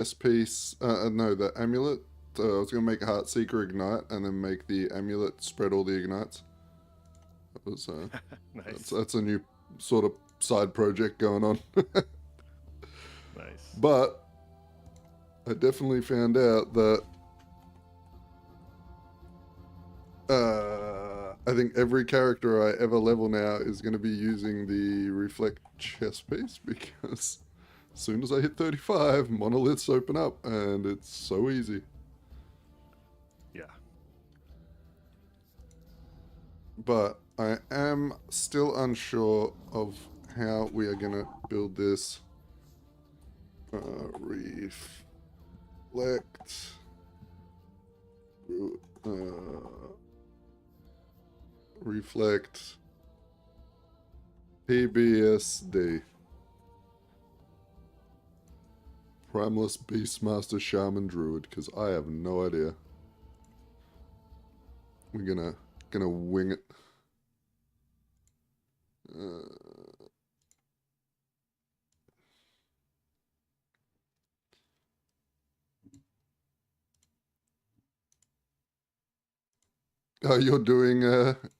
chess piece. No, the amulet. I was gonna make a Heartseeker ignite and then make the amulet spread all the ignites. That was Nice. that's a new sort of side project going on. Nice. But I definitely found out that I think every character I ever level now is going to be using the Reflect chess piece because as soon as I hit 35, monoliths open up and it's so easy. Yeah. But I am still unsure of how we are going to build this. Reflect. Reflect. PBSD. Primalist Beastmaster Shaman Druid, because I have no idea. We're gonna wing it. Oh, you're doing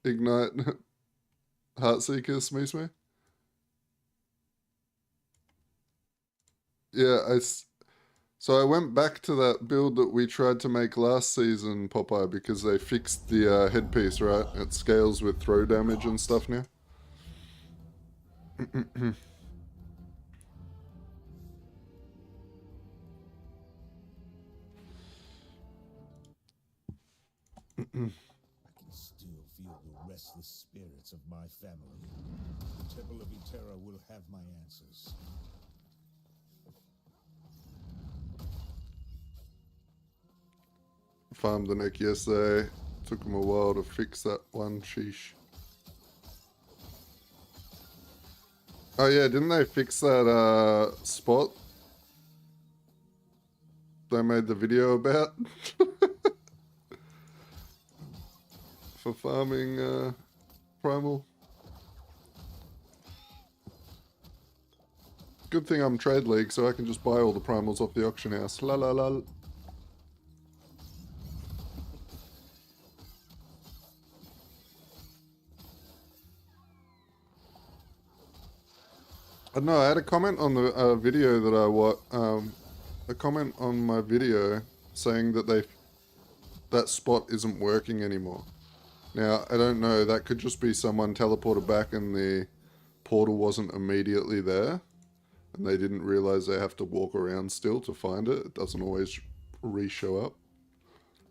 Ignite Heartseeker, Smeesme? Yeah, so I went back to that build that we tried to make last season, Popeye, because they fixed the headpiece, right? It scales with throw damage and stuff now. I can still feel the restless spirits of my family. The Temple of Eterra will have my answers. Farmed the neck yesterday. Took them a while to fix that one, sheesh. Oh yeah, didn't they fix that spot they made the video about? For farming primal. Good thing I'm trade league, so I can just buy all the primals off the auction house. La la la. I don't know, I had a comment on the video that I watched, a comment on my video saying that that spot isn't working anymore. Now, I don't know, that could just be someone teleported back and the portal wasn't immediately there. And they didn't realize they have to walk around still to find it. It doesn't always re-show up.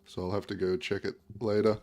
So I'll have to go check it later.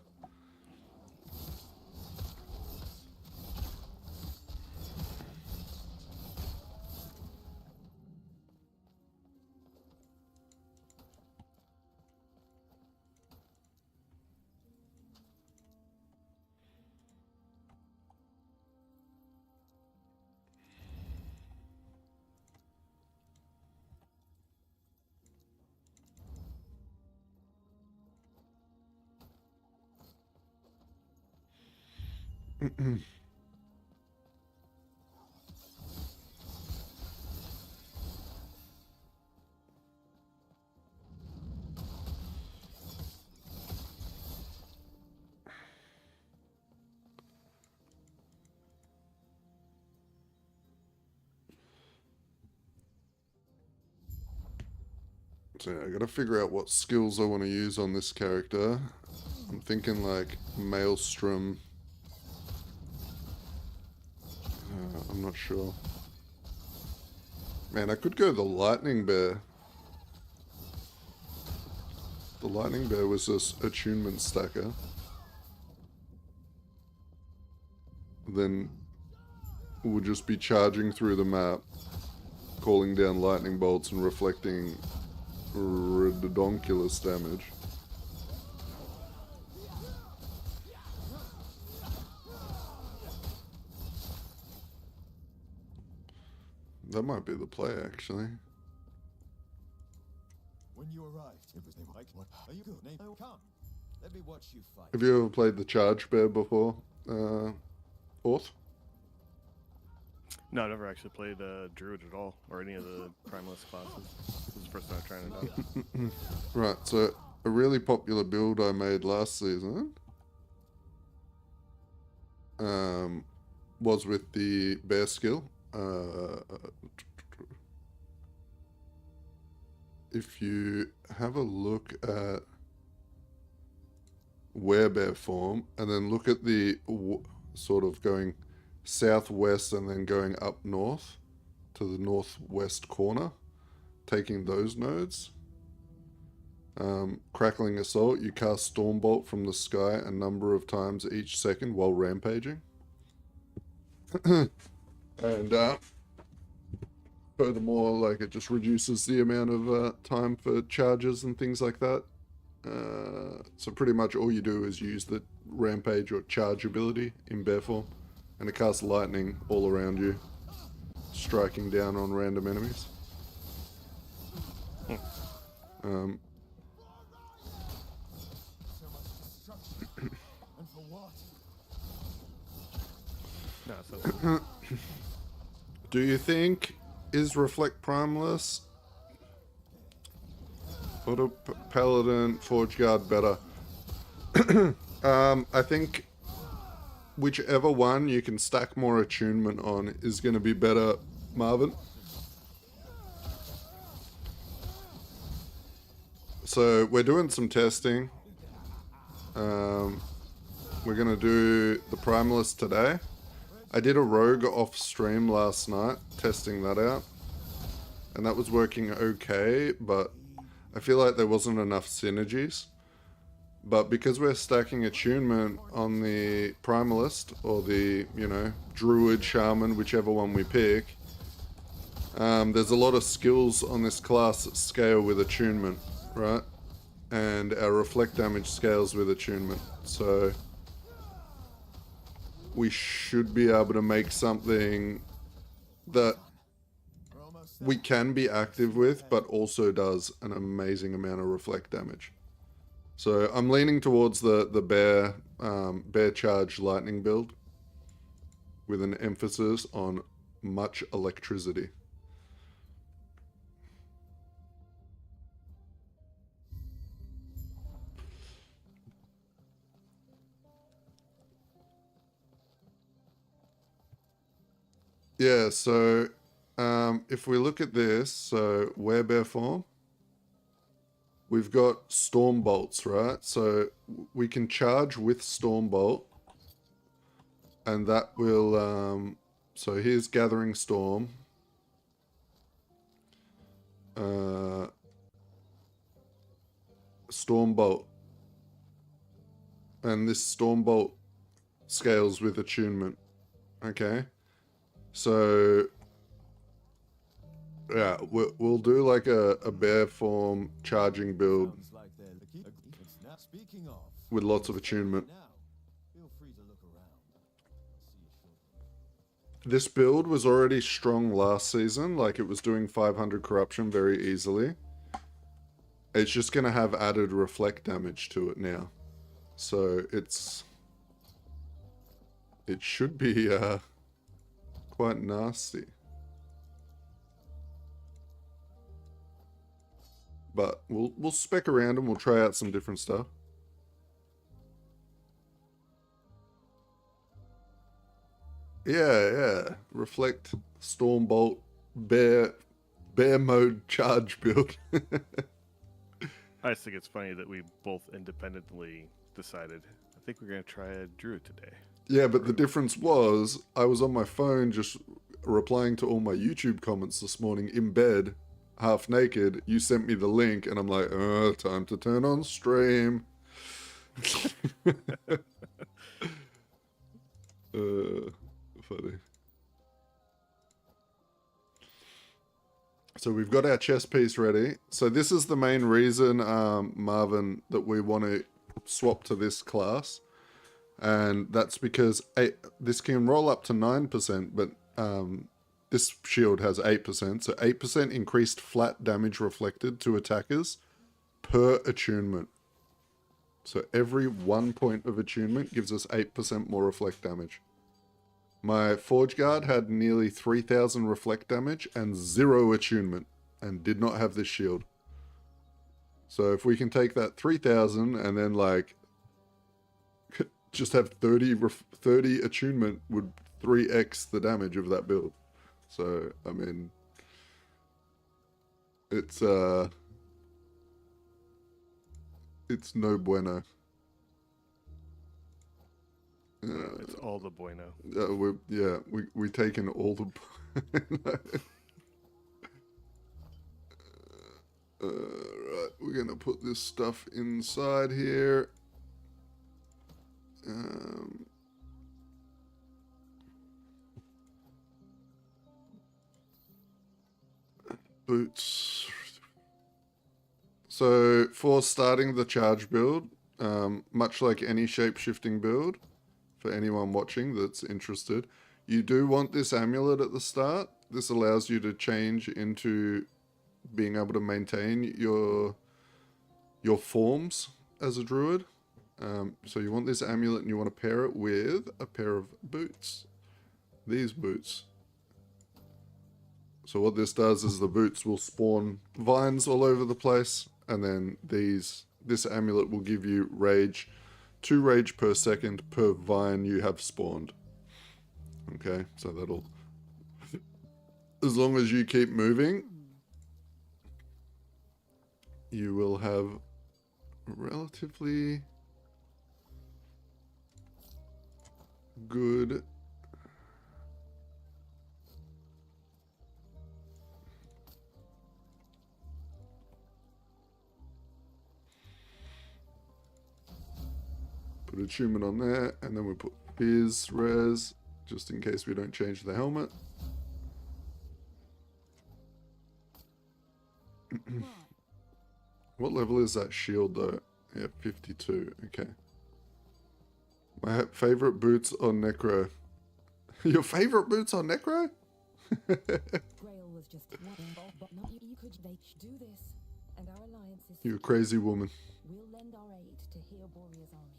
So yeah, I gotta figure out what skills I want to use on this character. I'm thinking like Maelstrom. I'm not sure. Man, I could go the Lightning Bear. The Lightning Bear was this attunement stacker. Then we'll just be charging through the map, calling down lightning bolts and reflecting redonkulous damage. That might be the play, actually. When you arrived, it was like, what are you good? Name, come. Let me watch you fight. Have you ever played the Charge Bear before, Orth? No, I never actually played Druid at all, or any of the Primalist classes. This is the first time trying it out. Right, so a really popular build I made last season was with the bear skill. If you have a look at werebear form and then look at the sort of going southwest and then going up north to the northwest corner, taking those nodes. Crackling Assault, you cast Stormbolt from the sky a number of times each second while rampaging. And furthermore, like, it just reduces the amount of time for charges and things like that. So pretty much all you do is use the rampage or charge ability in bear form, and it casts lightning all around you, striking down on random enemies. No, so Do you think is Reflect Primalist or Paladin Forge Guard better? I think whichever one you can stack more attunement on is going to be better, Marvin. So we're doing some testing. We're going to do the Primalist today. I did a rogue off stream last night, testing that out. And that was working okay, but I feel like there wasn't enough synergies. But because we're stacking attunement on the Primalist, or the, you know, Druid, Shaman, whichever one we pick, there's a lot of skills on this class that scale with attunement, right? And our reflect damage scales with attunement. So we should be able to make something that we can be active with, but also does an amazing amount of reflect damage. So I'm leaning towards the bear charge lightning build with an emphasis on much electricity. Yeah, so if we look at this, so werebear form, we've got storm bolts, right? So we can charge with storm bolt, and that will so here's gathering storm. Storm bolt, and this storm bolt scales with attunement. Okay, so yeah, we'll do like a bear form charging build with lots of attunement. This build was already strong last season, like it was doing 500 corruption very easily. It's just going to have added reflect damage to it now. So it should be quite nasty. But we'll spec around and we'll try out some different stuff. Yeah. Reflect, Stormbolt, bear mode charge build. I just think it's funny that we both independently decided, I think we're going to try a druid today. Yeah, but the difference was, I was on my phone just replying to all my YouTube comments this morning in bed, half naked. You sent me the link, and I'm like, time to turn on stream. Funny. So we've got our chess piece ready. So this is the main reason, Marvin, that we want to swap to this class. And that's because this can roll up to 9%, but this shield has 8%. So 8% increased flat damage reflected to attackers per attunement. So every 1 point of attunement gives us 8% more reflect damage. My Forge Guard had nearly 3,000 reflect damage and 0 attunement. and did not have this shield. So if we can take that 3,000 and then like just have 30 attunement would 3x the damage of that build. So I mean, it's no bueno. It's all the bueno. We taken all the. Right, we're gonna put this stuff inside here. Boots. So for starting the charge build, much like any shape-shifting build, for anyone watching that's interested, you do want this amulet at the start. This allows you to change into being able to maintain your forms as a druid. So you want this amulet and you want to pair it with a pair of boots. These boots. So what this does is the boots will spawn vines all over the place, and then this amulet will give you rage, 2 rage per second per vine you have spawned. Okay, so that'll, as long as you keep moving, you will have relatively good put attunement on there, and then we put fizz res just in case we don't change the helmet. What level is that shield though? Yeah, 52. Okay. My favorite boots on Necro. Your favorite boots on Necro? Grail was just but not you could they do this, and our alliance is You a crazy woman. we'll lend our aid to heal Borea's army.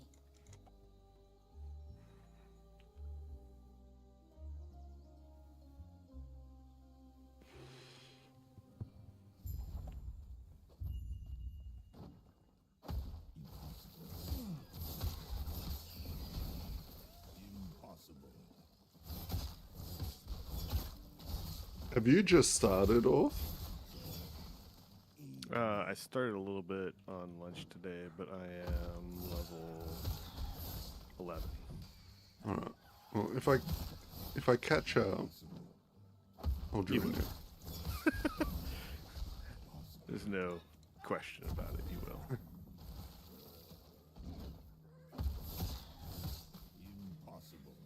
Impossible. Have you just started off? I started a little bit on lunch today, but I am level 11. Alright. Well, if I catch up, I'll join you. There's no question about it, you will. Impossible.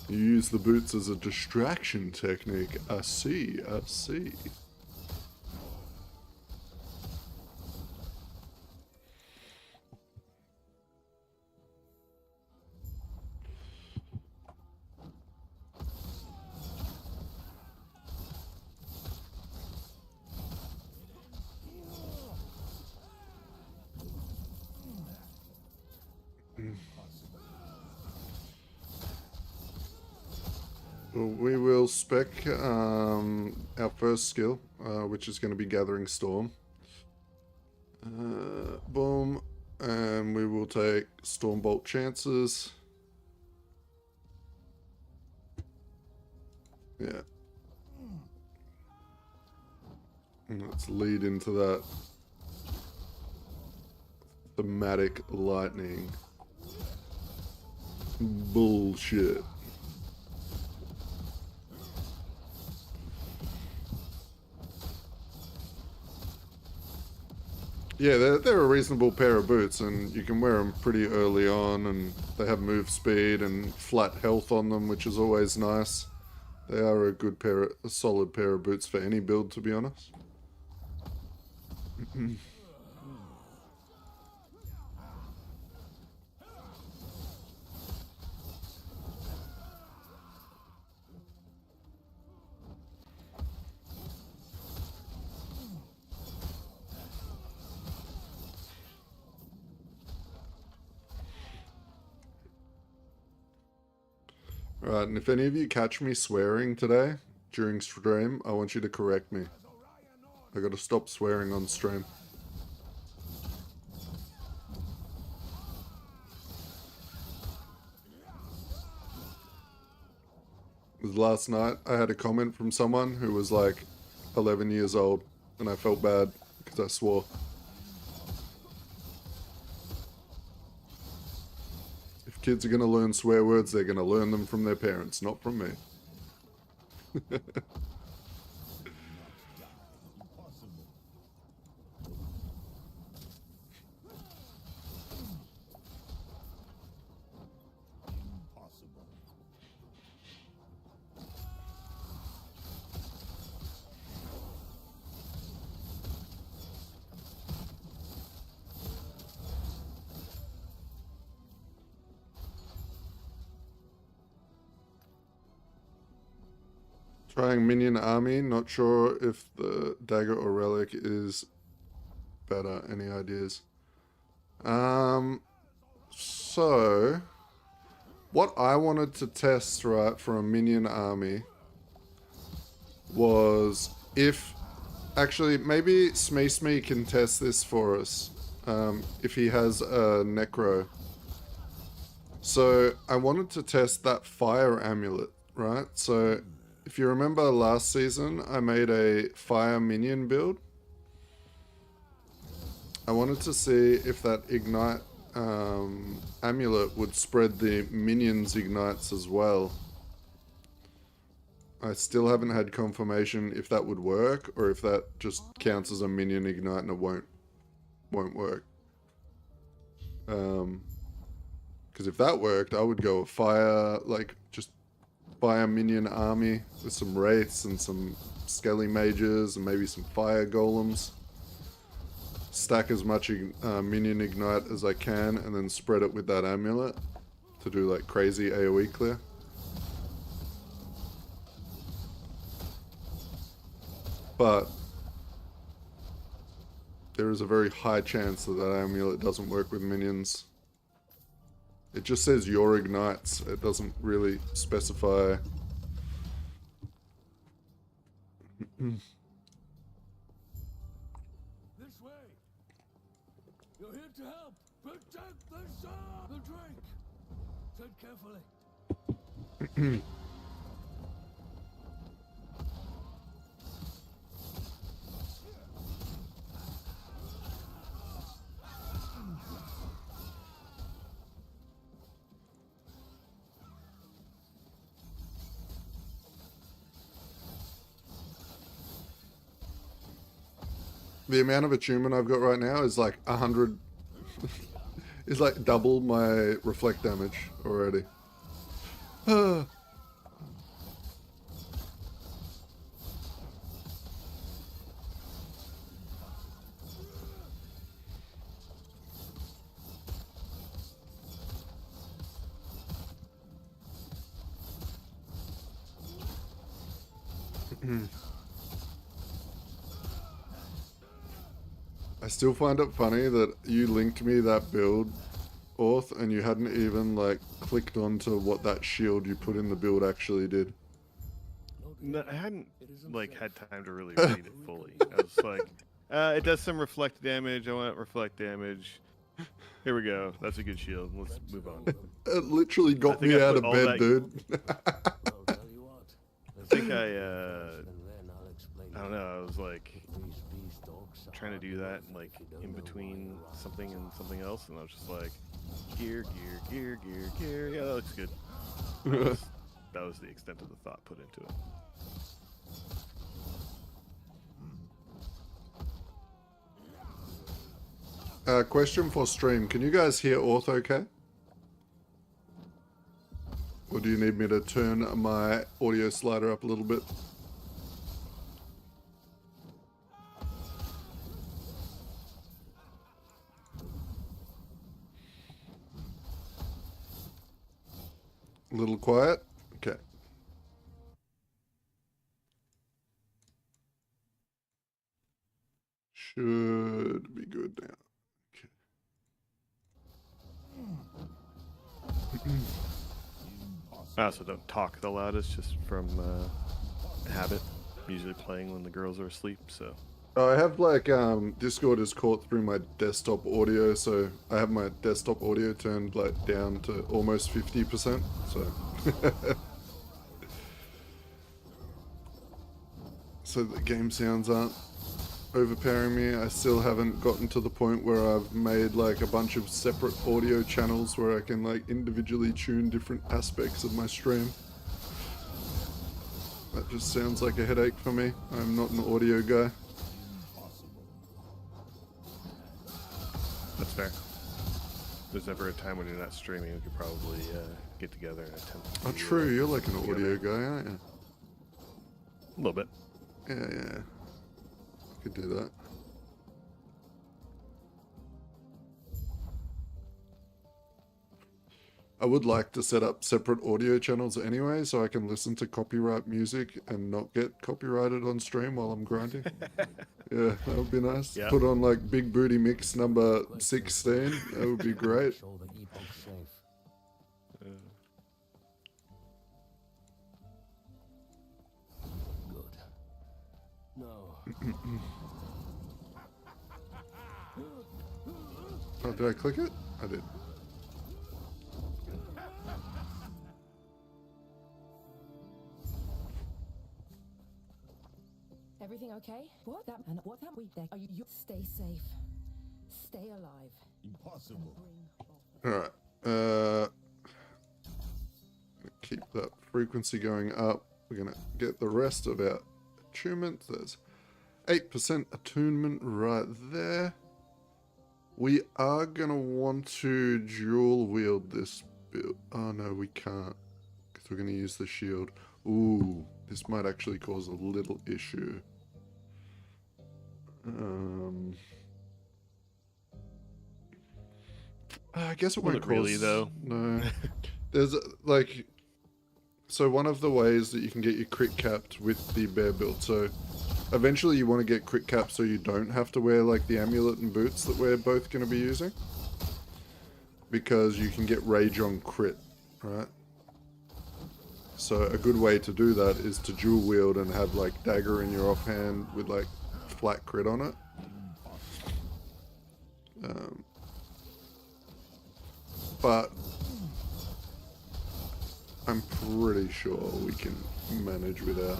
You use the boots as a distraction technique. I see, I see. Well, we will spec our first skill, which is going to be Gathering Storm. Boom. And we will take Stormbolt chances. Yeah. And let's lead into that thematic lightning. Bullshit. Yeah, they're a reasonable pair of boots, and you can wear them pretty early on, and they have move speed and flat health on them, which is always nice. They are a good pair, a solid pair of boots for any build, to be honest. Right, and if any of you catch me swearing today during stream, I want you to correct me. I gotta stop swearing on stream. 'Cause last night I had a comment from someone who was like 11 years old, and I felt bad because I swore. If kids are gonna learn swear words, they're gonna learn them from their parents, not from me. Impossible. Impossible. Trying minion army, not sure if the dagger or relic is better. Any ideas? So what I wanted to test, right, for a minion army was if actually maybe Smee can test this for us, if he has a necro. So I wanted to test that fire amulet, right? So if you remember last season, I made a fire minion build. I wanted to see if that ignite amulet would spread the minions' ignites as well. I still haven't had confirmation if that would work or if that just counts as a minion ignite and it won't work. Because if that worked, I would go fire, like just fire minion army with some wraiths and some skelly mages and maybe some fire golems. Stack as much minion ignite as I can and then spread it with that amulet to do like crazy AoE clear. But there is a very high chance that that amulet doesn't work with minions. It just says your ignites. It doesn't really specify. This way. You're here to help. Protect the sun. The drink. Tread carefully. The amount of attunement I've got right now is like 100. Is like double my reflect damage already. I still find it funny that you linked me that build, Orth, and you hadn't even like clicked onto what that shield you put in the build actually did. No, I hadn't like had time to really read it fully. I was like, it does some reflect damage. I want reflect damage. Here we go. That's a good shield. Let's move on. It literally got think me I out put of all bed, that- dude. I think I don't know. I was like trying to do that like in between something and something else, and I was just like, gear. Yeah, that looks good. That was the extent of the thought put into it. Question for stream. Can you guys hear Orth okay? Or do you need me to turn my audio slider up a little bit? A little quiet? Okay. Should be good now. Okay. I also don't talk the loudest just from habit. I'm usually playing when the girls are asleep, so. I have like Discord is caught through my desktop audio, so I have my desktop audio turned like down to almost 50%. So, so the game sounds aren't overpowering me. I still haven't gotten to the point where I've made like a bunch of separate audio channels where I can like individually tune different aspects of my stream. That just sounds like a headache for me. I'm not an audio guy. That's fair. If there's ever a time when you're not streaming, we could probably get together and attempt to... Oh, true. You're like an audio guy, aren't you? A little bit. Yeah. I could do that. I would like to set up separate audio channels anyway, so I can listen to copyright music and not get copyrighted on stream while I'm grinding. Yeah, that would be nice. Yep. Put on like Big Booty Mix number 16. That would be great. Oh, did I click it? I did. Everything okay? What that and what that we there? Are you stay safe. Stay alive. Impossible. Alright. Keep that frequency going up. We're gonna get the rest of our attunement. There's 8% attunement right there. We are gonna want to dual wield this build. Oh no, we can't. Because we're gonna use the shield. Ooh, this might actually cause a little issue. I guess it won't Not cause... really, though. No. There's, like... So one of the ways that you can get your crit capped with the bear build, so... Eventually you want to get crit capped so you don't have to wear, like, the amulet and boots that we're both going to be using. Because you can get rage on crit, right? So a good way to do that is to dual wield and have, like, dagger in your offhand with, like, flat crit on it. But I'm pretty sure we can manage without.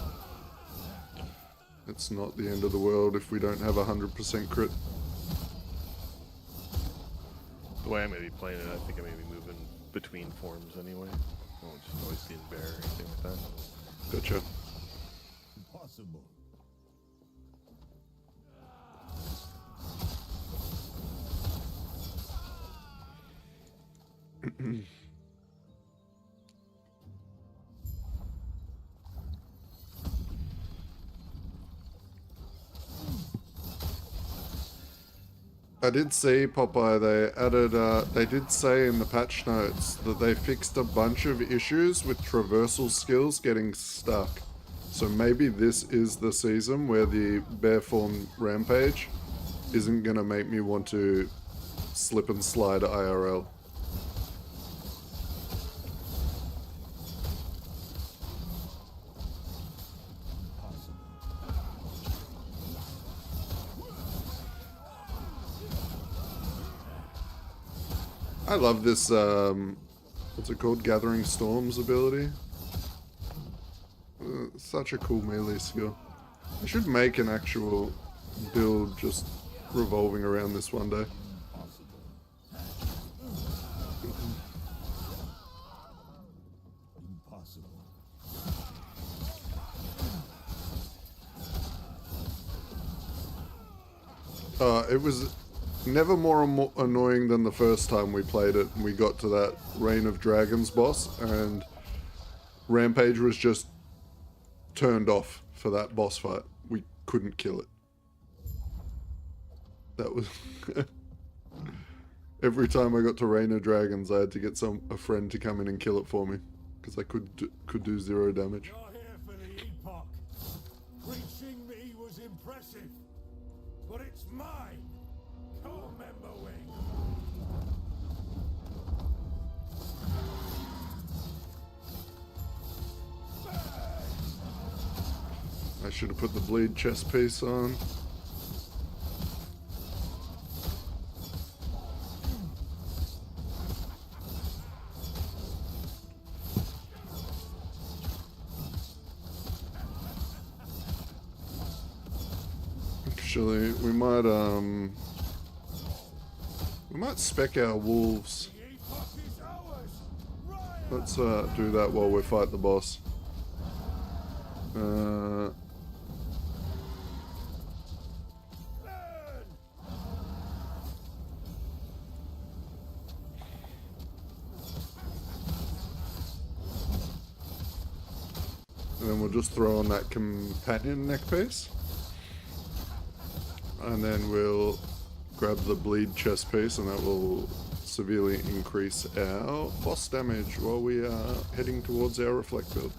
It's not the end of the world if we don't have 100% crit. The way I may be playing it, I think I may be moving between forms anyway. I won't just always be in bear or anything like that. Gotcha. Impossible. I did see, Popeye, they added, they did say in the patch notes that they fixed a bunch of issues with traversal skills getting stuck. So maybe this is the season where the bear form Rampage isn't going to make me want to slip and slide IRL. I love this, what's it called? Gathering Storms ability. Such a cool melee skill. I should make an actual build just revolving around this one day. It was never more annoying than the first time we played it and we got to that Reign of Dragons boss and Rampage was just turned off for that boss fight. We couldn't kill it. That was... Every time I got to Reign of Dragons I had to get a friend to come in and kill it for me because I could do 0 damage. You're here for the Epoch. Reaching me was impressive, but it's mine. Co-member wing. should have put the bleed chest piece on. Actually, we might spec our wolves. Let's do that while we fight the boss. And then we'll just throw on that companion neck piece. And then we'll grab the bleed chest piece, and that will severely increase our boss damage while we are heading towards our reflect build.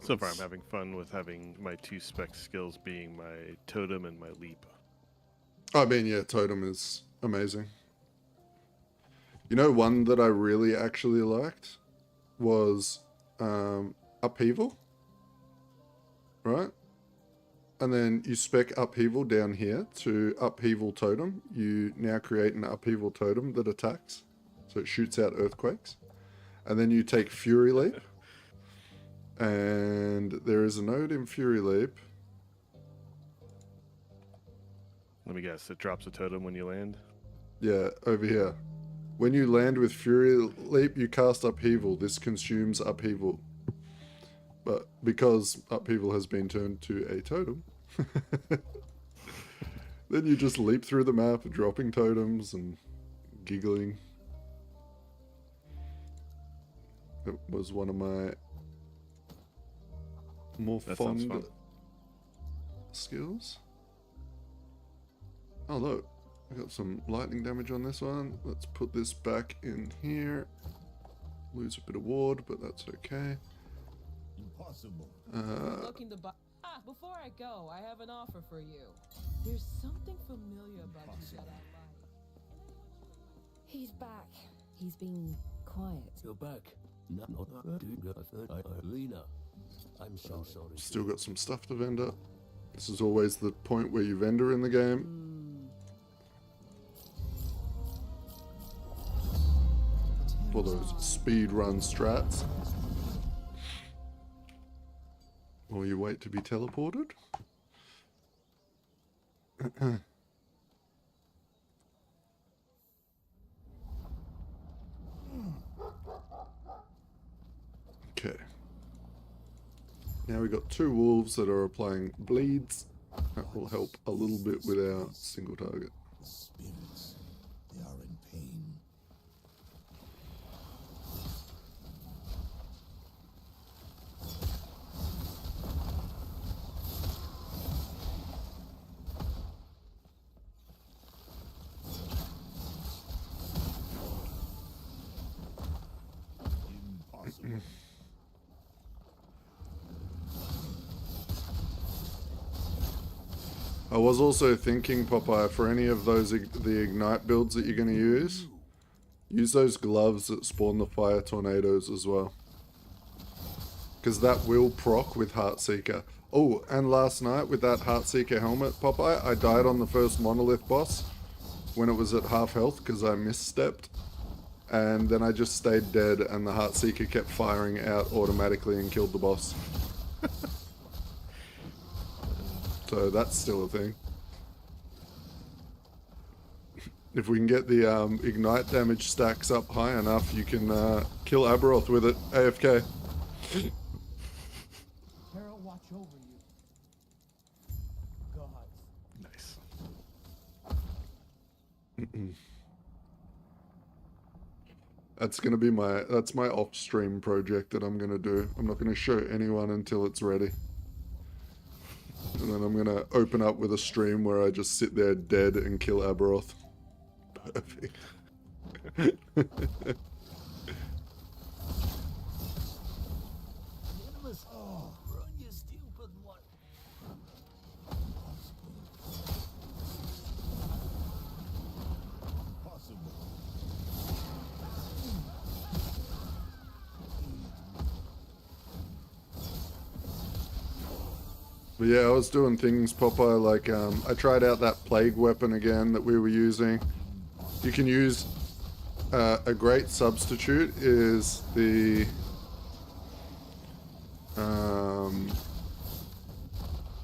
So far, I'm having fun with having my 2 spec skills being my totem and my leap. I mean, yeah, totem is amazing. You know, one that I really actually liked was upheaval, right? And then you spec upheaval down here to upheaval totem. You now create an upheaval totem that attacks, so it shoots out earthquakes. And then you take Fury Leap. And there is a node in Fury Leap. Let me guess, it drops a totem when you land? Yeah, over here. When you land with Fury Leap, you cast Upheaval. This consumes Upheaval. But because Upheaval has been turned to a totem, then you just leap through the map, dropping totems and giggling. It was one of my more fond skills. Oh look, I got some lightning damage on this one. Let's put this back in here. Lose a bit of ward, but that's okay. Impossible. Looking to buy. Before I go, I have an offer for you. There's something familiar about you that I like. He's back. He's been quiet. You're back. Not Lena. I'm so sorry. Still got some stuff to vendor. This is always the point where you vendor in the game. For those speed run strats. Or you wait to be teleported. Okay. Now we've got 2 wolves that are applying bleeds. That will help a little bit with our single target. The spirits, they are in pain. Impossible. I was also thinking, Popeye, for any of those the ignite builds that you're going to use those gloves that spawn the fire tornadoes as well. Because that will proc with Heartseeker. Oh, and last night with that Heartseeker helmet, Popeye, I died on the first Monolith boss when it was at half health because I misstepped. And then I just stayed dead and the Heartseeker kept firing out automatically and killed the boss. So that's still a thing. If we can get the ignite damage stacks up high enough, you can kill Aberoth with it, AFK. Terra watch over you. Gods. Nice. That's gonna be that's my off-stream project that I'm gonna do. I'm not gonna show anyone until it's ready. And then I'm gonna open up with a stream where I just sit there dead and kill Aberoth. Perfect. But yeah, I was doing things, Popeye, like I tried out that plague weapon again that we were using. You can use a great substitute is the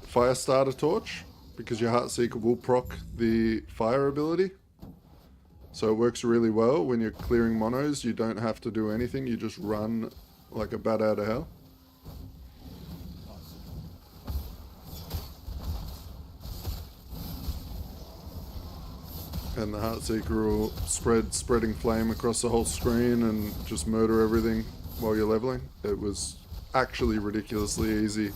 fire starter torch, because your Heartseeker will proc the fire ability. So it works really well when you're clearing monos. You don't have to do anything, you just run like a bat out of hell. And the Heartseeker will spreading flame across the whole screen and just murder everything while you're leveling. It was actually ridiculously easy.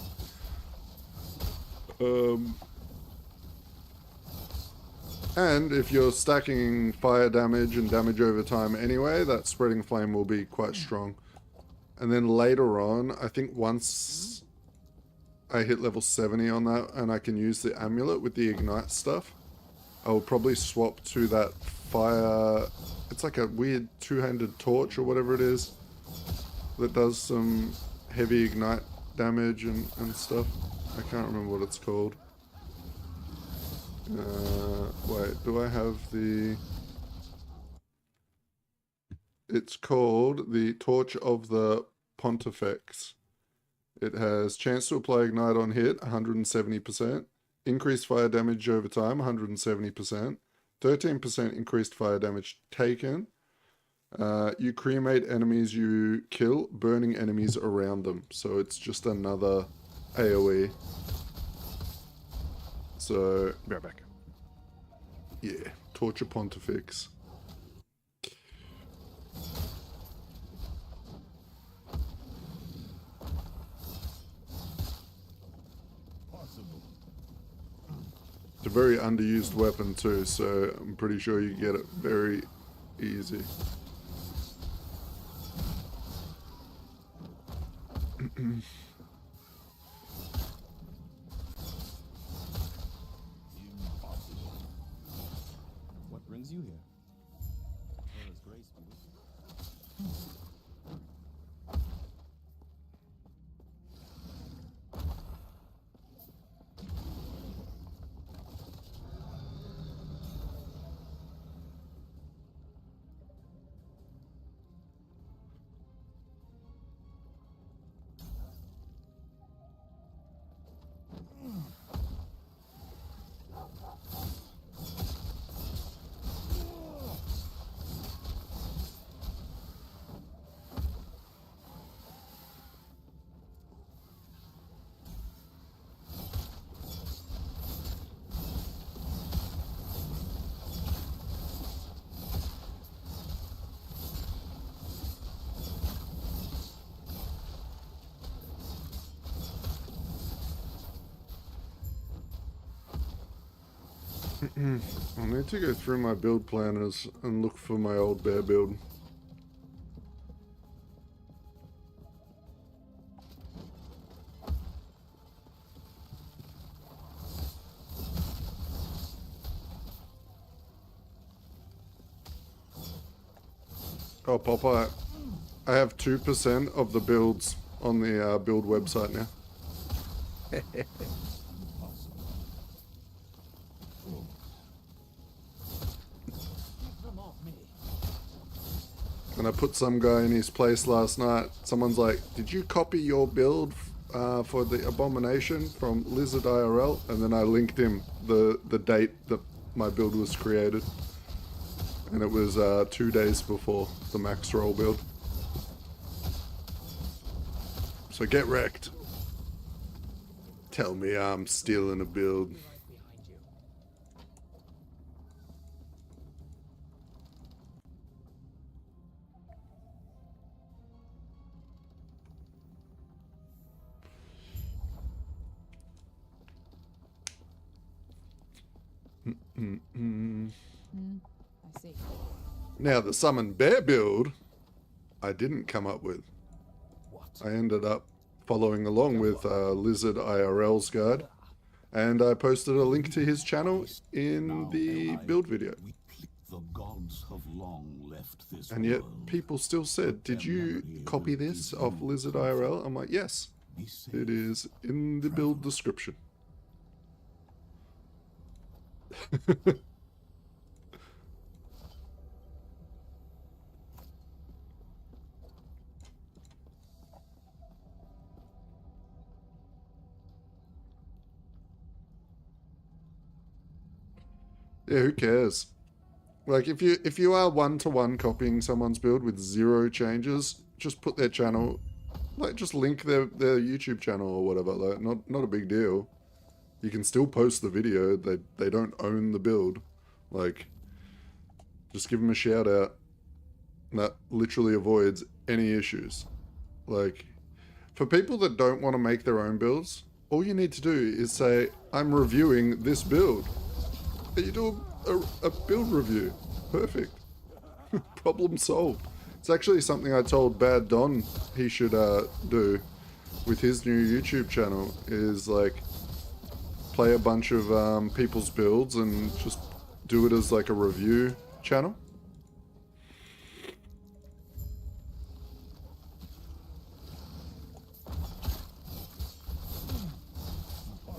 And if you're stacking fire damage and damage over time anyway, that spreading flame will be quite strong. And then later on, I think once I hit level 70 on that and I can use the amulet with the ignite stuff, I will probably swap to that fire. It's like a weird two-handed torch or whatever it is that does some heavy ignite damage and stuff. I can't remember what it's called. Wait, do I have the... It's called the Torch of the Pontifex. It has chance to apply ignite on hit, 170%. Increased fire damage over time, 170%. 13% increased fire damage taken. You cremate enemies you kill, burning enemies around them. So it's just another AoE. So, Be right back. yeah, Torture Pontifex. It's a very underused weapon too, so I'm pretty sure you get it very easy. What brings you here? Terra's grace be with you. I need to go through my build planners and look for my old bear build. Oh, Popeye, I have 2% of the builds on the build website now. And I put some guy in his place last night. Someone's like, did you copy your build for the Abomination from Lizard IRL? And then I linked him the date that my build was created. And it was 2 days before the max roll build. So get wrecked. Tell me I'm stealing a build. I see. Now the summon bear build, I didn't come up with. I ended up following along with Lizard IRL's guide, and I posted a link to his channel in the build video. The gods have long left this And yet world. people still said, did you copy this off Lizard IRL? I'm like, yes, it is in the build description. Yeah, who cares? Like if you are one-to-one copying someone's build with 0 changes, just put their channel, like just link their YouTube channel or whatever. Like not a big deal. You can still post the video. They don't own the build. Like, just give them a shout out. That literally avoids any issues. Like, for people that don't want to make their own builds, all you need to do is say, I'm reviewing this build. And you do a build review. Perfect. Problem solved. It's actually something I told Bad Don he should do with his new YouTube channel, is like play a bunch of people's builds and just do it as like a review channel.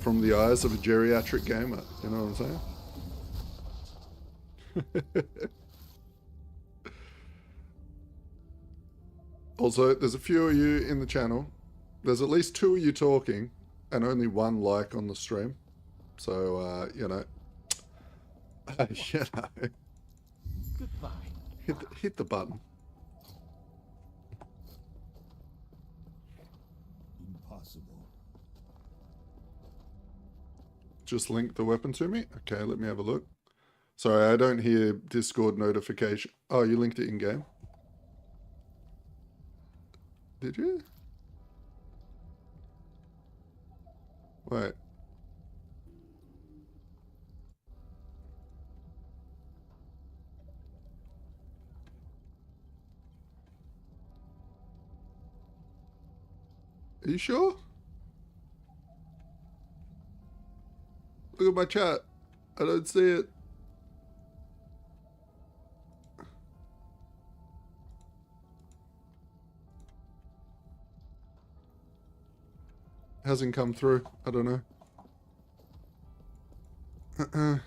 From the eyes of a geriatric gamer, you know what I'm saying? Also, there's a few of you in the channel. There's at least 2 of you talking, and only 1 like on the stream. So, you know, Goodbye. hit the button. Impossible. Just link the weapon to me. Okay, let me have a look. Sorry, I don't hear Discord notification. Oh, you linked it in game. Did you? Wait. Are you sure? Look at my chat. I don't see it. Hasn't come through. I don't know. Impossible.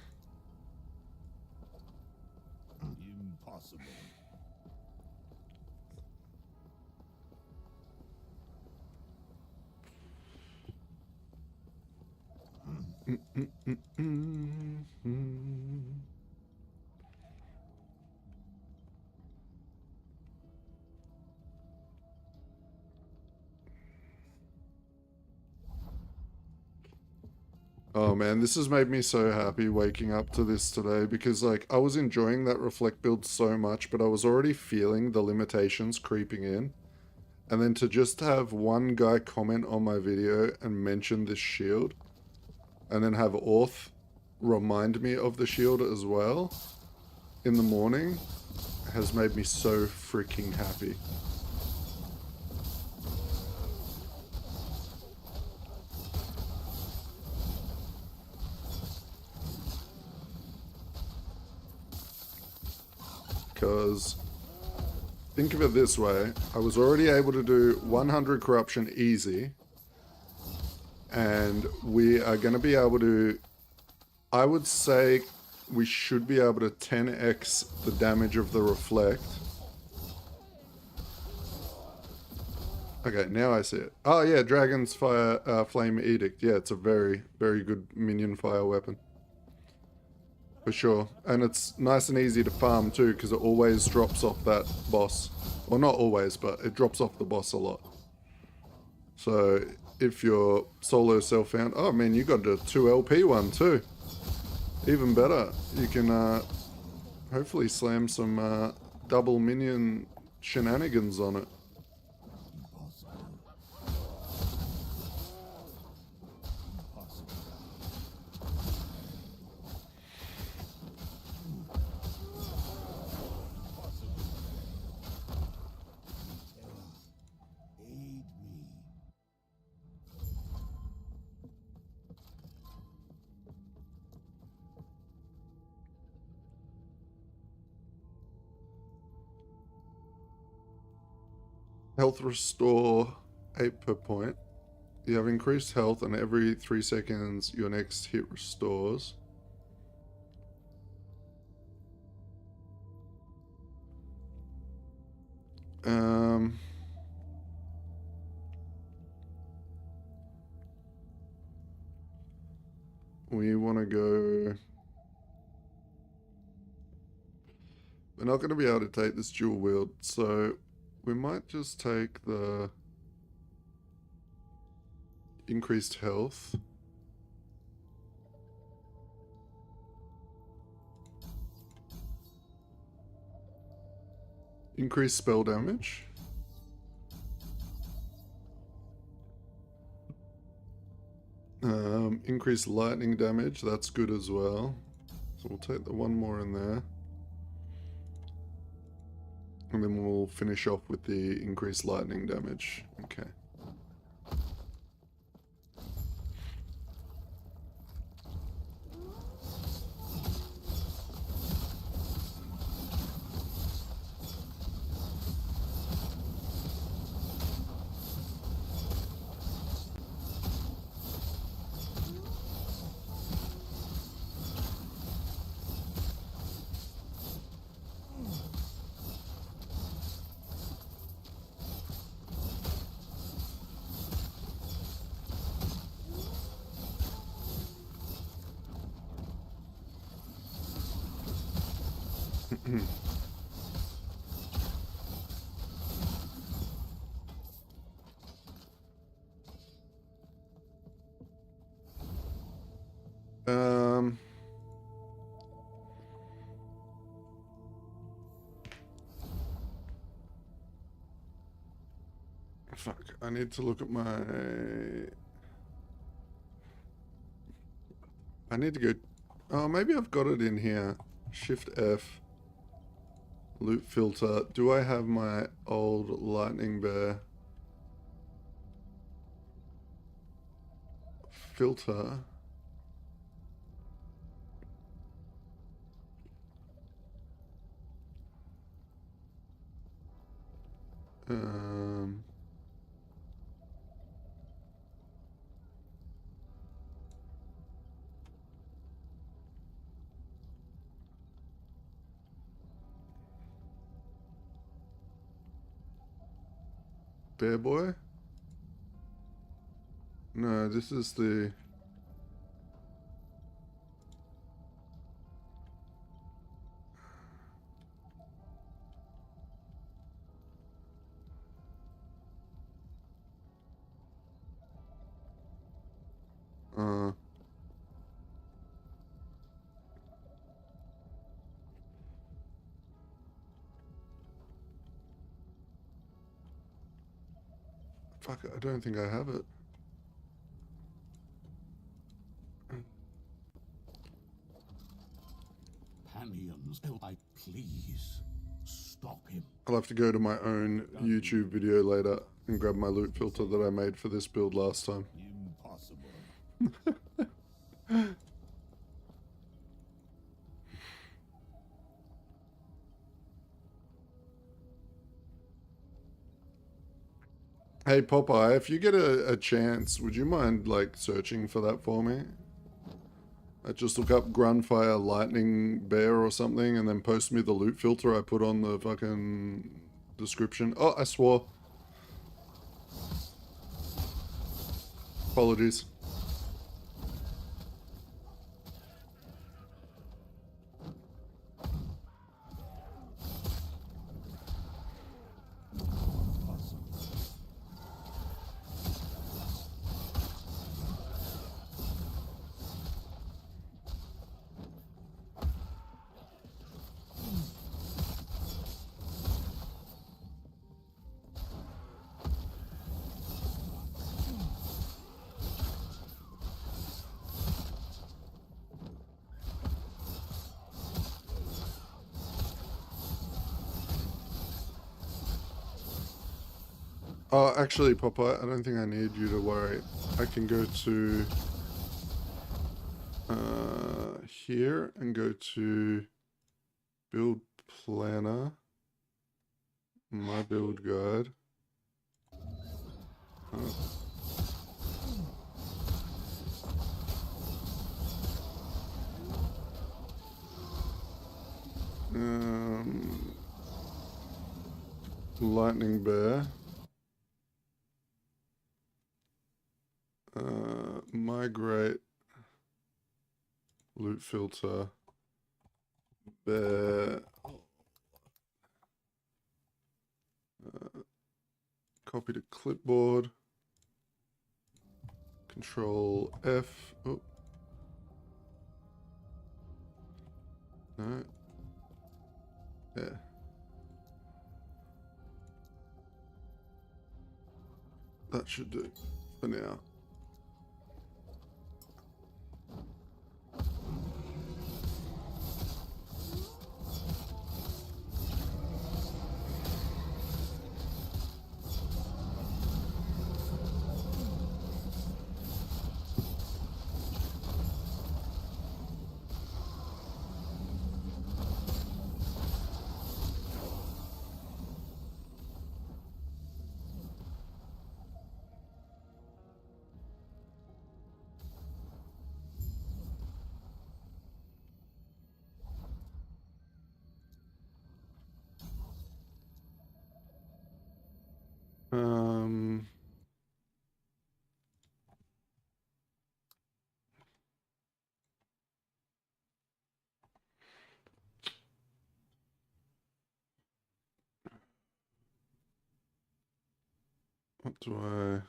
Oh man, this has made me so happy waking up to this today, because like I was enjoying that reflect build so much, but I was already feeling the limitations creeping in. And then to just have one guy comment on my video and mention this shield, and then have Orth remind me of the shield as well in the morning, has made me so freaking happy. Because think of it this way, I was already able to do 100 corruption easy, and we are going to be able to, I would say we should be able to 10x the damage of the reflect. Okay, now I see it. Oh yeah, Dragon's Fire Flame Edict. Yeah, it's a very, very good minion fire weapon. For sure. And it's nice and easy to farm too, because it always drops off that boss. Well, not always, but it drops off the boss a lot. So if you're solo self-found... Oh man, you got a 2 LP one too. Even better. You can hopefully slam some double minion shenanigans on it. Health restore 8 per point. You have increased health, and every 3 seconds your next hit restores. We want to go... We're not going to be able to take this dual wield, so we might just take the increased health. Increased spell damage. Increased lightning damage, that's good as well. So we'll take the one more in there. And then we'll finish off with the increased lightning damage. Okay. Fuck, I need to look at my... I need to go... Oh, maybe I've got it in here. Shift F. Loot filter. Do I have my old lightning bear? Filter. Bear boy? No, this is the... Fuck, I don't think I have it. Panions, I please stop him. I'll have to go to my own YouTube video later and grab my loot filter that I made for this build last time. Impossible. Hey Popeye, if you get a chance, would you mind like searching for that for me? Just look up Grunfire Lightning Bear or something and then post me the loot filter I put on the fucking description. Oh, I swore. Apologies. Oh, actually, Popeye, I don't think I need you to worry. I can go to here and go to build planner, my build guide. lightning bear. Migrate. Loot filter. Bear. Copy to clipboard. Control F. Oh. No. Yeah. That should do for now. What do I...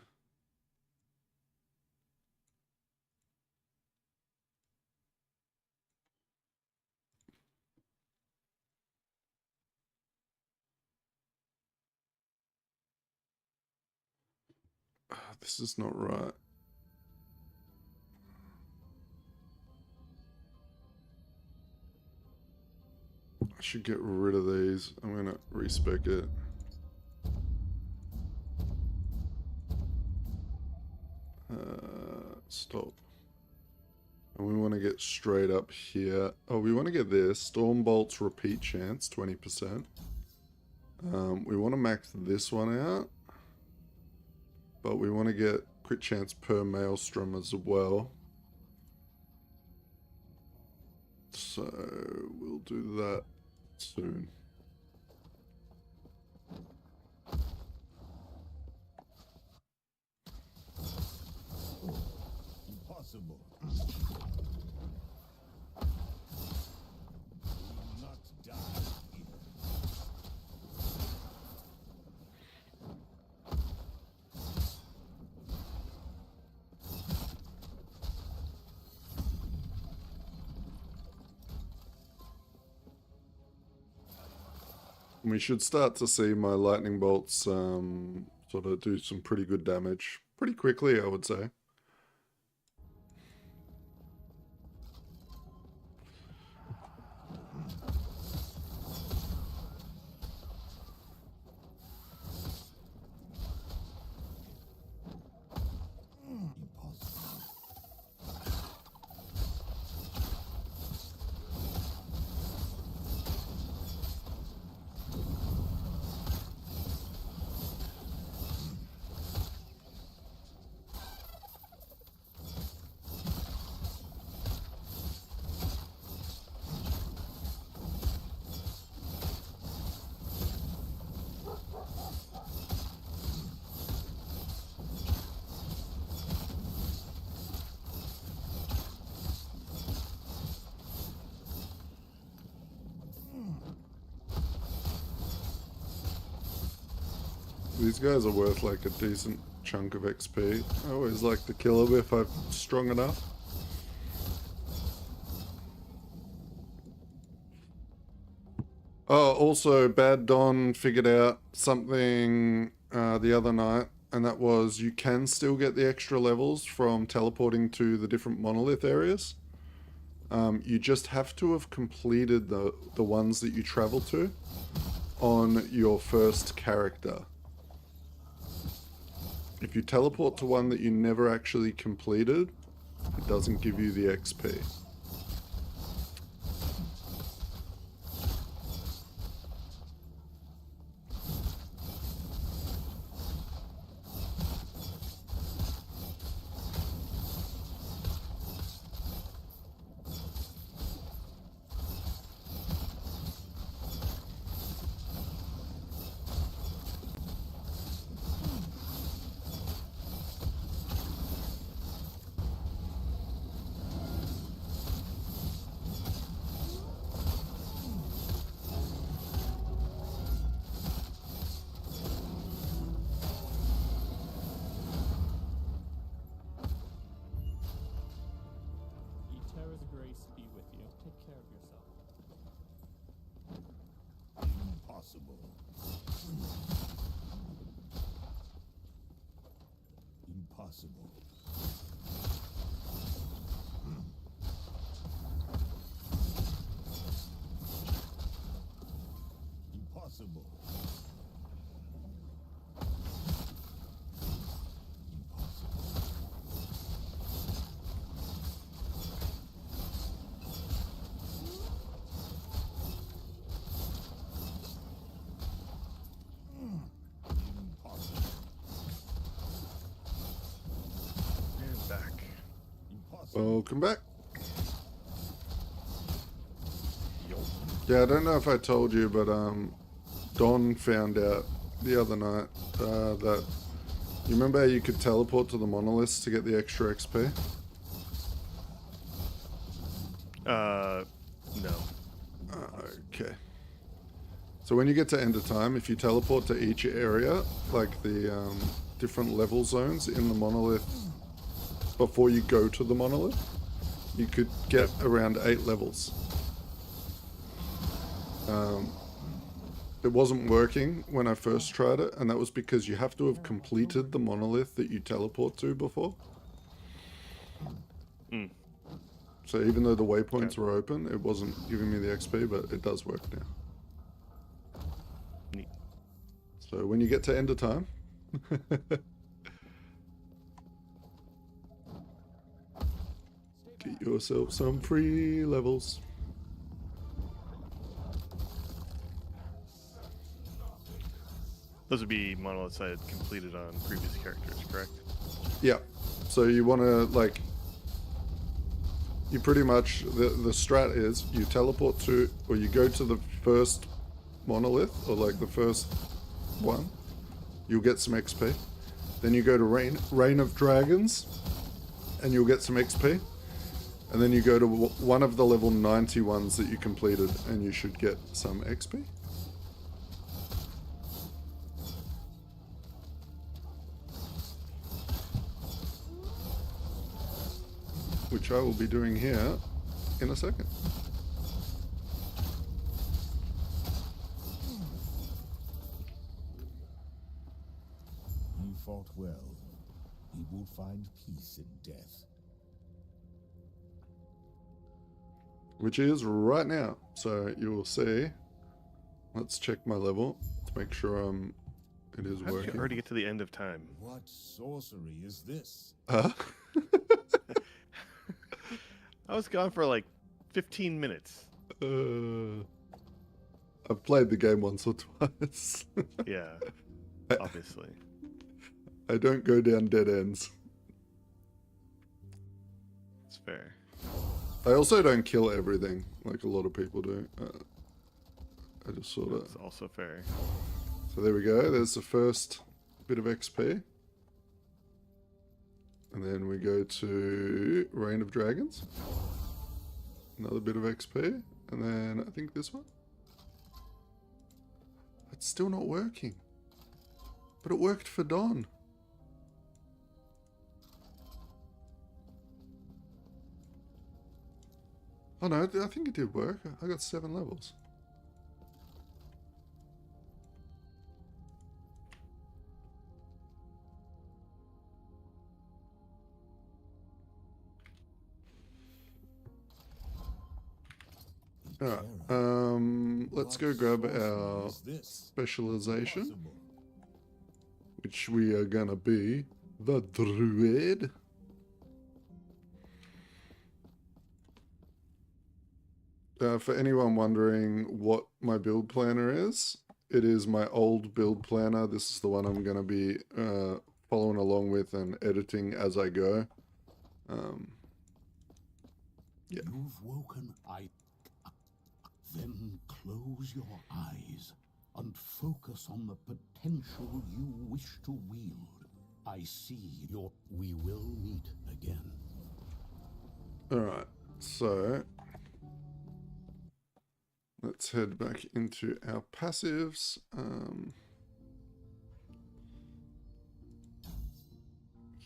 This is not right. I should get rid of these. I'm gonna respec it. Stop. And we want to get straight up here. Oh, we want to get this. Storm Bolt's repeat chance, 20%. We want to max this one out. But we want to get crit chance per Maelstrom as well. So we'll do that soon. Impossible. Not die here. We should start to see my lightning bolts sort of do some pretty good damage pretty quickly, I would say. These guys are worth like a decent chunk of XP. I always like to kill them if I'm strong enough. Oh, also Bad Don figured out something the other night, and that was you can still get the extra levels from teleporting to the different monolith areas. You just have to have completed the ones that you travel to on your first character. If you teleport to one that you never actually completed, it doesn't give you the XP. Take care of yourself. Impossible. Impossible. Impossible. And back. Welcome back. Yo. Yeah, I don't know if I told you, but Don found out the other night that you remember how you could teleport to the monoliths to get the extra XP? No. Okay. So when you get to end of time, if you teleport to each area, like the different level zones in the monolith before you go to the monolith, you could get around 8 levels. It wasn't working when I first tried it, and that was because you have to have completed the monolith that you teleport to before. Mm. So even though the waypoints were open, it wasn't giving me the XP, but it does work now. Neat. So when you get to end of time, get yourself some free levels. Those would be monoliths I had completed on previous characters, correct? Yeah. So you want to, like, you pretty much, the strat is you teleport to, or you go to the first monolith, or like the first one, you'll get some XP. Then you go to Reign of Dragons, and you'll get some XP. And then you go to one of the level 90 ones that you completed, and you should get some XP. Which I will be doing here in a second. You fought well. You will find peace in death. Which is right now. So you will see. Let's check my level to make sure it is How did you working. already get to the end of time? What sorcery is this? Huh? I was gone for like 15 minutes. I've played the game once or twice. Yeah, obviously. I don't go down dead ends. It's fair. I also don't kill everything like a lot of people do. I just sort of... That's also fair. So there we go. There's the first bit of XP. And then we go to Reign of Dragons. Another bit of XP. And then I think this one. It's still not working. But it worked for Don. Oh no, I think it did work. I got 7 levels. Alright, let's go grab our specialization, which we are gonna be the Druid. For anyone wondering what my build planner is, it is my old build planner. This is the one I'm gonna be following along with and editing as I go. Yeah. You've woken. Then close your eyes and focus on the potential you wish to wield. I see your... We will meet again. Alright, so let's head back into our passives.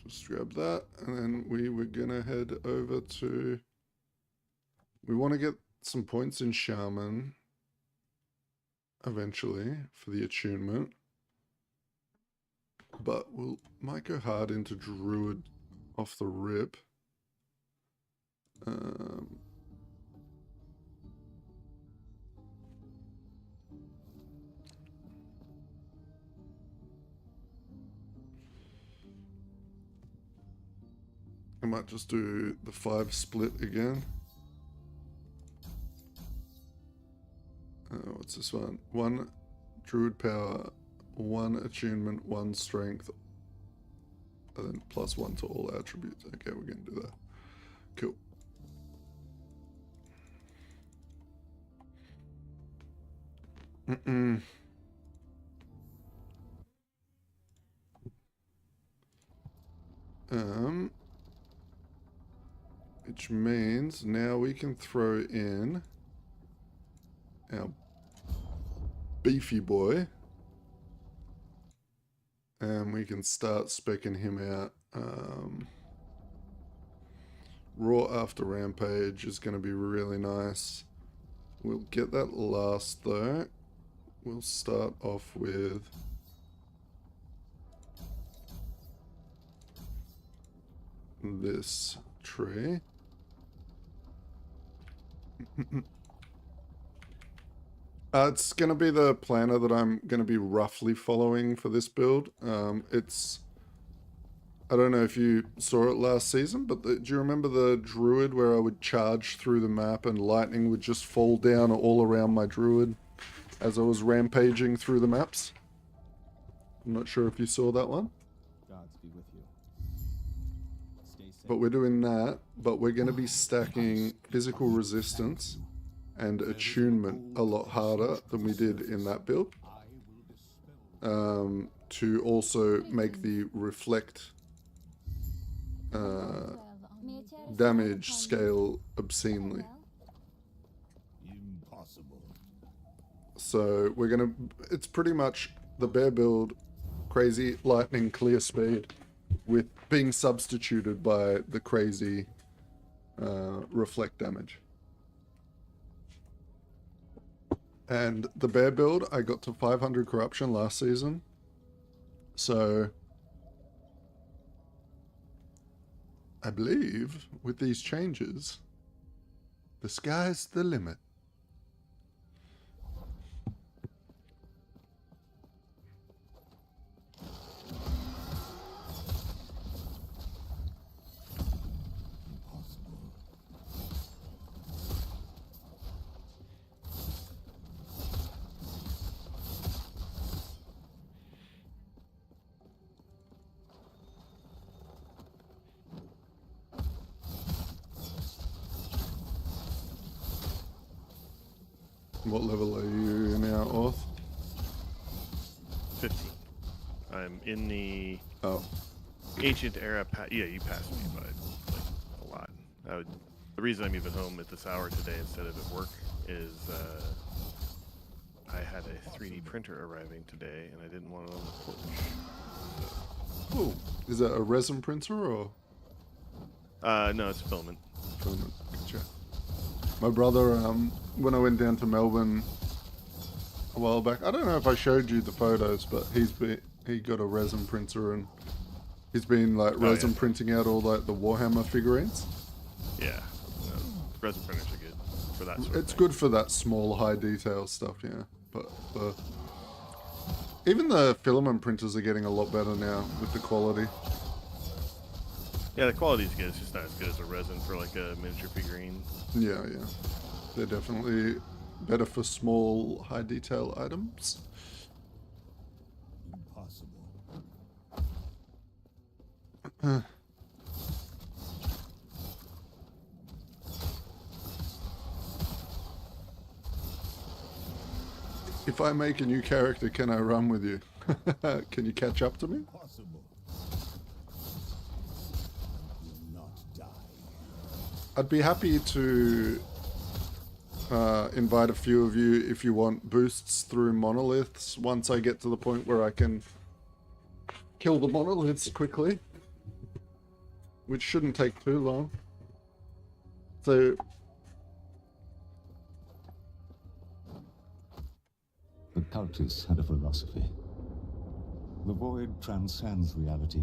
Just grab that, and then we were gonna head over to... We want to get some points in Shaman eventually for the attunement. But might go hard into Druid off the rip. I might just do the 5 split again. What's this one? 1 Druid power, 1 attunement, 1 strength, and then +1 to all attributes. Okay, we're gonna do that. Cool. Which means now we can throw in our beefy boy. And we can start speccing him out. Raw after Rampage is going to be really nice. We'll get that last though. We'll start off with this tree. It's going to be the planner that I'm going to be roughly following for this build. I don't know if you saw it last season, but do you remember the druid where I would charge through the map and lightning would just fall down all around my druid as I was rampaging through the maps? I'm not sure if you saw that one. Gods be with you. Stay safe. But we're doing that, but we're going to be stacking physical resistance and attunement a lot harder than we did in that build. To also make the reflect damage scale obscenely. Impossible. So we're gonna, it's pretty much the bear build, crazy lightning clear speed with being substituted by the crazy reflect damage. And the bear build, I got to 500 corruption last season. So I believe with these changes, the sky's the limit. What level are you now, Orth? 15. I'm in the Oh, ancient era. Yeah, you passed me by like a lot. The reason I'm even home at this hour today instead of at work is I had a 3D printer arriving today, and I didn't want it on the porch. cool. Is that a resin printer or No, it's filament. filament? Gotcha. My brother, when I went down to Melbourne a while back, I don't know if I showed you the photos, but he got a resin printer and he's been like resin printing out all like the Warhammer figurines. Yeah, resin printers are good for that sort of It's thing. good for that small, high detail stuff, yeah. But even the filament printers are getting a lot better now with the quality. Yeah, the quality's good. It's just not as good as a resin for like a miniature figurine. Yeah, yeah. They're definitely better for small, high detail items. Impossible. If I make a new character, can I run with you? Can you catch up to me? Possible. Will not die. I'd be happy to invite a few of you if you want boosts through monoliths once I get to the point where I can kill the monoliths quickly, which shouldn't take too long. So The cultists had a philosophy. The void transcends reality.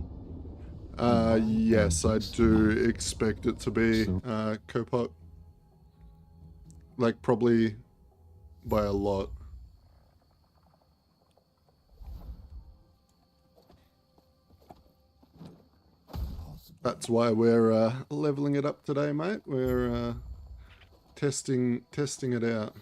Yes, I do expect it to be Copot. Like, probably by a lot. That's why we're leveling it up today, mate. We're testing it out.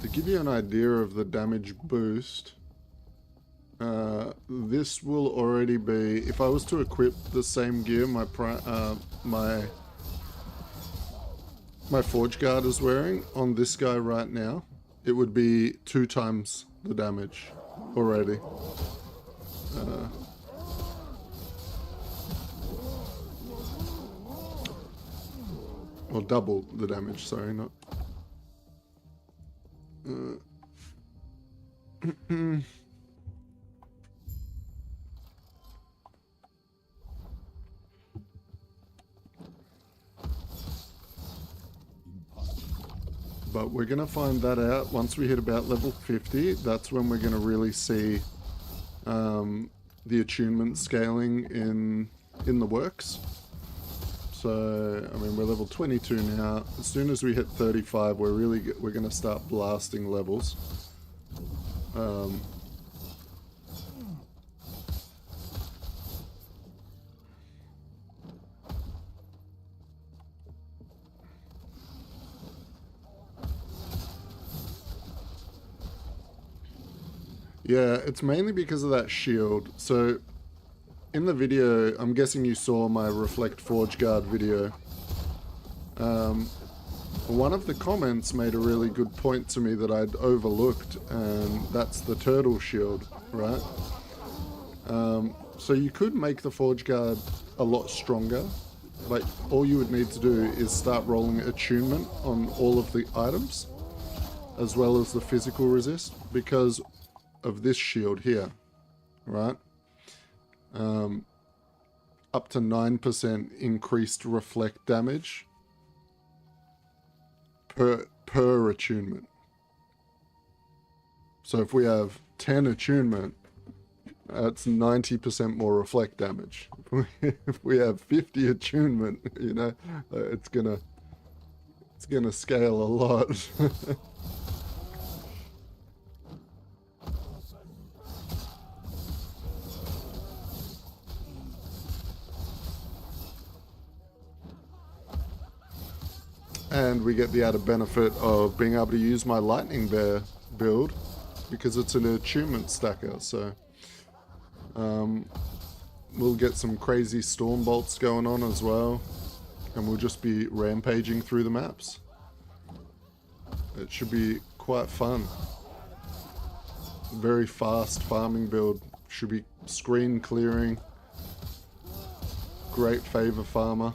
To give you an idea of the damage boost, this will already be, if I was to equip the same gear my Forge Guard is wearing on this guy right now, it would be 2 times the damage already. Or double the damage, sorry, not... But we're going to find that out once we hit about level 50. That's when we're going to really see the attunement scaling in the works. So, I mean, we're level 22 now. As soon as we hit 35, we're going to start blasting levels. Yeah, it's mainly because of that shield. So, in the video, I'm guessing you saw my Reflect Forge Guard video. One of the comments made a really good point to me that I'd overlooked, and that's the turtle shield, right? So you could make the Forge Guard a lot stronger. Like, all you would need to do is start rolling attunement on all of the items, as well as the physical resist, because of this shield here, right? Up to 9% increased reflect damage per attunement. So if we have 10 attunement, that's 90% more reflect damage. If we have 50 attunement, you know, it's gonna scale a lot. And we get the added benefit of being able to use my Lightning Bear build because it's an attunement stacker, so we'll get some crazy storm bolts going on as well, and we'll just be rampaging through the maps. It should be quite fun. Very fast farming build. Should be screen clearing. Great favor farmer.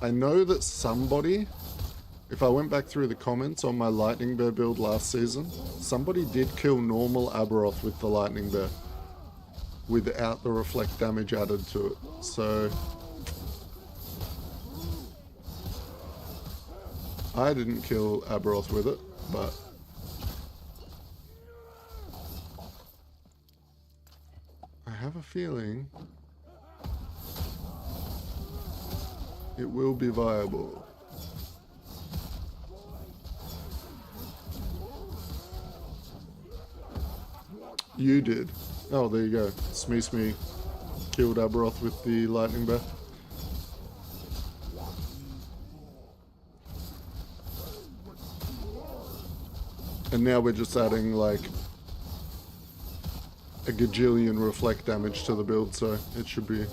I know that somebody, if I went back through the comments on my Lightning Bear build last season, somebody did kill normal Aberoth with the Lightning Bear without the reflect damage added to it. So I didn't kill Aberoth with it, but I have a feeling it will be viable. You did. Oh, there you go. Smee killed Aberoth with the Lightning Bear. And now we're just adding, like, a gajillion reflect damage to the build, so it should be...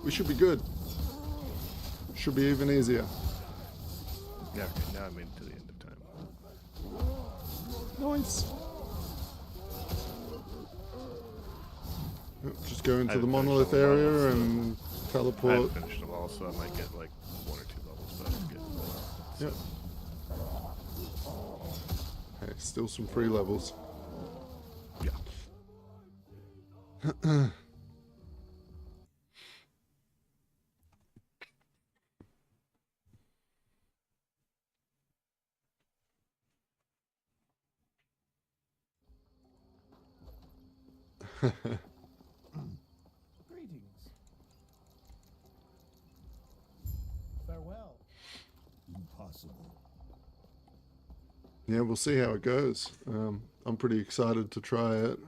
we should be good. Should be even easier. Yeah, okay, now I made it to the end of time. Nice. Yep, just go into the haven't Monolith finished all the area levels, and I teleport. haven't finished them all, so I might get like 1 or 2 levels, but I'm good. Yep. Hey, still some free levels. Yeah. Greetings. Farewell. Impossible. Yeah, we'll see how it goes. I'm pretty excited to try it.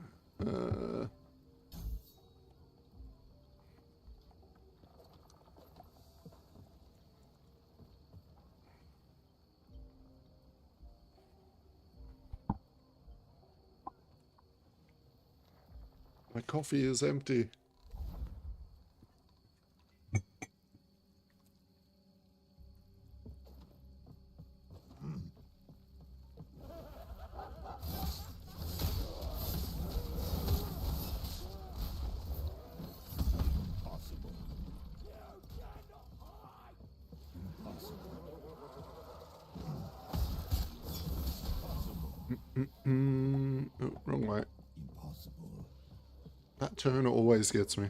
My coffee is empty. Impossible. Oh, wrong way. Impossible. That turn always gets me.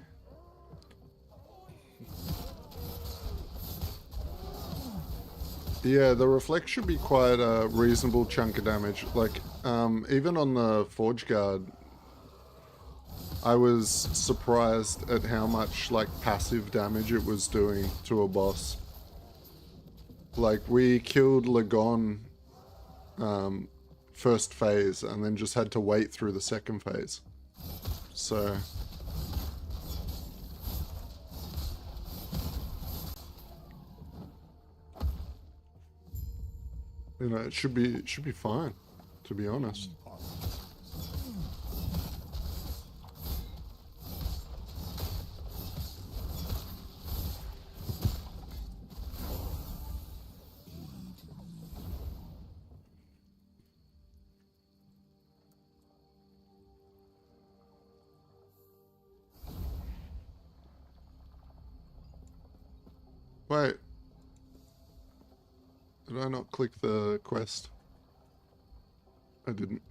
Yeah, the reflect should be quite a reasonable chunk of damage. Like, even on the Forge Guard, I was surprised at how much, like, passive damage it was doing to a boss. Like, we killed Lagon, first phase, and then just had to wait through the second phase. So... you know, it should be fine, to be honest. Wait. Did I not click the quest? I didn't.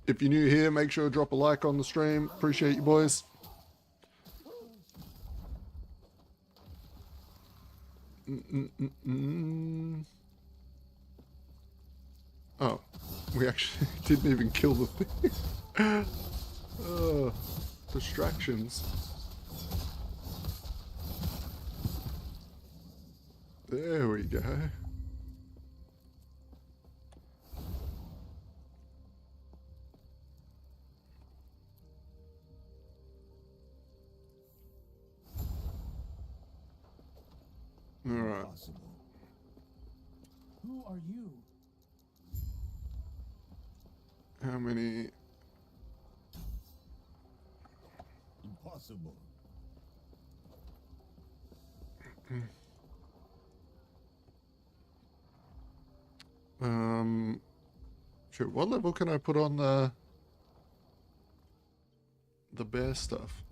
If you're new here, make sure to drop a like on the stream. Appreciate you, boys. Oh, we actually didn't even kill the thing. Oh, distractions. There we go. All right. Impossible. Who are you? How many? Impossible. Sure. What level can I put on the bear stuff?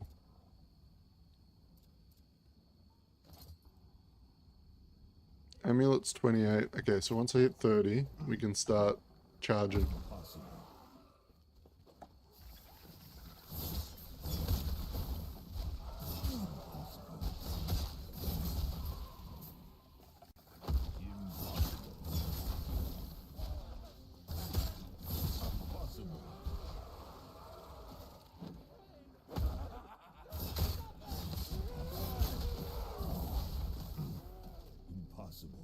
Amulet's 28. Okay, so once I hit 30, we can start charging. Impossible. Impossible.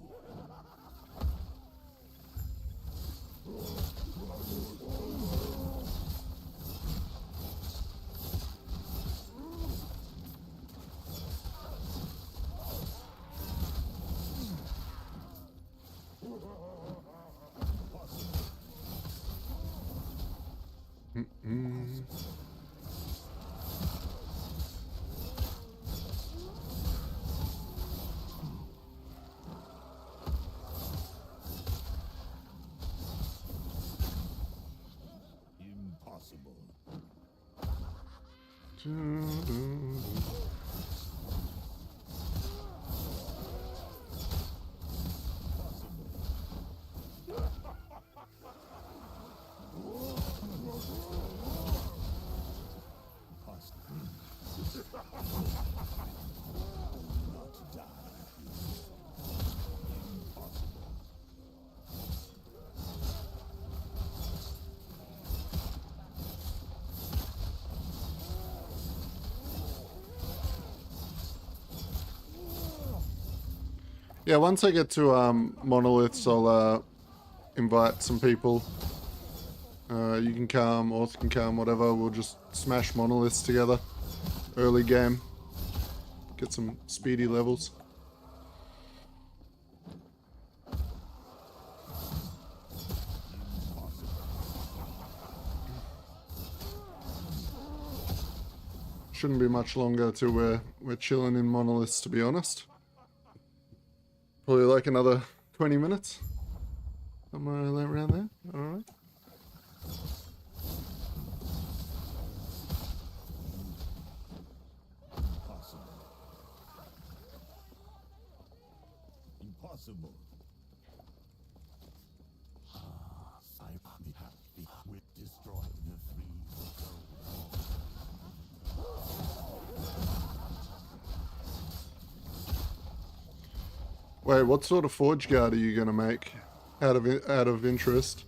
Impossible. Yeah, once I get to monoliths, I'll invite some people. You can come, Orth can come, whatever. We'll just smash monoliths together. Early game. Get some speedy levels. Shouldn't be much longer till we're chilling in monoliths, to be honest. Probably like another 20 minutes. Somewhere around there. Alright. Impossible. I'm happy with destroying the three. Wait, what sort of forge guard are you gonna make? Out of interest.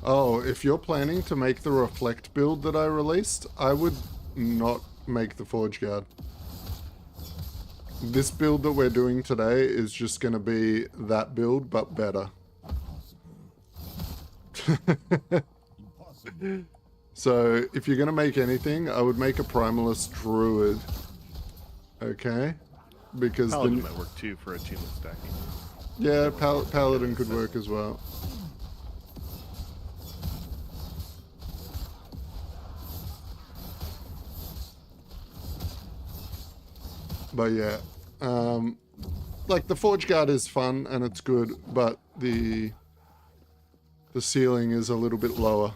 Oh, if you're planning to make the Reflect build that I released, I would not make the Forge Guard. This build that we're doing today is just going to be that build, but better. So, if you're going to make anything, I would make a Primalist Druid. Okay? Because Paladin might work too for attunement stacking. Yeah, Paladin could work as well. But yeah, like the Forge Guard is fun and it's good, but the ceiling is a little bit lower.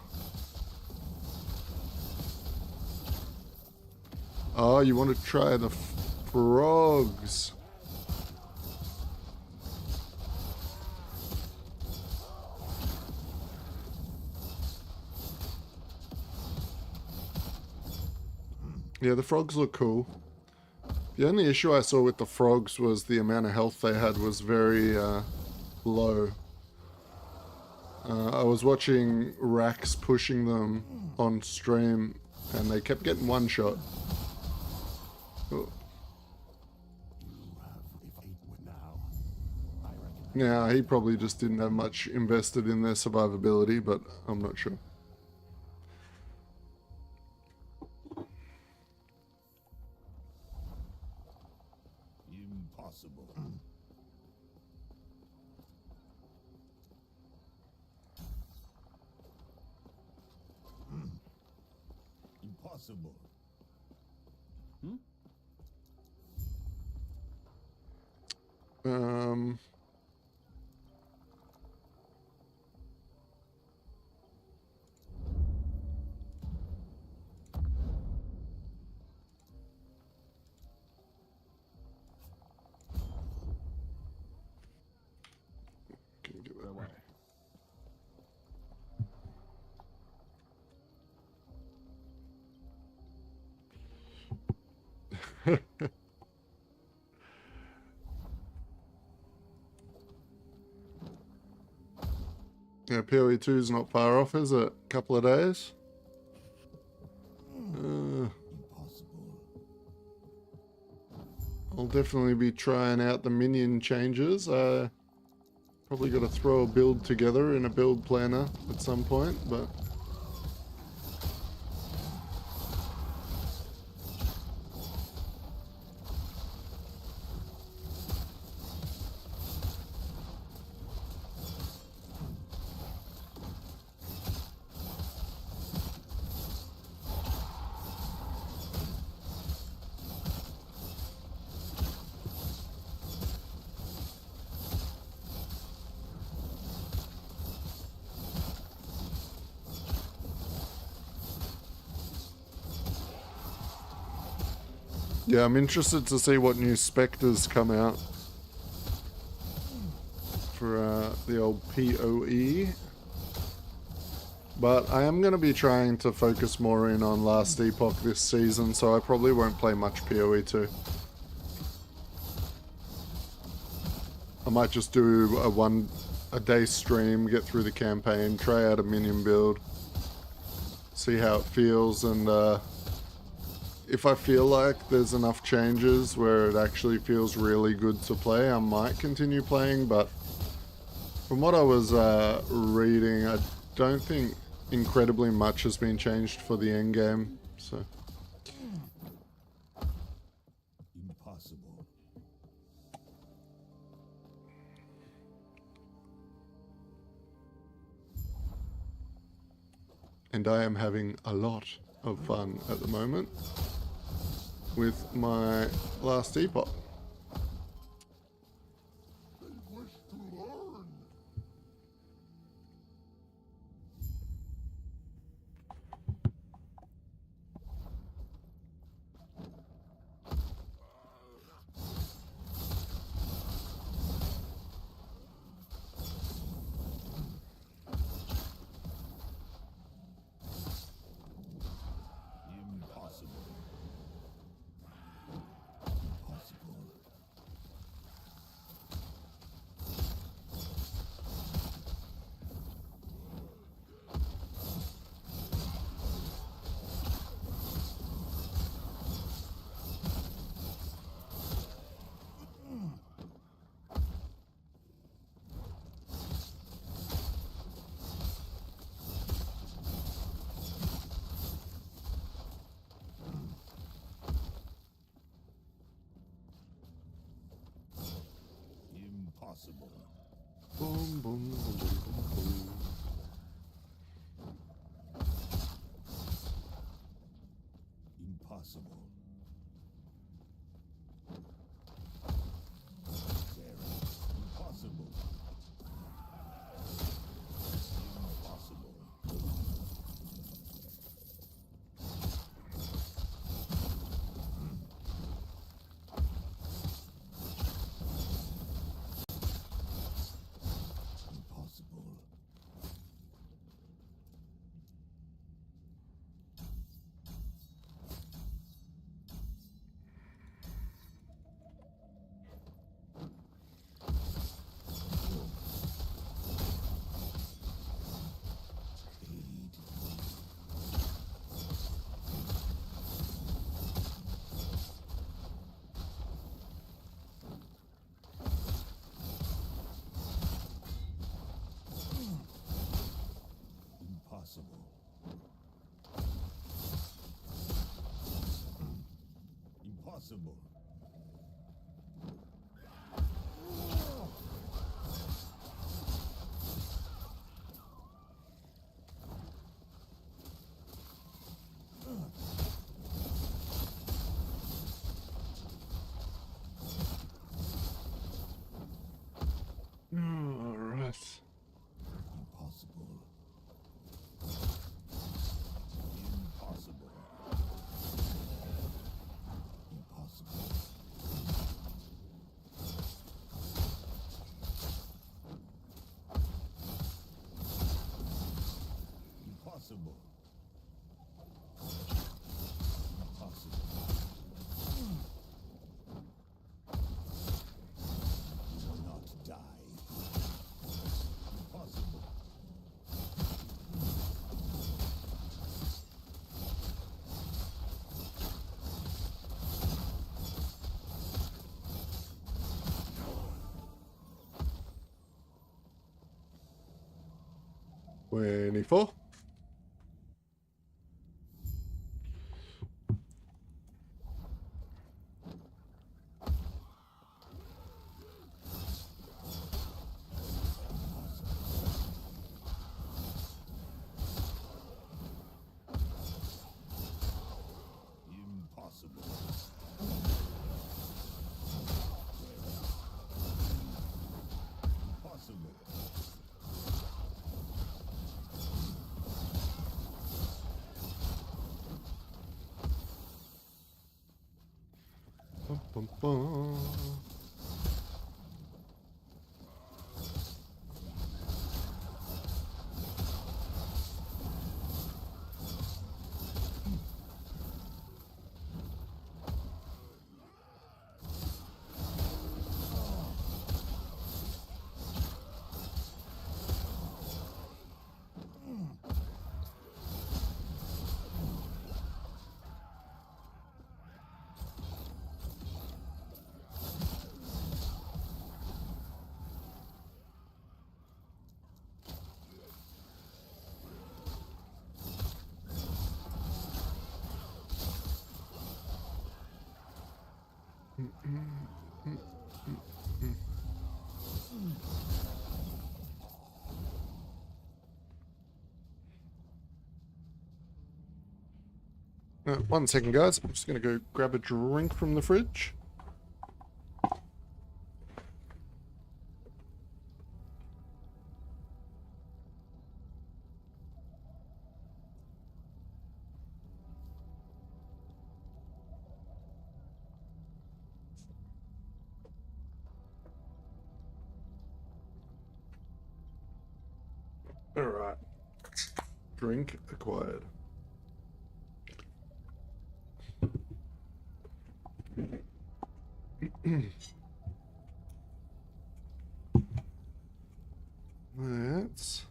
Oh, you want to try the frogs? Yeah, the frogs look cool. The only issue I saw with the frogs was the amount of health they had was very low. I was watching Rax pushing them on stream and they kept getting one shot. Oh. Now, he probably just didn't have much invested in their survivability, but I'm not sure. Impossible. Impossible. Can you get that way? Yeah, PoE 2 is not far off, is it? Couple of days? Impossible. I'll definitely be trying out the minion changes. Probably got to throw a build together in a build planner at some point, but yeah, I'm interested to see what new specters come out for the old PoE. But I am going to be trying to focus more in on Last Epoch this season, so I probably won't play much PoE too. I might just do a day stream, get through the campaign, try out a minion build, see how it feels, and if I feel like there's enough changes where it actually feels really good to play, I might continue playing, but from what I was reading, I don't think incredibly much has been changed for the endgame, so... Impossible. And I am having a lot of fun at the moment with my Last Epoch. Impossible. Boom, boom, boom, boom, boom, boom. Impossible. Very impossible. Impossible. Impossible. Impossible. Impossible. All right. Impossible. Impossible. Impossible. 24. Impossible. Impossible. Bum, bum, bum. One second, guys. I'm just going to go grab a drink from the fridge. All right. Drink acquired. Let's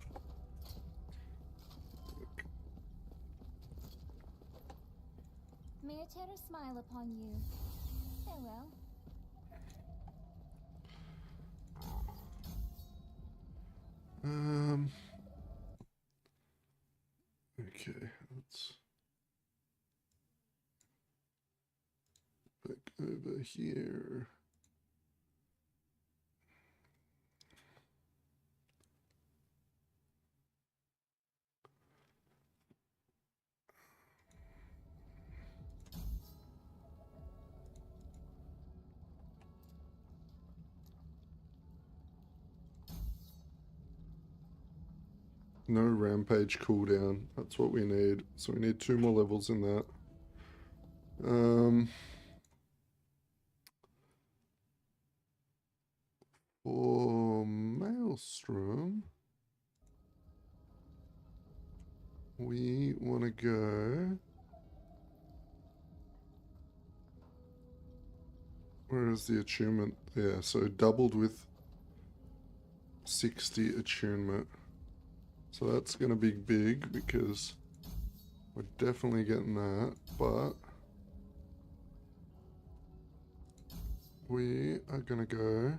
May a terror smile upon you. Farewell. okay, let's back over here. No Rampage cooldown. That's what we need. So we need 2 more levels in that. For Maelstrom, we want to go... Where is the attunement? Yeah, so doubled with 60 attunement. So that's going to be big because we're definitely getting that, but we are going to go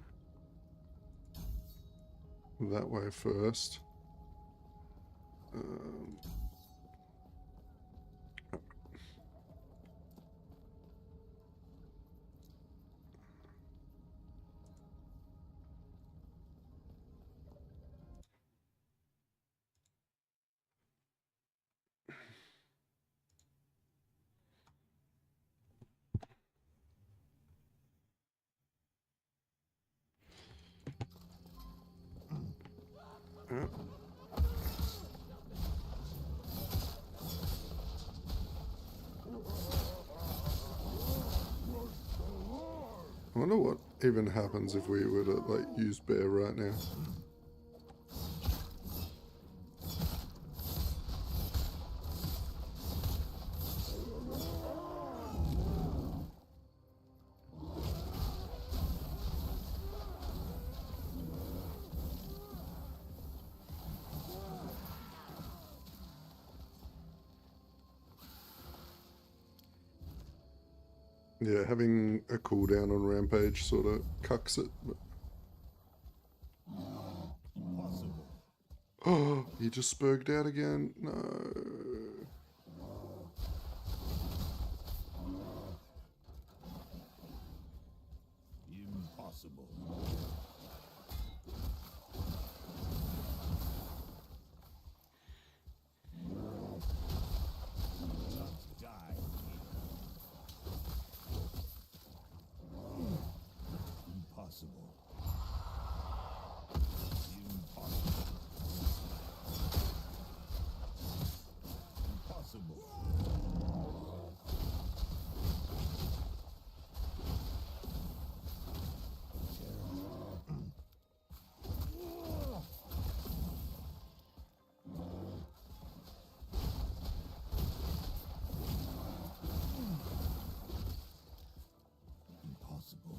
that way first. I wonder what even happens if we were to like use bear right now. Yeah, having a cooldown on Rampage sort of cucks it. But... Impossible. Oh, he just spooked out again. No. Impossible. Not die. Impossible. Impossible. Impossible. Impossible.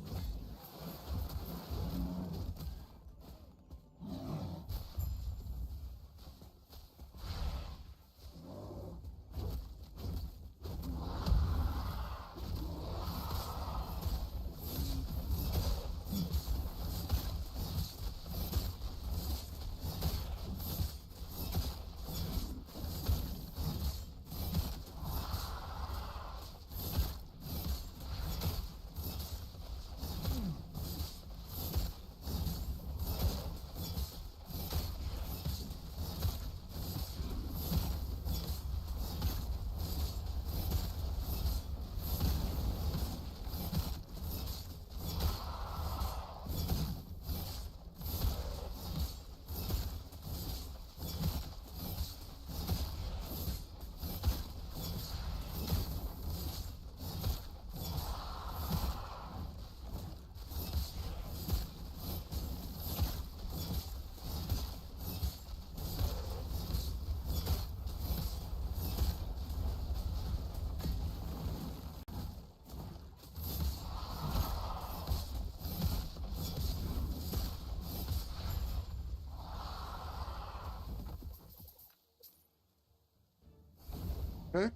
Okay.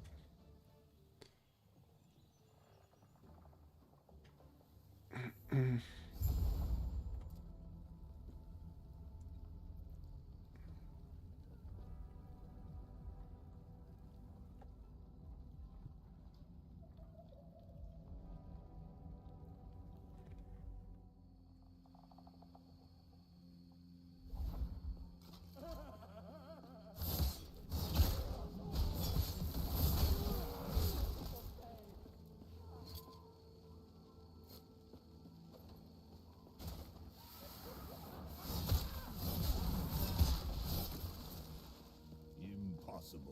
Impossible.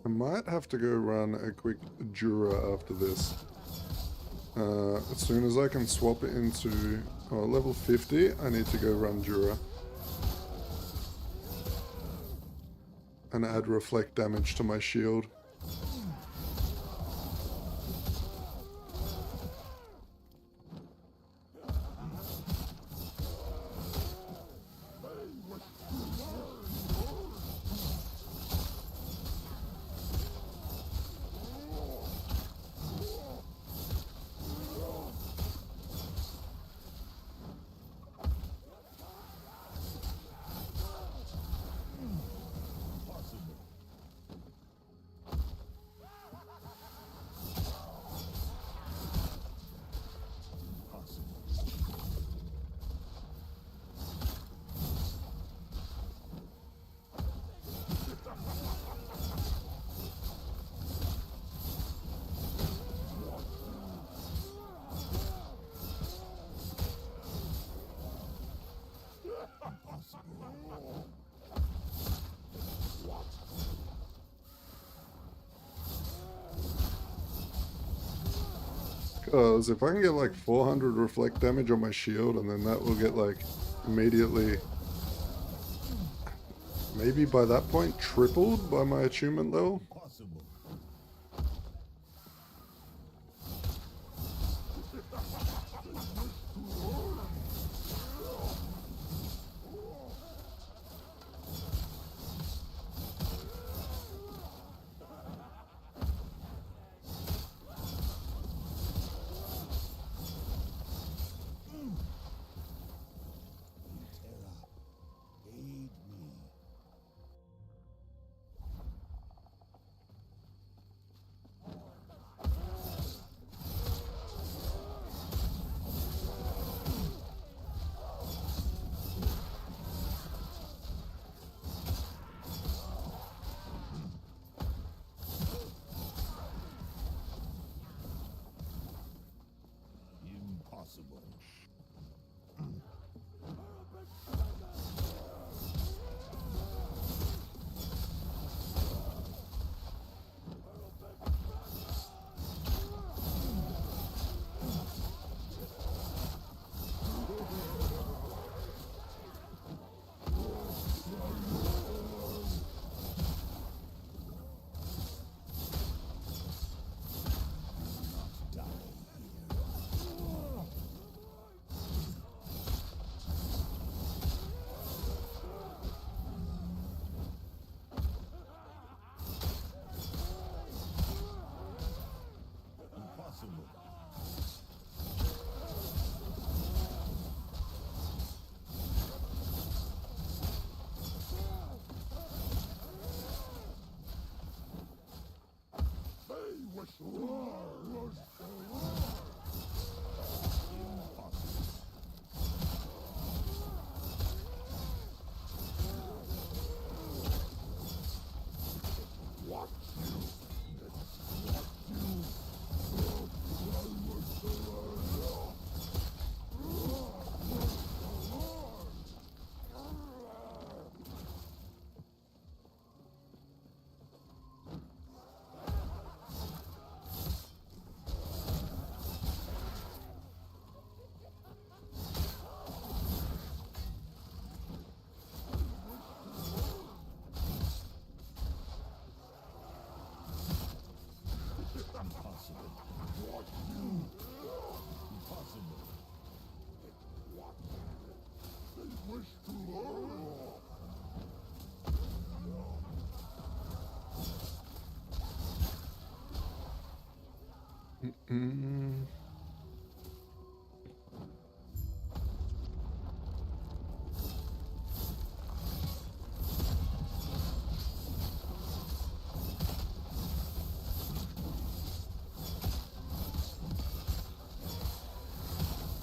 I might have to go run a quick Jura after this. As soon as I can swap it into level 50, I need to go run Jura. And add reflect damage to my shield. Because if I can get like 400 reflect damage on my shield, and then that will get like immediately, maybe by that point, tripled by my attunement level. Impossible. Terra, aid me. 100 reflect damage on my shield, and then that will get like immediately, maybe by that point, tripled by my attunement level. Impossible. Impossible. Impossible. Impossible. Impossible. Impossible. Impossible. Impossible. Impossible. Impossible.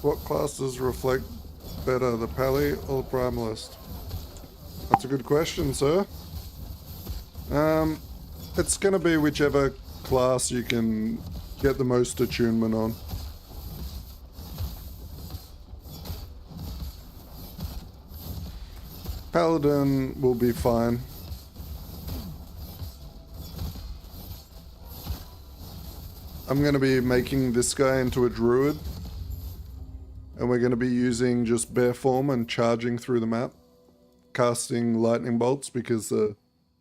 What classes reflect better, the Pally or the Primalist? That's a good question, sir. It's gonna be whichever class you can get the most attunement on. Paladin will be fine. I'm going to be making this guy into a druid. And we're going to be using just bare form and charging through the map. Casting lightning bolts because the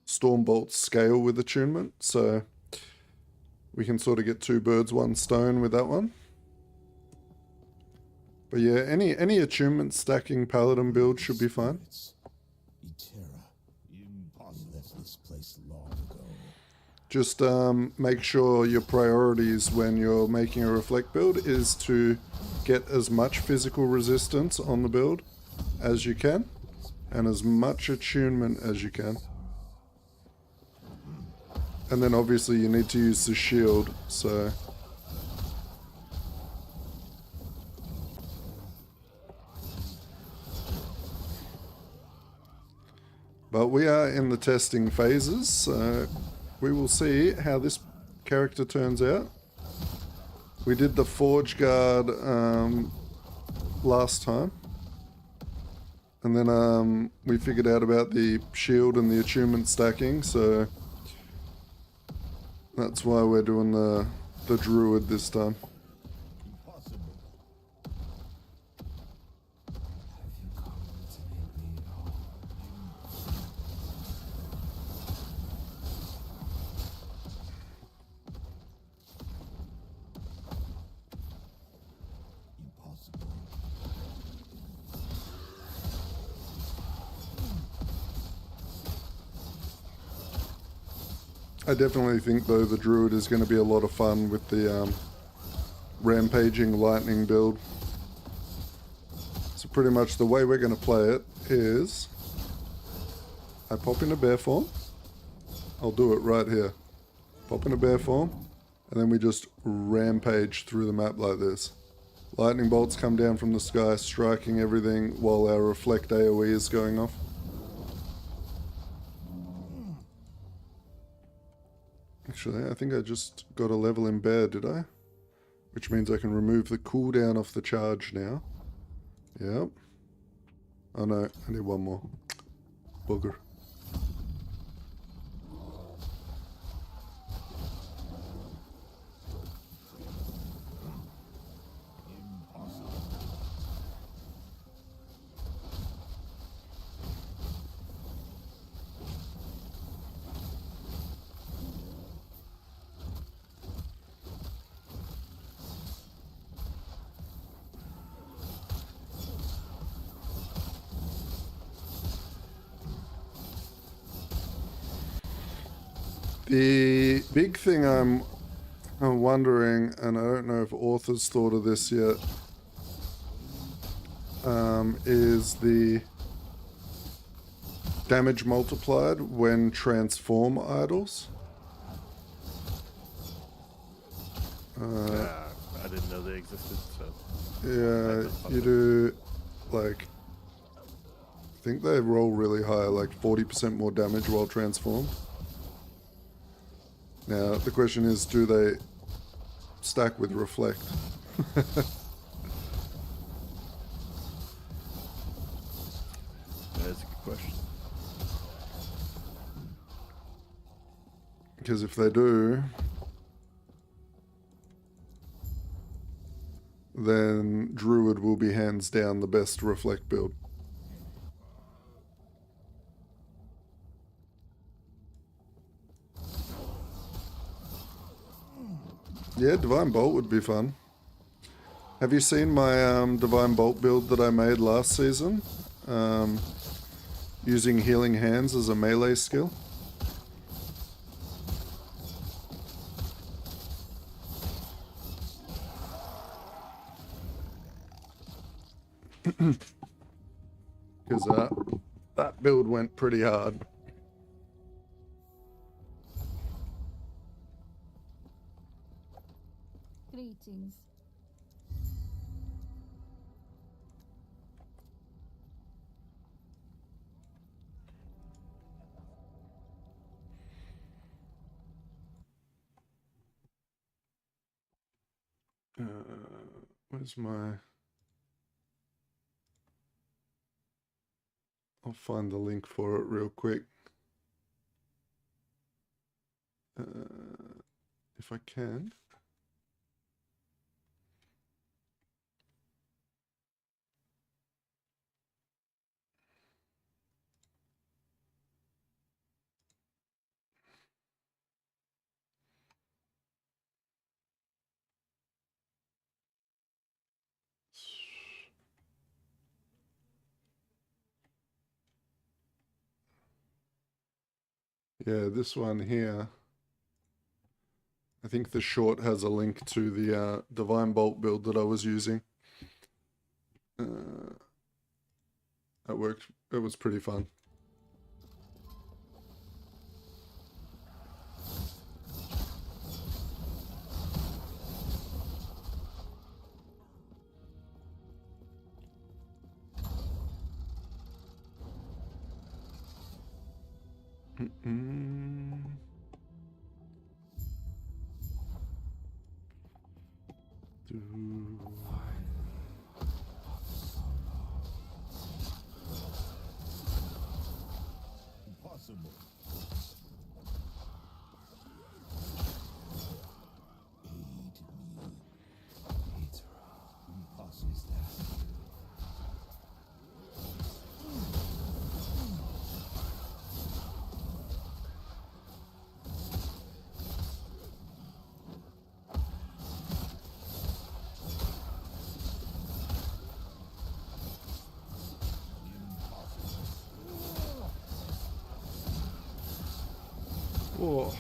storm bolts scale with attunement. So we can sort of get two birds, one stone with that one. But yeah, any attunement stacking paladin build should be fine. Etera, impossible. Left this place long ago. Just make sure your priorities when you're making a reflect build is to get as much physical resistance on the build as you can and as much attunement as you can. And then obviously you need to use the shield, so... But we are in the testing phases, so we will see how this character turns out. We did the Forge Guard last time. And then we figured out about the shield and the attunement stacking, so that's why we're doing the druid this time. I definitely think though the druid is going to be a lot of fun with the rampaging lightning build. So pretty much the way we're going to play it is I pop into bear form. I'll do it right here. Pop into bear form and then we just rampage through the map like this. Lightning bolts come down from the sky, striking everything while our reflect AoE is going off. Actually, I think I just got a level in bear, did I? Which means I can remove the cooldown off the charge now. Yep. Oh no, I need one more. Bugger. The big thing I'm wondering, and I don't know if authors thought of this yet, is the damage multiplied when transform idols. I didn't know they existed, so... Yeah, you do, like... I think they roll really high, like 40% more damage while transformed. Now, the question is, do they stack with reflect? That's a good question. Because if they do, then Druid will be hands down the best reflect build. Yeah, Divine Bolt would be fun. Have you seen my Divine Bolt build that I made last season? Using Healing Hands as a melee skill? Because that build went pretty hard. Greetings. Where's my... I'll find the link for it real quick. If I can. Yeah, this one here. I think the short has a link to the Divine Bolt build that I was using. That worked. It was pretty fun. Impossible. Oh.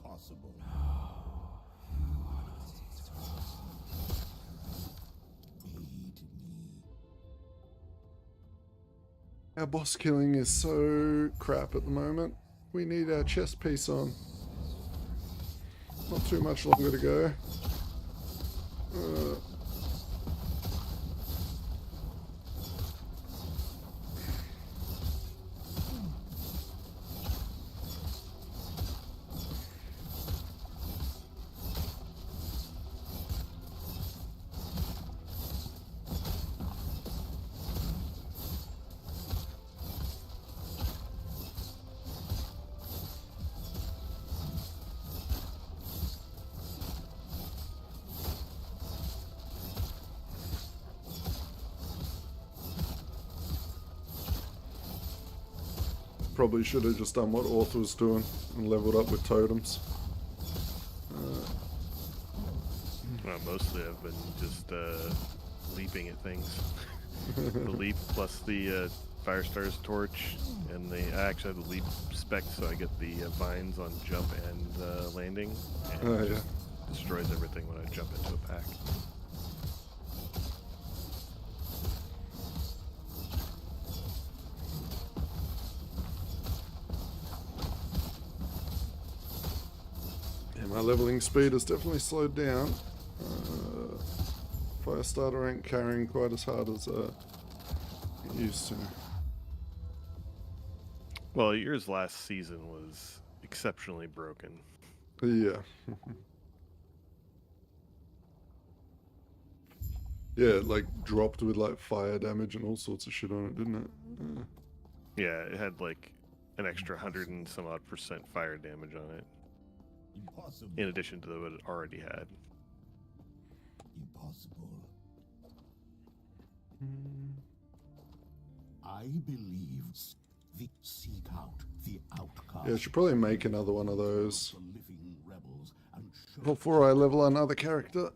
Impossible. Our boss killing is so crap at the moment. We need our chest piece on. Not too much longer to go. Probably should have just done what Orth was doing and leveled up with totems. Well, mostly I've been just leaping at things. The leap plus the Firestar's torch, and I actually have the leap spec, so I get the vines on jump and landing, and it just destroys everything when I jump into a pack. My leveling speed has definitely slowed down. Firestarter ain't carrying quite as hard as it used to. Well, yours last season was exceptionally broken. Yeah. Yeah, it like dropped with like fire damage and all sorts of shit on it, didn't it? Yeah, it had like an extra 100 and some odd % fire damage on it, Impossible. in addition to what it already had. Impossible. I believe the seek out the outcast. Yeah, I should probably make another one of those The living rebels and show before I level another character.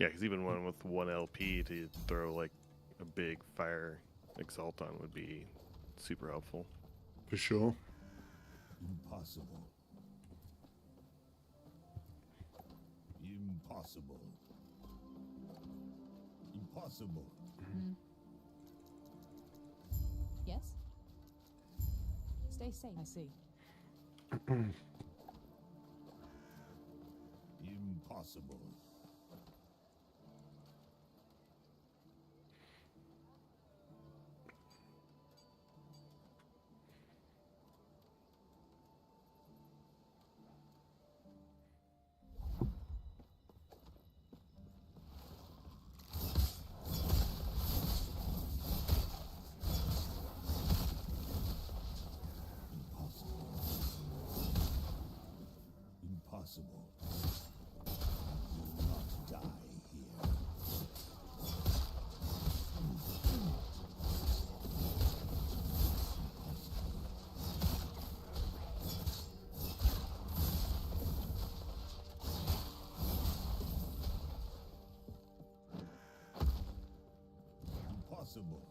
Yeah, because even one with 1 LP to throw like a big fire exalt on would be super helpful. For sure. Impossible. Impossible. Impossible. Yes? Stay safe. I see. Impossible. Impossible. You will not die here. Impossible.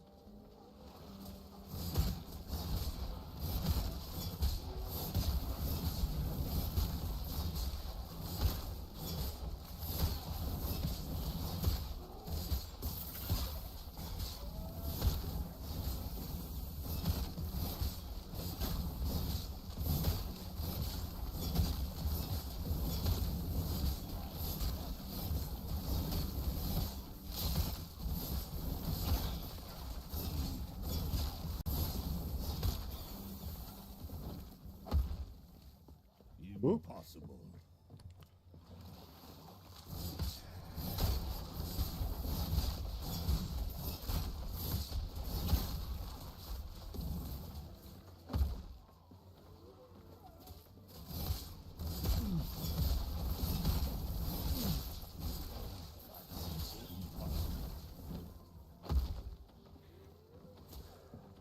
Whoop. Impossible.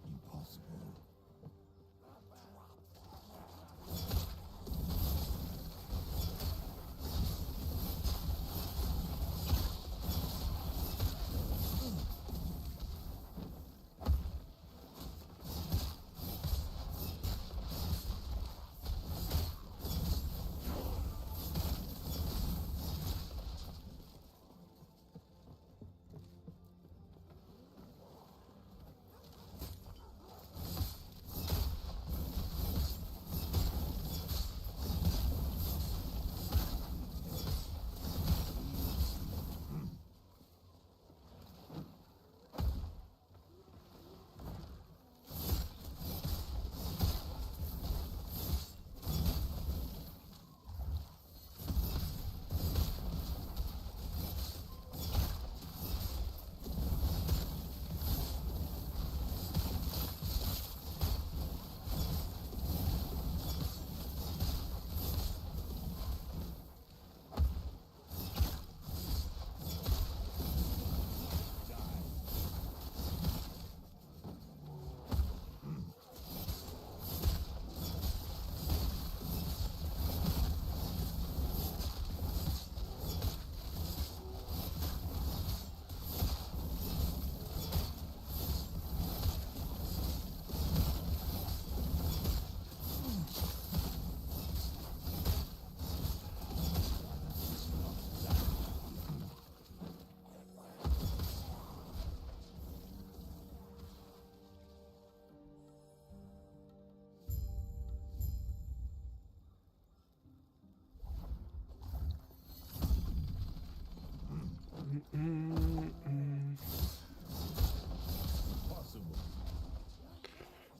Impossible.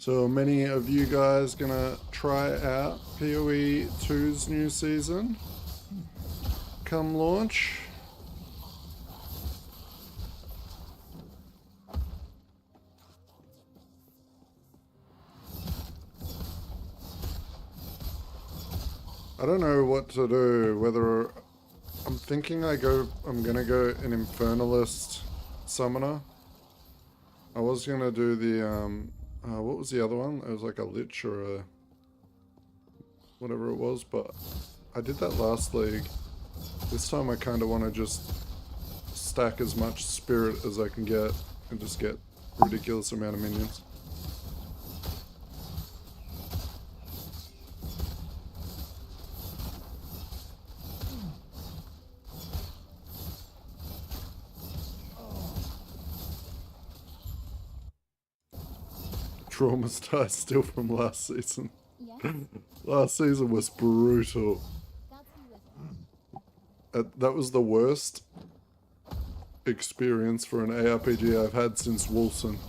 So are many of you guys gonna try out PoE 2's new season come launch? I don't know what to do, whether I'm thinking I'm gonna go an Infernalist Summoner. I was gonna do the, what was the other one? It was like a Lich or a, whatever it was, but I did that last league. This time I kind of want to just stack as much spirit as I can get and just get ridiculous amount of minions. Trauma star still from last season. Yes? Last season was brutal. That's beautiful. That was the worst experience for an ARPG I've had since Wolfson.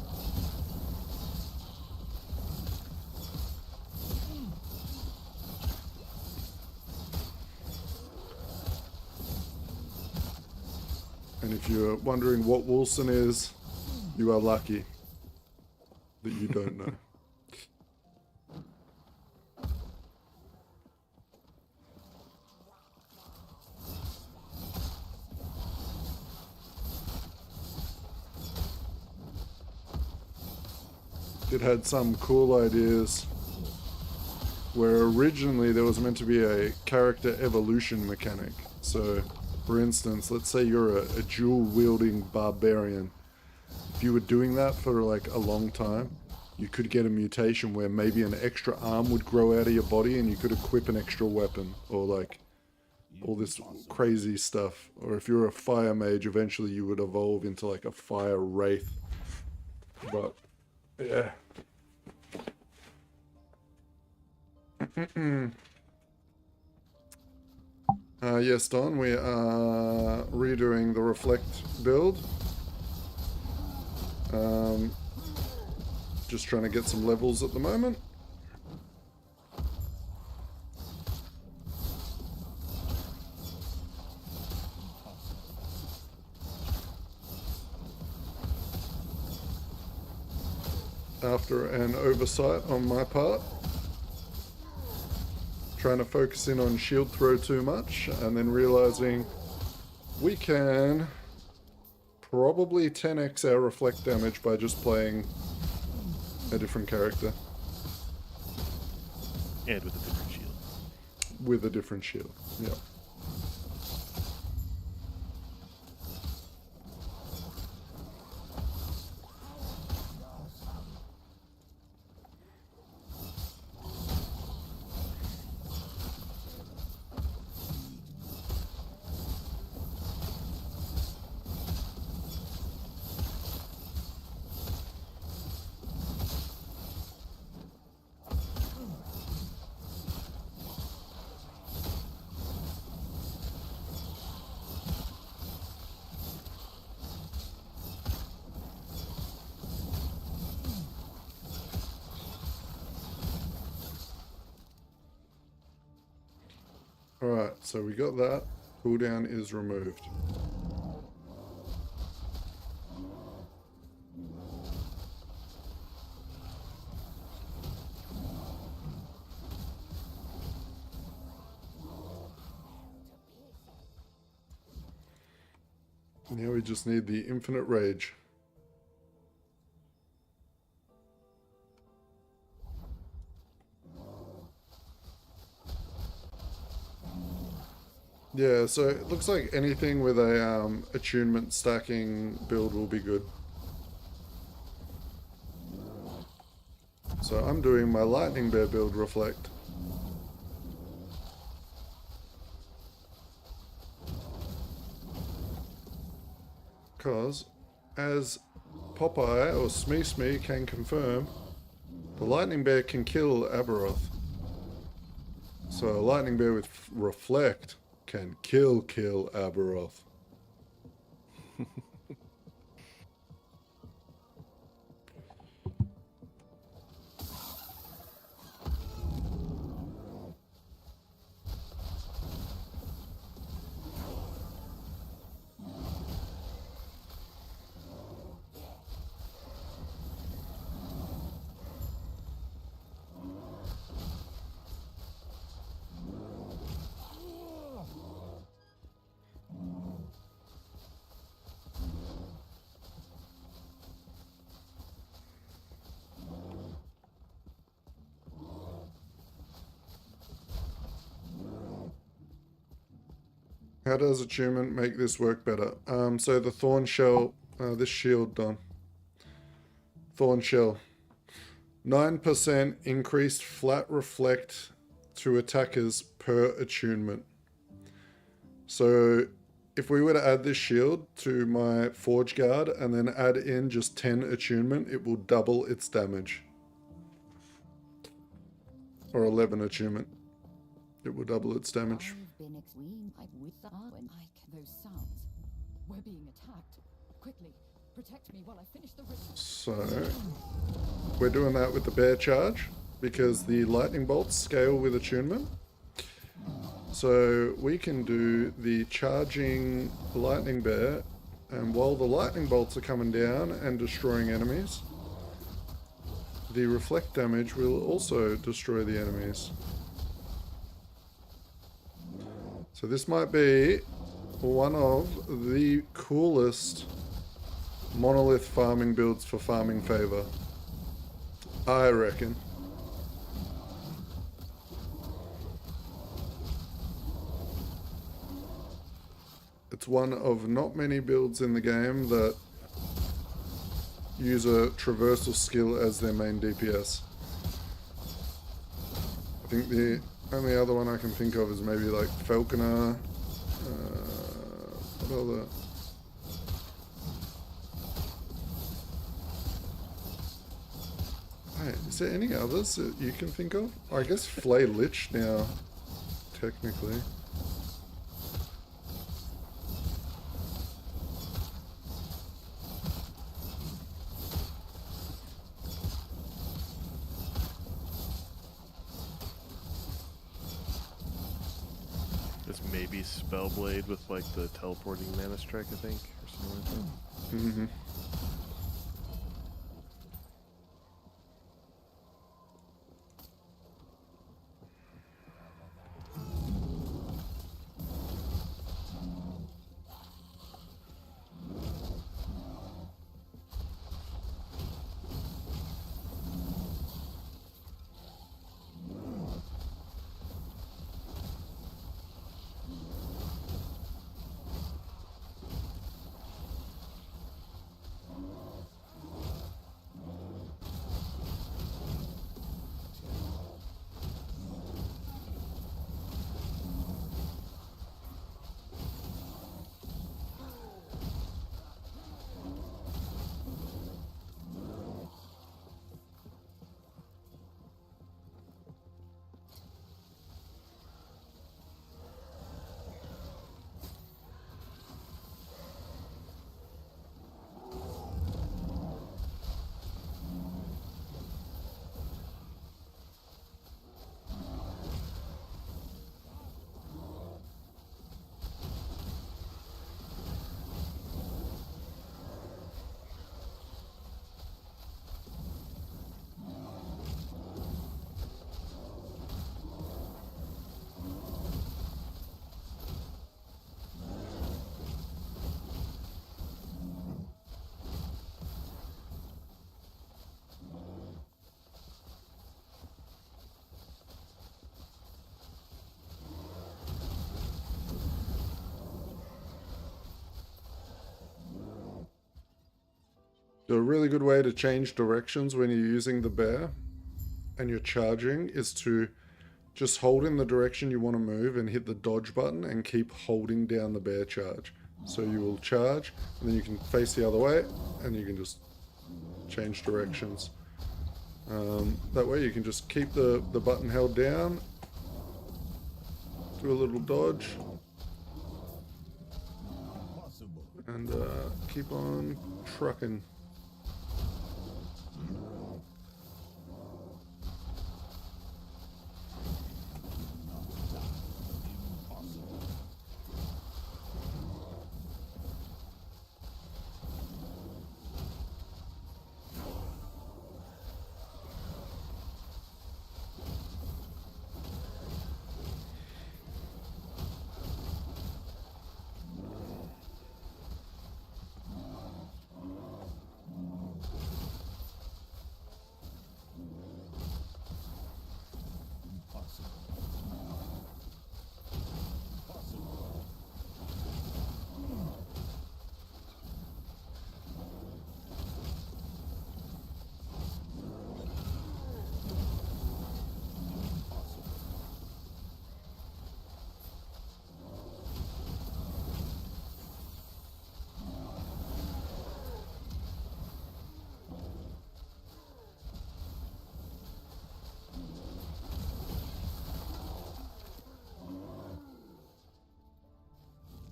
And if you're wondering what Wolfson is, you are lucky that you don't know. It had some cool ideas where originally there was meant to be a character evolution mechanic. So, for instance, let's say you're a dual-wielding barbarian. If you were doing that for like a long time, you could get a mutation where maybe an extra arm would grow out of your body and you could equip an extra weapon, or like all this crazy stuff. Or if you're a fire mage, eventually you would evolve into like a fire wraith. But yeah. Yes, Don, we are redoing the Reflect build. Just trying to get some levels at the moment. After an oversight on my part, trying to focus in on shield throw too much, and then realizing we can probably 10x our reflect damage by just playing a different character. And with a different shield. With a different shield, yeah. Alright, so we got that. Cooldown is removed. Now we just need the infinite rage. Yeah, so it looks like anything with a attunement stacking build will be good. So I'm doing my lightning bear build reflect. Because, as Popeye or Smee can confirm, the lightning bear can kill Aberoth. So a lightning bear with reflect can kill Aberoth. How does Attunement make this work better? So the Thorn Shell, this shield done. Thorn Shell. 9% increased flat reflect to attackers per attunement. So if we were to add this shield to my Forge Guard and then add in just 10 attunement, it will double its damage. Or 11 attunement. It will double its damage. Those sounds. We're being attacked. Quickly, protect me while I finish the ritual. So we're doing that with the bear charge because the lightning bolts scale with attunement. So we can do the charging lightning bear, and while the lightning bolts are coming down and destroying enemies, the reflect damage will also destroy the enemies. So this might be one of the coolest Monolith farming builds for farming favor, I reckon. It's one of not many builds in the game that use a traversal skill as their main DPS. I think the only other one I can think of is maybe like Falconer. What other? Hey, is there any others that you can think of? I guess Flay Lich now, technically. This maybe Spellblade with like the teleporting mana strike, I think, or something like that. Mm-hmm. A really good way to change directions when you're using the bear and you're charging is to just hold in the direction you want to move and hit the dodge button and keep holding down the bear charge. So you will charge and then you can face the other way and you can just change directions. That way you can just keep the button held down, do a little dodge, and keep on trucking.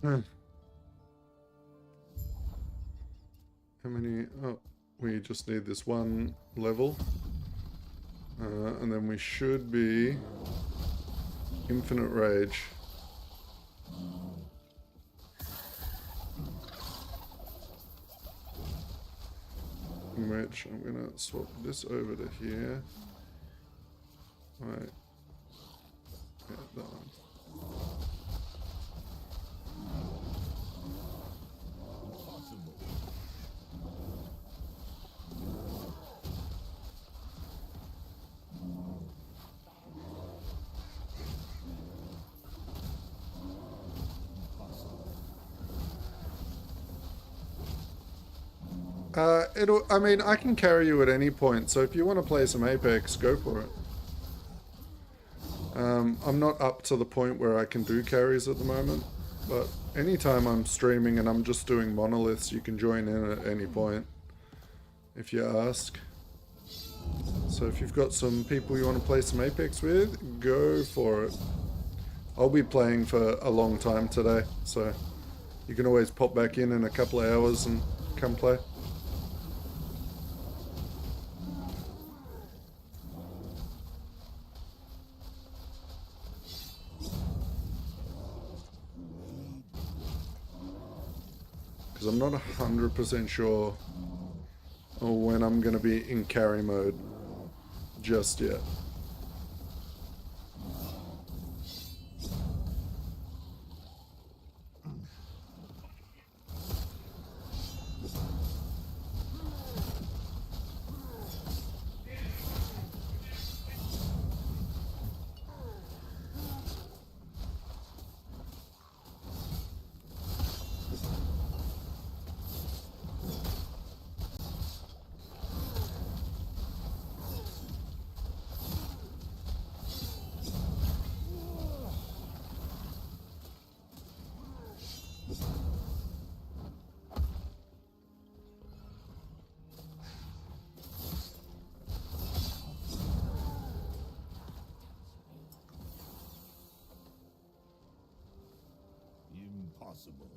How many? Oh, we just need this one level. And then we should be infinite rage. Which I'm gonna swap this over to here. Right. Yeah, that one. I mean, I can carry you at any point, so if you want to play some Apex, go for it. I'm not up to the point where I can do carries at the moment, but anytime I'm streaming and I'm just doing monoliths, you can join in at any point, if you ask. So if you've got some people you want to play some Apex with, go for it. I'll be playing for a long time today, so you can always pop back in a couple of hours and come play. Because I'm not 100% sure when I'm going to be in carry mode just yet. Impossible.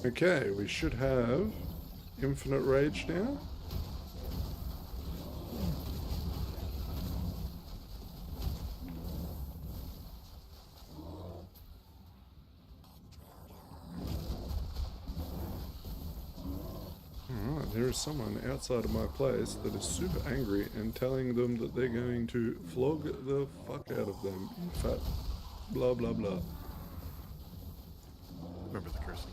Okay, we should have infinite rage now. Alright, there is someone outside of my place that is super angry and telling them that they're going to flog the fuck out of them. Fat blah blah blah. Remember the cursing.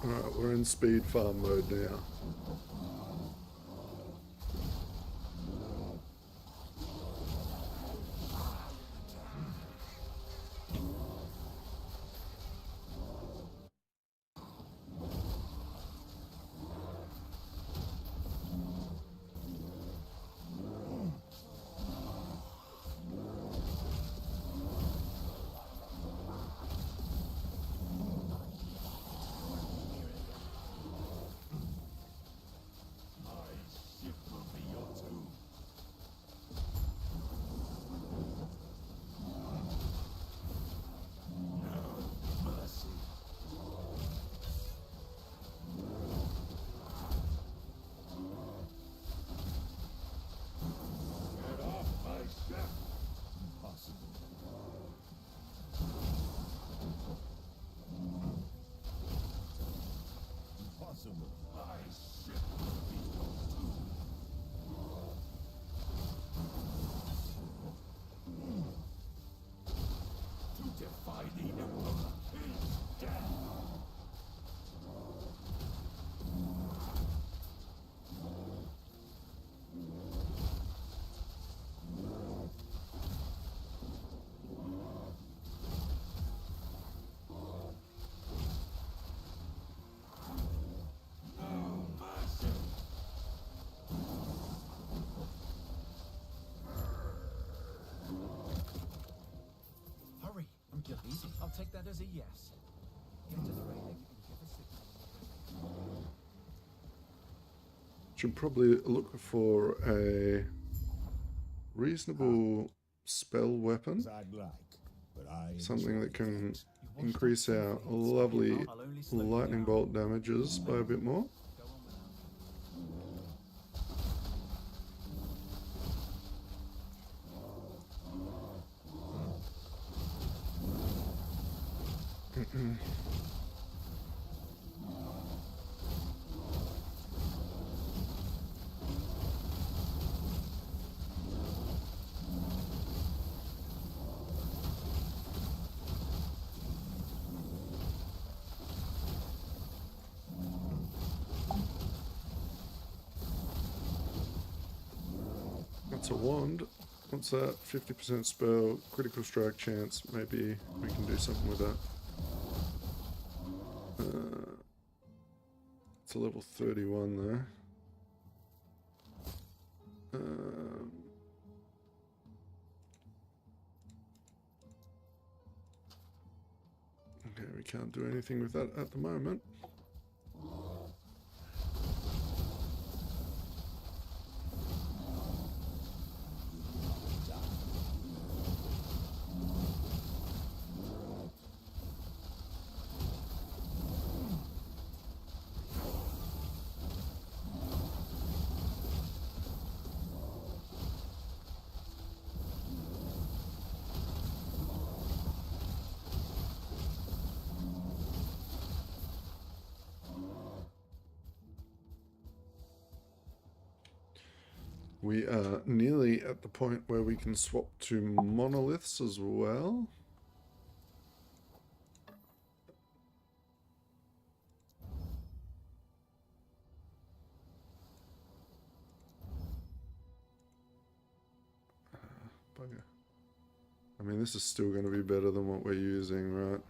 Alright, we're in speed farm mode now. Should probably look for a reasonable spell weapon. As I'd like, but I Something enjoy that can that. increase our lovely lightning bolt damages by a bit more. That's a wand. What's that? 50% spell, critical strike chance. Maybe we can do something with that. It's a level 31 there. Okay, we can't do anything with that at the moment. We are nearly at the point where we can swap to monoliths as well. Bugger. I mean, this is still going to be better than what we're using, right?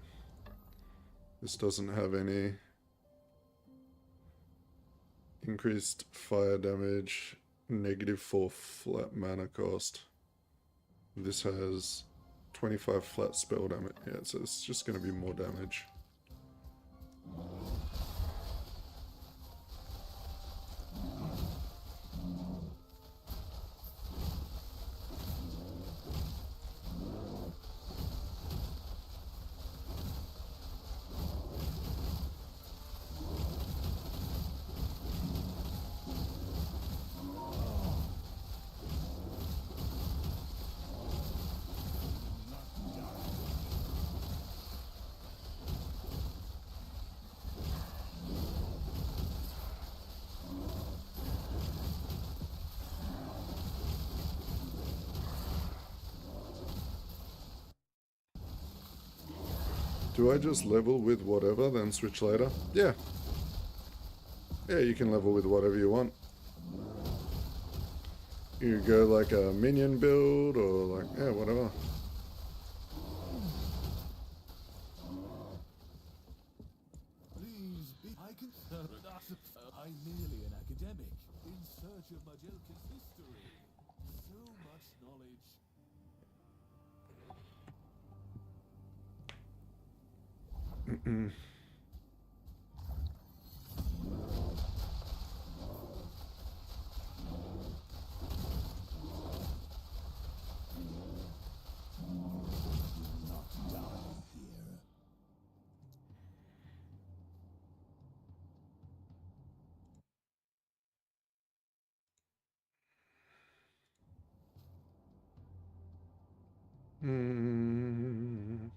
This doesn't have any increased fire damage. -4 flat mana cost. This has 25 flat spell damage. Yeah, so it's just going to be more damage. Do I just level with whatever, then switch later? Yeah. Yeah, you can level with whatever you want. You go like a minion build, or like, yeah, whatever. Please be. I can serve. I'm merely an academic in search of Majelka's history. So much knowledge. Not die here. Um,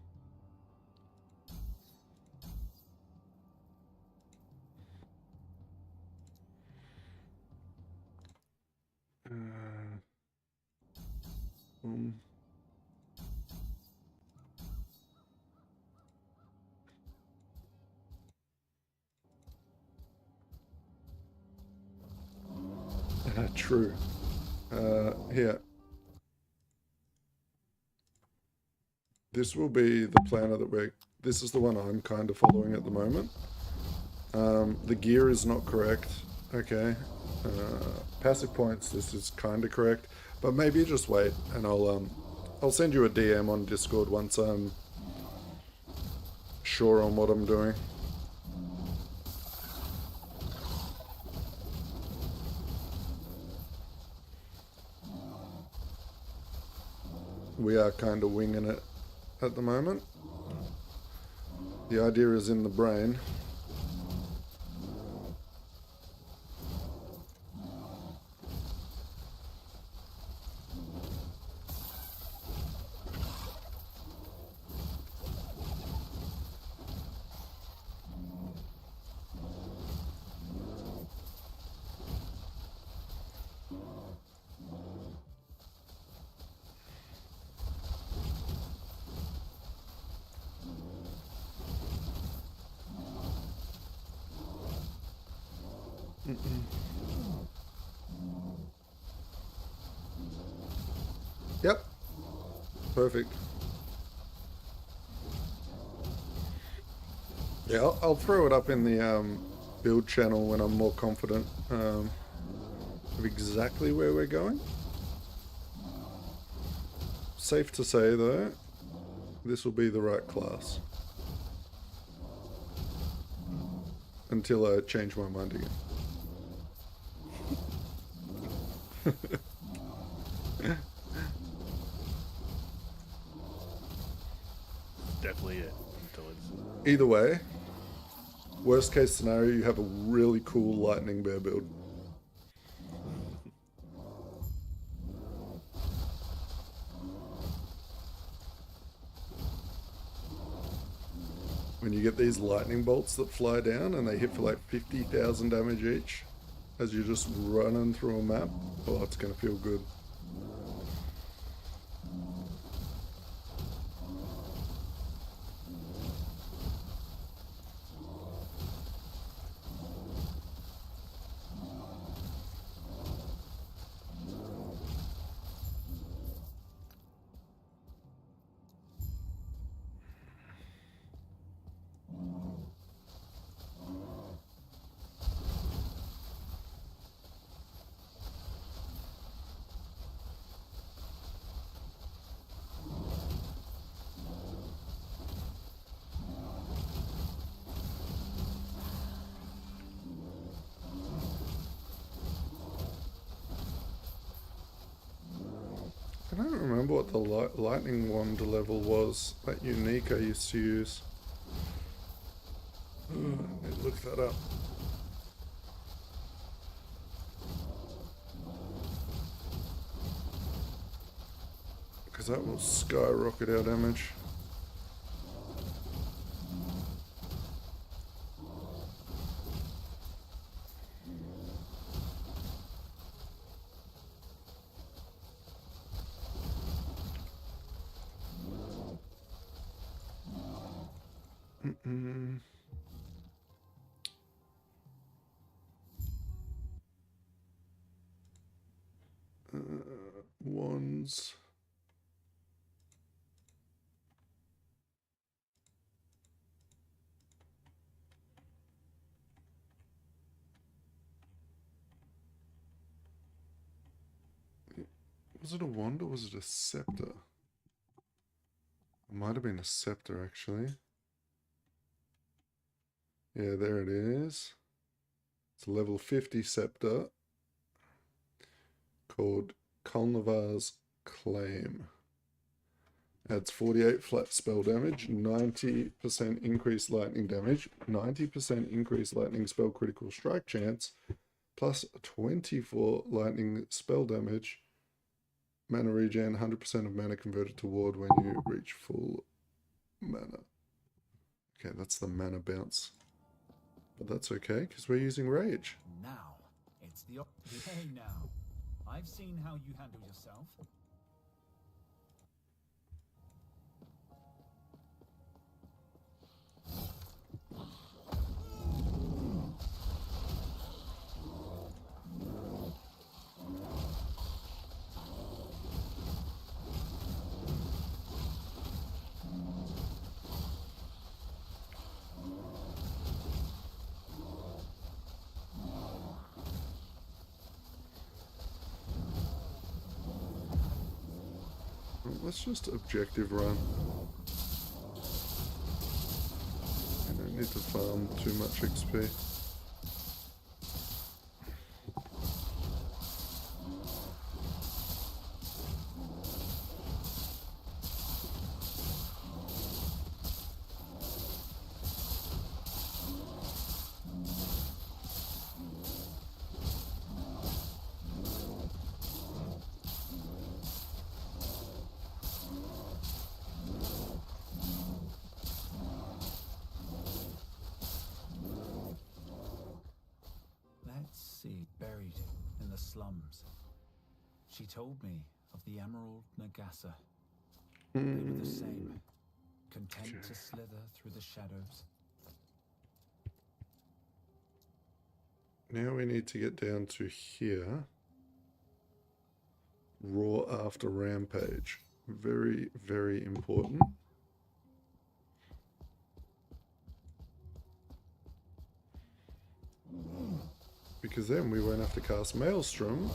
True. Here. This will be the planner that we're... This is the one I'm kind of following at the moment. The gear is not correct. Okay. Passive points, this is kind of correct. But maybe just wait, and I'll send you a DM on Discord once I'm sure on what I'm doing. we are kind of winging it at the moment. The idea is in the brain. Yep. Perfect. Yeah, I'll throw it up in the build channel when I'm more confident of exactly where we're going. Safe to say though, this will be the right class. Until I change my mind again. Definitely it. Until it's... Either way, worst case scenario, you have a really cool lightning bear build. When you get these lightning bolts that fly down and they hit for like 50,000 damage each as you're just running through a map, oh, it's going to feel good. I don't remember what the lightning wand level was. That unique I used to use. Let me look that up. Because that will skyrocket our damage. Wands. Was it a wand or was it a scepter? It might have been a scepter actually. Yeah, there it is. It's a level 50 scepter called Kulnavar's Claim. Adds 48 flat spell damage, 90% increased lightning damage, 90% increased lightning spell critical strike chance, plus 24 lightning spell damage, mana regen, 100% of mana converted to ward when you reach full mana. Okay, that's the mana bounce. But that's okay, because we're using Rage. Now, it's the hey now. I've seen how you handle yourself. Let's just objective run. I don't need to farm too much XP. She told me of the Emerald Nagasa. They were the same, content to slither through the shadows. Now we need to get down to here. Raw after Rampage. Very, very important. Because then we won't have to cast Maelstrom.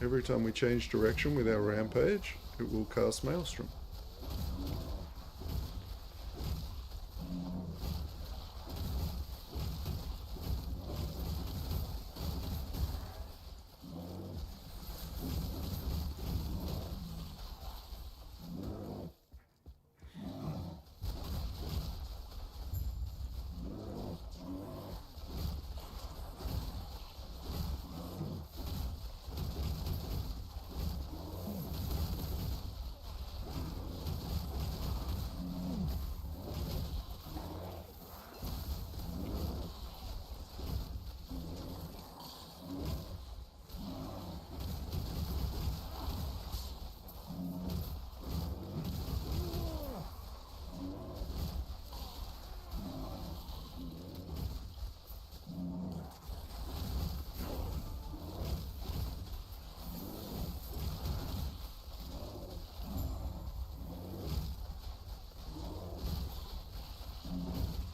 Every time we change direction with our Rampage, it will cast Maelstrom.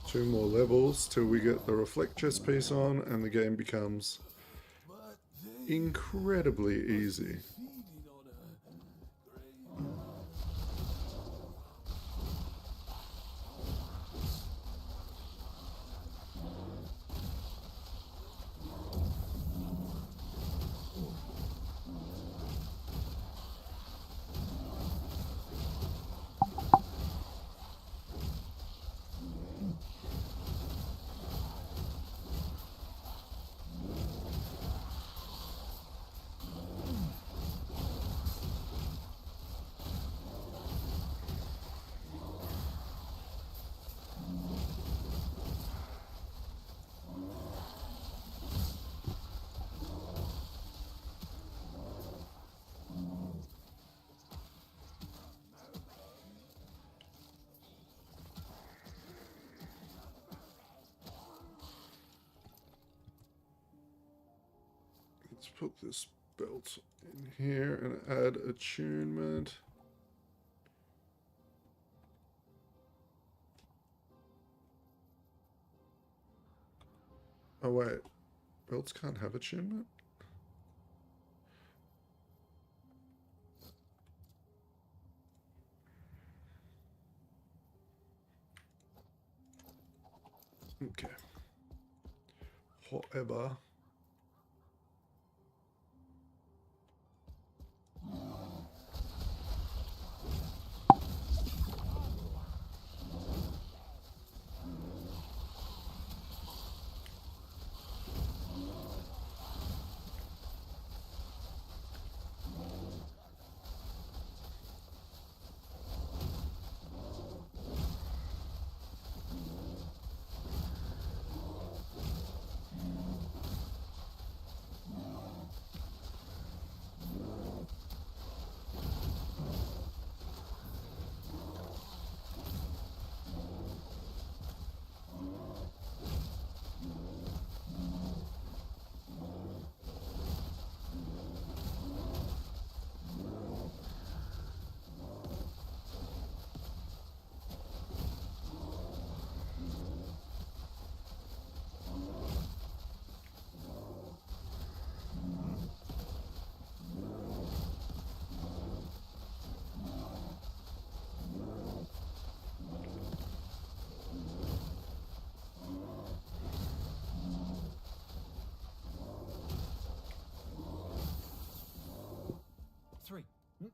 Two more levels till we get the reflect chest piece on and the game becomes incredibly easy. Let's put this belt in here and add attunement. Oh wait, belts can't have attunement? Okay. Whatever.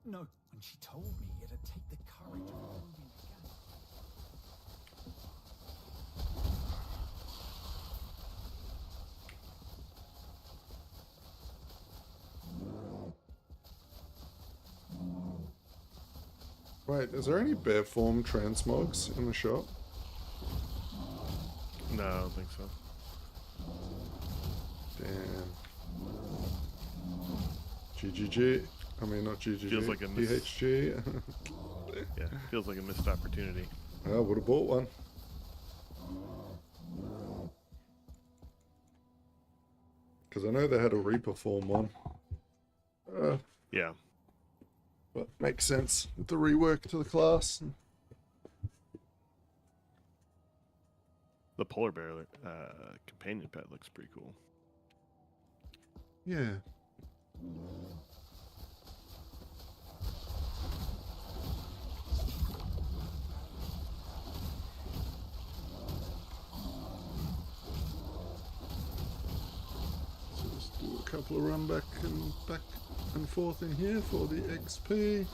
No, when she told me it'd take the courage of a moving gas. Wait, is there any bear form transmogs in the shop? No, I don't think so. Damn. GGG. I mean, not GGG. Feels like a PHG. Yeah, feels like a missed opportunity. I would have bought one. Because I know they had a Reaper form on. Yeah. But makes sense with the rework to the class. The polar bear companion pet looks pretty cool. Yeah. So just do a couple of run back and forth in here for the XP.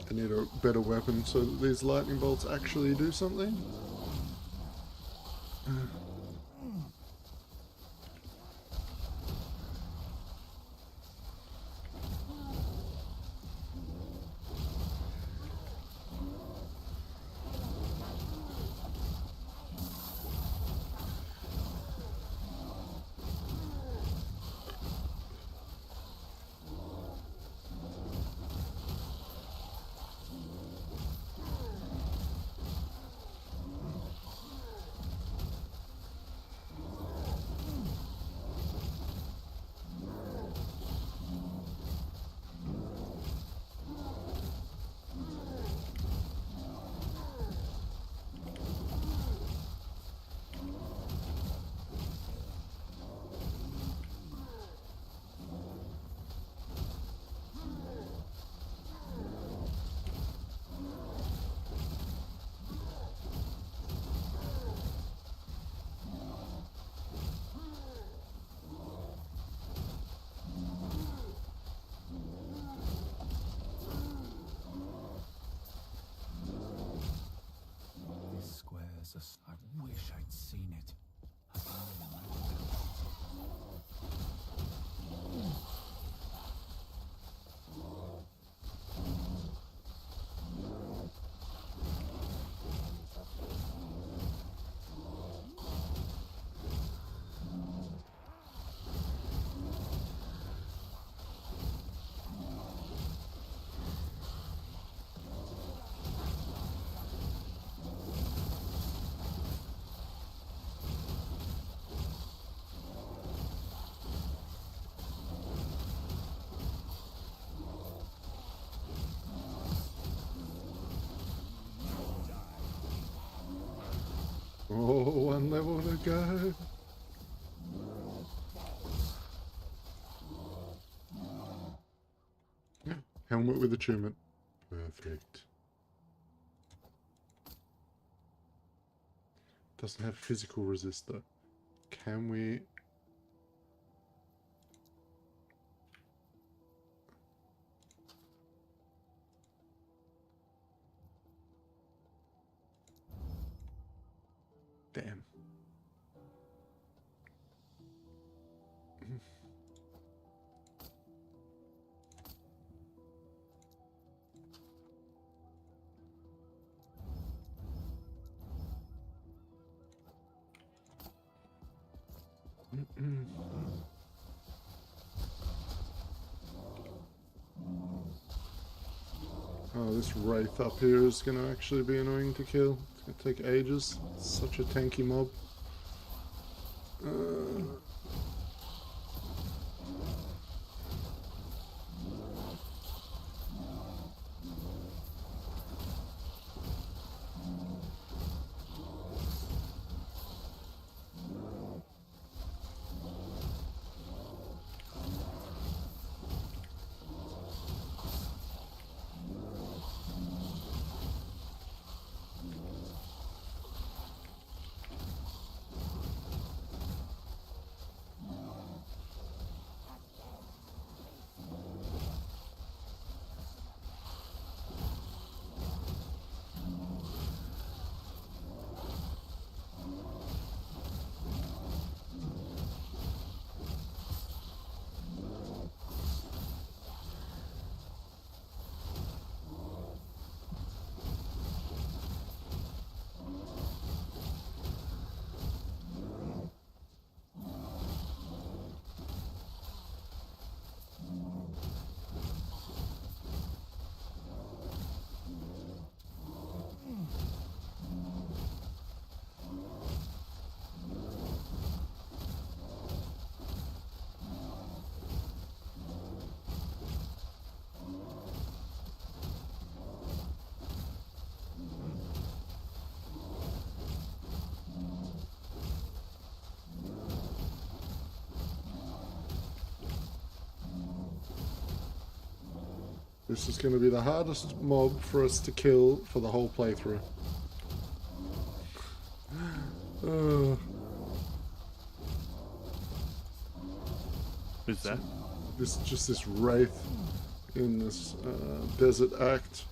I need a better weapon so that these lightning bolts actually do something. This square's I wish I'd seen it. Oh, one level to go. Helmet with attunement. Perfect. Doesn't have physical resist though. Can we... Damn. Oh, this Wraith up here is going to actually be annoying to kill. It's going to take ages. It's such a tanky mob. This is going to be the hardest mob for us to kill for the whole playthrough. Who's that? This wraith in this desert act.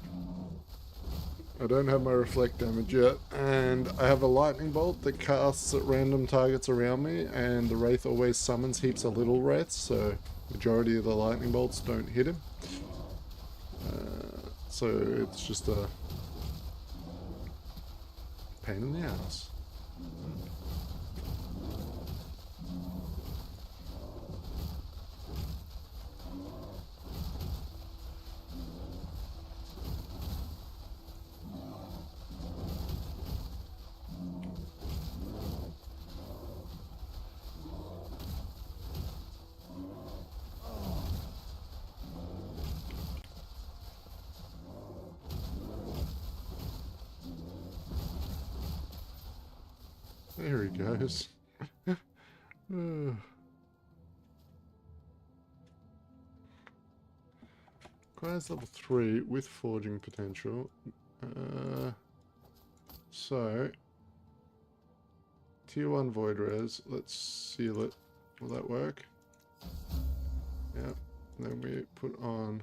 I don't have my reflect damage yet, and I have a lightning bolt that casts at random targets around me, and the wraith always summons heaps of little wraiths, so majority of the lightning bolts don't hit him. So it's just a pain in the ass. There he goes. Requires level 3 with forging potential. So, tier 1 void res. Let's seal it. Will that work? Yeah. Then we put on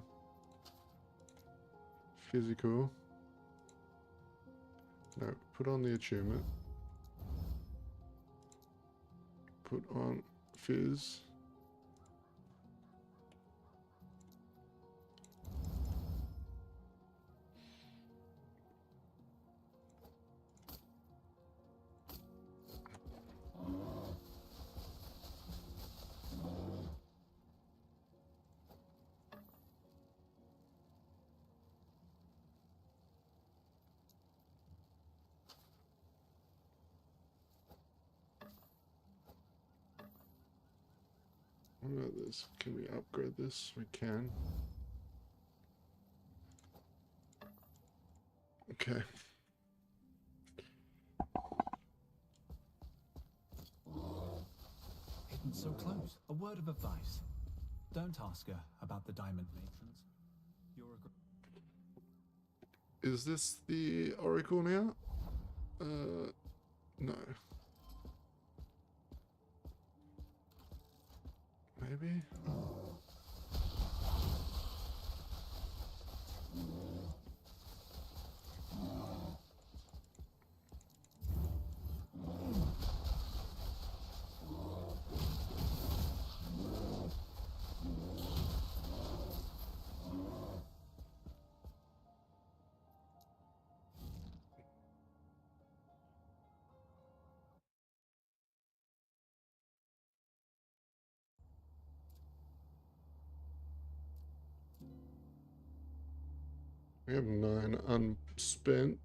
physical. No, put on the attunement. Put on fizz. What about this? Can we upgrade this? We can. Okay. Hidden so close. A word of advice. Don't ask her about the diamond matrons. You're a Is this the Oracle now? No. Maybe? We have 9 unspent.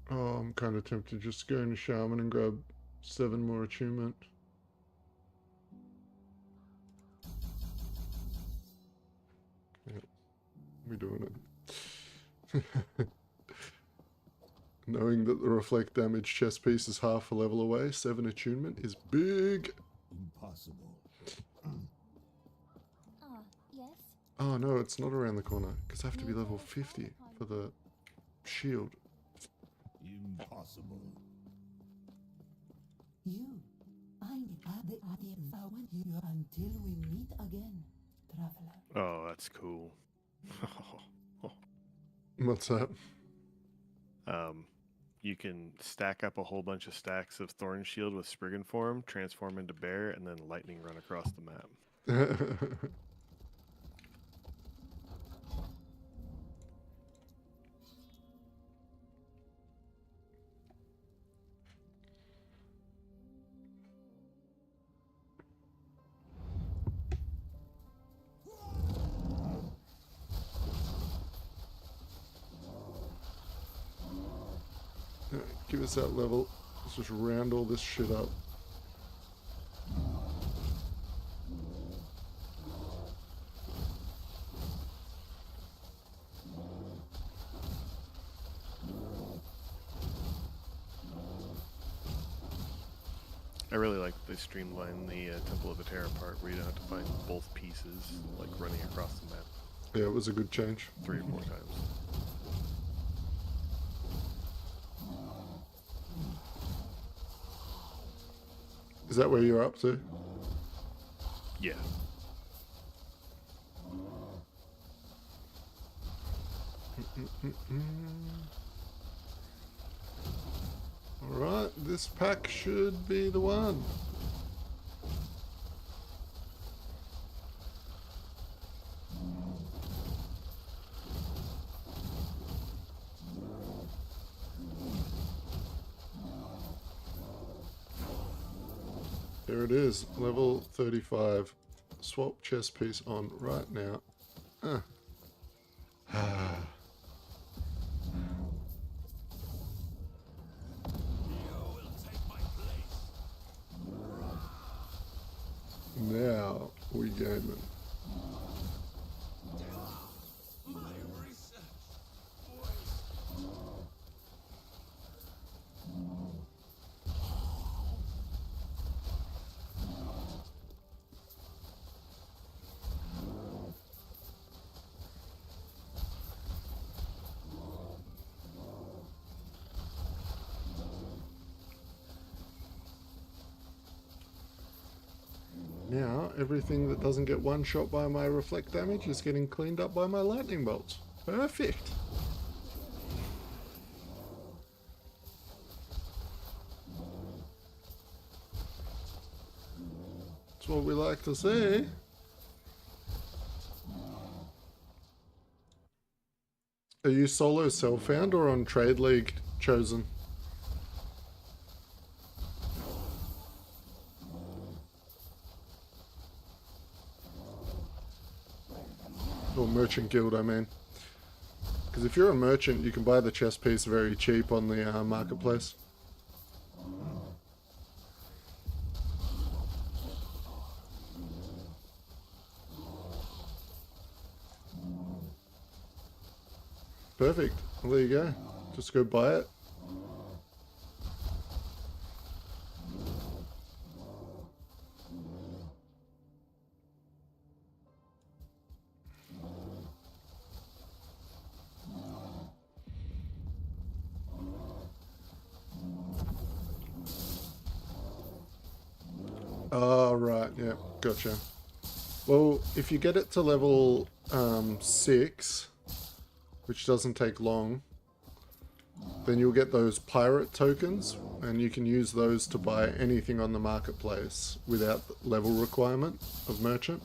Oh, I'm kind of tempted just to go into Shaman and grab 7 more attunement. Yep, we're doing it. Knowing that the reflect damage chest piece is half a level away, 7 attunement is big. Impossible. Yes? Oh no, it's not around the corner, because I have to be level 50 for the shield. Impossible. You. I the you until we meet again, traveler. Oh, that's cool. What's that? You can stack up a whole bunch of stacks of Thorn Shield with Spriggan form, transform into bear, and then lightning run across the map. Give us that level. Let's just round all this shit up. I really like that they streamlined the Temple of the Terra part, where you don't have to find both pieces, like running across the map Yeah, it was a good change. 3 or 4 times. Is that where you're up to? Yeah. Alright, this pack should be the one. There it is, level 35. Swap chest piece on right now. Now we gaming. Now, everything that doesn't get one shot by my reflect damage is getting cleaned up by my lightning bolts. Perfect. That's what we like to see. Are you solo self-found or on Trade League chosen? Or merchant guild, I mean. Because if you're a merchant, you can buy the chest piece very cheap on the marketplace. Perfect. Well, there you go. Just go buy it. Oh, right, yeah, gotcha. Well, if you get it to level 6, which doesn't take long, then you'll get those pirate tokens, and you can use those to buy anything on the marketplace without the level requirement of merchant.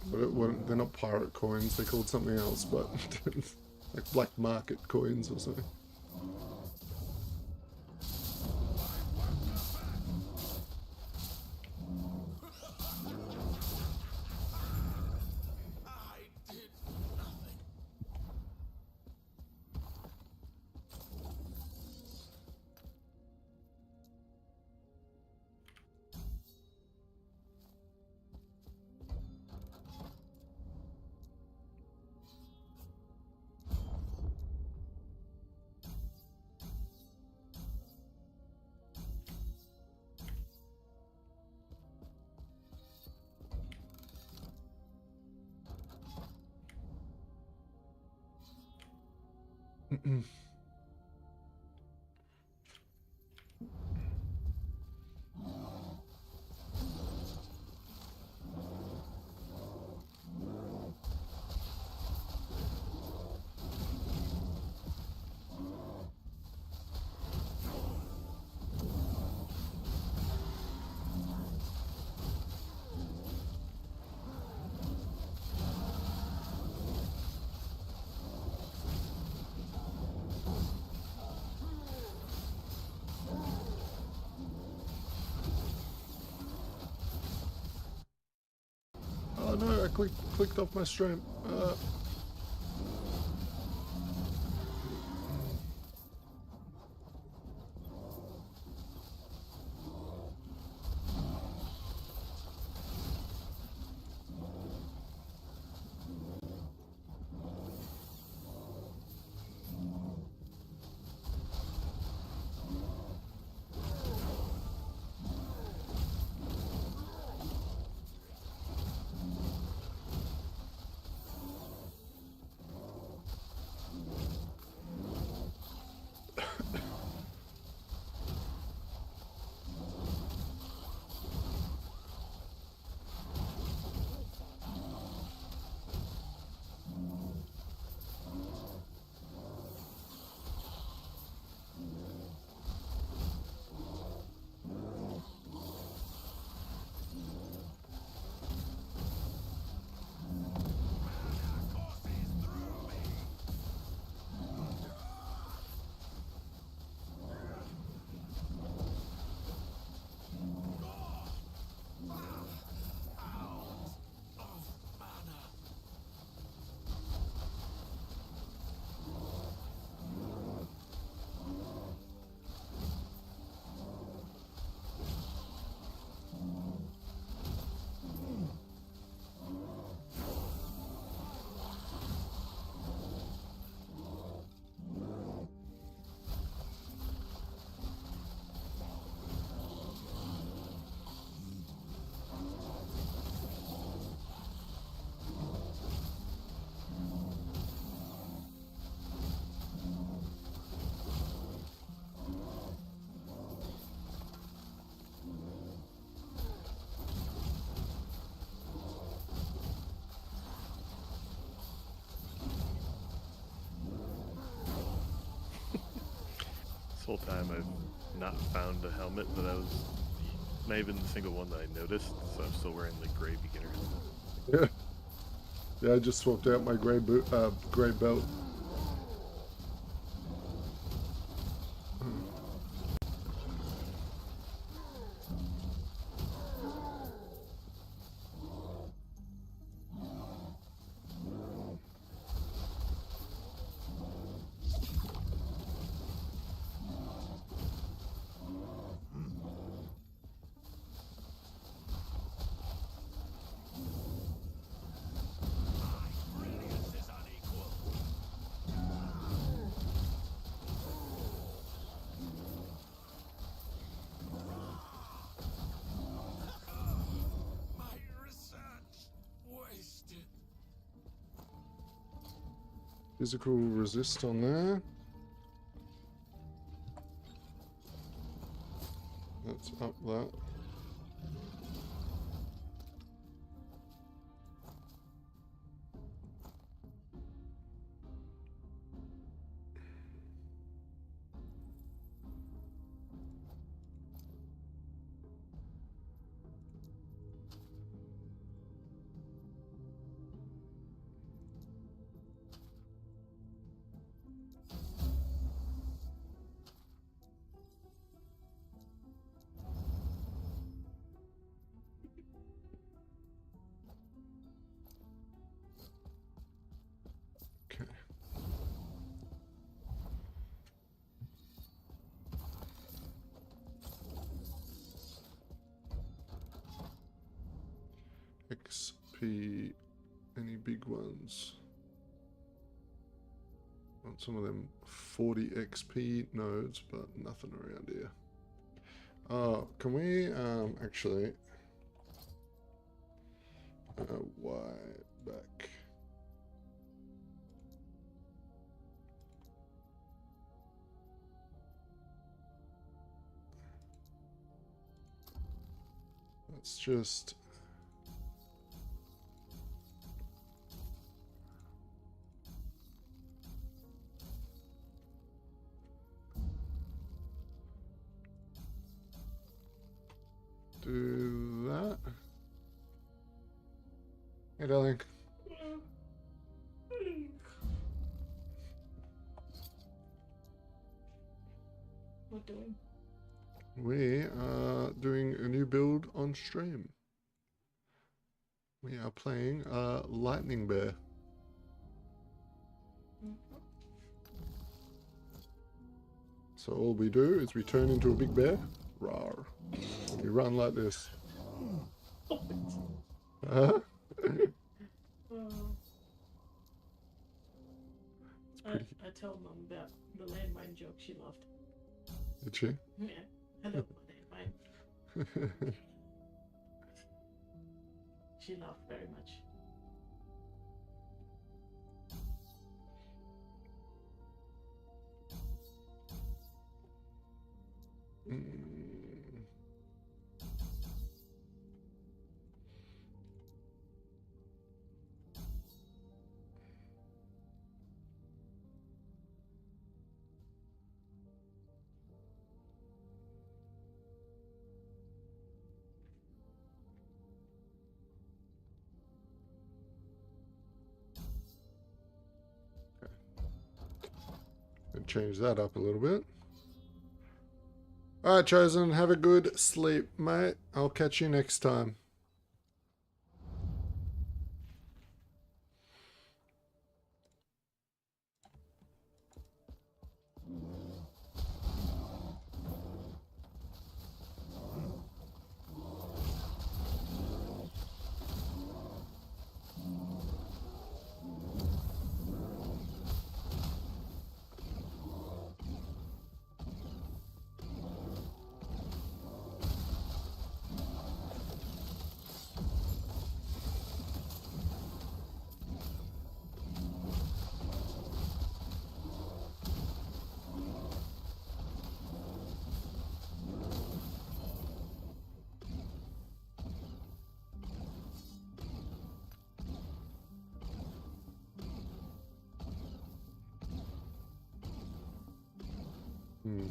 They're not pirate coins, they're called something else, but like black market coins or something. Oh no, I clicked off my stream. This whole time I've not found a helmet that I was, not even a single one that I noticed, so I'm still wearing the gray beginner helmet. Yeah. Yeah, I just swapped out my gray belt. Physical resist on there. Let's up that. Okay. XP, any big ones? Want some of them 40 XP nodes, but nothing around here. Oh, can we actually Y back? Let's just do that. Hey, darling. What doing? We are doing a new build on stream. We are playing Lightning Bear. So all we do is we turn into a big bear. Rawr. We run like this. Huh? I told Mom about the landmine joke. She laughed. Did she? Yeah, I love my landmine. She laughed very much. And change that up a little bit. Alright, Chosen, have a good sleep, mate. I'll catch you next time. Hmm.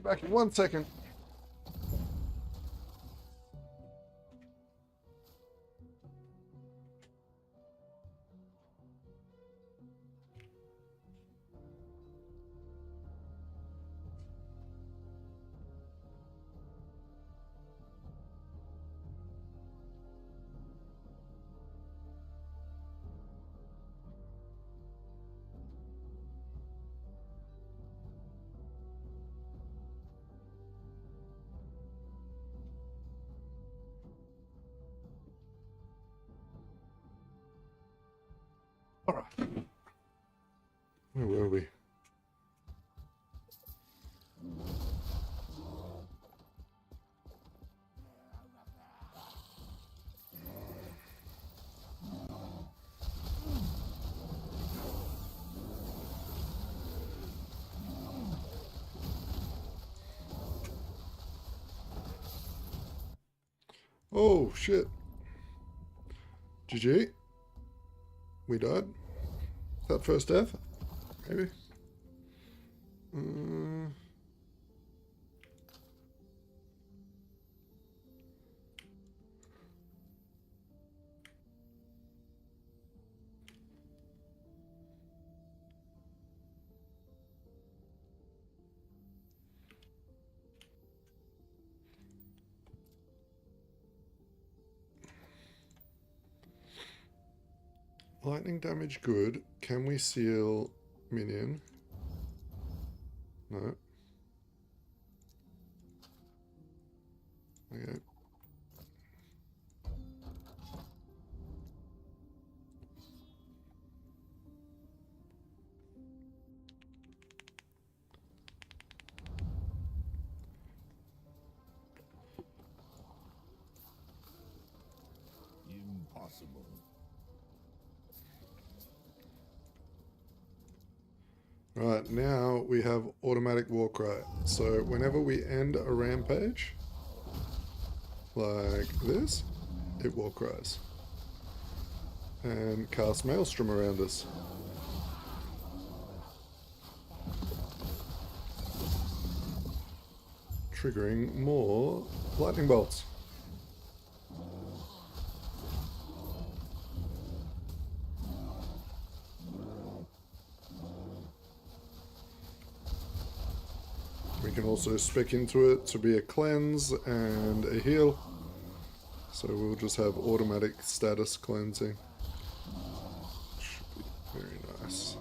back in 1 second. All right. Where were we? Oh, shit. GG. We died. That first death? Maybe. Lightning damage good. Can we seal minion? No. Okay. Impossible. Right, now we have automatic war cry. So whenever we end a rampage, like this, it war cries. And cast Maelstrom around us. Triggering more lightning bolts. We can also spec into it to be a cleanse and a heal. So we'll just have automatic status cleansing. Should be very nice.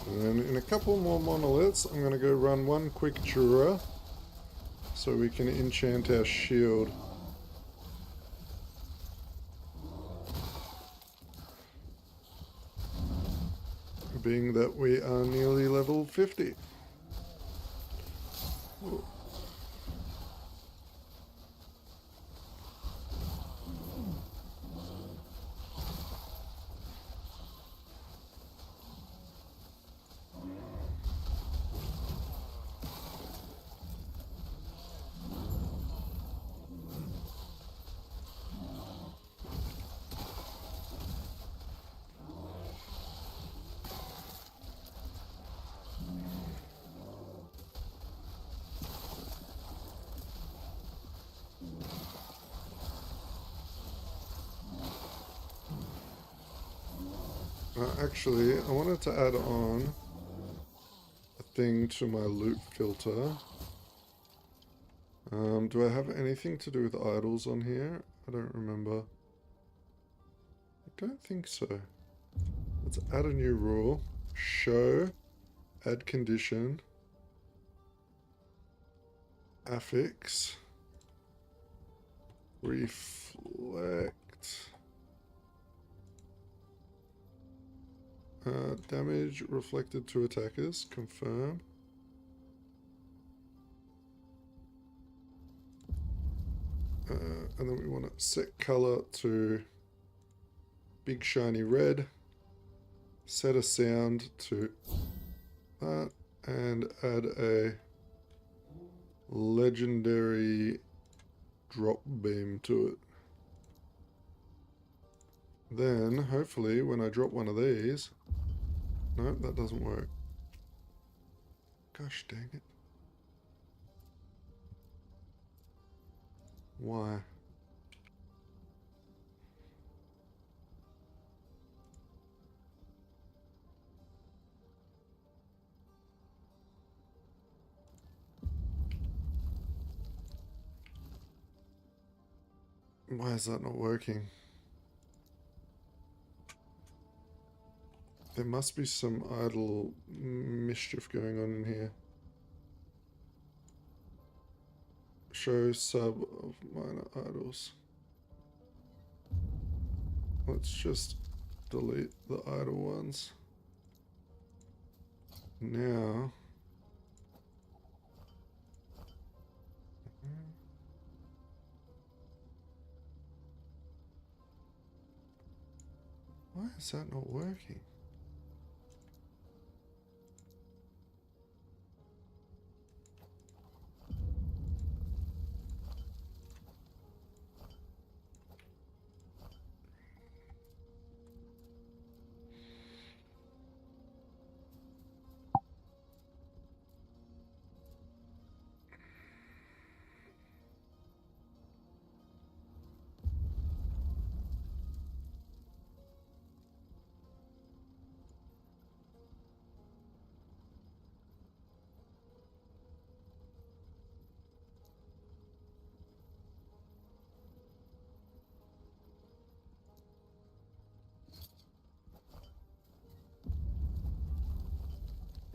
And in a couple more monoliths, I'm going to go run one quick Jura so we can enchant our shield. Being that we are nearly level 50. Ooh. Actually, I wanted to add on a thing to my loot filter. Do I have anything to do with idols on here? I don't remember. I don't think so. Let's add a new rule. Show, add condition, affix, reflect, damage reflected to attackers, confirm. And then we want to set color to big shiny red, set a sound to that, and add a legendary drop beam to it. Then, hopefully, when I drop one of these... No, that doesn't work. Gosh dang it. Why? Why is that not working? There must be some idle mischief going on in here. Show sub of minor idols. Let's just delete the idle ones. Now... Why is that not working?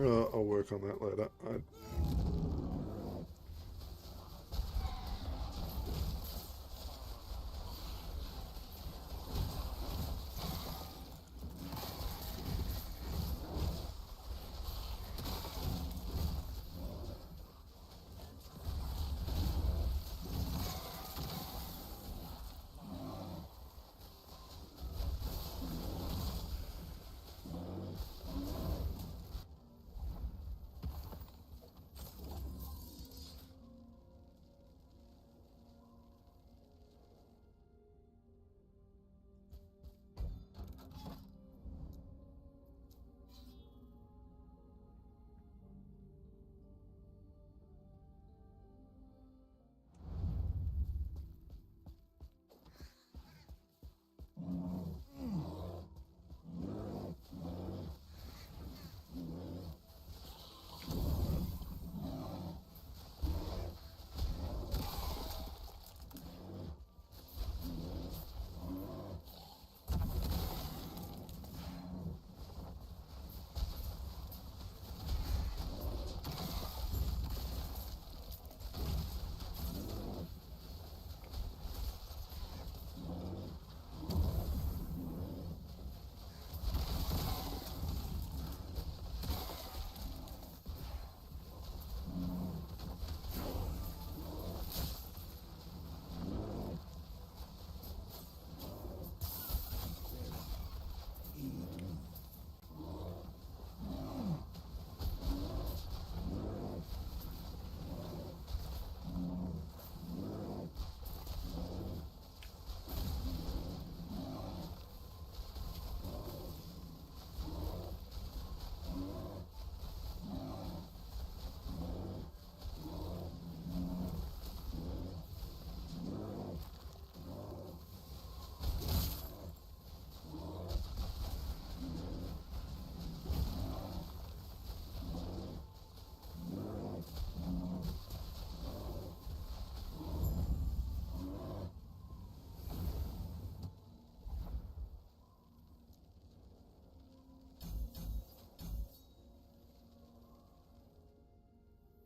I'll work on that later.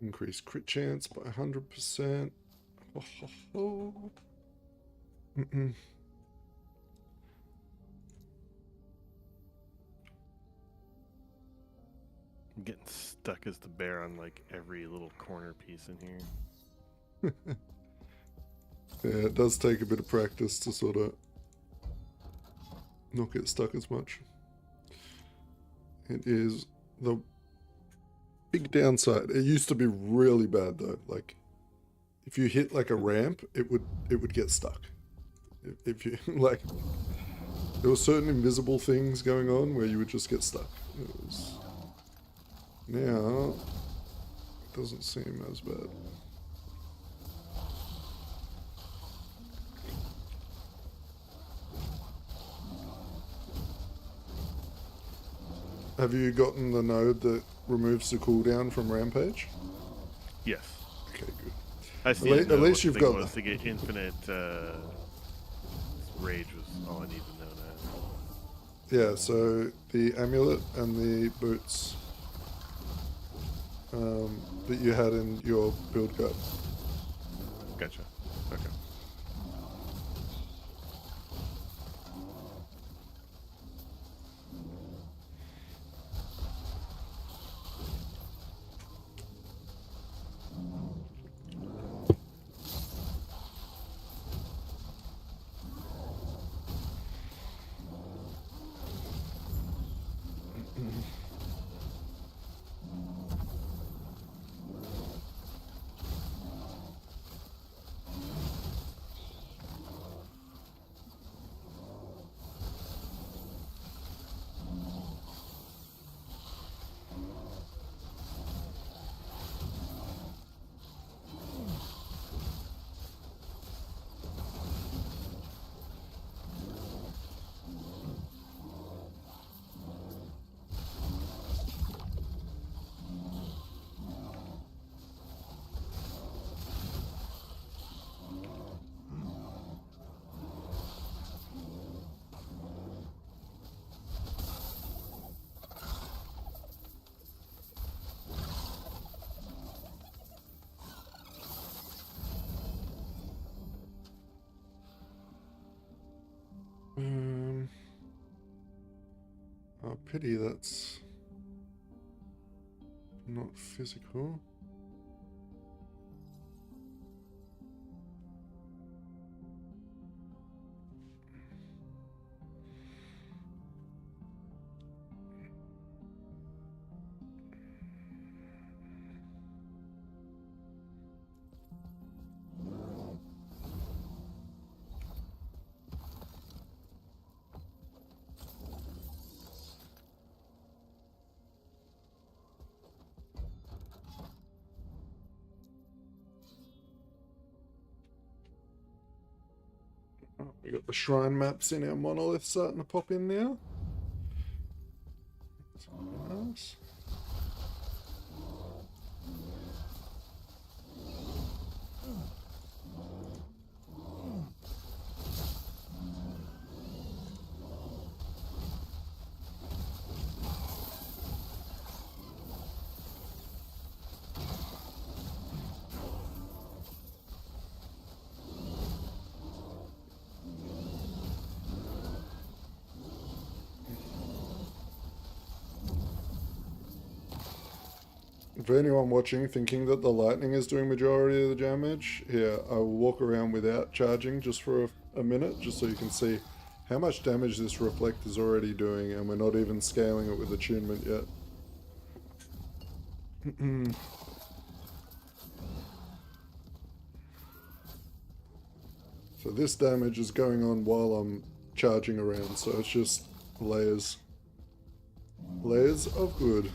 Increase crit chance by 100%. Ho, ho, ho. Mm-mm. I'm getting stuck as the bear on like every little corner piece in here. Yeah, it does take a bit of practice to sort of not get stuck as much. It is the big downside. It used to be really bad though. Like if you hit like a ramp, it would get stuck. If you like, there were certain invisible things going on where you would just get stuck. Now it doesn't seem as bad. Have you gotten the node that removes the cooldown from Rampage? Yes. Okay, good. I see. At least you've got that. To get infinite rage was all I need to know now. Yeah, so the amulet and the boots that you had in your build guide. Gotcha. Okay. Oh, pity that's not physical. Oh, we got the shrine maps in our monolith starting to pop in now. That's nice. For anyone watching thinking that the lightning is doing majority of the damage, here I will walk around without charging just for a minute, just so you can see how much damage this reflect is already doing, and we're not even scaling it with attunement yet. So this damage is going on while I'm charging around, so it's just layers. Layers of good.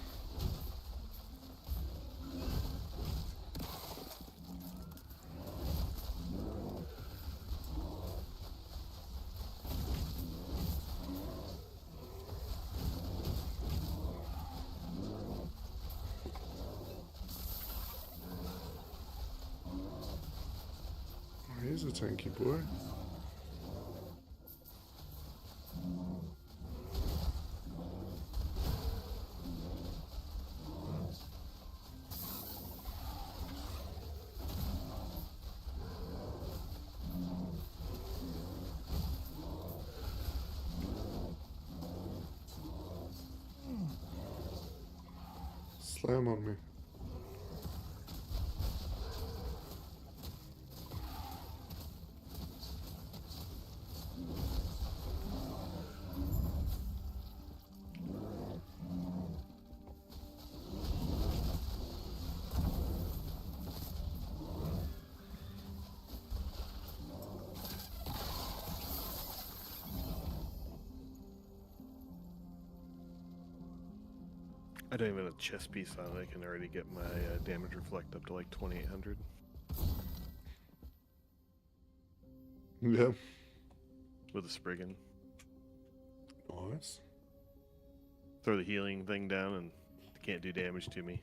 He's a tanky boy. Slam on me. I don't even have a chest piece on it. I can already get my damage reflect up to like 2800. Yeah. With a Spriggan. Nice. Throw the healing thing down and it can't do damage to me.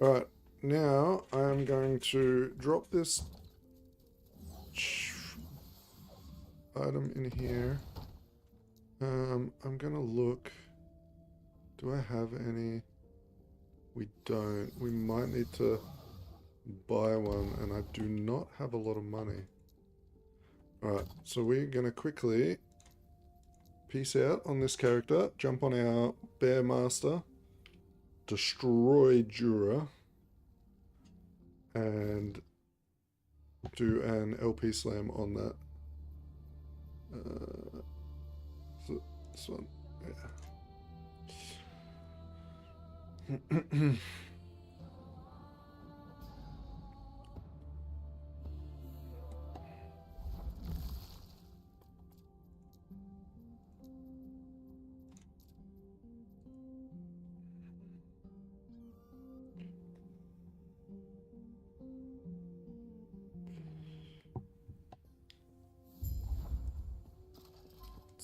Alright, now I'm going to drop this item in here. I'm gonna look. Do I have any? We don't. We might need to buy one, and I do not have a lot of money. Alright, so we're gonna quickly peace out on this character, jump on our beastmaster, destroy Jura, and do an LP slam on that. So this one, yeah.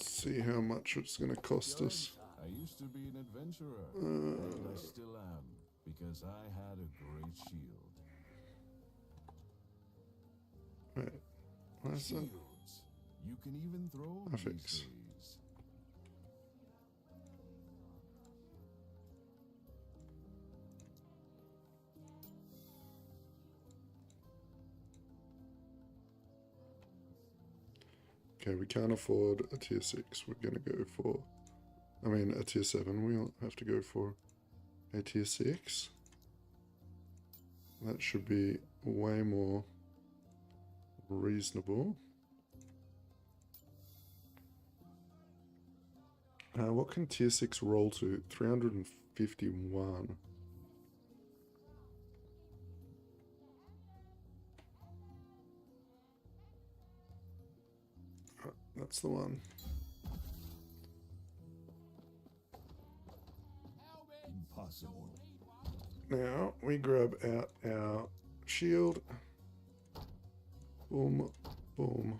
Let's see how much it's going to cost us. I used to be an adventurer, and I still am, because I had a great shield. Wait, where's that? Shields. You can even throw Graphics. these days. Okay, we can't afford a tier 6. We're going to go for, I mean, a tier 7. We'll have to go for a tier 6. That should be way more reasonable. What can tier 6 roll to? 351. That's the one. Impossible. Now we grab out our shield. Boom, boom.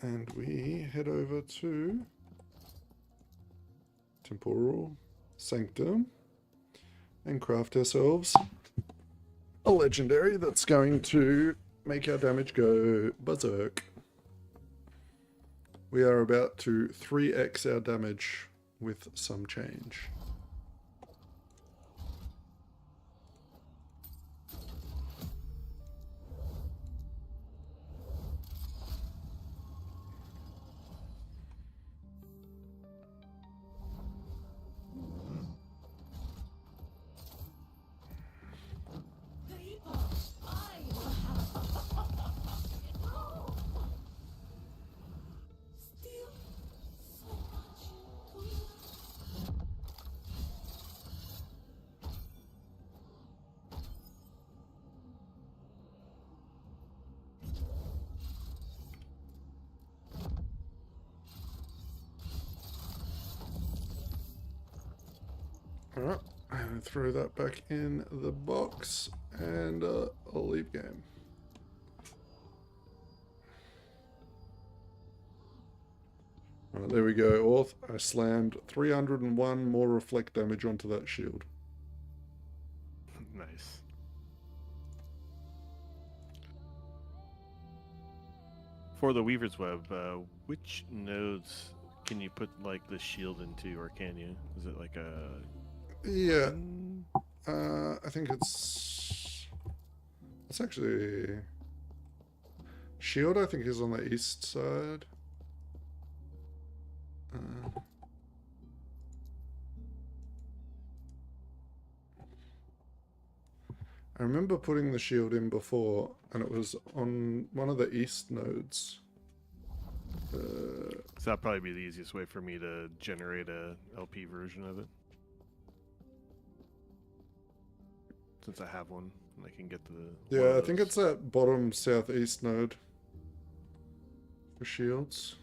And we head over to Temporal Sanctum and craft ourselves a legendary that's going to make our damage go berserk. We are about to 3x our damage with some change. Alright, I'm going to throw that back in the box and I'll leave game. Alright, there we go, Orth. I slammed 301 more reflect damage onto that shield. Nice. For the Weaver's Web, which nodes can you put like the shield into, or can you? Is it like a... Yeah, I think it's actually shield. I think is on the east side. I remember putting the shield in before, and it was on one of the east nodes. So that'd probably be the easiest way for me to generate a LP version of it. Since I have one, and I can get the... Yeah, I think it's that bottom southeast node for shields.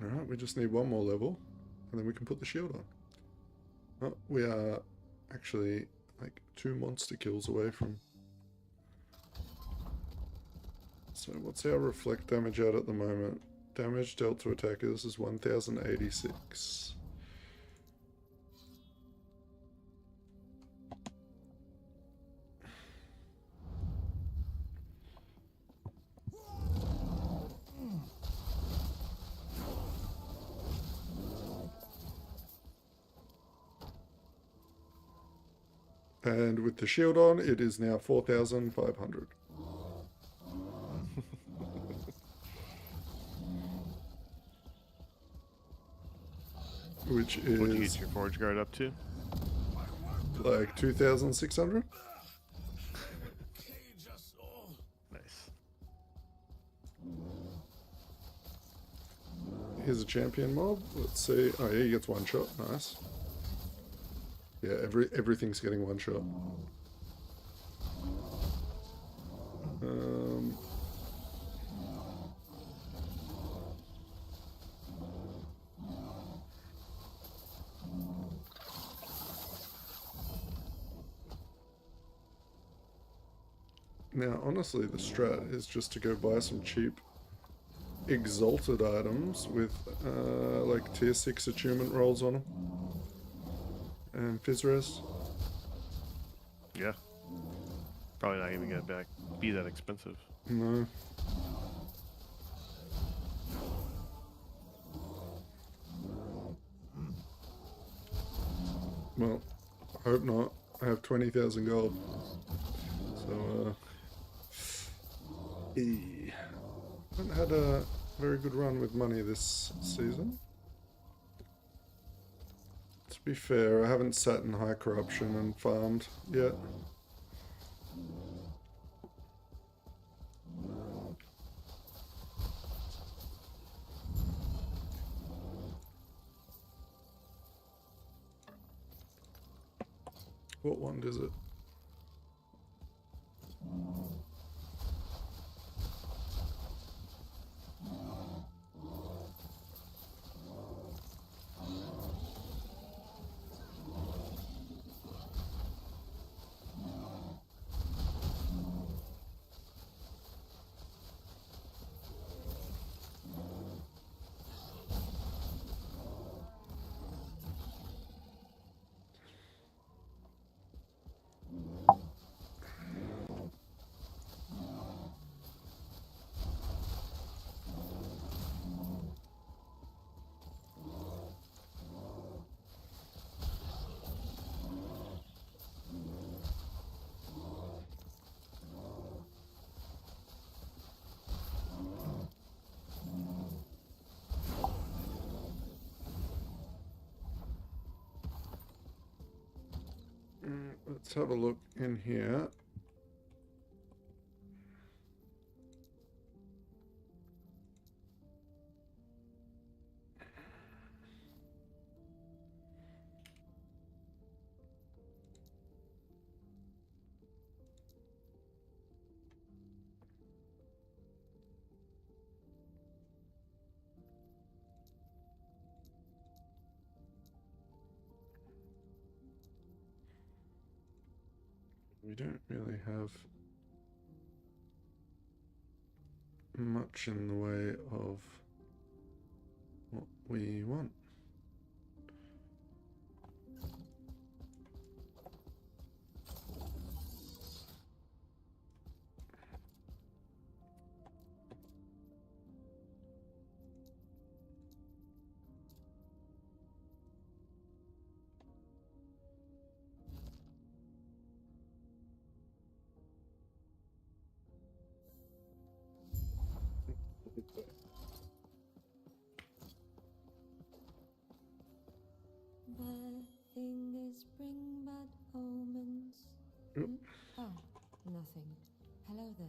Alright, we just need one more level, and then we can put the shield on. Oh, we are actually like 2 monster kills away from... So what's our reflect damage at the moment? Damage dealt to attackers is 1086. And with the shield on, it is now 4,500. Which is... What do you get your Forge Guard up to? Like 2,600? Nice. Here's a champion mob. Let's see. Oh yeah, he gets one shot. Nice. Yeah, everything's getting one shot. Now, honestly, the strat is just to go buy some cheap exalted items with like tier 6 attunement rolls on them. And Fizzres. Yeah. Probably not even gonna be that expensive. No. Well, I hope not. I have 20,000 gold. So, haven't had a very good run with money this season. To be fair, I haven't sat in high corruption and farmed yet. What one is it? Let's have a look in here. We don't really have much in the way of what we want. Bad fingers bring bad omens. Yep. Oh, nothing. Hello there.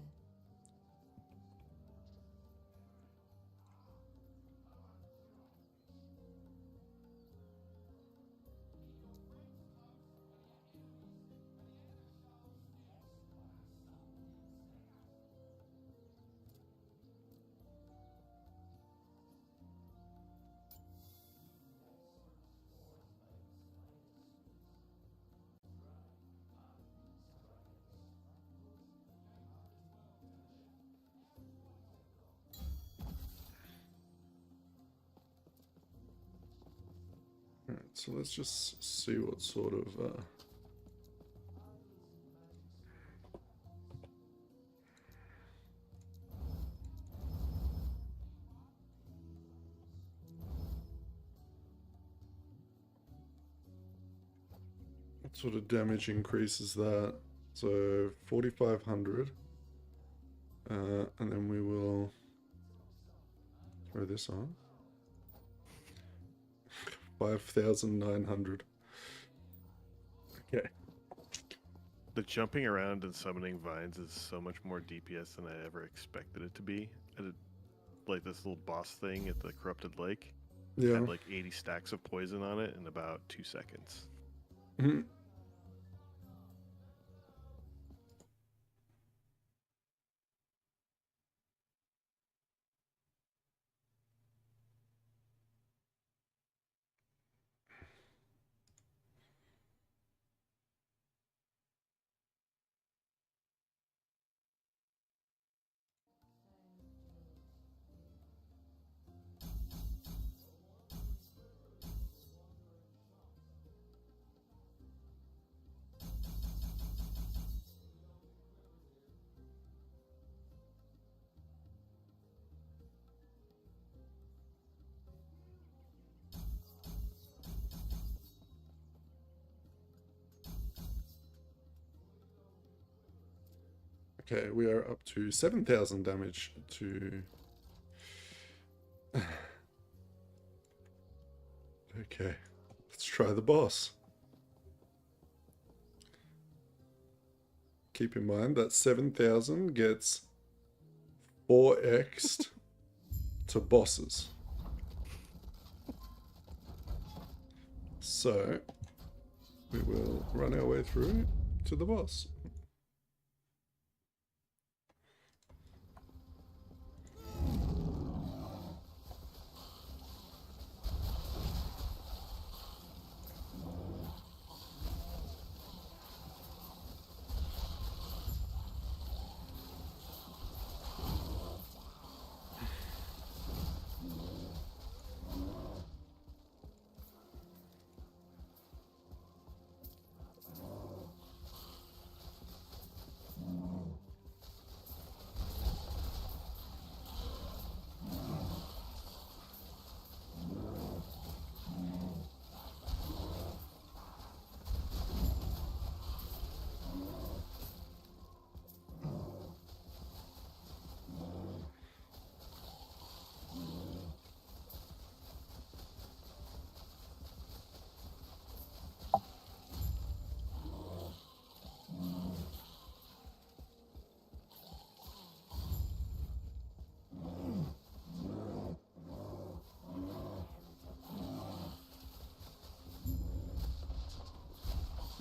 Alright, so let's just see what sort of damage increases that. So 4,500. And then we will throw this on. 5,900. Okay. The jumping around and summoning vines is so much more DPS than I ever expected it to be. Like this little boss thing at the Corrupted Lake Yeah. had like 80 stacks of poison on it in about 2 seconds. Mhm. Okay, we are up to 7,000 damage to... Okay, let's try the boss. Keep in mind that 7,000 gets 4x'd to bosses. So, we will run our way through to the boss.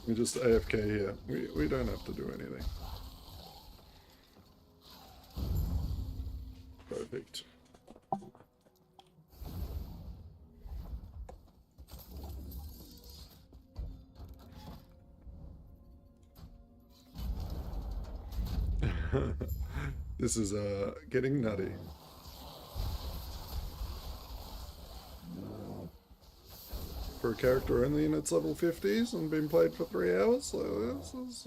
We just AFK here. We don't have to do anything. Perfect. This is getting nutty. For a character only in its level 50s and been played for 3 hours, so this is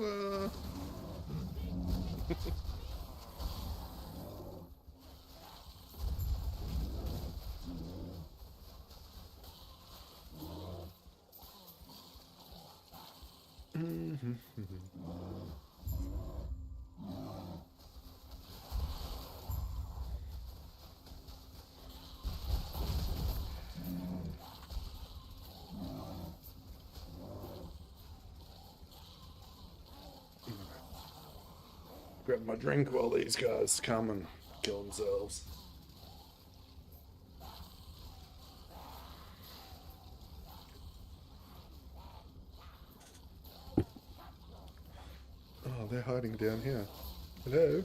grab my drink while these guys come and kill themselves. Oh, they're hiding down here. Hello?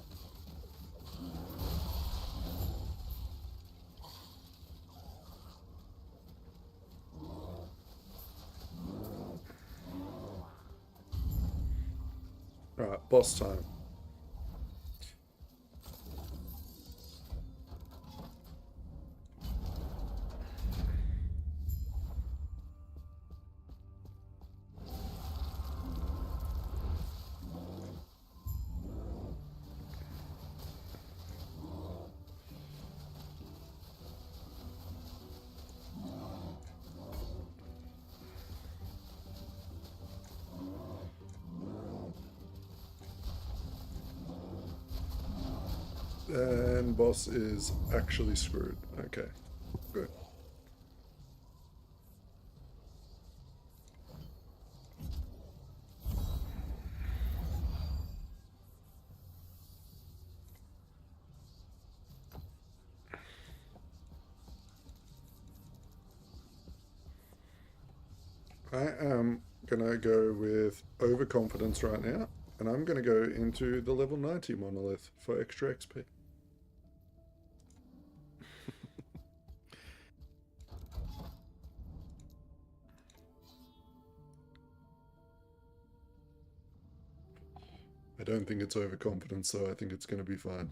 Alright, boss time. And boss is actually screwed. Okay, good. I am gonna go with overconfidence right now, and I'm gonna go into the level 90 monolith for extra XP. I don't think it's overconfidence, so I think it's going to be fine.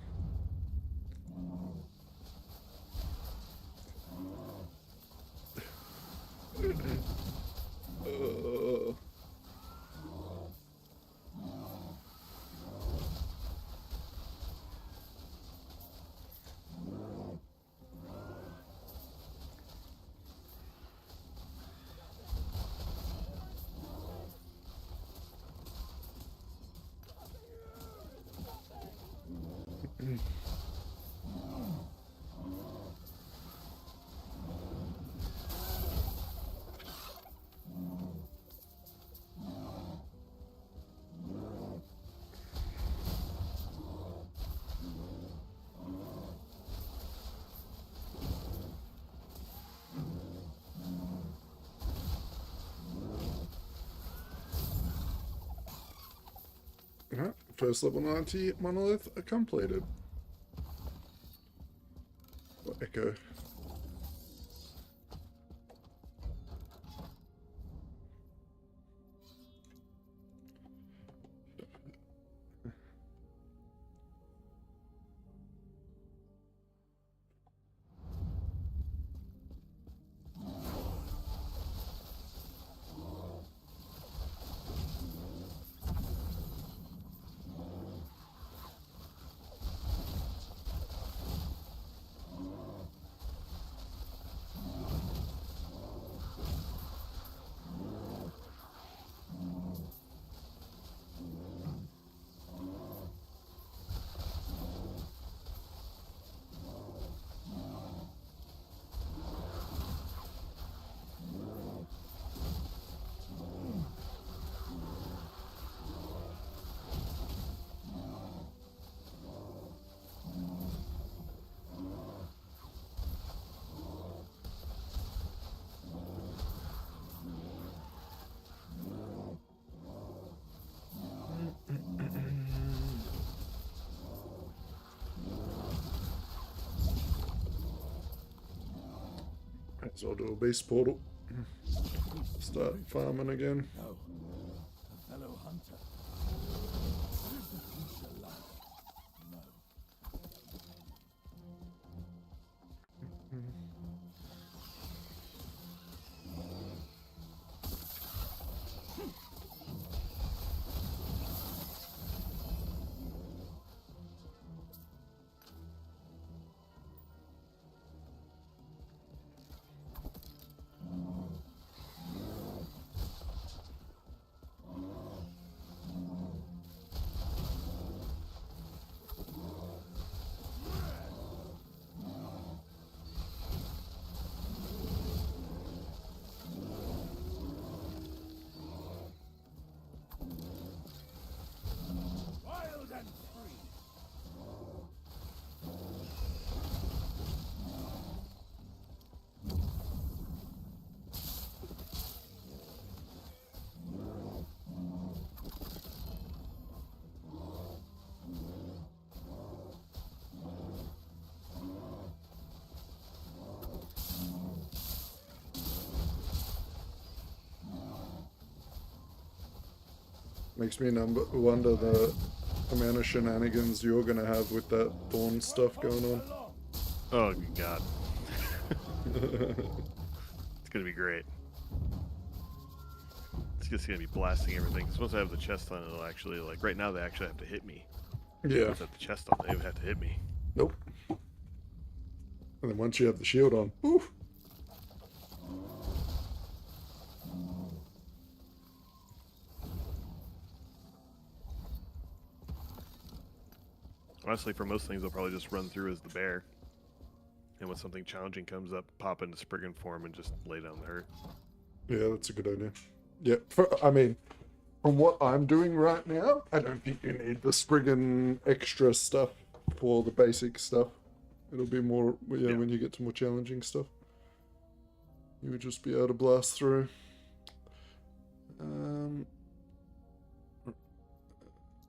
Alright, first level 90 monolith completed. Echo. So I'll do a beast portal. Start farming again. No, a fellow hunter. Live the future life. No. Wild and free. Makes me wonder the amount of shenanigans you're gonna have with that thorn stuff going on. Oh, good God. It's going to be great. It's just going to be blasting everything. Because once I have the chest on, it'll actually, like, right now they actually have to hit me. Yeah. Once I have the chest on, they would have to hit me. Nope. And then once you have the shield on, oof. Honestly, for most things, I'll probably just run through as the bear. And when something challenging comes up, pop into Spriggan form and just lay down the hurt. Yeah, that's a good idea. Yeah, I mean, from what I'm doing right now, I don't think you need the Spriggan extra stuff for the basic stuff. It'll be more, yeah, when you get to more challenging stuff. You would just be able to blast through.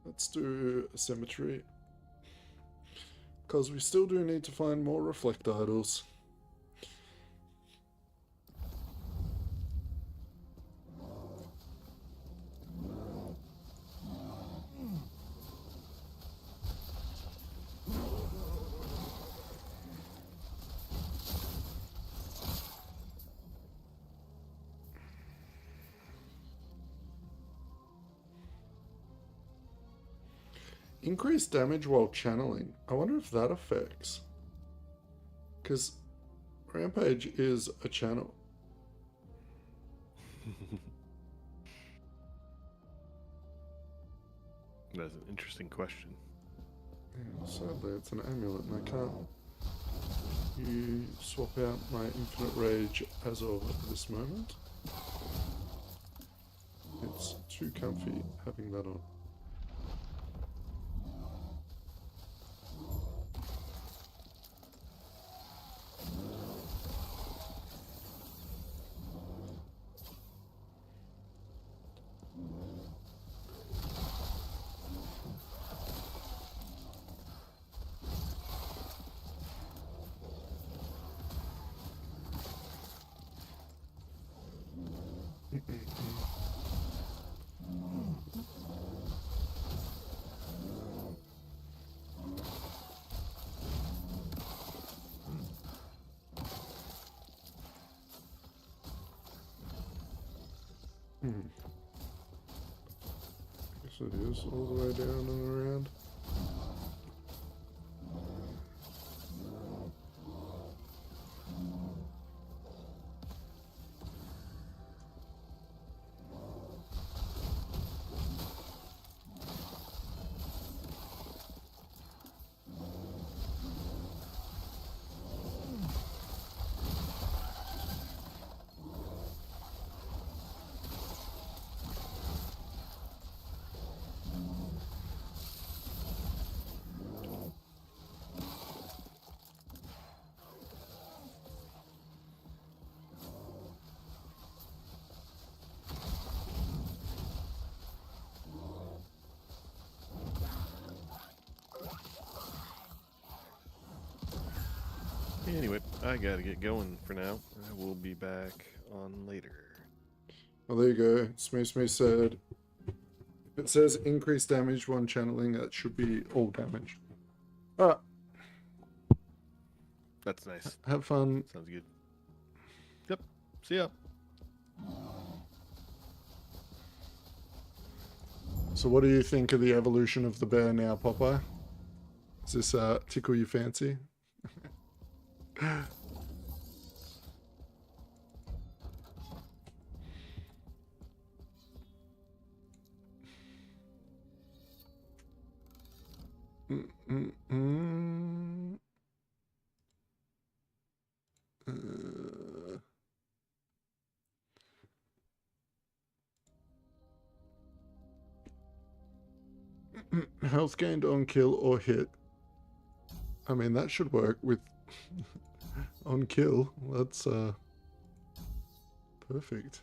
Let's do a cemetery. Because we still do need to find more reflect idols. Increased damage while channeling. I wonder if that affects. Because Rampage is a channel. That's an interesting question. Yeah, sadly, it's an amulet and I can't. You swap out my infinite rage as of this moment. It's too comfy having that on. Guess it is all the way down and around. Anyway, I gotta get going for now. I will be back on later. Well, there you go. Smee said, if it says increased damage when channeling, that should be all damage. Alright. That's nice. Have fun. Sounds good. Yep. See ya. So what do you think of the evolution of the bear now, Popeye? Does this tickle your fancy? Health gained on kill or hit. I mean, that should work with on kill. That's perfect.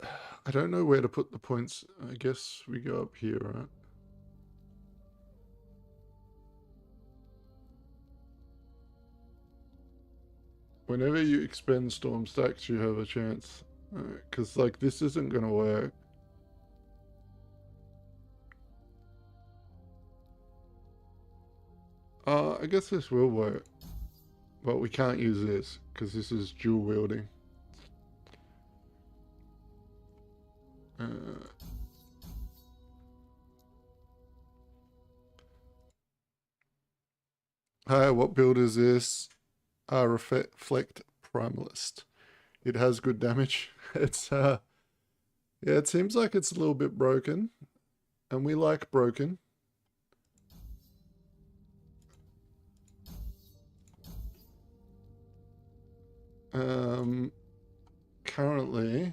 I don't know where to put the points. I guess we go up here, right? Whenever you expend storm stacks, you have a chance. Because, like, this isn't going to work. I guess this will work. But we can't use this, because this is dual wielding. Hi, what build is this? Reflect Primalist. It has good damage. It's yeah, it seems like it's a little bit broken, and we like broken. Currently,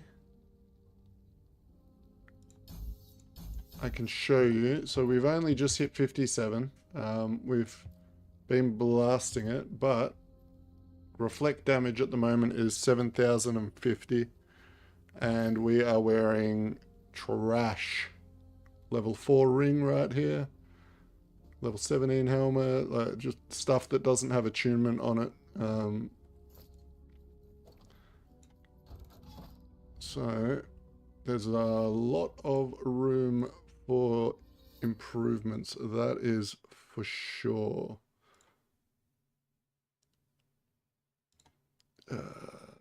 I can show you. So we've only just hit 57. We've been blasting it, but reflect damage at the moment is 7,050, and we are wearing trash. Level 4 ring right here. Level 17 helmet, like just stuff that doesn't have attunement on it. So there's a lot of room for improvements, that is for sure.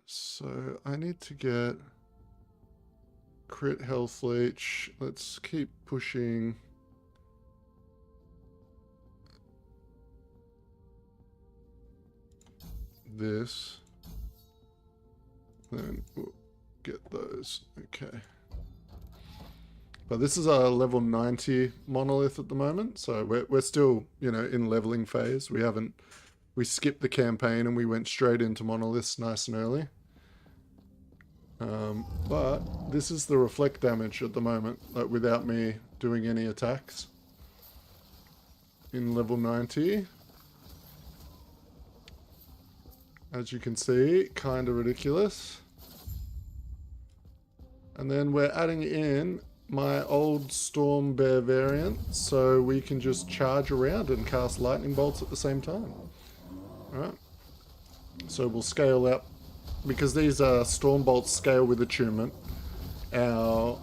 So I need to get crit health leech. Let's keep pushing. This. Then we'll get those. Okay. But this is a level 90 monolith at the moment, so we're still, you know, in leveling phase. We skipped the campaign and we went straight into monoliths nice and early. But this is the reflect damage at the moment, like without me doing any attacks. In level 90. As you can see, kind of ridiculous. And then we're adding in my old Storm Bear variant, so we can just charge around and cast lightning bolts at the same time. Right? So we'll scale up, because these storm bolts scale with attunement. Our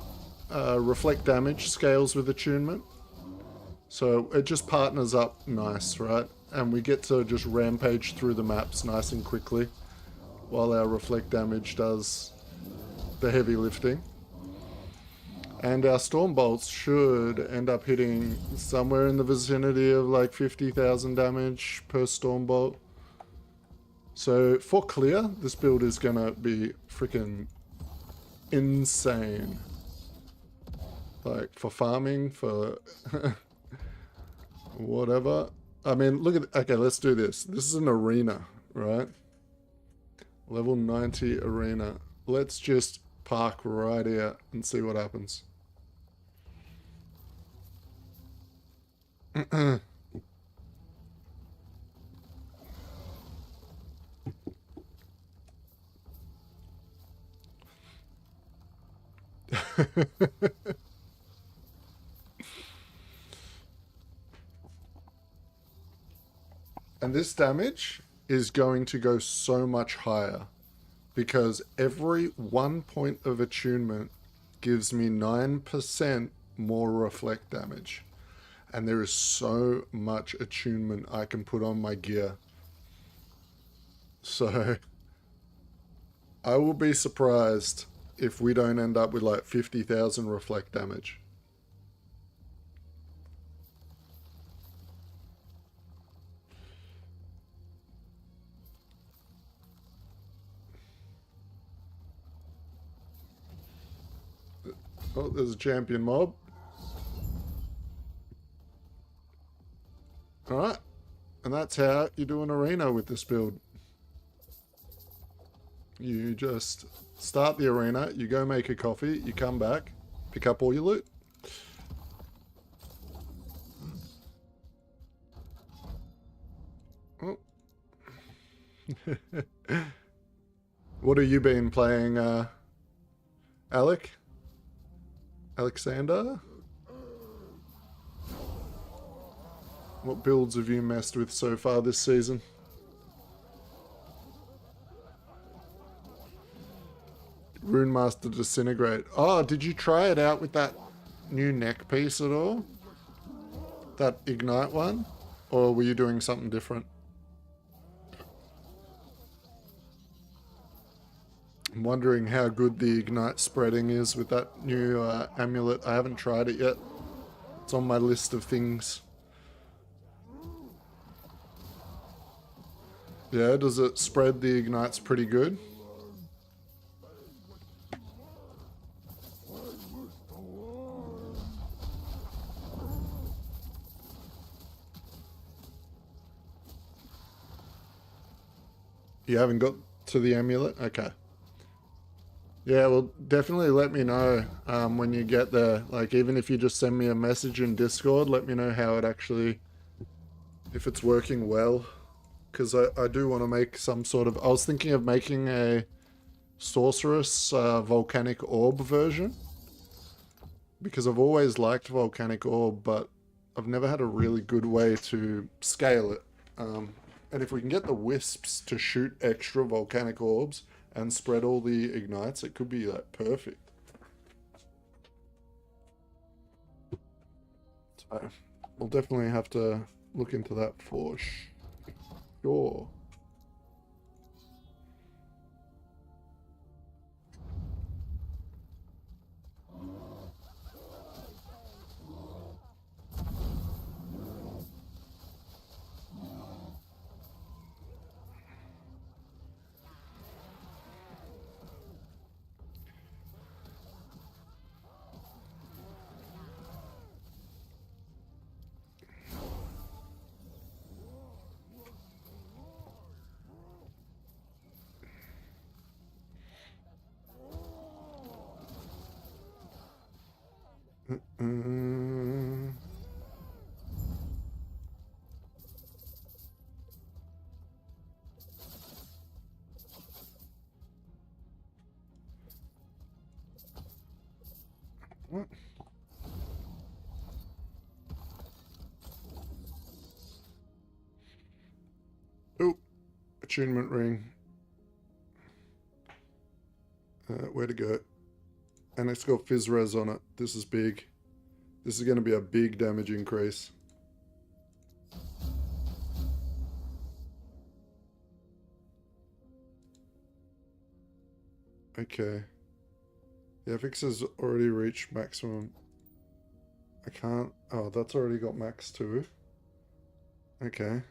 reflect damage scales with attunement. So it just partners up nice, right? And we get to just rampage through the maps nice and quickly, while our reflect damage does the heavy lifting. And our storm bolts should end up hitting somewhere in the vicinity of like 50,000 damage per storm bolt. So for clear, this build is gonna be freaking insane. Like for farming, for whatever. I mean, look at, okay, let's do this. This is an arena, right? Level 90 arena. Let's just park right here and see what happens. And this damage is going to go so much higher, because every 1 point of attunement gives me 9% more reflect damage. And there is so much attunement I can put on my gear. So I will be surprised if we don't end up with like 50,000 reflect damage. Oh, there's a champion mob. Alright. And that's how you do an arena with this build. You just start the arena, you go make a coffee, you come back, pick up all your loot. Oh. What have you been playing, Alec? Alexander? What builds have you messed with so far this season? Runemaster Disintegrate. Oh, did you try it out with that new neck piece at all? That Ignite one? Or were you doing something different? I'm wondering how good the Ignite spreading is with that new Amulet. I haven't tried it yet. It's on my list of things. Yeah, does it spread the Ignites pretty good? You haven't got to the Amulet? Okay. Yeah, well, definitely let me know when you get there. Like, even if you just send me a message in Discord, let me know how it actually, if it's working well. Because I do want to make some sort of, I was thinking of making a Sorceress Volcanic Orb version. Because I've always liked Volcanic Orb, but I've never had a really good way to scale it. And if we can get the Wisps to shoot extra Volcanic Orbs and spread all the Ignites, it could be like perfect. So we'll definitely have to look into that for sure. Oh, Attunement ring. Where to go? And it's got Fizz Res on it. This is big. This is going to be a big damage increase. Okay. The FX has already reached maximum. I can't... Oh, that's already got max too. Okay.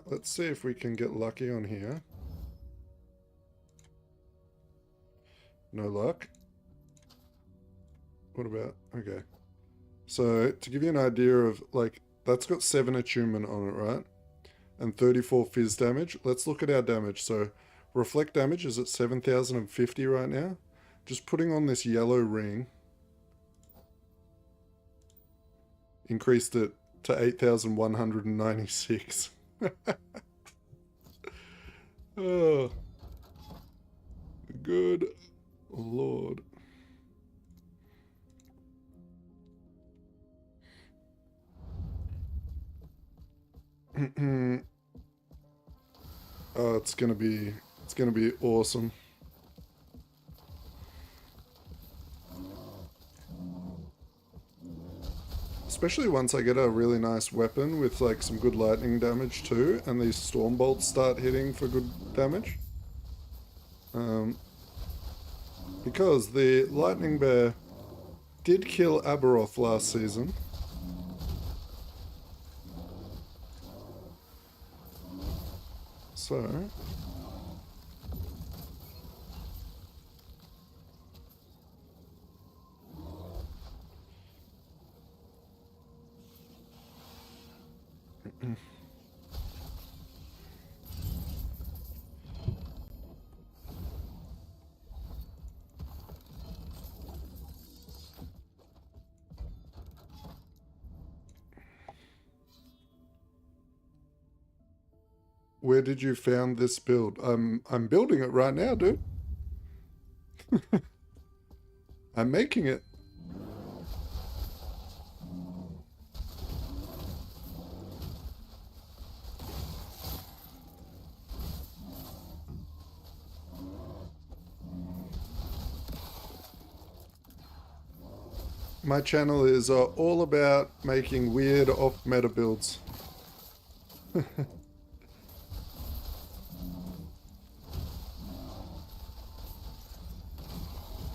Let's see if we can get lucky on here. No luck. What about... Okay. So, to give you an idea of, like, that's got 7 attunement on it, right? And 34 fizz damage. Let's look at our damage. So, reflect damage is at 7,050 right now. Just putting on this yellow ring increased it to 8,196. Oh, good Lord. Oh, it's gonna be awesome. Especially once I get a really nice weapon with like some good lightning damage too, and these storm bolts start hitting for good damage. Because the lightning bear did kill Aberoth last season. So... Where did you found this build? I'm building it right now, dude. I'm making it. My channel is all about making weird off-meta builds.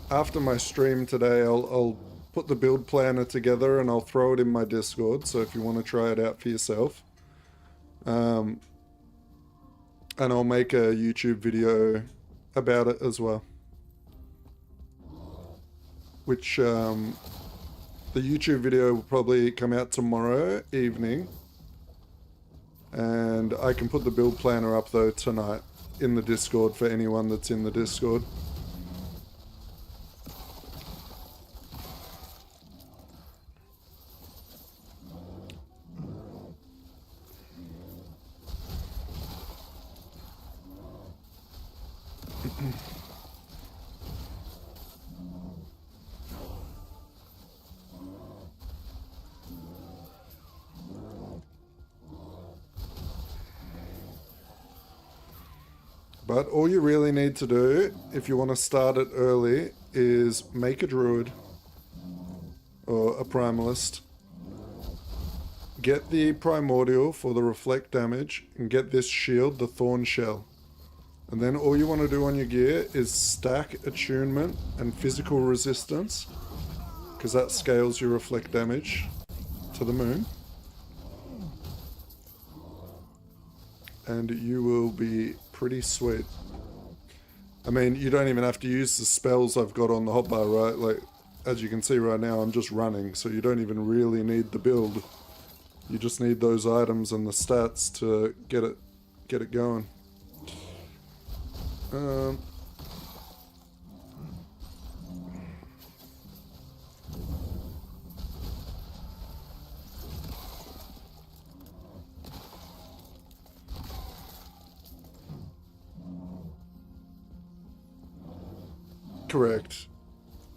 After my stream today, I'll put the build planner together and I'll throw it in my Discord, so if you want to try it out for yourself. And I'll make a YouTube video about it as well. Which, the YouTube video will probably come out tomorrow evening. And I can put the build planner up though tonight in the Discord for anyone that's in the Discord. But all you really need to do, if you want to start it early, is make a druid or a primalist. Get the primordial for the reflect damage and get this shield, the thorn shell. And then all you want to do on your gear is stack attunement and physical resistance, because that scales your reflect damage to the moon. And you will be pretty sweet. I mean, you don't even have to use the spells I've got on the hotbar, right? Like, as you can see right now, I'm just running, so you don't even really need the build. You just need those items and the stats to get it going. Correct.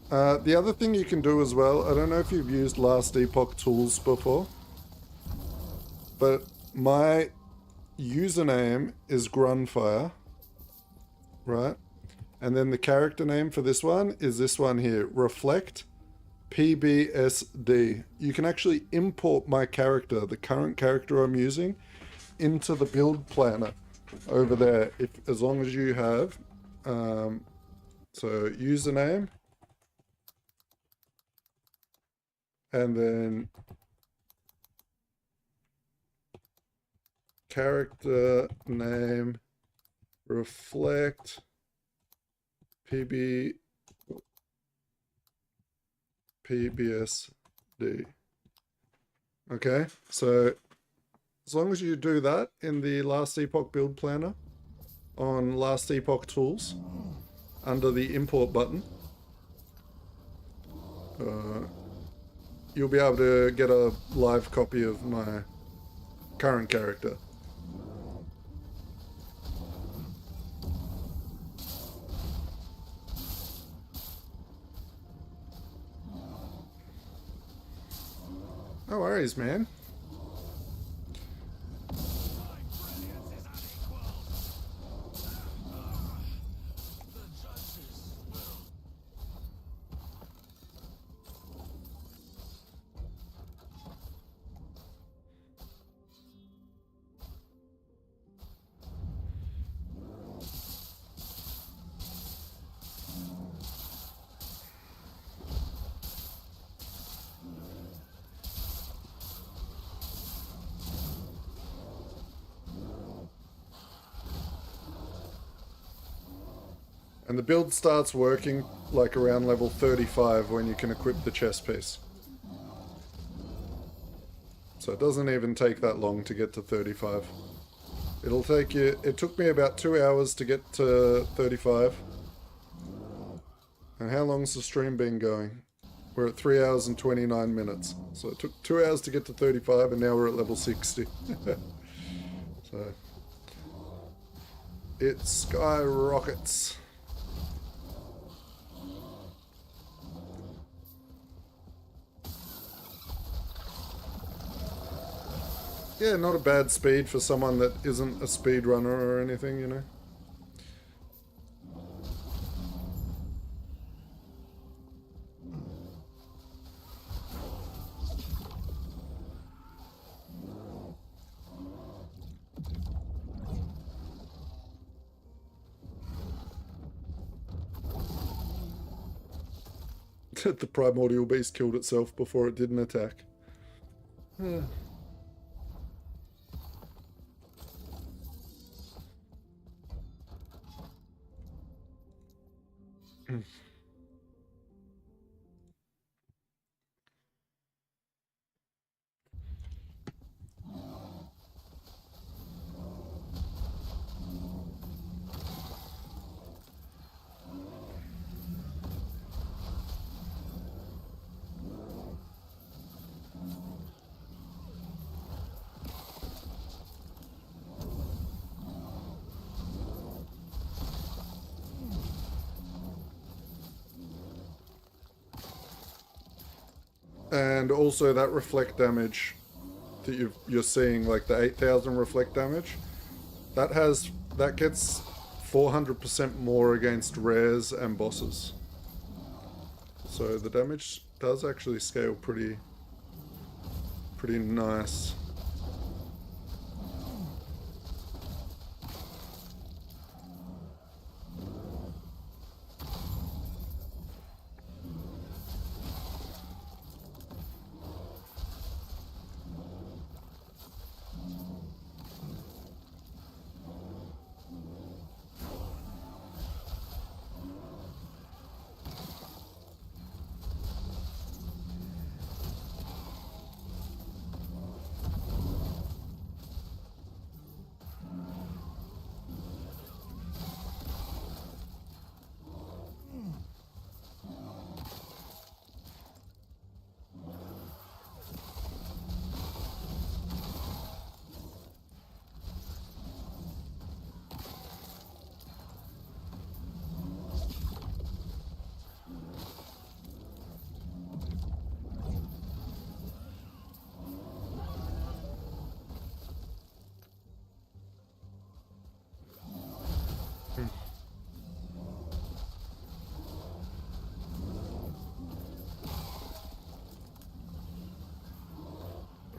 The other thing you can do as well, I don't know if you've used Last Epoch tools before, but my username is Grunfire, right? And then the character name for this one is this one here, Reflect PBSD. You can actually import my character, the current character I'm using, into the build planner over there, if as long as you have so username and then character name Reflect PBSD. Okay, so as long as you do that in the Last Epoch build planner on Last Epoch tools under the import button, you'll be able to get a live copy of my current character. No worries, man. And the build starts working like around level 35 when you can equip the chest piece. So it doesn't even take that long to get to 35. It'll take you, it took me about 2 hours to get to 35. And how long's the stream been going? We're at 3 hours and 29 minutes. So it took 2 hours to get to 35 and now we're at level 60. So it skyrockets. Yeah, not a bad speed for someone that isn't a speedrunner or anything, you know. The primordial beast killed itself before it did an attack. And also that reflect damage that you're seeing, like the 8,000 reflect damage, that gets 400% more against rares and bosses. So the damage does actually scale pretty nice.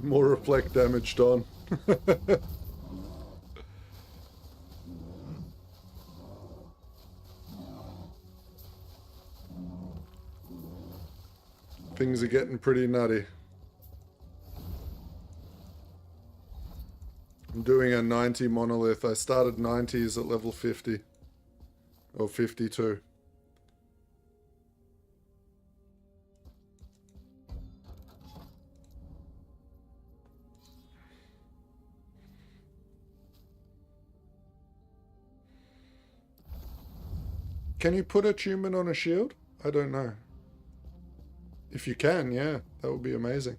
More reflect damage done. Things are getting pretty nutty. I'm doing a 90 monolith. I started 90s at level 50. Or 52. Can you put attunement on a shield? I don't know. If you can, yeah, that would be amazing.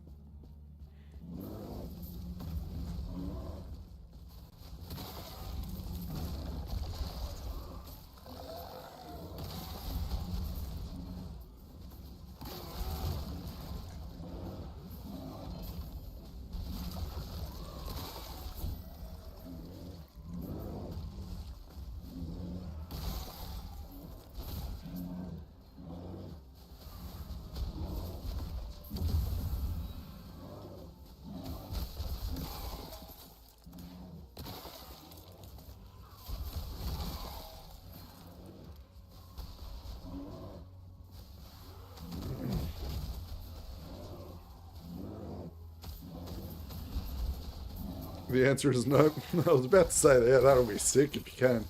The answer is no. I was about to say, yeah, that'll be sick if you can.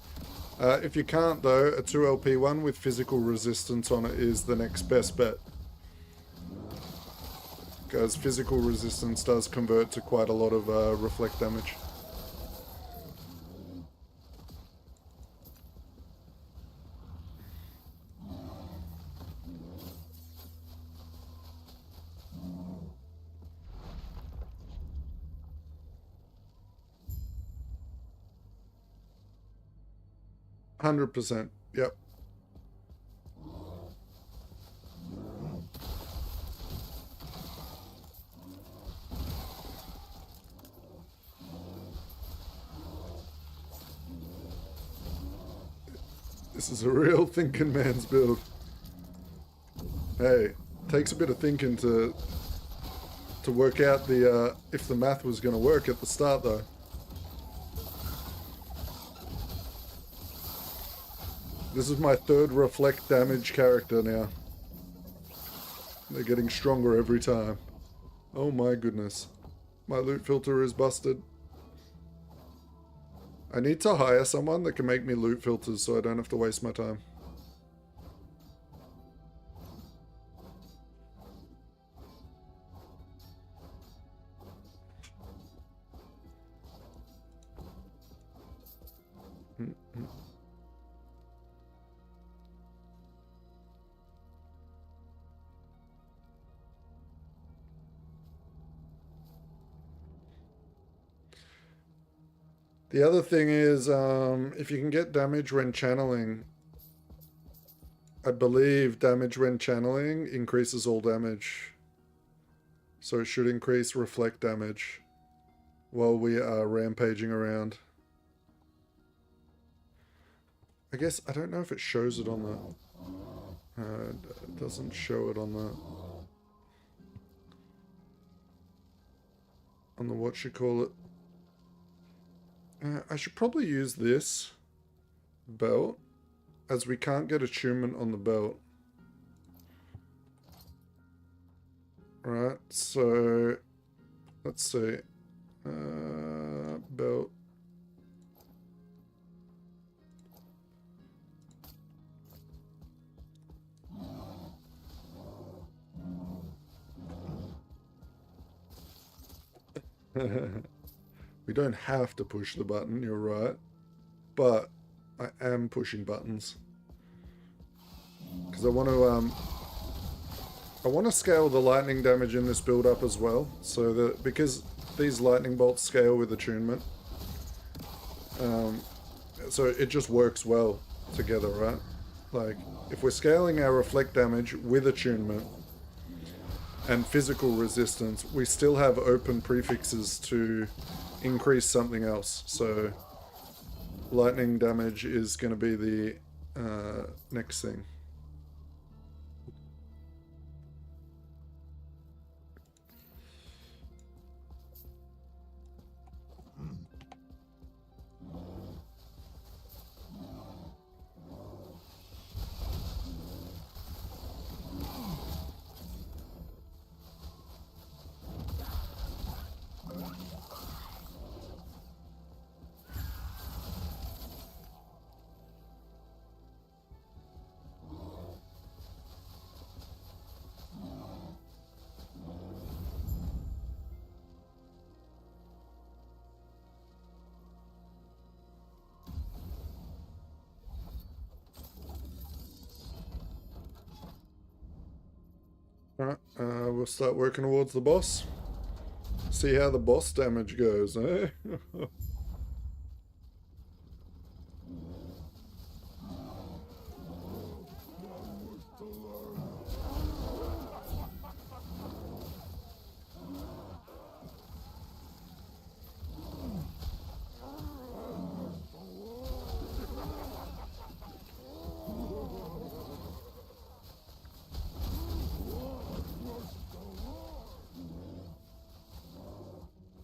If you can't, though, a 2LP one with physical resistance on it is the next best bet. Because physical resistance does convert to quite a lot of reflect damage. %. Yep. This is a real thinking man's build. Hey, takes a bit of thinking to work out the if the math was going to work at the start, though. This is my third reflect damage character now. They're getting stronger every time. Oh my goodness. My loot filter is busted. I need to hire someone that can make me loot filters so I don't have to waste my time. The other thing is, if you can get damage when channeling, I believe damage when channeling increases all damage. So it should increase reflect damage while we are rampaging around. I guess, I don't know if it shows it on the... it doesn't show it on the... On the what you call it. I should probably use this belt, as we can't get attunement on the belt. Right, so let's see. Belt. We don't have to push the button, you're right. But I am pushing buttons. Because I want to scale the lightning damage in this build up as well. So that, because these lightning bolts scale with attunement. So it just works well together, right? Like, if we're scaling our reflect damage with attunement and physical resistance, we still have open prefixes to increase something else. So lightning damage is going to be the next thing. we'll start working towards the boss. See how the boss damage goes, eh?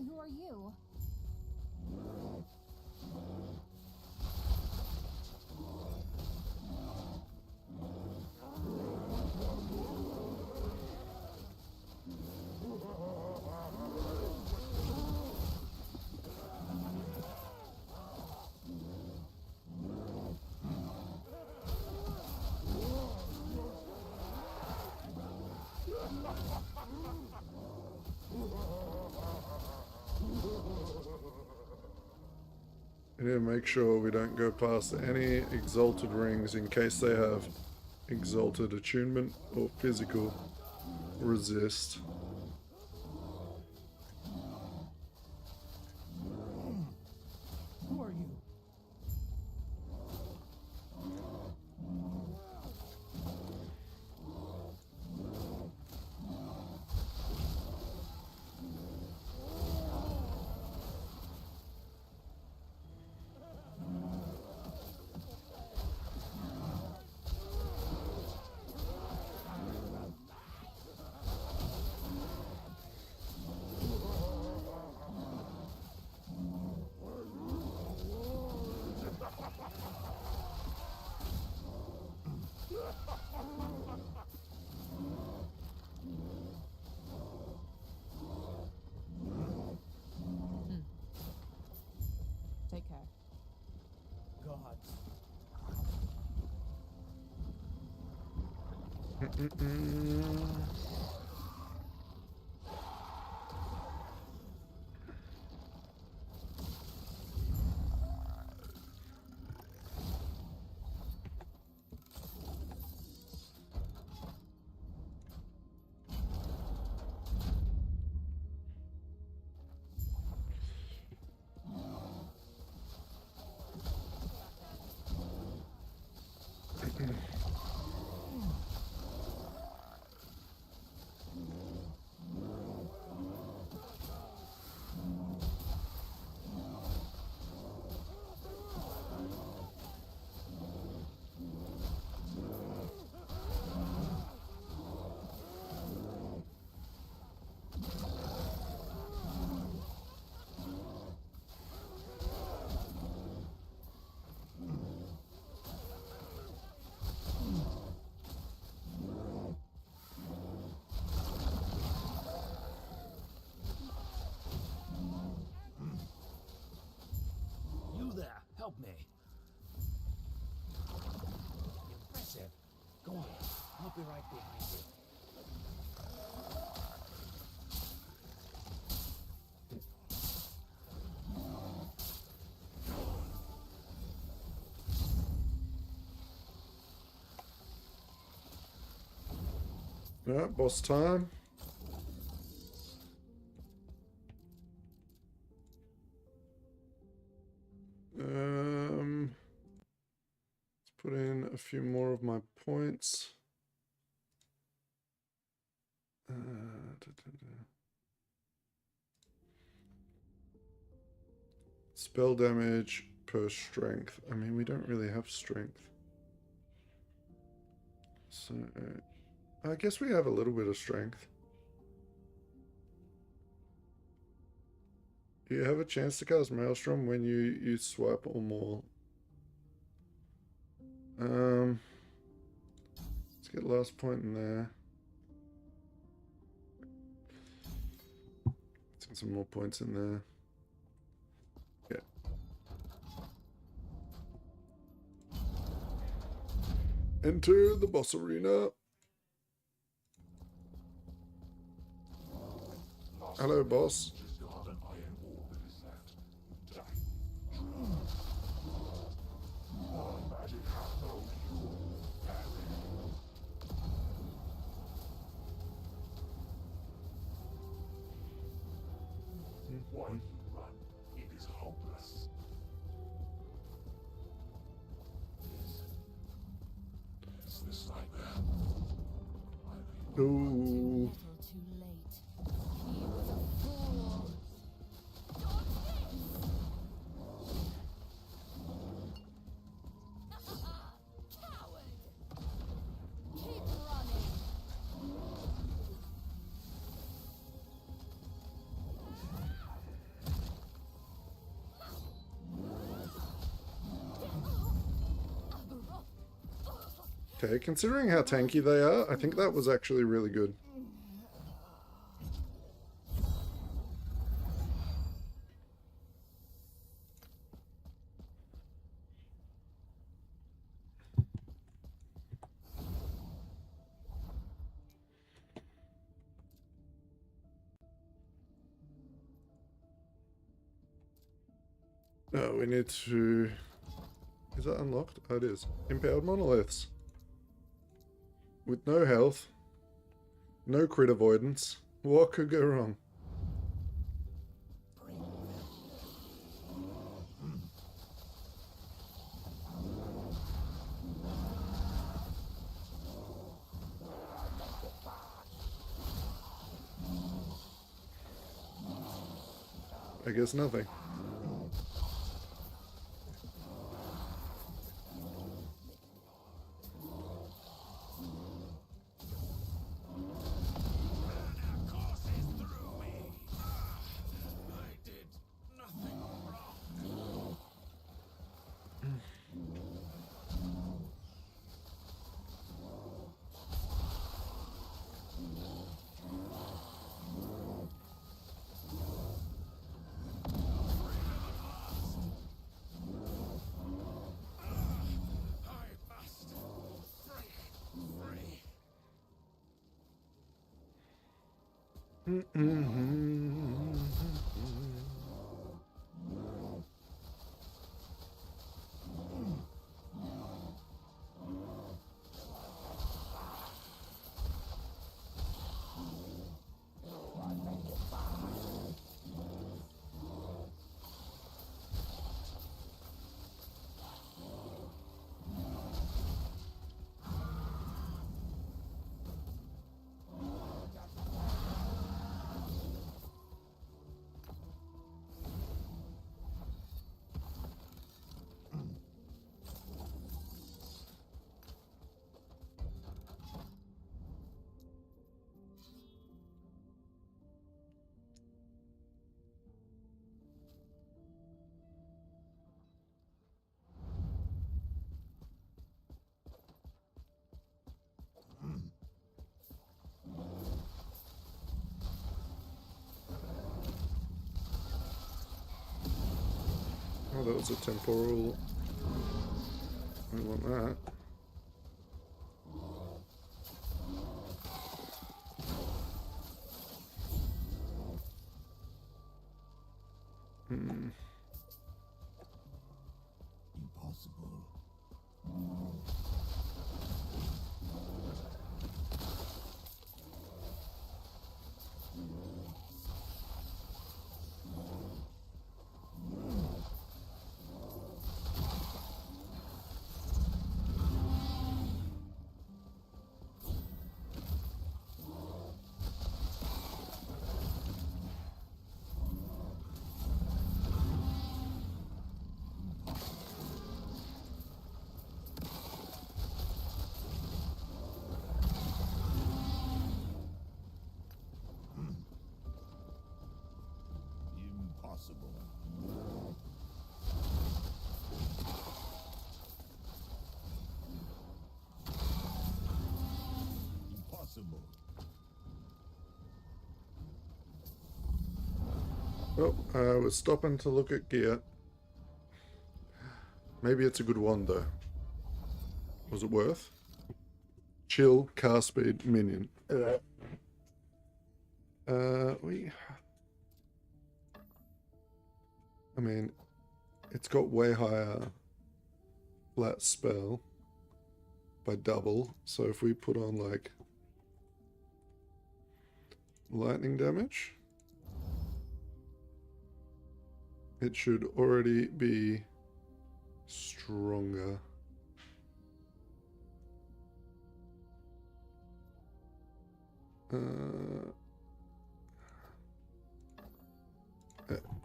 Who are you? We need to make sure we don't go past any exalted rings in case they have exalted attunement or physical resist. Who are you? Take care. Gods. You there, help me. Impressive. Go on, I'll be right behind you. Yeah, boss time. Let's put in a few more of my points. Spell damage per strength. I mean, we don't really have strength. So, I guess we have a little bit of strength. You have a chance to cast Maelstrom when you use swipe or more. Let's get last point in there. Let's get some more points in there. Yeah. Enter the boss arena. Hello, boss. Why do you run? It is hopeless. Is this nightmare? Ooh. Little too late. He was a fool. Dodge this! Coward! Keep running. Okay, considering how tanky they are, I think that was actually really good. Oh, we need to... Is that unlocked? Oh, it is. Empowered monoliths. With no health, no crit avoidance. What could go wrong? I guess nothing. Oh, that was a temporal. I want that. Impossible. Impossible. Impossible. Well, I was stopping to look at gear. Maybe it's a good one though. Was it worth? Chill, cast speed, minion. I mean, it's got way higher flat spell by double. So if we put on like lightning damage, it should already be stronger. Yeah,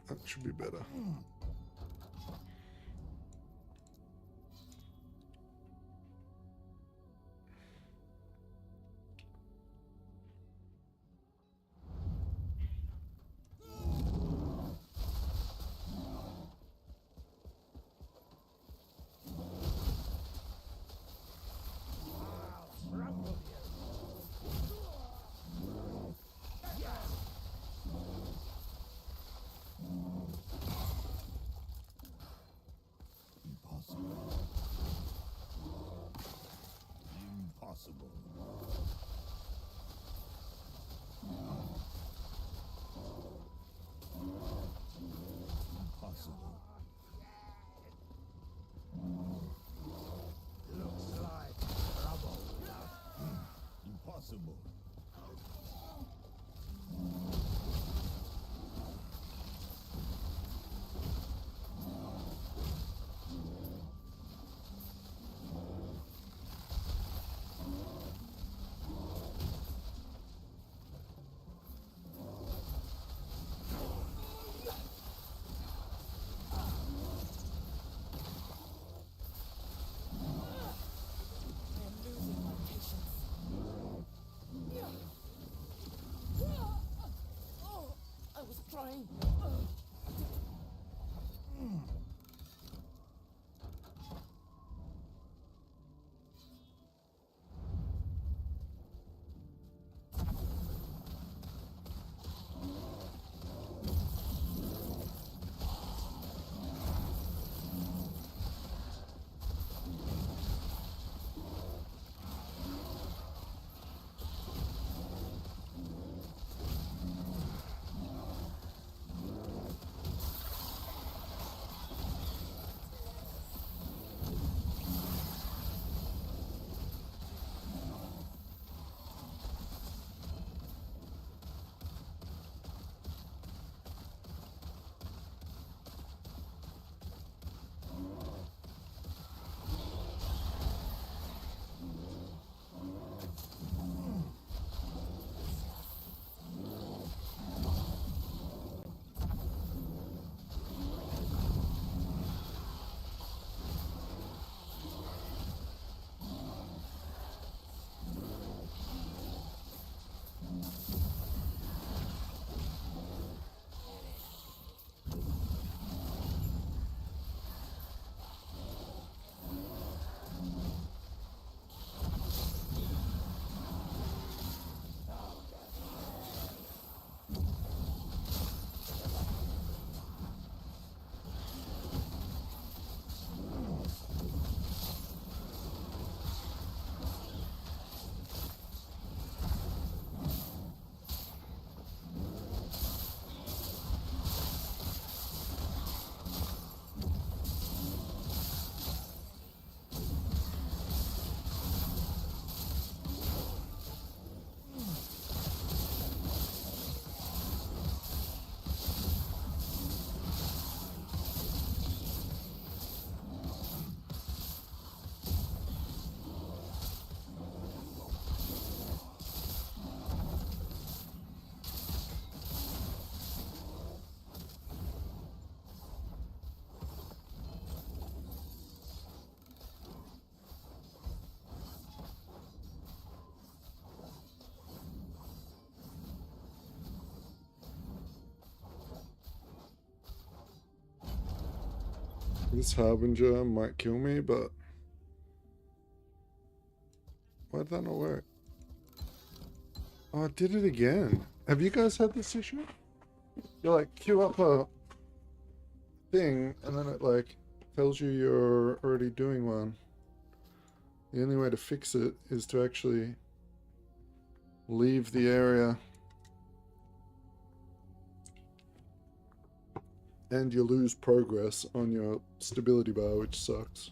that should be better. Impossible. Impossible. Looks like trouble. Impossible. Trying. This Harbinger might kill me, but why did that not work? Oh, it did it again. Have you guys had this issue? You like queue up a thing and then it like tells you you're already doing one. The only way to fix it is to actually leave the area. And you lose progress on your stability bar, which sucks.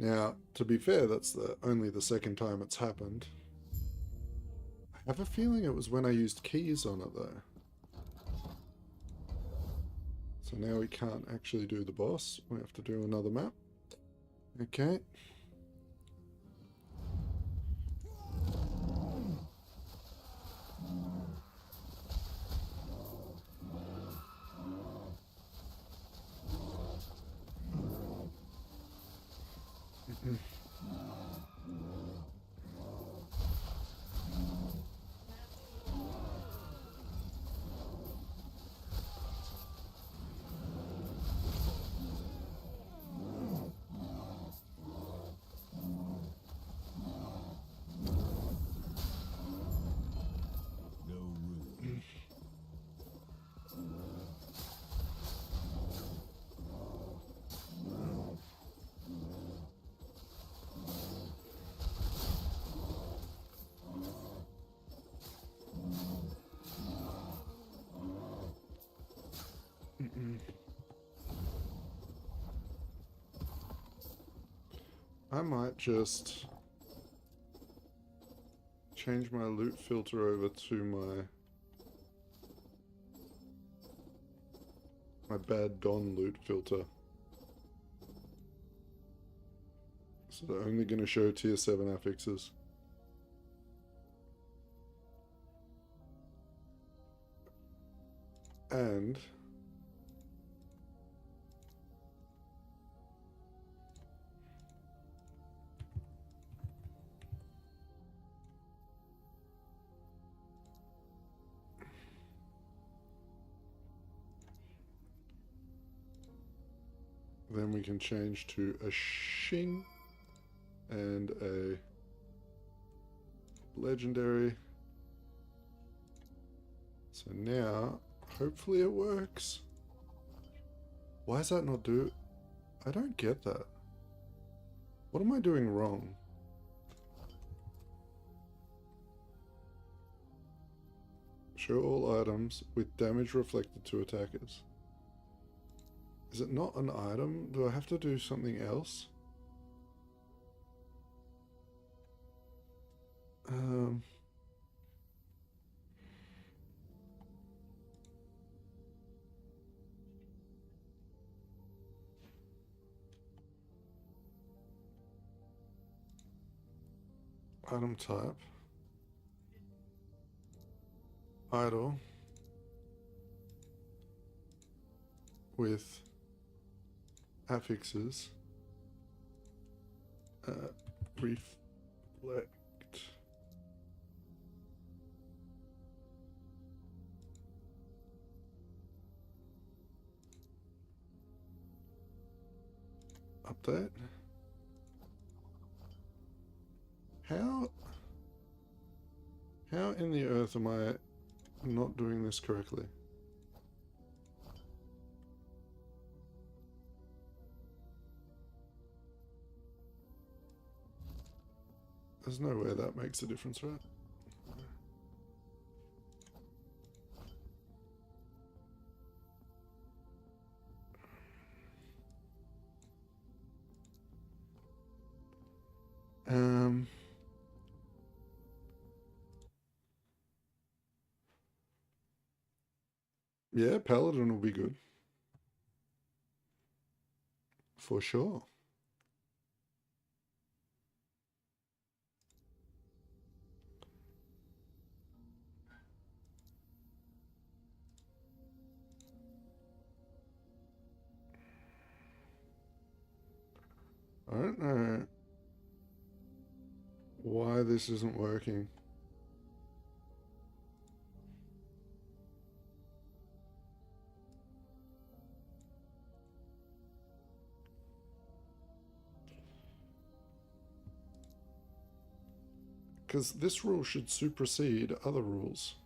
Now, to be fair, that's only the second time it's happened. I have a feeling it was when I used keys on it, though. So now we can't actually do the boss. We have to do another map. Okay. I might just change my loot filter over to my bad Don loot filter. So they're only going to show tier 7 affixes. And then we can change to a Shing and a legendary. So now, hopefully it works. Why does that not do? I don't get that. What am I doing wrong? Show all items with damage reflected to attackers. Is it not an item? Do I have to do something else? Item type. Idle. With affixes. Reflect. Update. How in the earth am I not doing this correctly? There's no way that makes a difference, right? Yeah, Paladin will be good. For sure. I don't know why this isn't working. Because this rule should supersede other rules.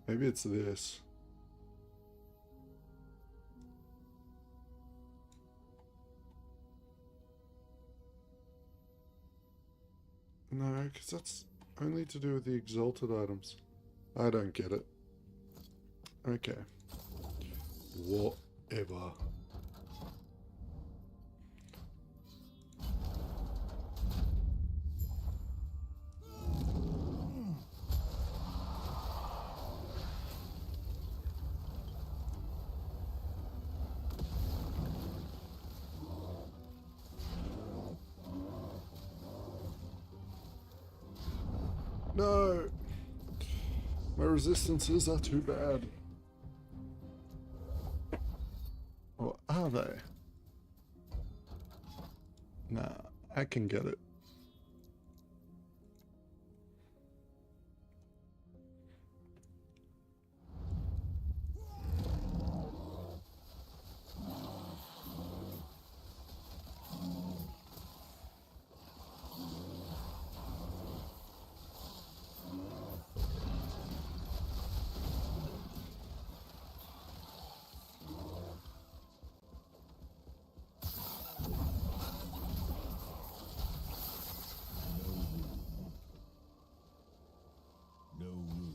Maybe it's this. No, because that's only to do with the exalted items. I don't get it. Okay. Whatever. No! My resistances are too bad. Or are they? Nah, I can get it. No room.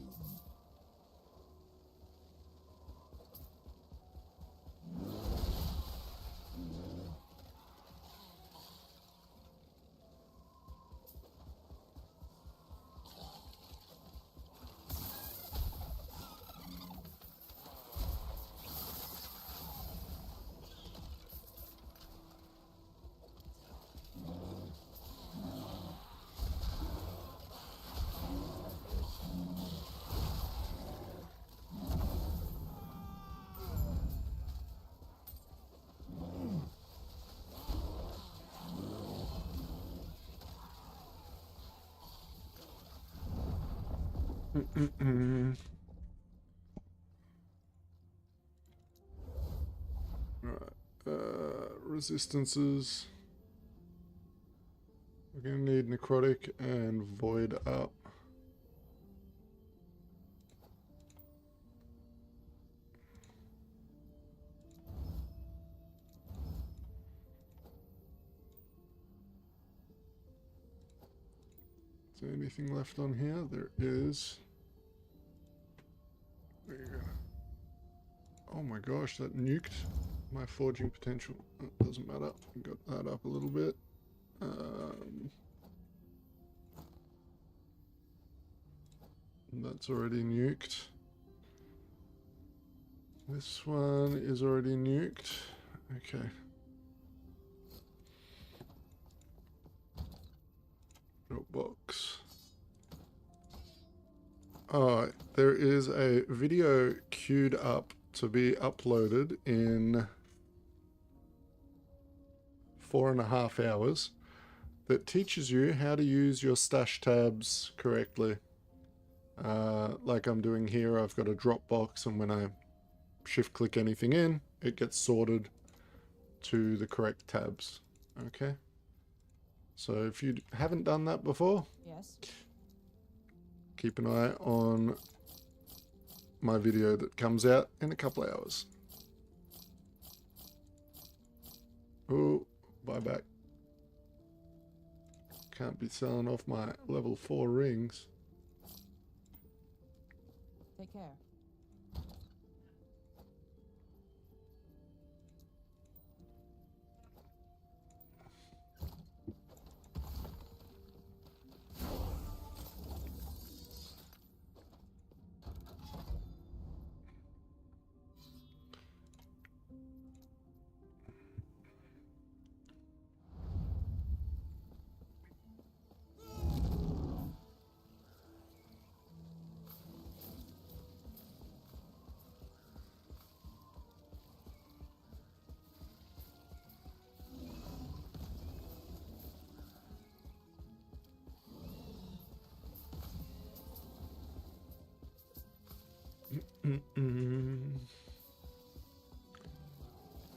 Right. Resistances. We're gonna need necrotic and void up. Is there anything left on here? There is. There you go. Oh my gosh, that nuked my forging potential. It doesn't matter. Got that up a little bit. That's already nuked. This one is already nuked. Okay. Dropbox. Alright, there is a video queued up to be uploaded in 4.5 hours that teaches you how to use your stash tabs correctly. Like I'm doing here, I've got a Dropbox, and when I shift click anything in, it gets sorted to the correct tabs. Okay? So if you haven't done that before, Yes. keep an eye on my video that comes out in a couple of hours. Oh, buyback. Can't be selling off my level 4 rings. Take care.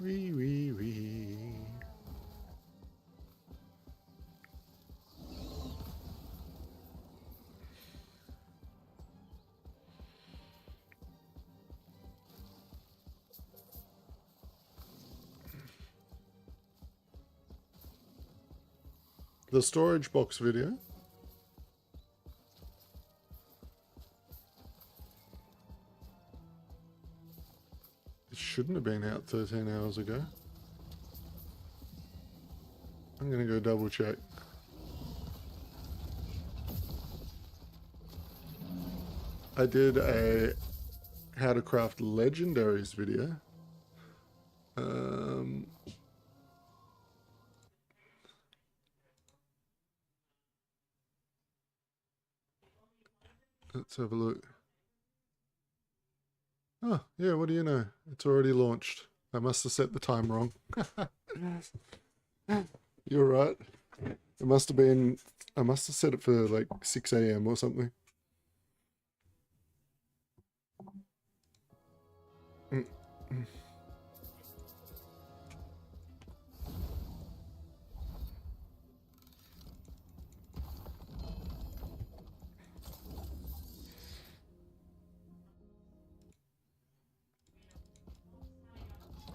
Wee. The storage box video. It shouldn't have been out 13 hours ago. I'm gonna go double check. I did a how to craft legendaries video. Let's have a look. Oh, yeah, what do you know? It's already launched. I must have set the time wrong. You're right. It must have been, I must have set it for like 6 a.m. or something.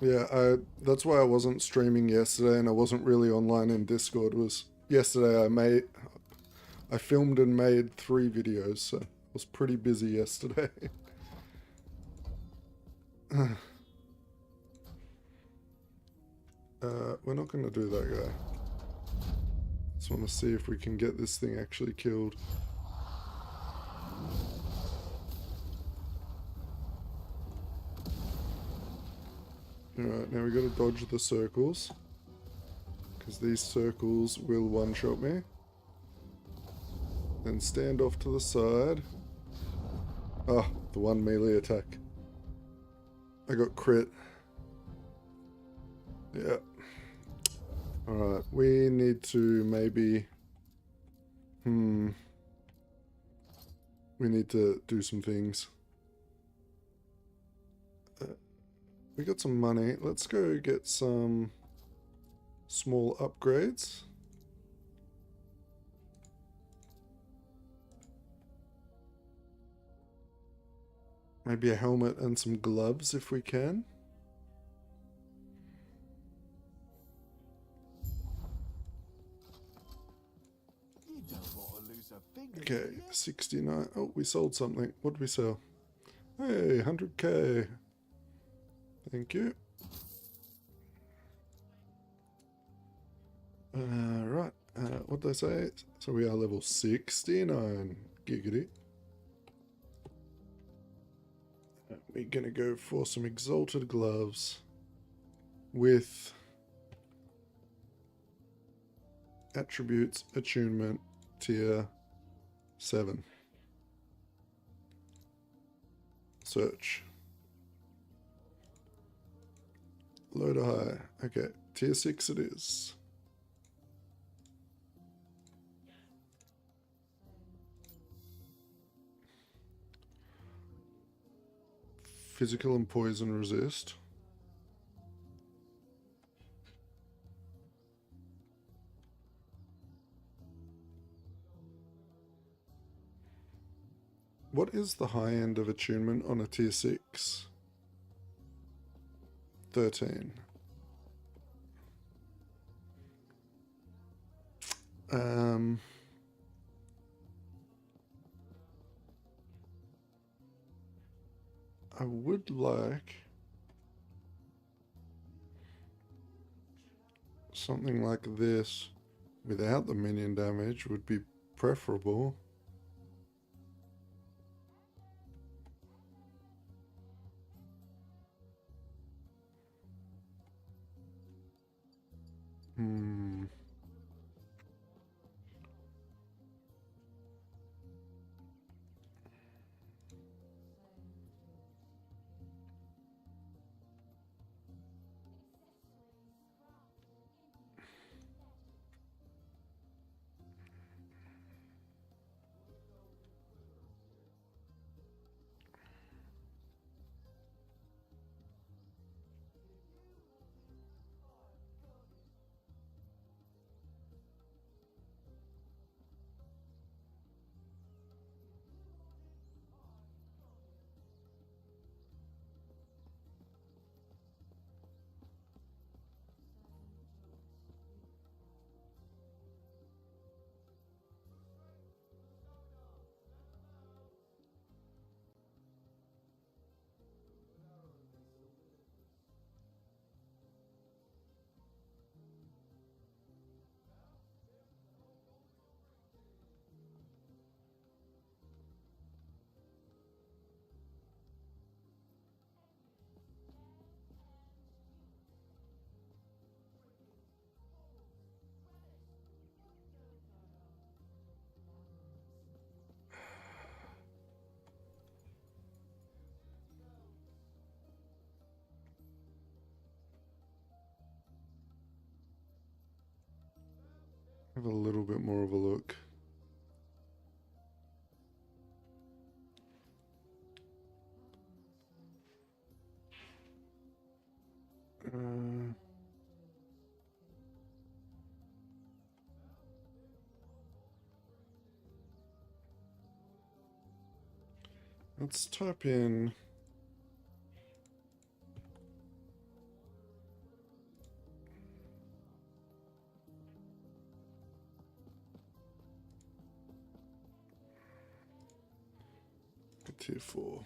Yeah, that's why I wasn't streaming yesterday and I wasn't really online in Discord. Was yesterday I filmed and made 3 videos, so I was pretty busy yesterday. We're not going to do that guy. Just want to see if we can get this thing actually killed. Alright, now we got to dodge the circles, because these circles will one-shot me. Then stand off to the side. Oh, the one melee attack. I got crit. Yeah. Alright, we need to maybe... We need to do some things. We got some money. Let's go get some small upgrades. Maybe a helmet and some gloves if we can. Okay, 69. Oh, we sold something. What did we sell? Hey, 100k. Thank you. Right, what did I say? So we are level 69. Giggity. We're gonna go for some exalted gloves with attributes, attunement, tier 7. Search. Low to high. Okay, tier 6 it is. Physical and poison resist. What is the high end of attunement on a tier 6? 13. I would like something like this without the minion damage would be preferable. Have a little bit more of a look. Let's type in tier 4.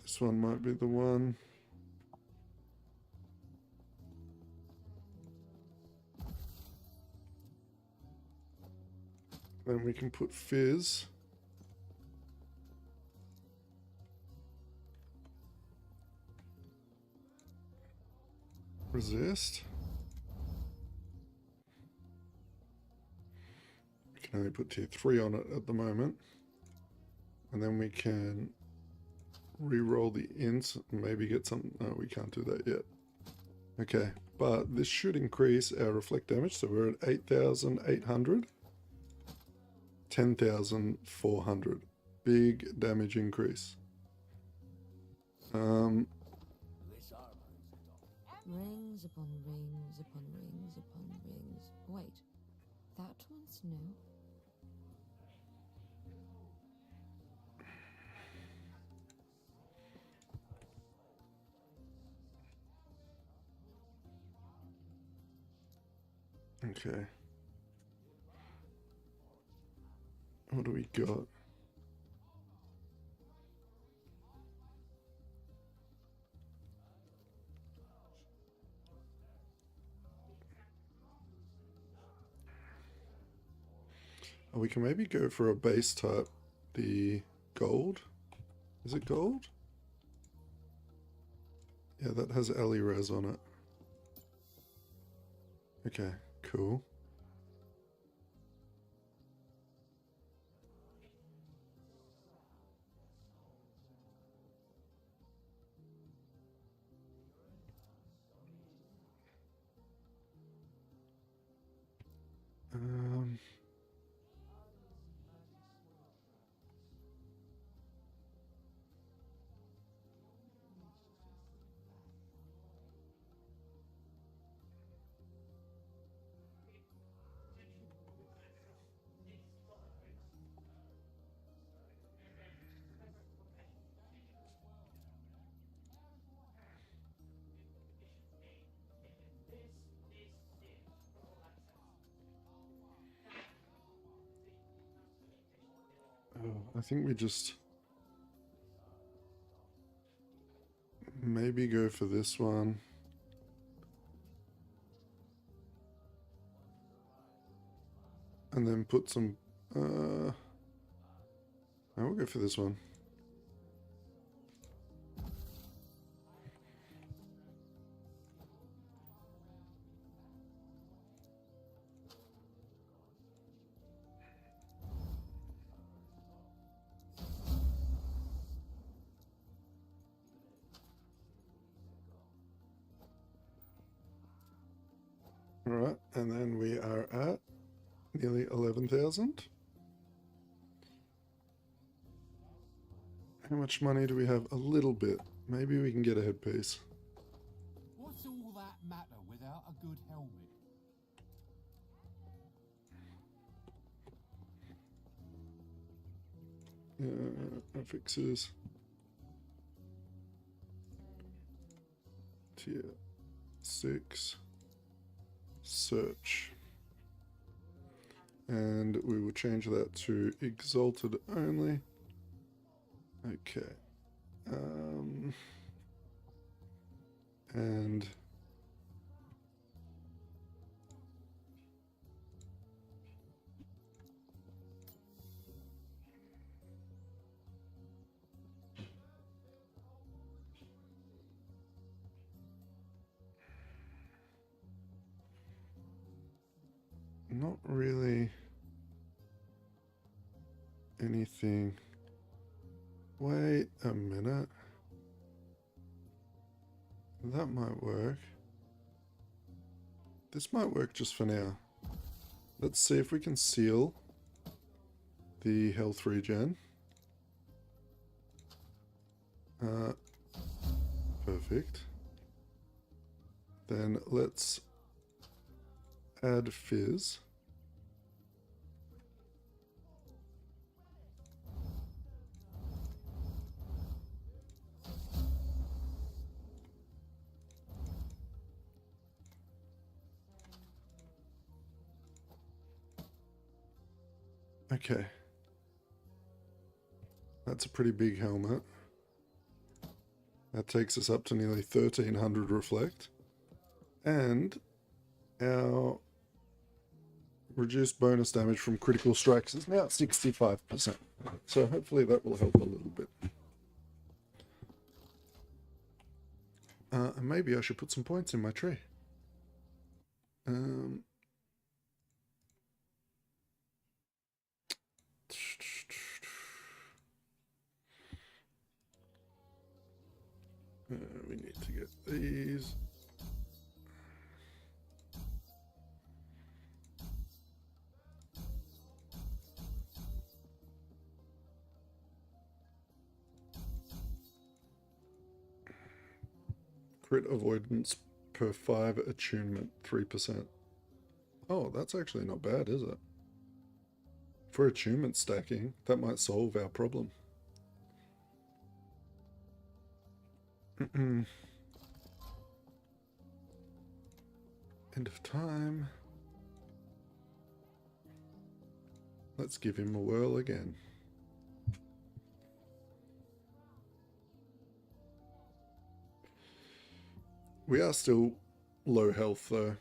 This one might be the one. Then we can put fizz. Resist. We can only put tier 3 on it at the moment. And then we can re-roll the int and maybe get some. No, we can't do that yet. Okay, but this should increase our reflect damage. So we're at 8,800. 10,400. Big damage increase. Rings upon rings upon rings upon rings. Wait, that one's new. Okay. What do we got? Oh, we can maybe go for a base type, the gold. Is it gold? Yeah, that has Ali res on it. Okay, cool. I think we just maybe go for this one. And then put some, I will go for this one. All right, and then we are at nearly 11,000. How much money do we have? A little bit. Maybe we can get a headpiece. What's all that matter without a good helmet? Affixes. Tier 6. Search. And we will change that to exalted only. Okay. And not really anything. Wait a minute. That might work. This might work just for now. Let's see if we can seal the health regen. Perfect. Then let's add fizz. Okay. That's a pretty big helmet. That takes us up to nearly 1300 reflect. And our reduced bonus damage from critical strikes is now 65%. So hopefully that will help a little bit. And maybe I should put some points in my tree. We need to get these. Crit avoidance per 5 attunement, 3%. Oh, that's actually not bad, is it? For attunement stacking, that might solve our problem. End of time. Let's give him a whirl again. We are still low health though.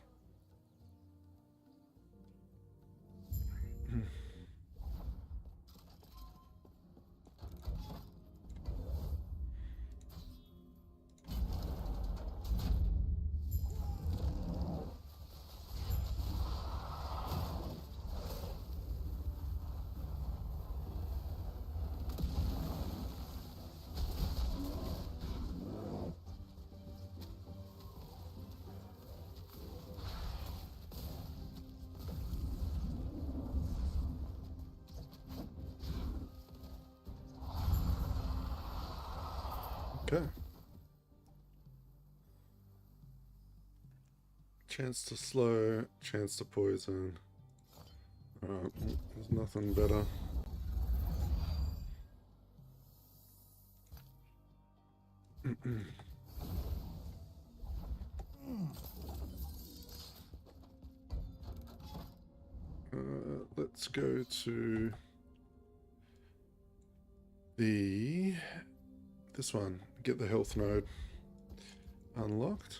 Okay. Chance to slow, chance to poison. Alright, there's nothing better. Let's go to this one. Get the health node unlocked.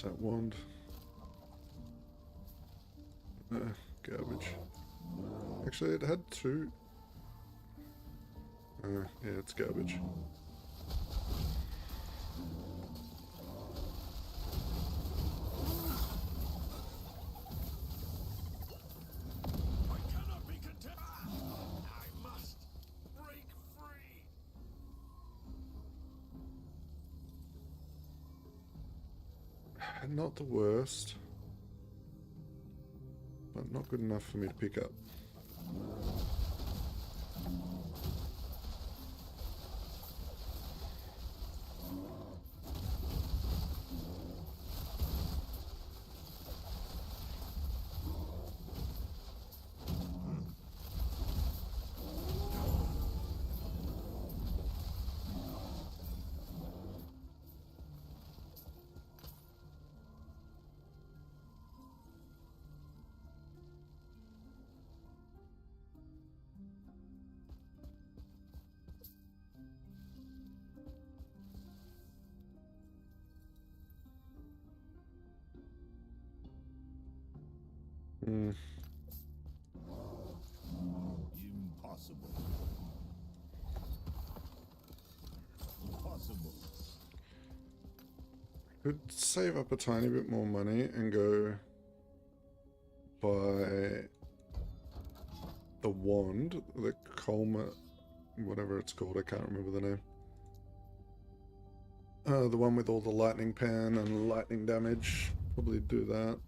That wand. Garbage. Actually, it had two. Yeah, it's garbage. I cannot be content. I must break free. Not the worst, but not good enough for me to pick up. Impossible. Impossible. Could save up a tiny bit more money and go buy the wand, the Colma, whatever it's called, I can't remember the name. The one with all the lightning pan and lightning damage. Probably do that.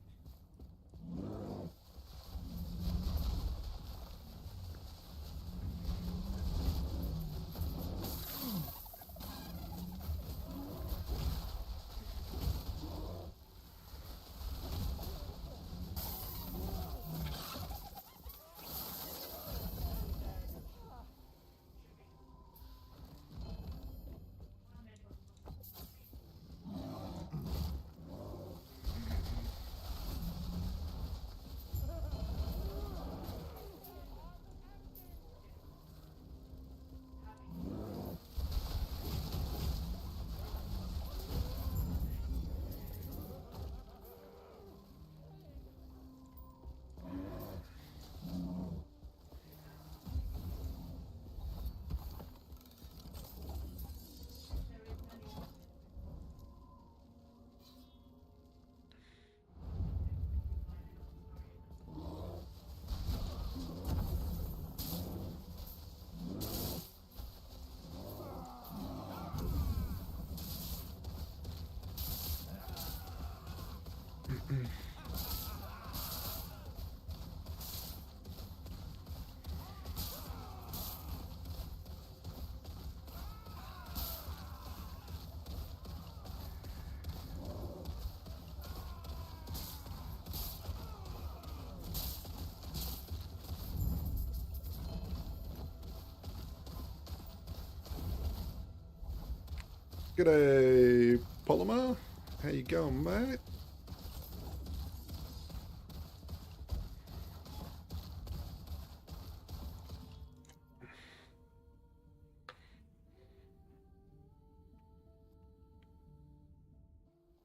G'day, Polymer. How you going, mate?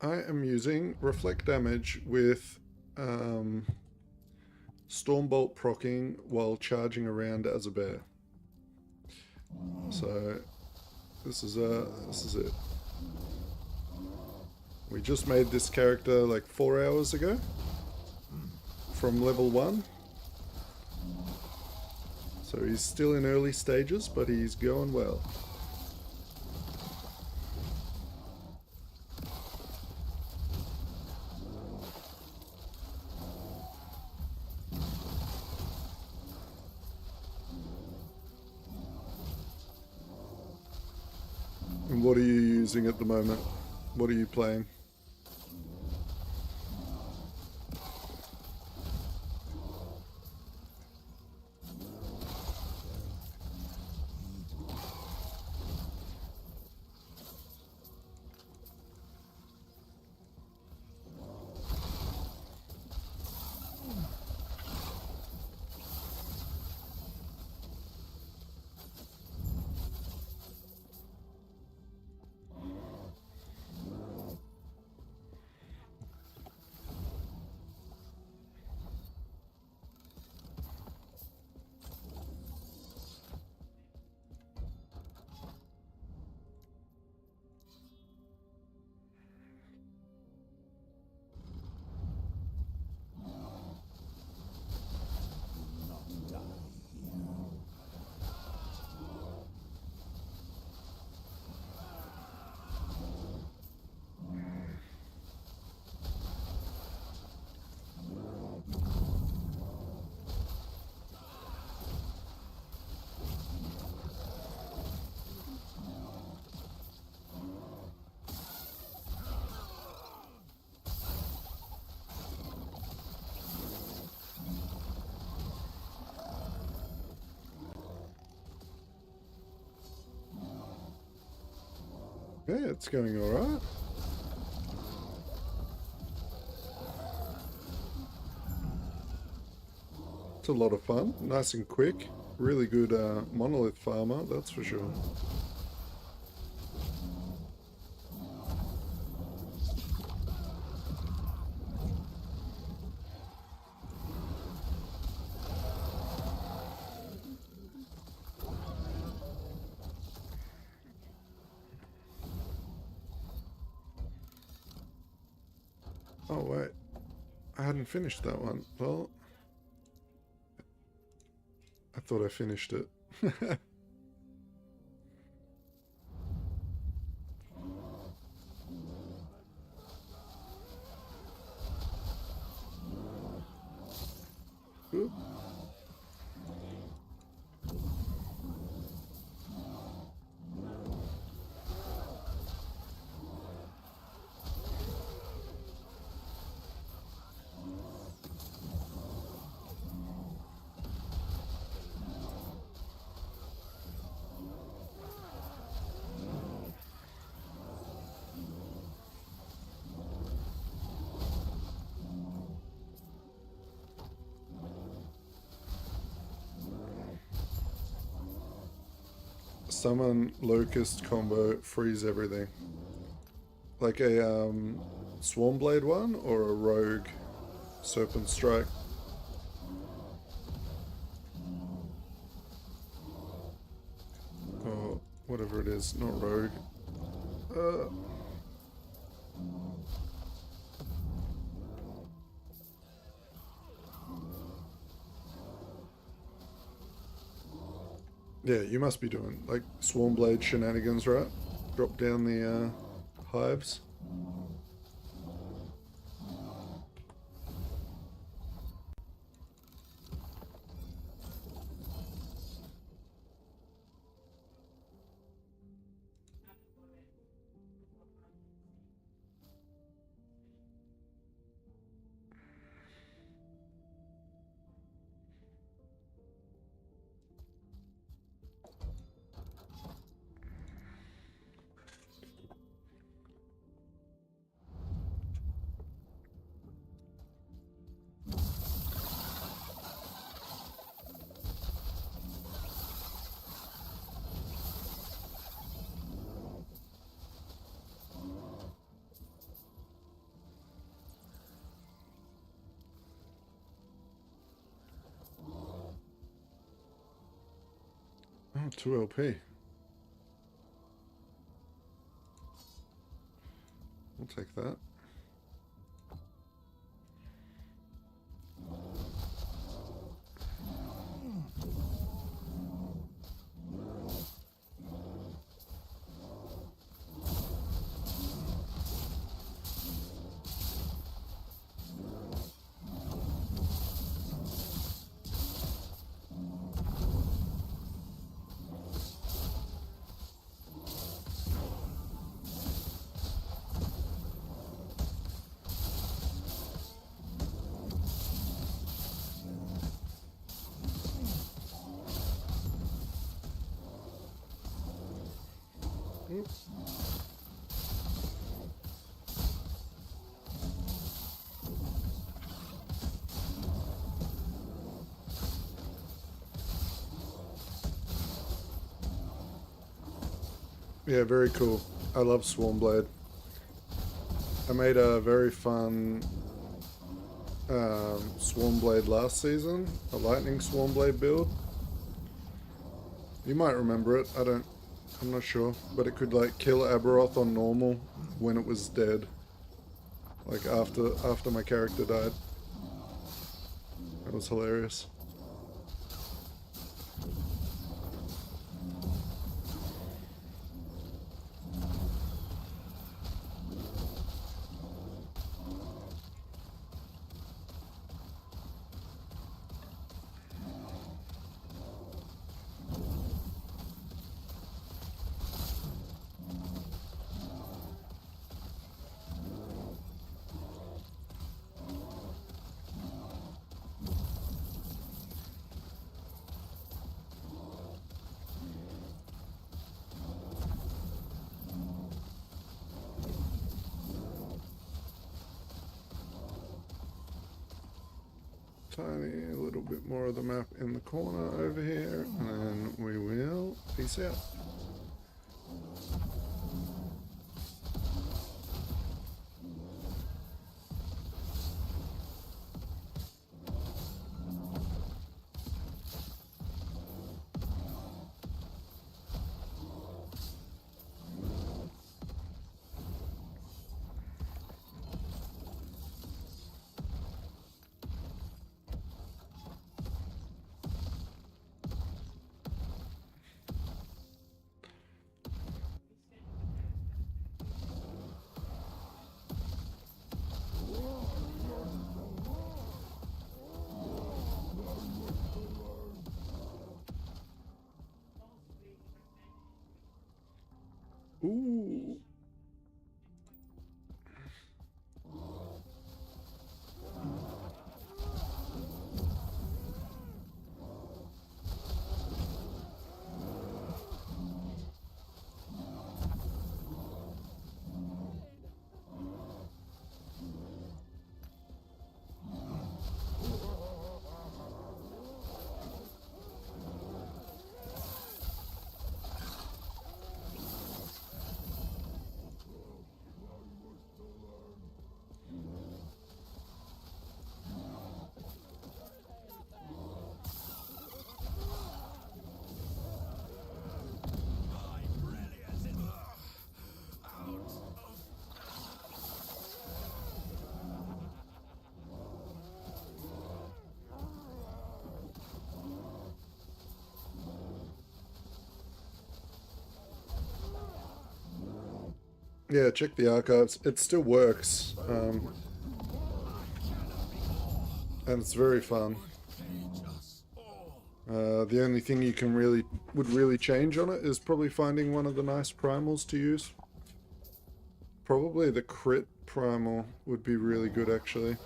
I am using Reflect Damage with Stormbolt proccing while charging around as a bear. So this is it. We just made this character like 4 hours ago from level 1. So he's still in early stages, but he's going well. And what are you using at the moment? What are you playing? Yeah, it's going alright. It's a lot of fun, nice and quick. Really good monolith farmer, that's for sure. Oh wait, I hadn't finished that one. Well, I thought I finished it. Oop. Summon Locust combo, freeze everything. Like a Swarmblade one or a Rogue Serpent Strike. Or whatever it is, not Rogue. Yeah, you must be doing like Swarmblade shenanigans, right? Drop down the hives. Oh, 2 LP. We'll take that. Oops. Yeah, very cool. I love Swarmblade. I made a very fun Swarmblade last season, a Lightning Swarmblade build. You might remember it, I'm not sure, but it could like kill Aberoth on normal when it was dead. Like after my character died. That was hilarious. tiny little bit more of the map in the corner over here, and then we will peace out. Ooh. Yeah, check the archives. It still works, and it's very fun. The only thing you can would really change on it is probably finding one of the nice primals to use. Probably the crit primal would be really good, actually.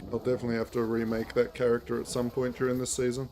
I'll definitely have to remake that character at some point during this season.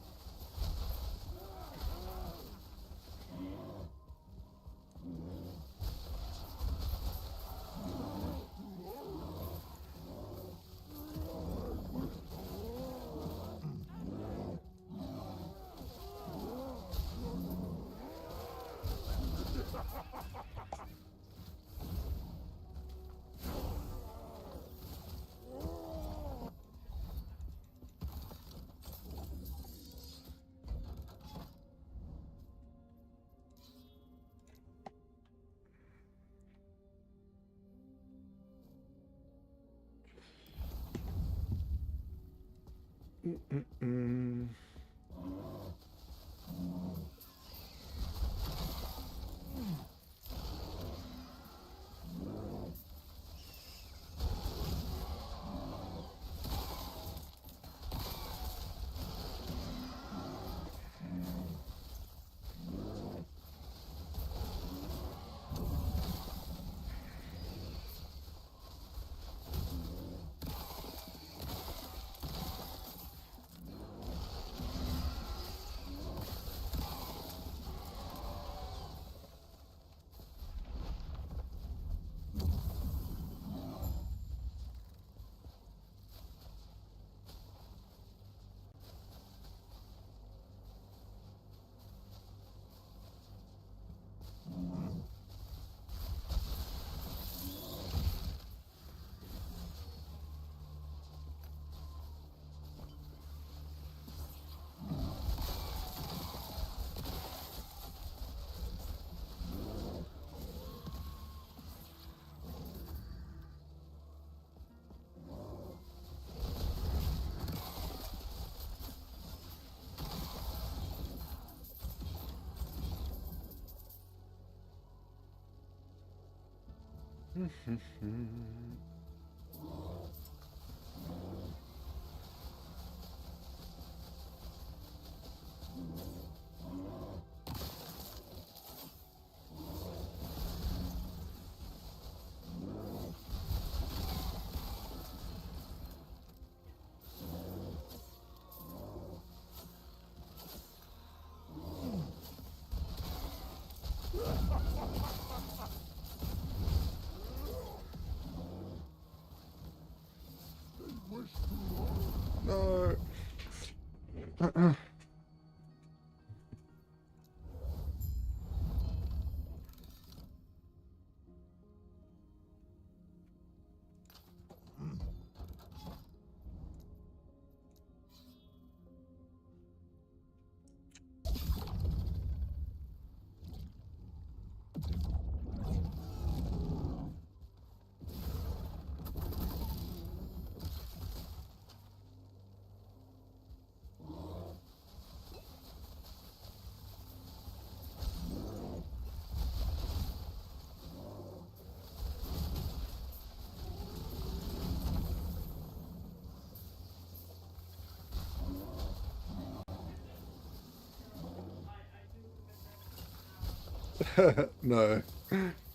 No,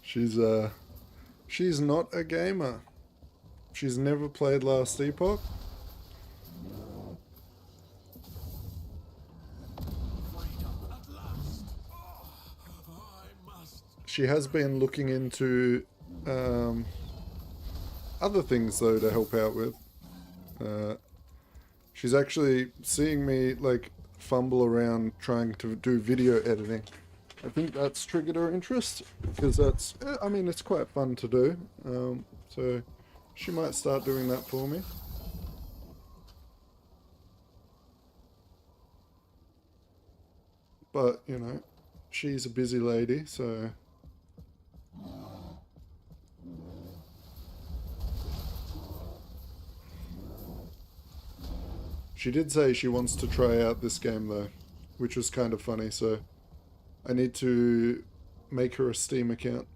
she's not a gamer. She's never played Last Epoch. She has been looking into other things though to help out with. She's actually seeing me like fumble around trying to do video editing. I think that's triggered her interest because that's, I mean, it's quite fun to do. So she might start doing that for me. But, you know, she's a busy lady, so... She did say she wants to try out this game though, which was kind of funny, so I need to make her a Steam account.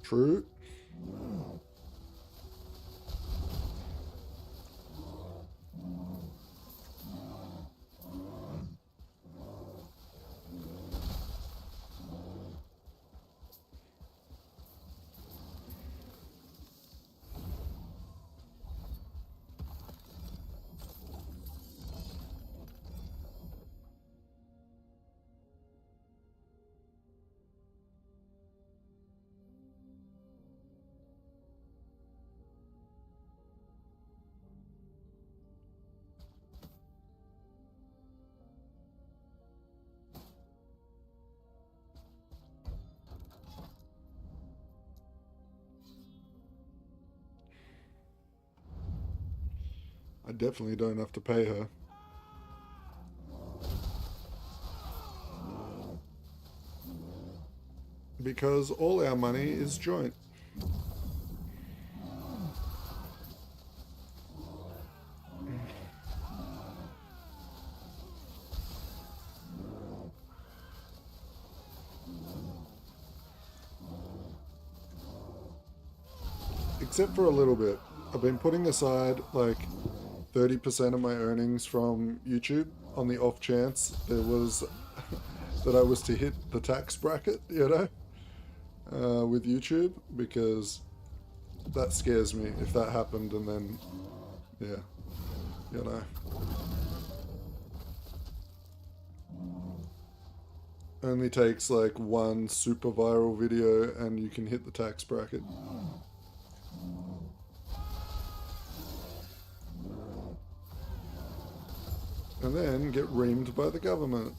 True. I definitely don't have to pay her. Because all our money is joint. Except for a little bit. I've been putting aside like 30% of my earnings from YouTube on the off chance there was that I was to hit the tax bracket, you know, with YouTube, because that scares me if that happened and then, yeah, you know. Only takes like one super viral video and you can hit the tax bracket. And then get reamed by the government.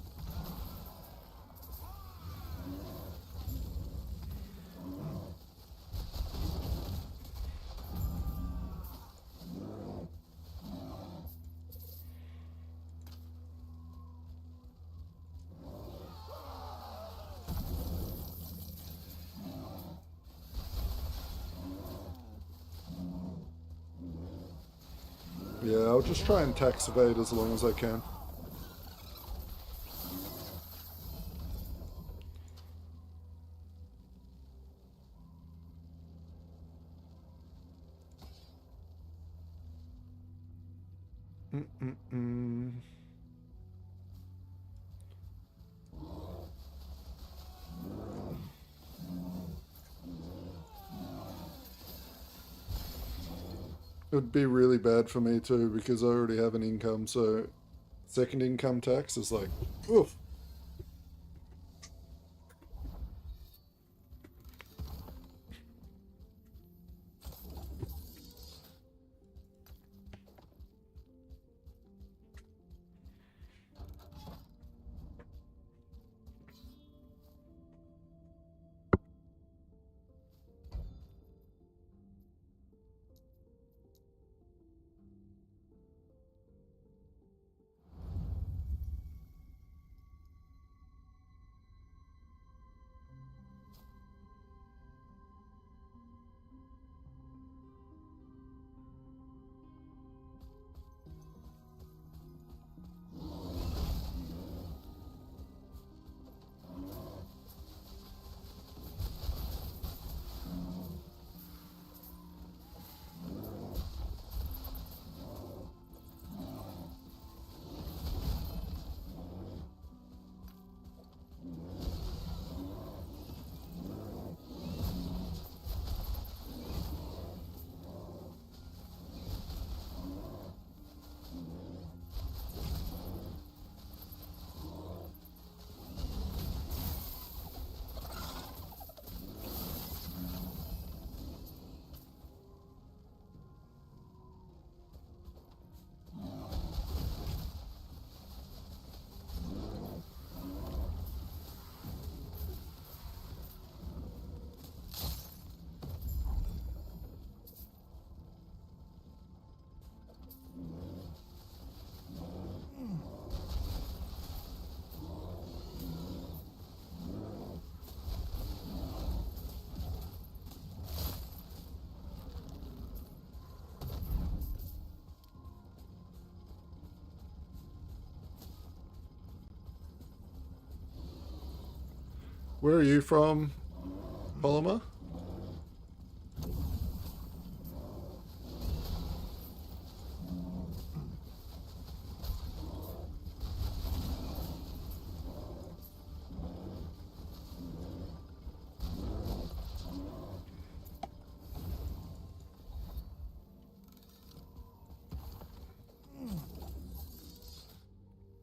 Yeah, I'll just try and tax evade as long as I can. It would be really bad for me too because I already have an income, so second income tax is like, oof. Where are you from, Polymer?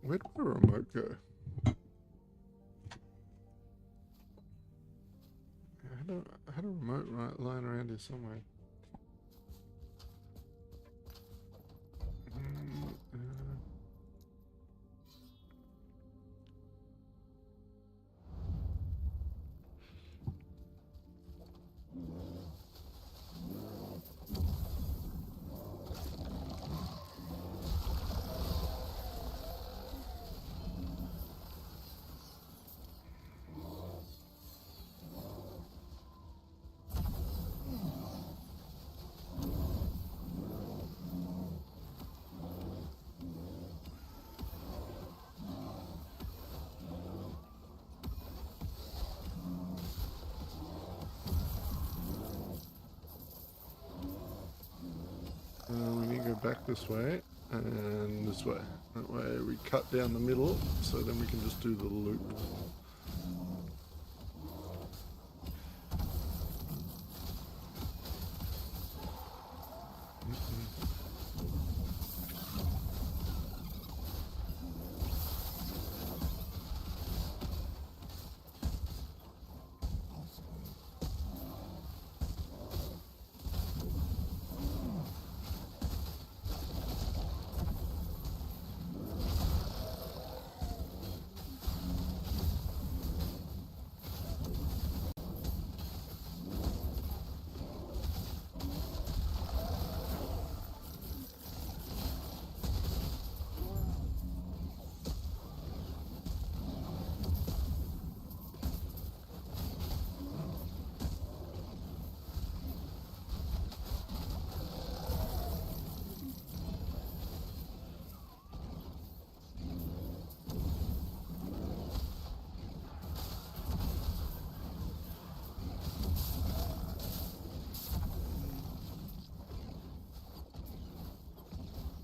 Where did the remote go? I had a remote lying around here somewhere. We need to go back this way and this way. That way we cut down the middle, so then we can just do the loop.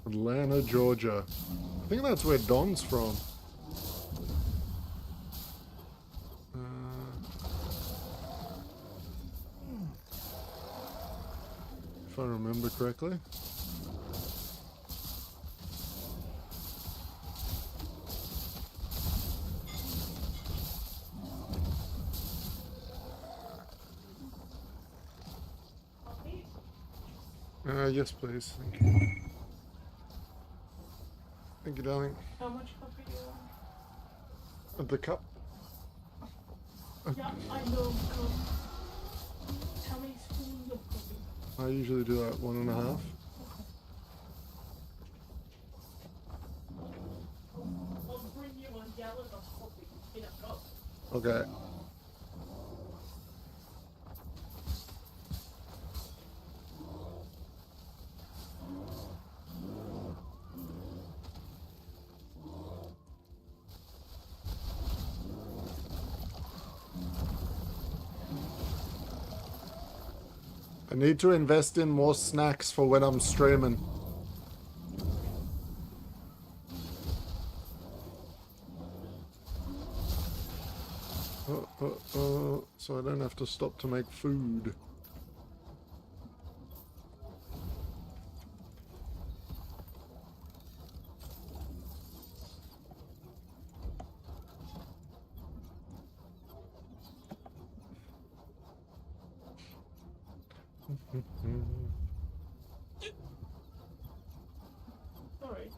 Atlanta, Georgia. I think that's where Don's from. If I remember correctly. Yes, please. Thank you. Thank you, darling. How much coffee do you want? The cup. Yeah, I know. How many spoons of coffee? I usually do that 1.5. I'll bring you a gallon of coffee in a cup. Okay. I need to invest in more snacks for when I'm streaming. So I don't have to stop to make food. Alright.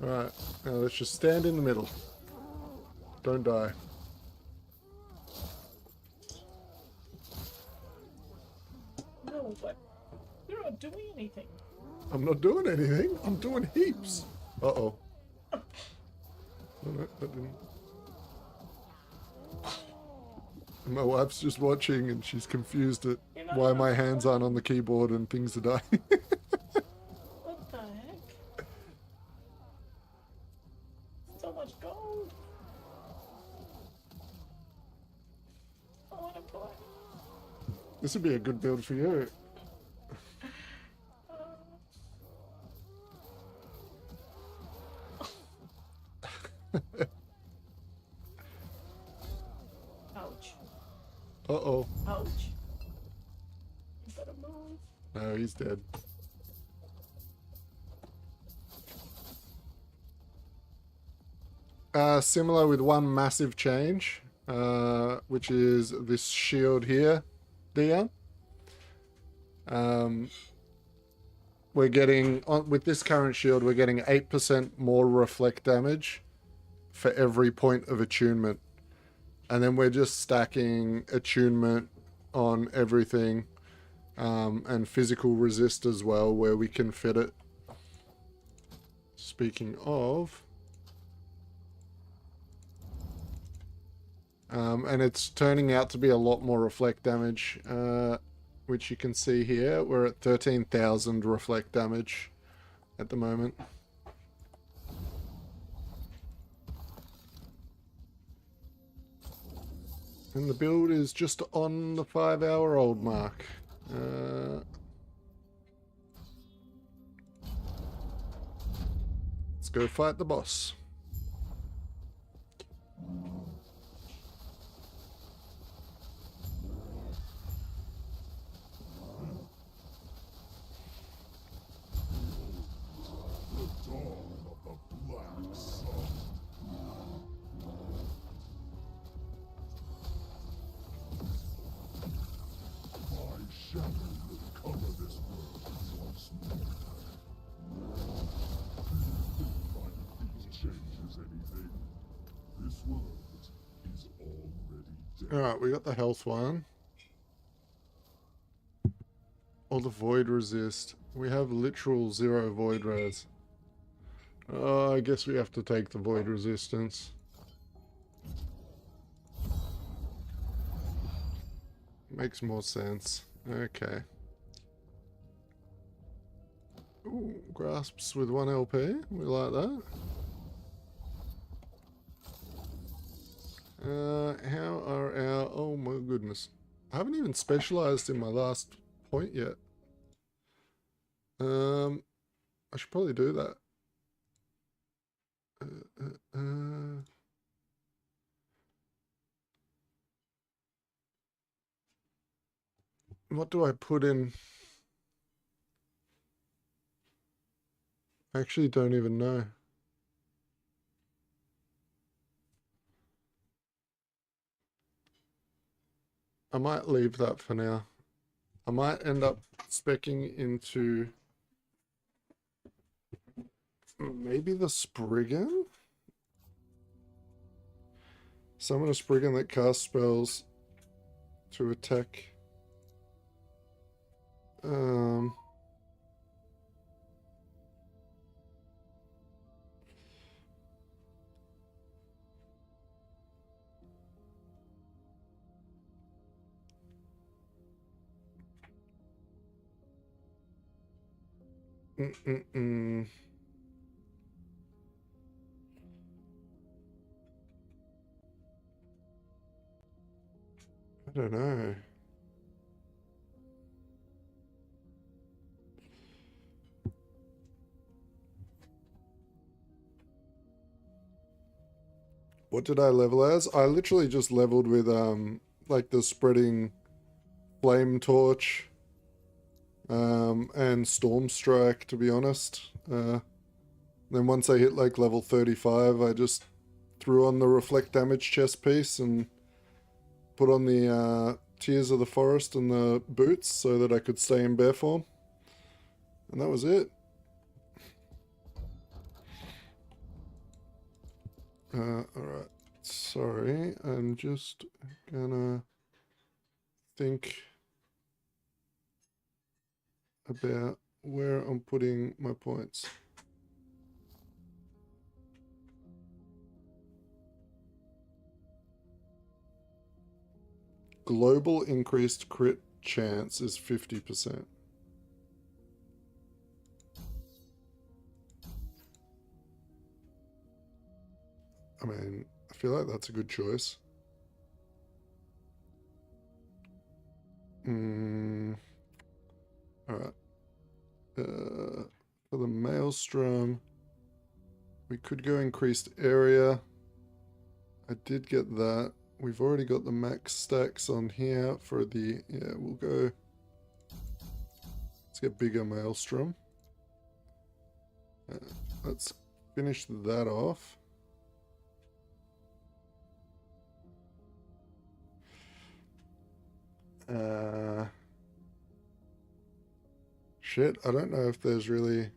Alright, now let's just stand in the middle. Don't die. No, but you're not doing anything. I'm not doing anything. I'm doing heaps. Uh-oh. No, that didn't. My wife's just watching and she's confused at why my hands aren't on the keyboard and things are dying. What the heck? So much gold. I wanna play. This would be a good build for you. Ouch. Uh-oh. Ouch. You better move. No, he's dead. Similar with one massive change, which is this shield here, Dion. We're getting, with this current shield, we're getting 8% more reflect damage for every point of attunement. And then we're just stacking attunement on everything, and physical resist as well, where we can fit it. Speaking of... and it's turning out to be a lot more reflect damage, which you can see here. We're at 13,000 reflect damage at the moment. And the build is just on the 5-hour-old mark. Let's go fight the boss. Alright, we got the health one. Or the void resist. We have literal 0 void res. Oh, I guess we have to take the void resistance. Makes more sense. Okay. Ooh, grasps with 1 LP. We like that. How are our... Oh my goodness. I haven't even specialized in my last point yet. I should probably do that. What do I put in? I actually don't even know. I might leave that for now. I might end up speccing into maybe the Spriggan? Summon a Spriggan that casts spells to attack. I don't know. What did I level as? I literally just leveled with like the spreading flame torch and storm strike, to be honest. Then once I hit like level 35, I just threw on the reflect damage chest piece and put on the Tears of the Forest and the boots so that I could stay in bear form. And that was it. Alright. Sorry, I'm just gonna think about where I'm putting my points. Global increased crit chance is 50%. I mean, I feel like that's a good choice. Alright. For the Maelstrom, we could go increased area. I did get that. We've already got the max stacks on here for the... Yeah, we'll go... Let's get bigger Maelstrom. Let's finish that off. Shit, I don't know if there's really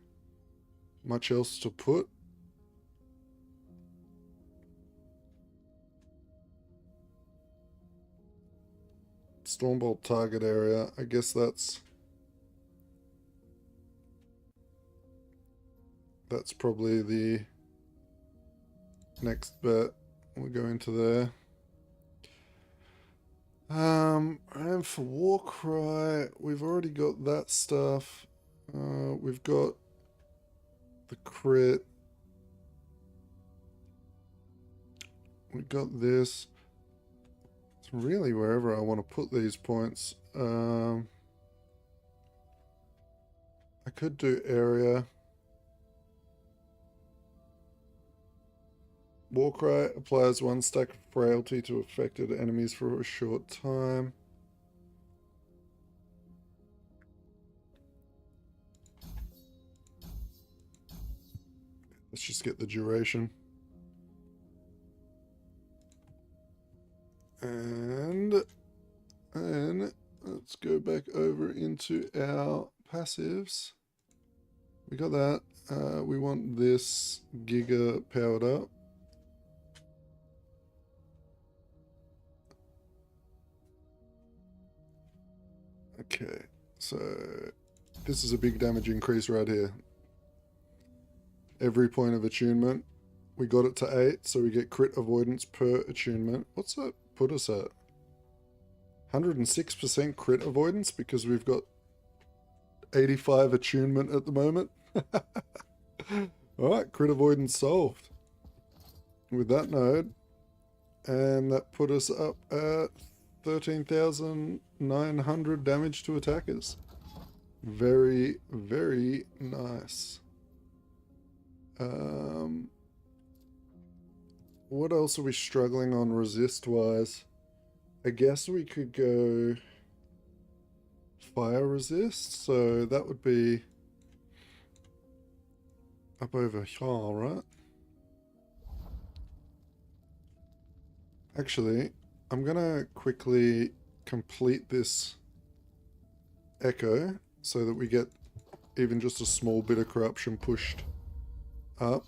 much else to put. Stormbolt target area, I guess that's probably the next bet. We'll go into there. And for Warcry, we've already got that stuff. We've got the crit. We've got this. It's really wherever I want to put these points. I could do area. Warcry applies 1 stack of frailty to affected enemies for a short time. Let's just get the duration. And let's go back over into our passives. We got that. We want this Giga powered up. Okay, so this is a big damage increase right here. Every point of attunement. We got it to 8, so we get crit avoidance per attunement. What's that put us at? 106% crit avoidance because we've got 85 attunement at the moment. Alright, crit avoidance solved. With that node. And that put us up at 13,900 damage to attackers. Very, very nice. What else are we struggling on resist-wise? I guess we could go fire resist, so that would be up over here, right? Actually, I'm gonna quickly complete this echo so that we get even just a small bit of corruption pushed up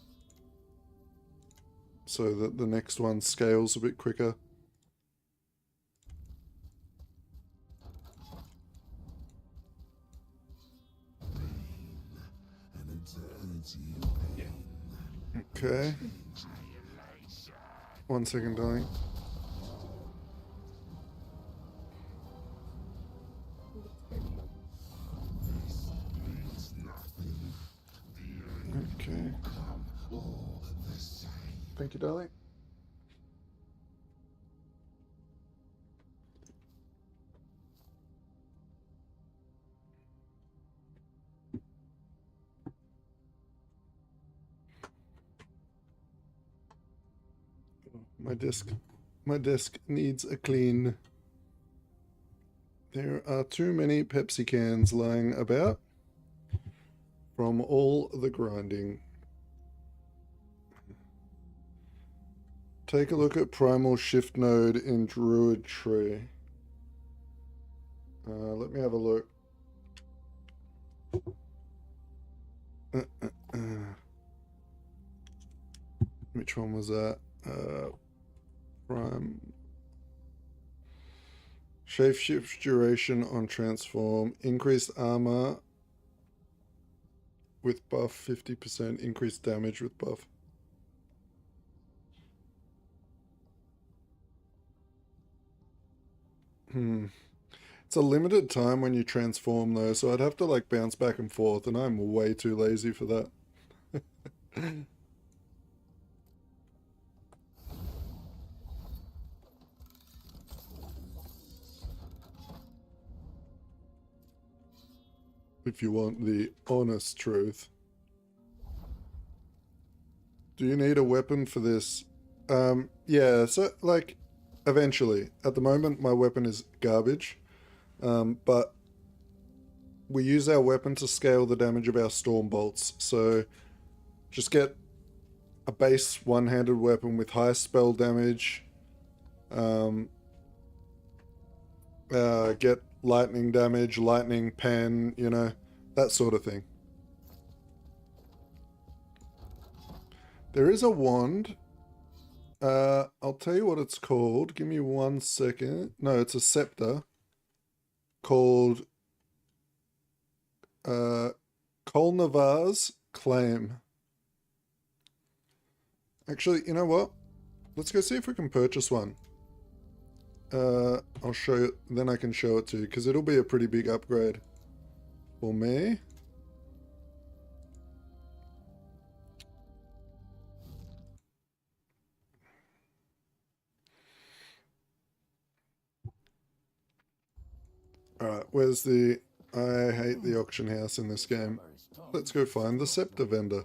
so that the next one scales a bit quicker. Okay. 1 second, darling. Okay. Thank you, darling. My desk needs a clean. There are too many Pepsi cans lying about from all the grinding. Take a look at Primal Shift Node in Druid Tree. Let me have a look. Which one was that? Prime. Shapeshift duration on transform. Increased armor with buff 50%. Increased damage with buff. It's a limited time when you transform though, so I'd have to like bounce back and forth, and I'm way too lazy for that. if you want the honest truth. Do you need a weapon for this? Yeah, so, like, eventually. At the moment, my weapon is garbage. But we use our weapon to scale the damage of our storm bolts. So, just get a base one-handed weapon with high spell damage. Get lightning damage, lightning pen, you know, that sort of thing. There is a wand. I'll tell you what it's called. Give me 1 second. No, it's a scepter called Kolnavar's Claim. Actually, you know what? Let's go see if we can purchase one. I'll show you, then I can show it to you, because it'll be a pretty big upgrade for me. Alright, where's the... I hate the auction house in this game. Let's go find the scepter vendor.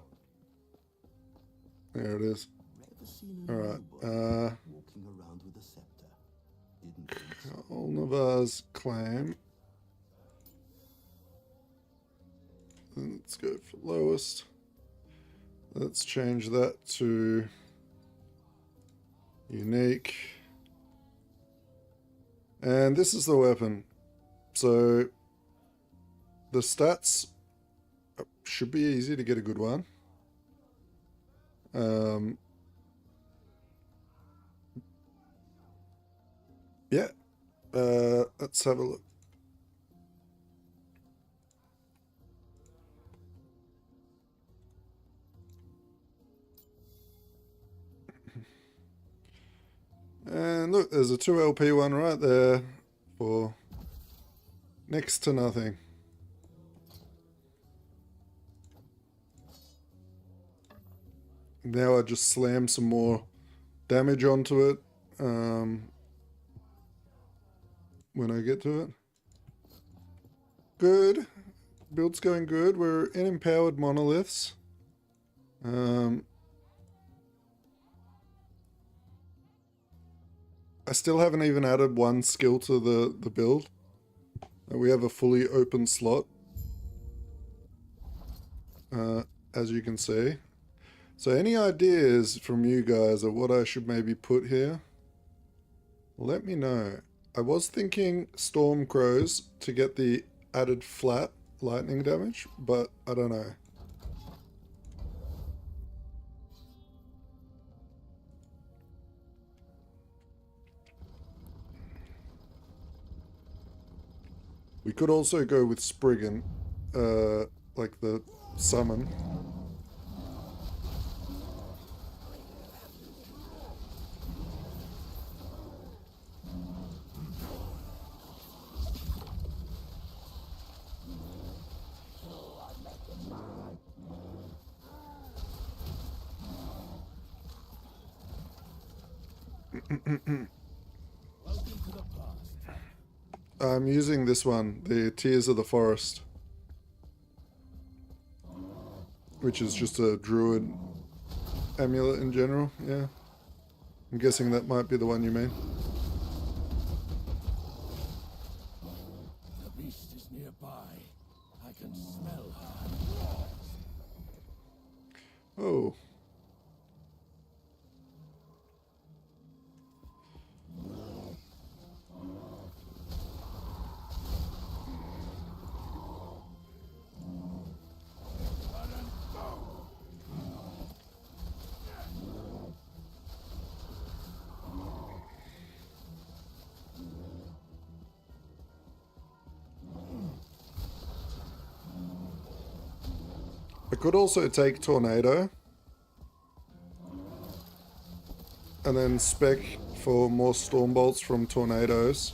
There it is. Alright, Kolnavar's Claim. Let's go for lowest. Let's change that to unique. And this is the weapon. So the stats should be easy to get a good one. Yeah. Let's have a look. And look, there's a 2 LP one right there for next to nothing. Now I just slam some more damage onto it when I get to it. Good. Build's going good. We're in empowered monoliths. I still haven't even added one skill to the build. We have a fully open slot, as you can see. So any ideas from you guys of what I should maybe put here? Let me know. I was thinking Storm Crows to get the added flat lightning damage, but I don't know. We could also go with Spriggan, like the summon. I'm using this one, the Tears of the Forest, which is just a druid amulet in general, yeah. I'm guessing that might be the one you mean. The beast is nearby. I can smell her. Oh. I could also take Tornado and then spec for more storm bolts from tornadoes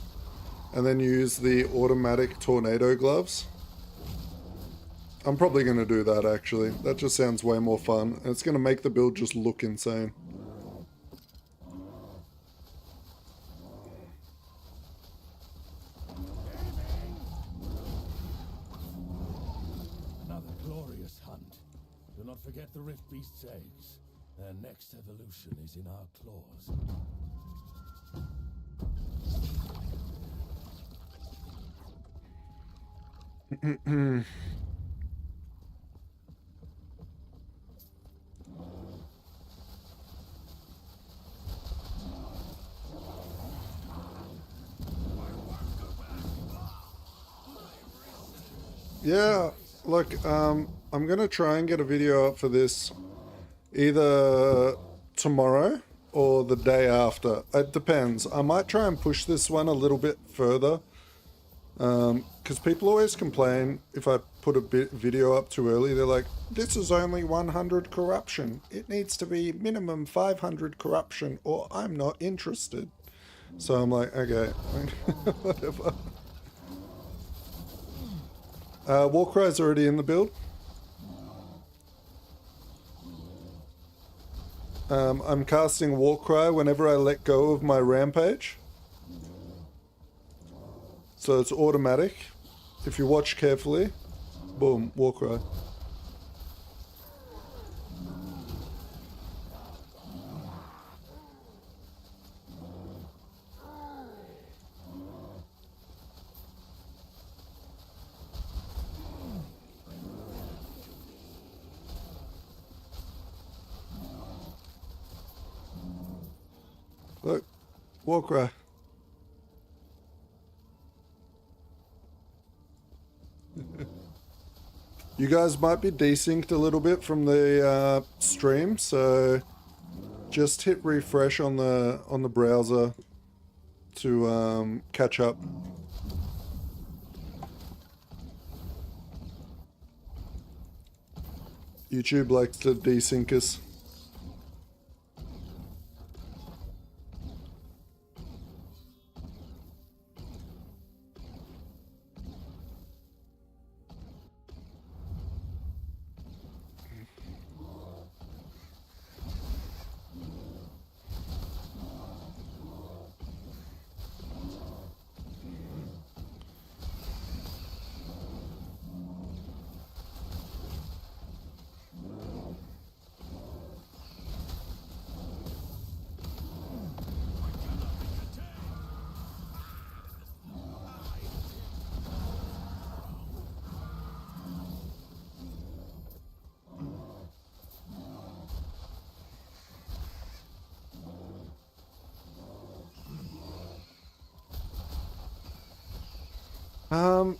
and then use the automatic tornado gloves. I'm probably going to do that actually. That just sounds way more fun and it's going to make the build just look insane. hunt. Do not forget the Rift Beast's eggs. Their next evolution is in our claws. Yeah, look, I'm gonna try and get a video up for this either tomorrow or the day after. It depends. I might try and push this one a little bit further, because people always complain if I put a video up too early. They're like, this is only 100 corruption. It needs to be minimum 500 corruption or I'm not interested. So I'm like, okay, whatever. Warcry's already in the build. I'm casting Warcry whenever I let go of my Rampage. So it's automatic. If you watch carefully, boom, Warcry. Look, Warcry. You guys might be desynced a little bit from the stream, so just hit refresh on the browser to catch up. YouTube likes to desync us.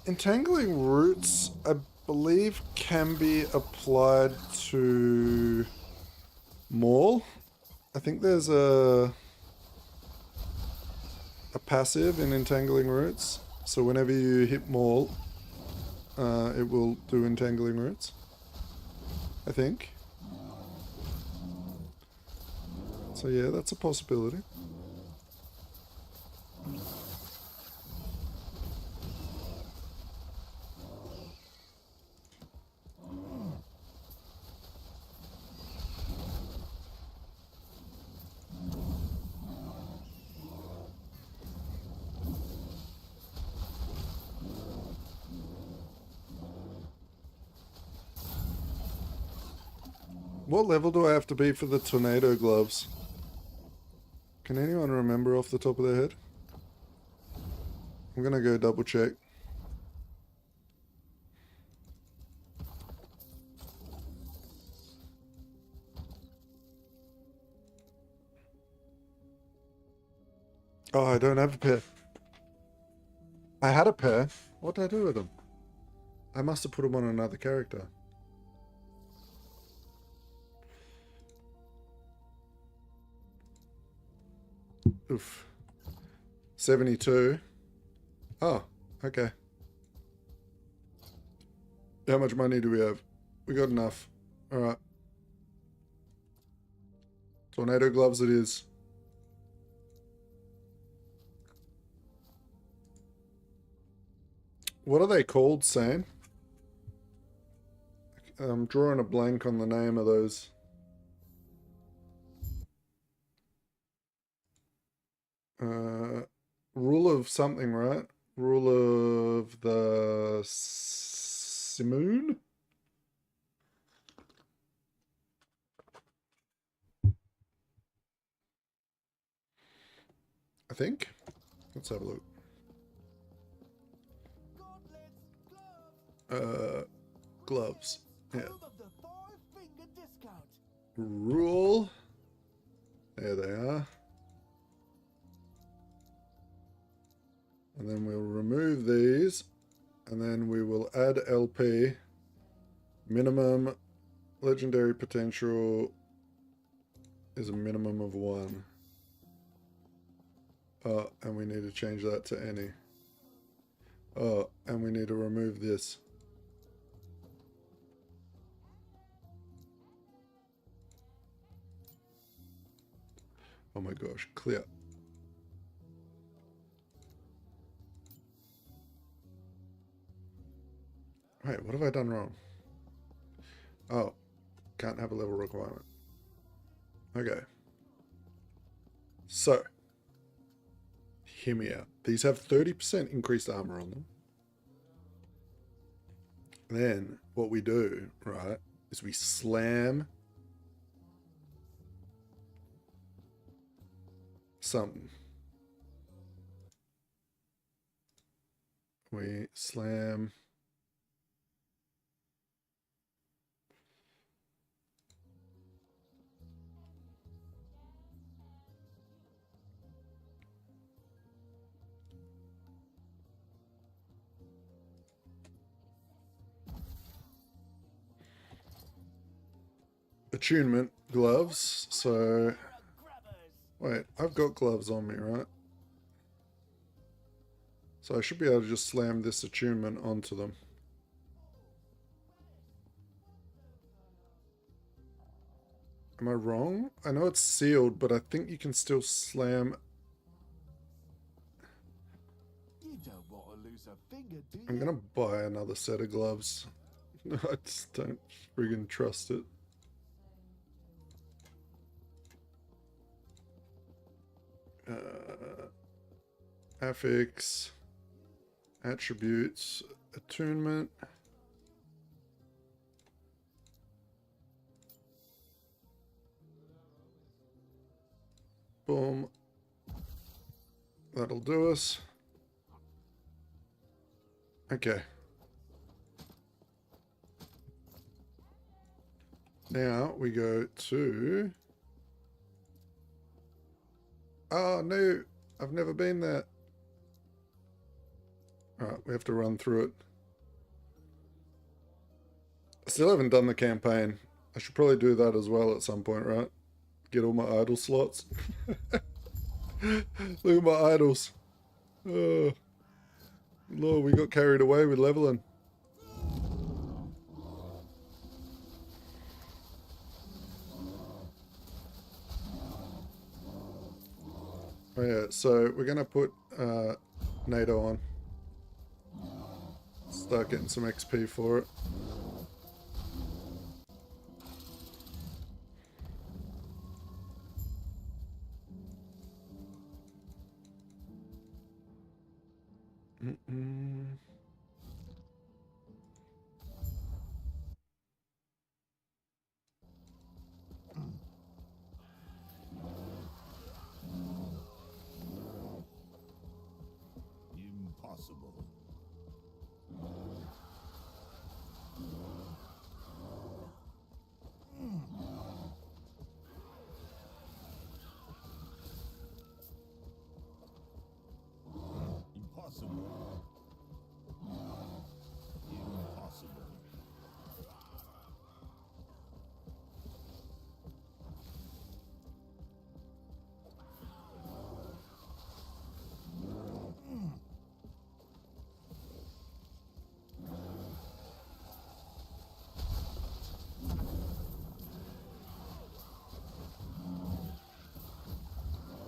Entangling roots, I believe, can be applied to Maul. I think there's a passive in Entangling Roots, so whenever you hit Maul, it will do Entangling Roots, I think. So yeah, that's a possibility. What level do I have to be for the tornado gloves? Can anyone remember off the top of their head? I'm gonna go double check. Oh, I don't have a pair. I had a pair. What did I do with them? I must have put them on another character. Oof. 72. Oh, okay. How much money do we have? We got enough. Alright. Tornado gloves it is. What are they called, Sam? I'm drawing a blank on the name of those. Rule of something, right? Rule of the Simoon? think. Let's have a look. Gloves. Yeah. Rule. There they are. And then we'll remove these. And then we will add LP. Minimum legendary potential is a minimum of 1. Oh, and we need to change that to any. Oh, and we need to remove this. Oh my gosh, clear. Wait, what have I done wrong? Oh, can't have a level requirement. Okay. So, hear me out. These have 30% increased armor on them. Then, what we do, right, is we slam something. We slam Attunement gloves. So, wait, I've got gloves on me, right? So I should be able to just slam this attunement onto them. Am I wrong? I know it's sealed, but I think you can still slam. You don't want to lose a finger, do you? I'm gonna buy another set of gloves. I just don't friggin' trust it. Affix, attributes, attunement. Boom. That'll do us. Okay. Now we go to... Oh no, I've never been there. Alright, we have to run through it. I still haven't done the campaign. I should probably do that as well at some point, right? Get all my idle slots. Look at my idols. Oh, Lord, we got carried away with leveling. Oh yeah, so we're gonna put NATO on. Start getting some XP for it. Impossible. Impossible. Impossible.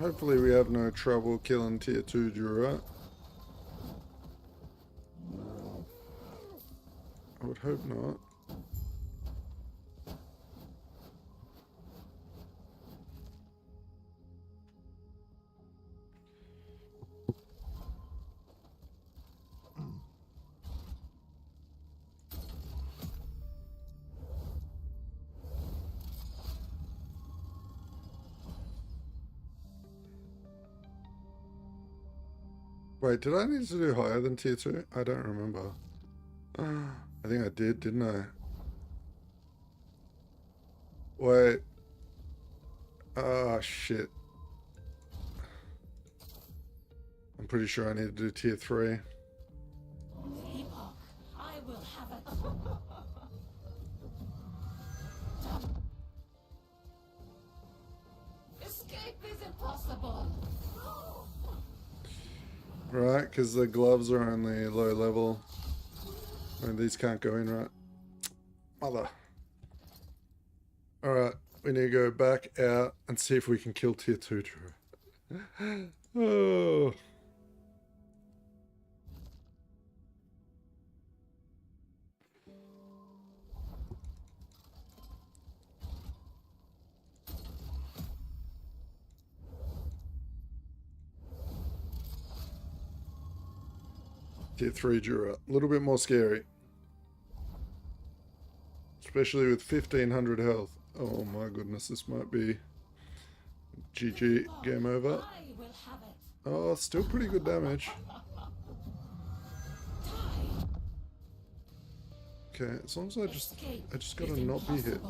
Hopefully we have no trouble killing tier 2 Jura. I would hope not. Wait, did I need to do higher than tier 2? I don't remember. I think I did, didn't I? Wait. Ah, shit. I'm pretty sure I need to do tier 3. Epoch, I will have it. Escape is impossible. Right, because the gloves are only low level. And these can't go in, right? Mother. Alright, we need to go back out and see if we can kill tier 2 True. Oh. Tier 3 Jura. A little bit more scary. Especially with 1500 health. Oh my goodness, this might be GG, game over. Oh, still pretty good damage. Okay, as long as I just gotta not be hit.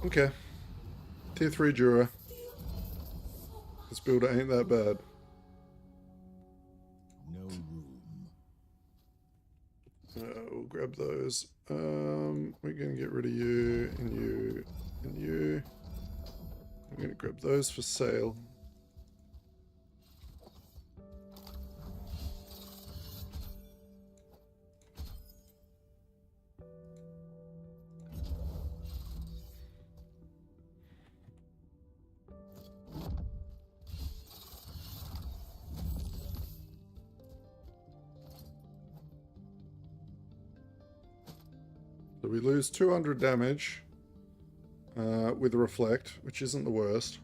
Okay. Tier 3 Jura. This builder ain't that bad. No room. We'll grab those. We're gonna get rid of you and you and you. I'm gonna grab those for sale. So we lose 200 damage with Reflect, which isn't the worst.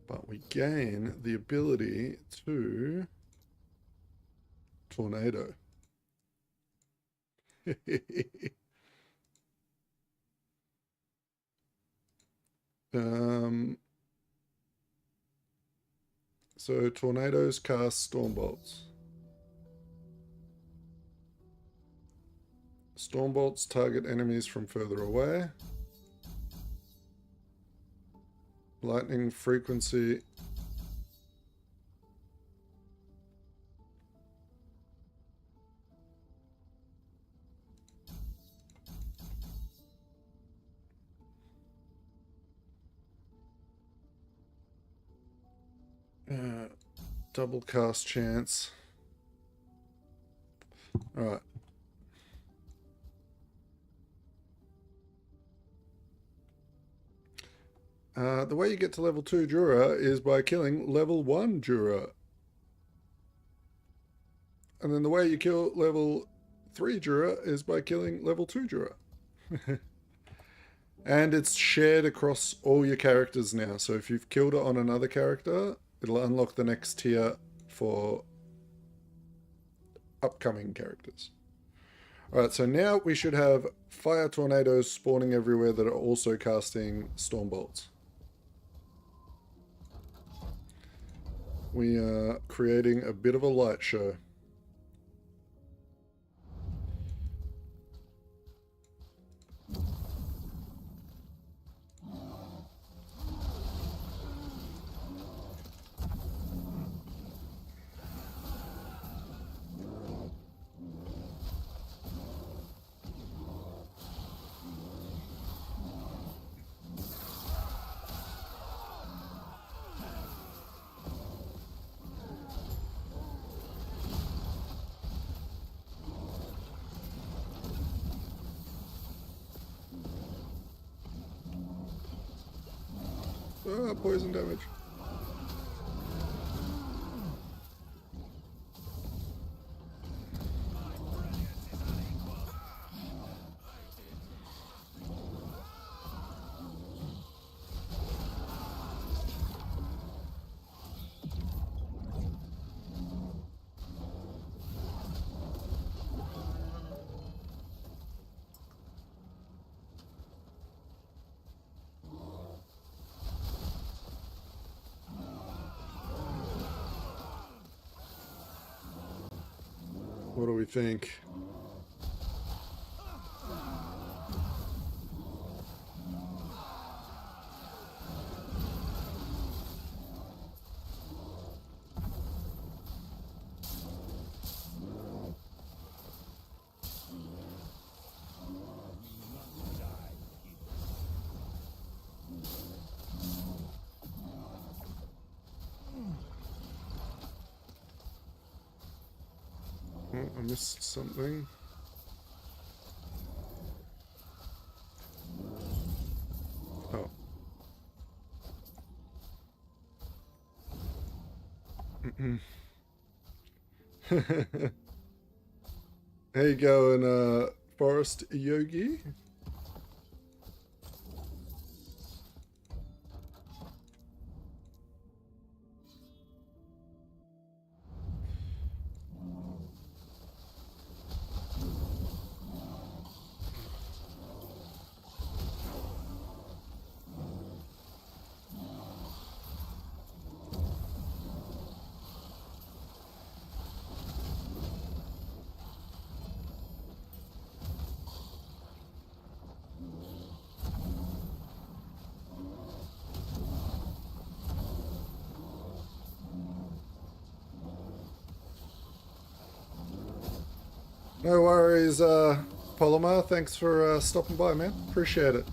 But we gain the ability to Tornado. So Tornadoes cast Storm Bolts. Storm Bolts target enemies from further away. Lightning frequency. Double cast chance. Alright. The way you get to level 2 Jura is by killing level 1 Jura. And then the way you kill level 3 Jura is by killing level 2 Jura. And it's shared across all your characters now. So if you've killed it on another character, it'll unlock the next tier for upcoming characters. Alright, so now we should have fire tornadoes spawning everywhere that are also casting storm bolts. We are creating a bit of a light show. Ah, poison damage. What do we think? Oh, I missed something. Oh. How you going, Forest Yogi? No worries, Polymer. Thanks for stopping by, man. Appreciate it.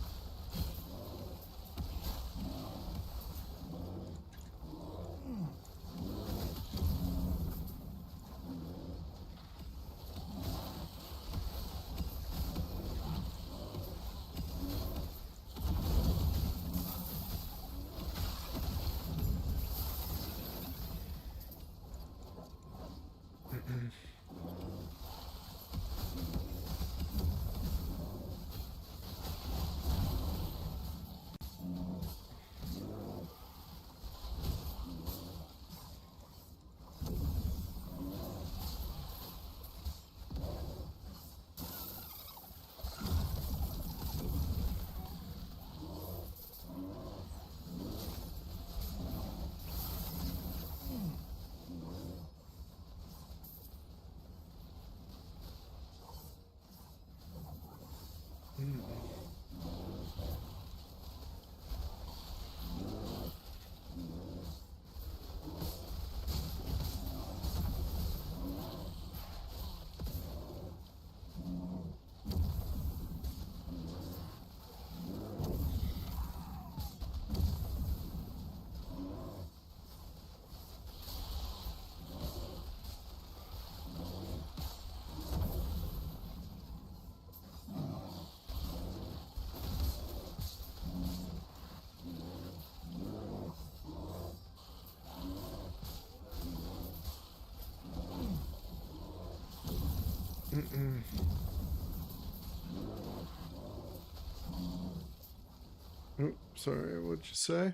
Oh, sorry, what'd you say?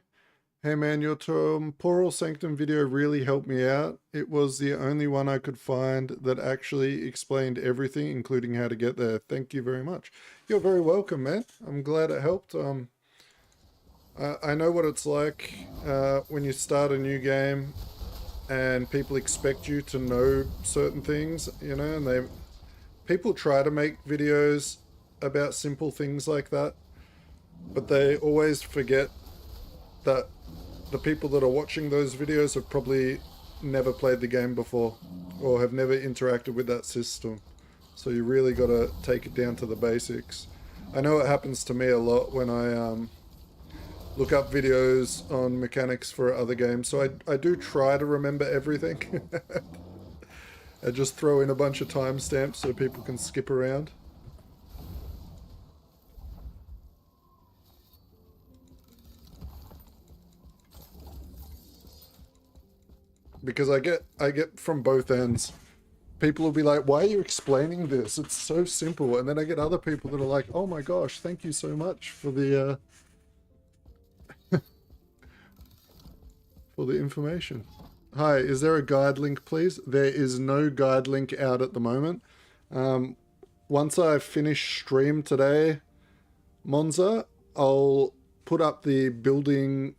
Hey man, your Temporal Sanctum video really helped me out. It was the only one I could find that actually explained everything, including how to get there. Thank you very much. You're very welcome, man. I'm glad it helped. I know what it's like when you start a new game and people expect you to know certain things, you know, and people try to make videos about simple things like that, but they always forget that the people that are watching those videos have probably never played the game before or have never interacted with that system. So you really got to take it down to the basics. I know it happens to me a lot when I look up videos on mechanics for other games. So I do try to remember everything. I just throw in a bunch of timestamps so people can skip around. Because I get from both ends. People will be like, why are you explaining this? It's so simple. And then I get other people that are like, oh my gosh, thank you so much for the for the information. Hi, is there a guide link, please? There is no guide link out at the moment. Once I finish stream today, Monza, I'll put up the building,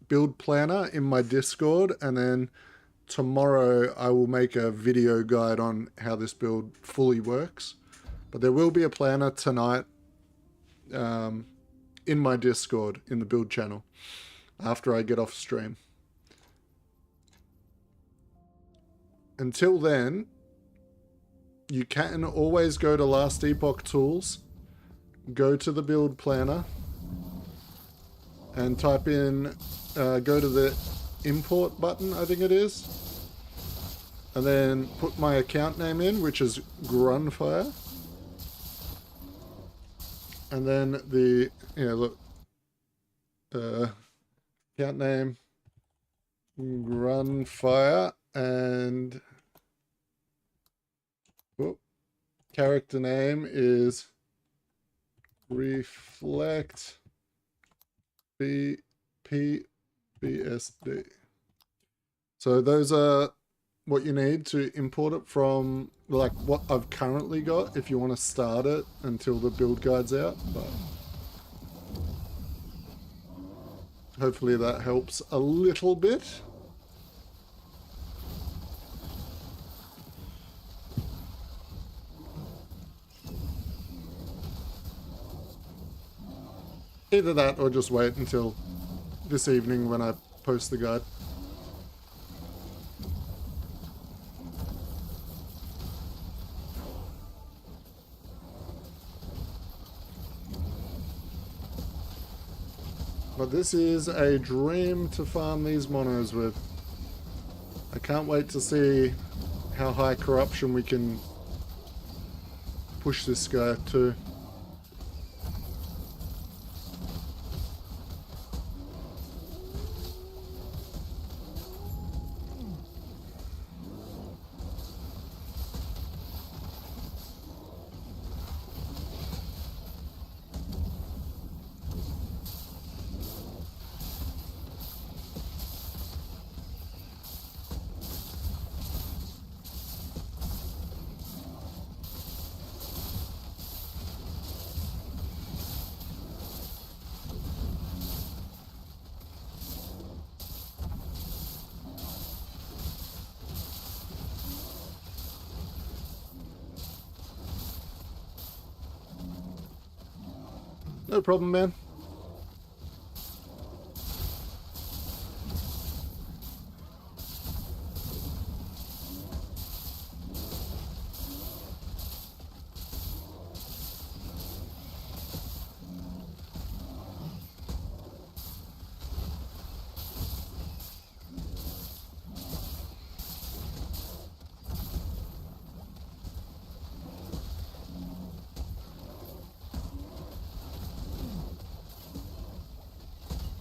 build planner in my Discord, and then tomorrow I will make a video guide on how this build fully works. But there will be a planner tonight in my Discord, in the build channel, after I get off stream. Until then, you can always go to Last Epoch Tools, go to the build planner, and type in, go to the import button, I think it is, and then put my account name in, which is Grunfire. And then the, look, account name, Grunfire, and character name is Reflect BSD. So those are what you need to import it from, like what I've currently got, if you want to start it until the build guide's out. But hopefully that helps a little bit. Either that or just wait until this evening when I post the guide. But this is a dream to farm these monos with. I can't wait to see how high corruption we can push this guy to. No problem, man.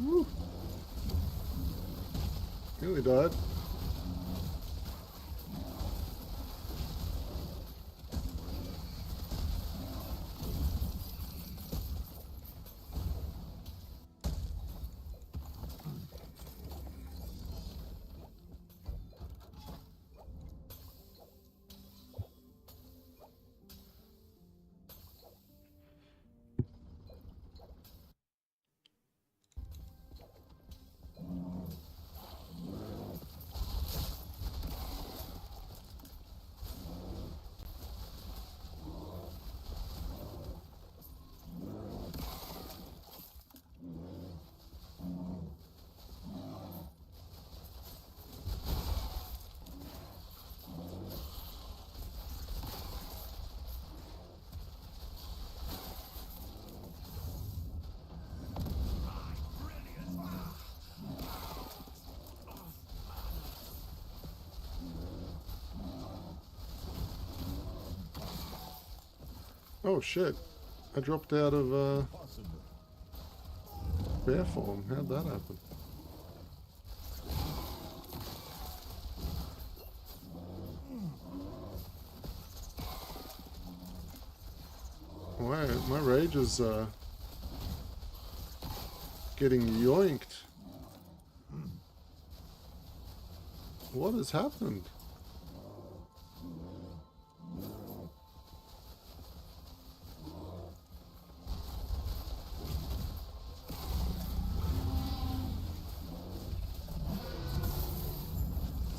Woo. Nearly died. Oh shit, I dropped out of bear form. How'd that happen? Wow, my rage is getting yoinked. What has happened?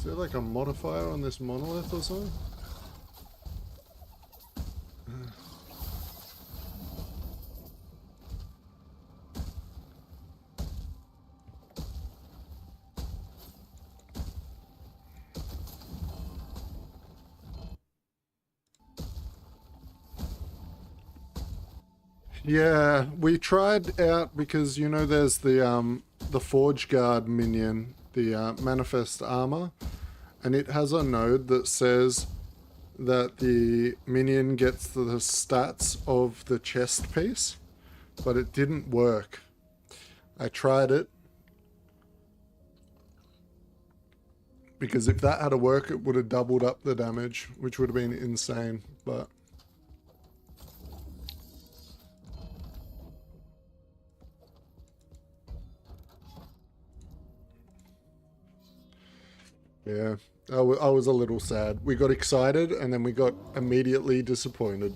See, there like a modifier on this monolith or something? Yeah, we tried out because you know there's the Forge Guard minion, the Manifest Armor, and it has a node that says that the minion gets the stats of the chest piece, but it didn't work. I tried it because if that had to work, it would have doubled up the damage, which would have been insane, but yeah, I was a little sad. We got excited and then we got immediately disappointed.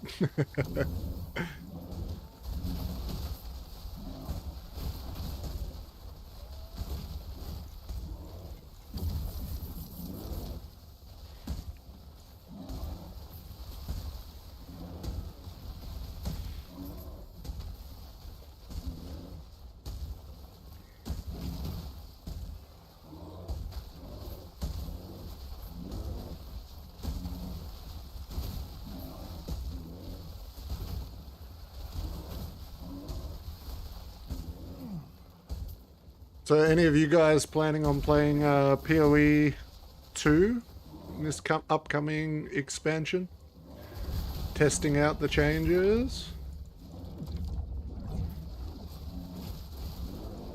So any of you guys planning on playing PoE 2 in this upcoming expansion? Testing out the changes?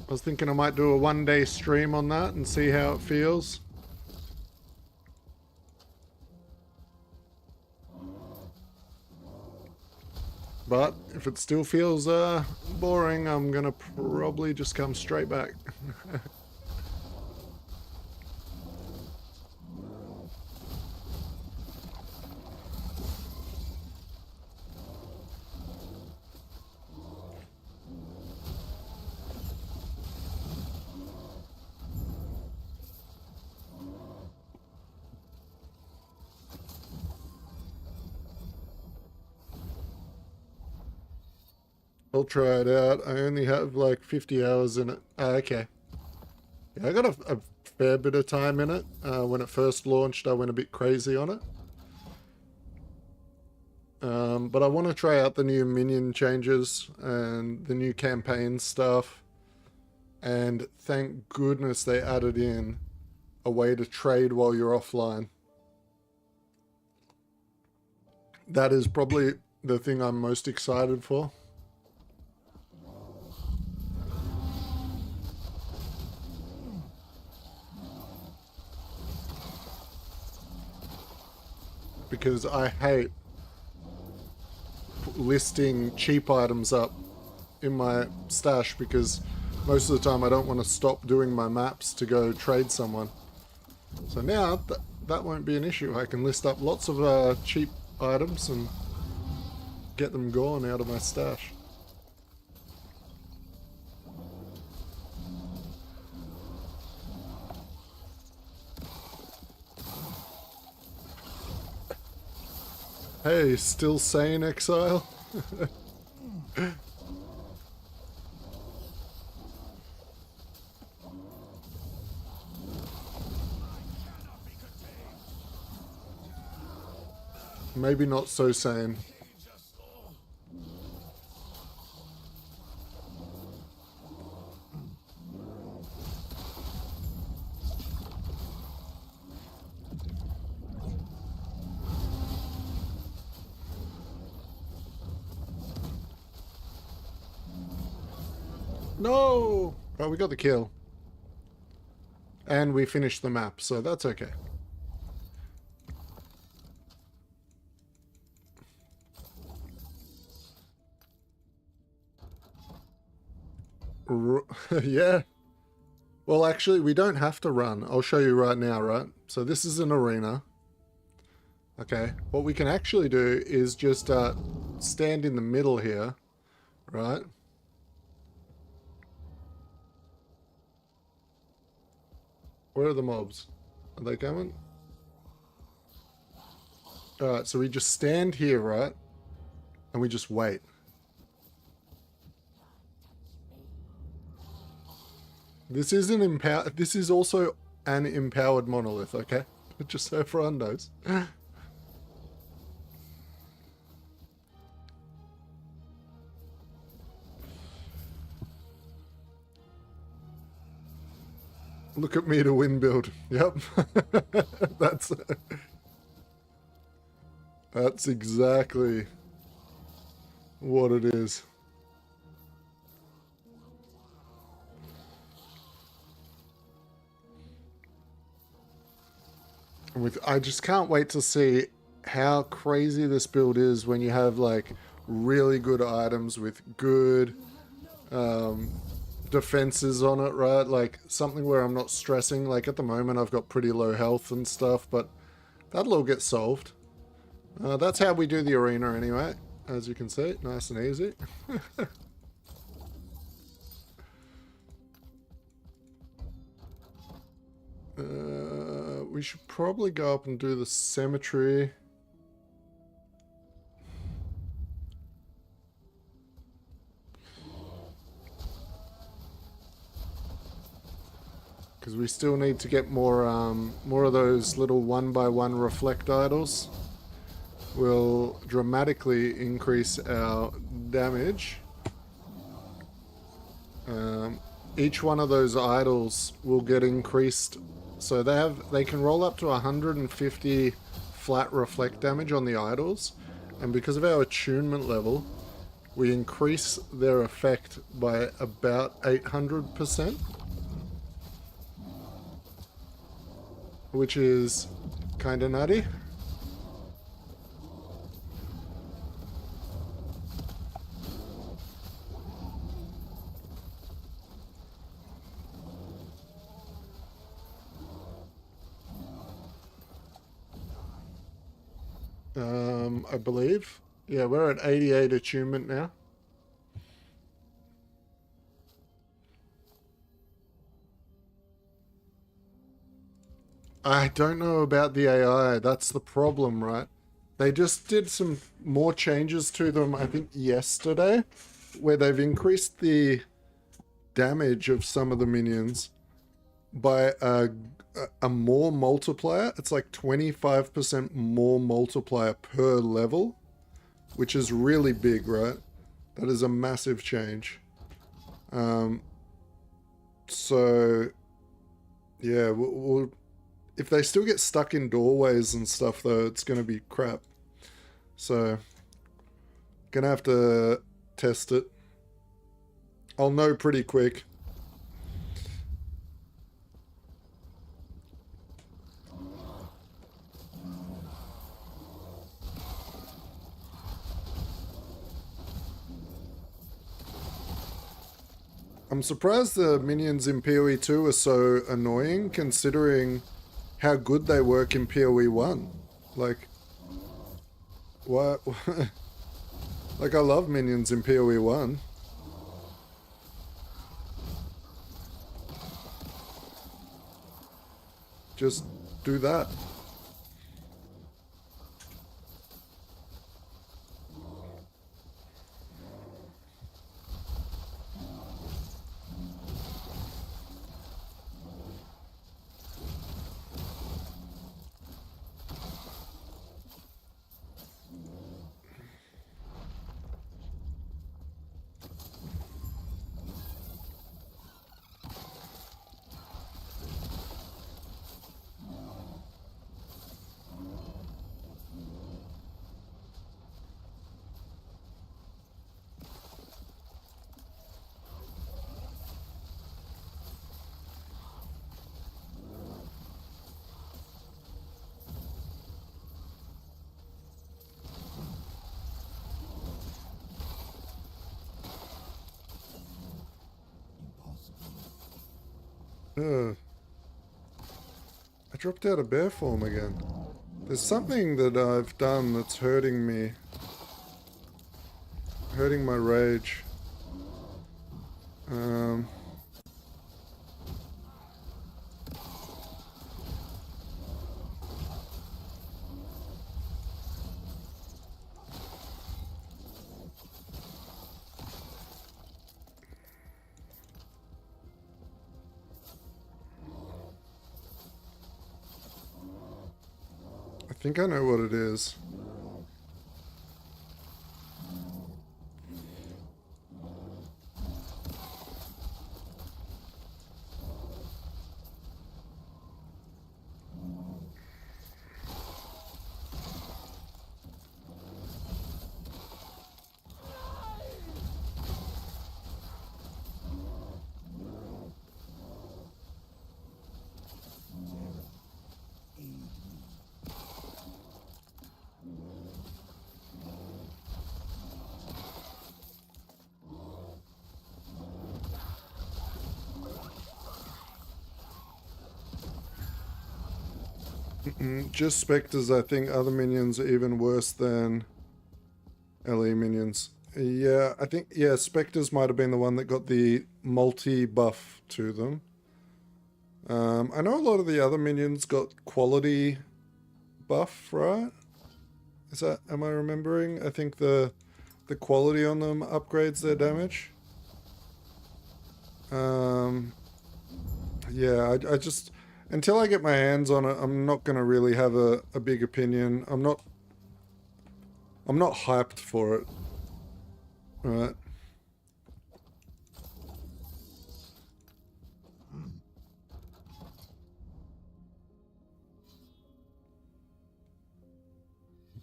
I was thinking I might do a one-day stream on that and see how it feels. But if it still feels boring, I'm gonna probably just come straight back. I'll try it out. I only have like 50 hours in it. Okay. Yeah, I got a fair bit of time in it. When it first launched, I went a bit crazy on it. But I want to try out the new minion changes and the new campaign stuff. And thank goodness they added in a way to trade while you're offline. That is probably the thing I'm most excited for. Because I hate listing cheap items up in my stash because most of the time I don't want to stop doing my maps to go trade someone. So now that won't be an issue. I can list up lots of cheap items and get them gone out of my stash. Hey, still sane, Exile? Maybe not so sane. No! Oh, we got the kill. And we finished the map, so that's okay. Yeah. Well, actually, we don't have to run. I'll show you right now, right? So this is an arena. Okay. What we can actually do is just stand in the middle here, right? Where are the mobs? Are they coming? Alright, so we just stand here, right? And we just wait. This is this is also an empowered monolith, okay? Just so everyone knows. Look at me to win build. Yep. That's exactly what it is. I just can't wait to see how crazy this build is when you have like really good items with good defenses on it, right? Like something where I'm not stressing. Like at the moment I've got pretty low health and stuff, but that'll all get solved. That's how we do the arena anyway, as you can see, nice and easy. We should probably go up and do the cemetery. Because we still need to get more of those little 1x1 reflect idols. Will dramatically increase our damage. Each one of those idols will get increased, so they can roll up to 150 flat reflect damage on the idols, and because of our attunement level, we increase their effect by about 800%, which is kind of nutty. I believe. Yeah, we're at 88 attunement now. I don't know about the AI. That's the problem, right? They just did some more changes to them, I think, yesterday, where they've increased the damage of some of the minions by a more multiplier. It's like 25% more multiplier per level, which is really big, right? That is a massive change. So yeah, if they still get stuck in doorways and stuff though, it's gonna be crap. So gonna have to test it. I'll know pretty quick. I'm surprised the minions in PoE 2 are so annoying, considering how good they work in PoE 1. Like, what? Like, I love minions in PoE 1. Just do that. I dropped out of bear form again. There's something that I've done that's hurting me. Hurting my rage. think I know what it is. Just specters, I think other minions are even worse than LE minions. Yeah, I think, yeah, specters might have been the one that got the multi-buff to them. I know a lot of the other minions got quality buff, right? Is that, am I remembering? I think the quality on them upgrades their damage. Yeah, I just... Until I get my hands on it, I'm not going to really have a big opinion. I'm not hyped for it. Right.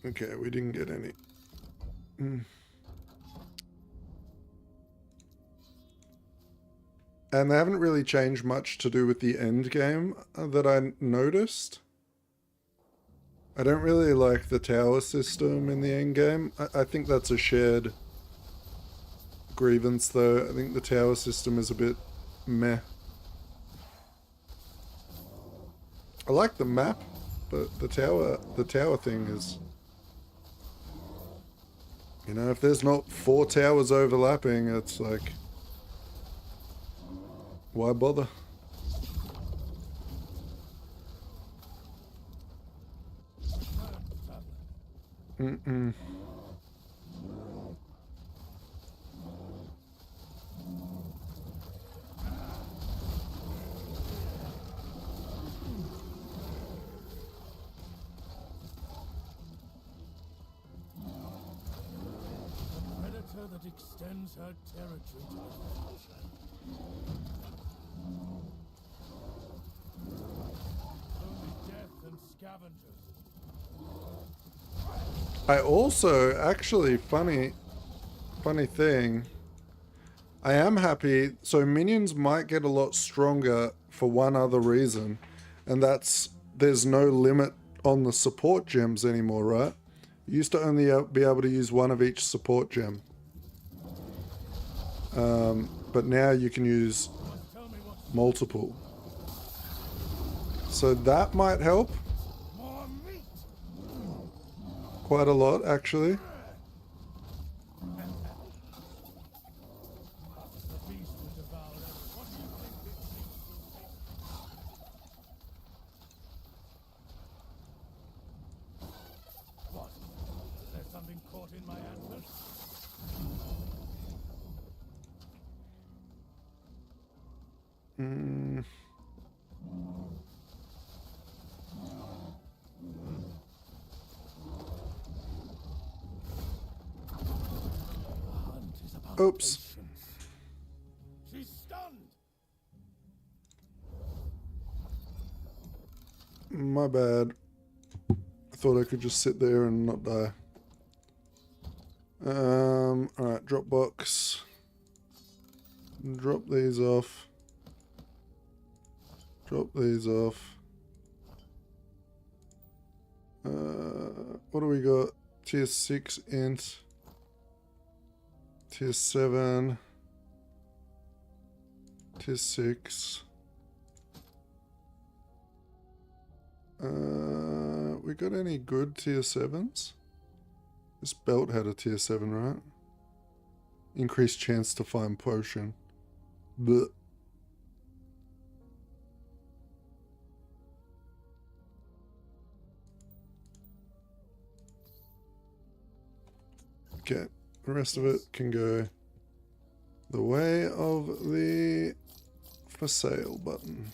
Okay, we didn't get any. And they haven't really changed much to do with the end game that I noticed. I don't really like the tower system in the end game. I think that's a shared grievance though. I think the tower system is a bit meh. I like the map, but the tower thing is... You know, if there's not 4 towers overlapping, it's like... Why bother? Mm-mm. Predator that extends her territory to the future. Only death and scavengers. I also, actually, funny thing, I am happy, so minions might get a lot stronger for one other reason, and that's there's no limit on the support gems anymore, right? You used to only be able to use one of each support gem. But now you can use multiple. So that might help. Quite a lot, actually. What? There's something caught in my antlers? Oops. She's stunned. My bad. I thought I could just sit there and not die. Alright, drop box. Drop these off. Drop these off. What do we got? Tier 6 int. Tier 7. Tier 6. We got any good tier 7s? This belt had a tier 7, right? Increased chance to find potion. Blech. Okay, the rest of it can go the way of the for sale button.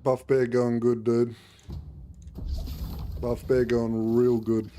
Buff Bear going good, dude. Buff Bear going real good.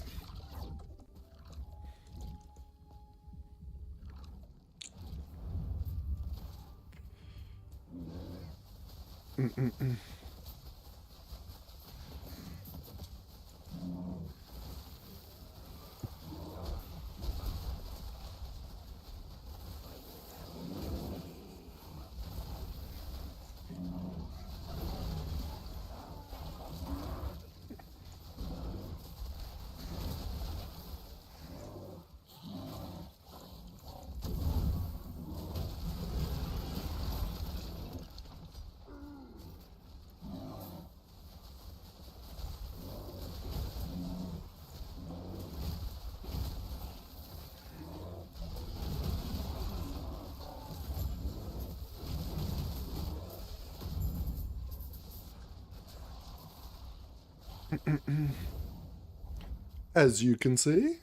As you can see,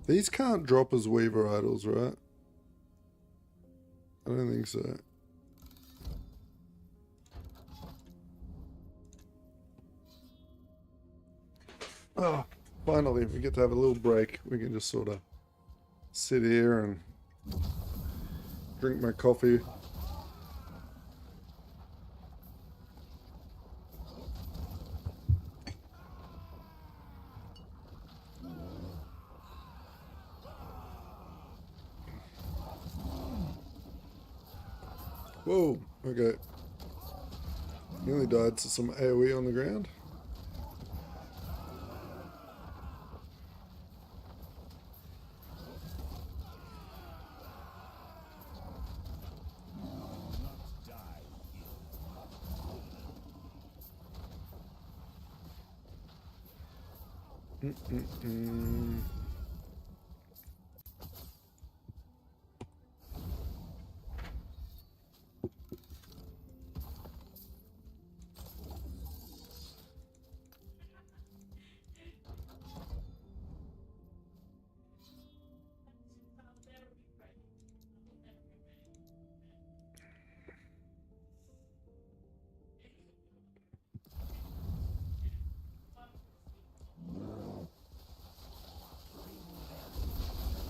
these can't drop as Weaver idols, right? I don't think so. Oh, finally, we get to have a little break. We can just sort of sit here and drink my coffee. Whoa, okay. Nearly died to some AoE on the ground.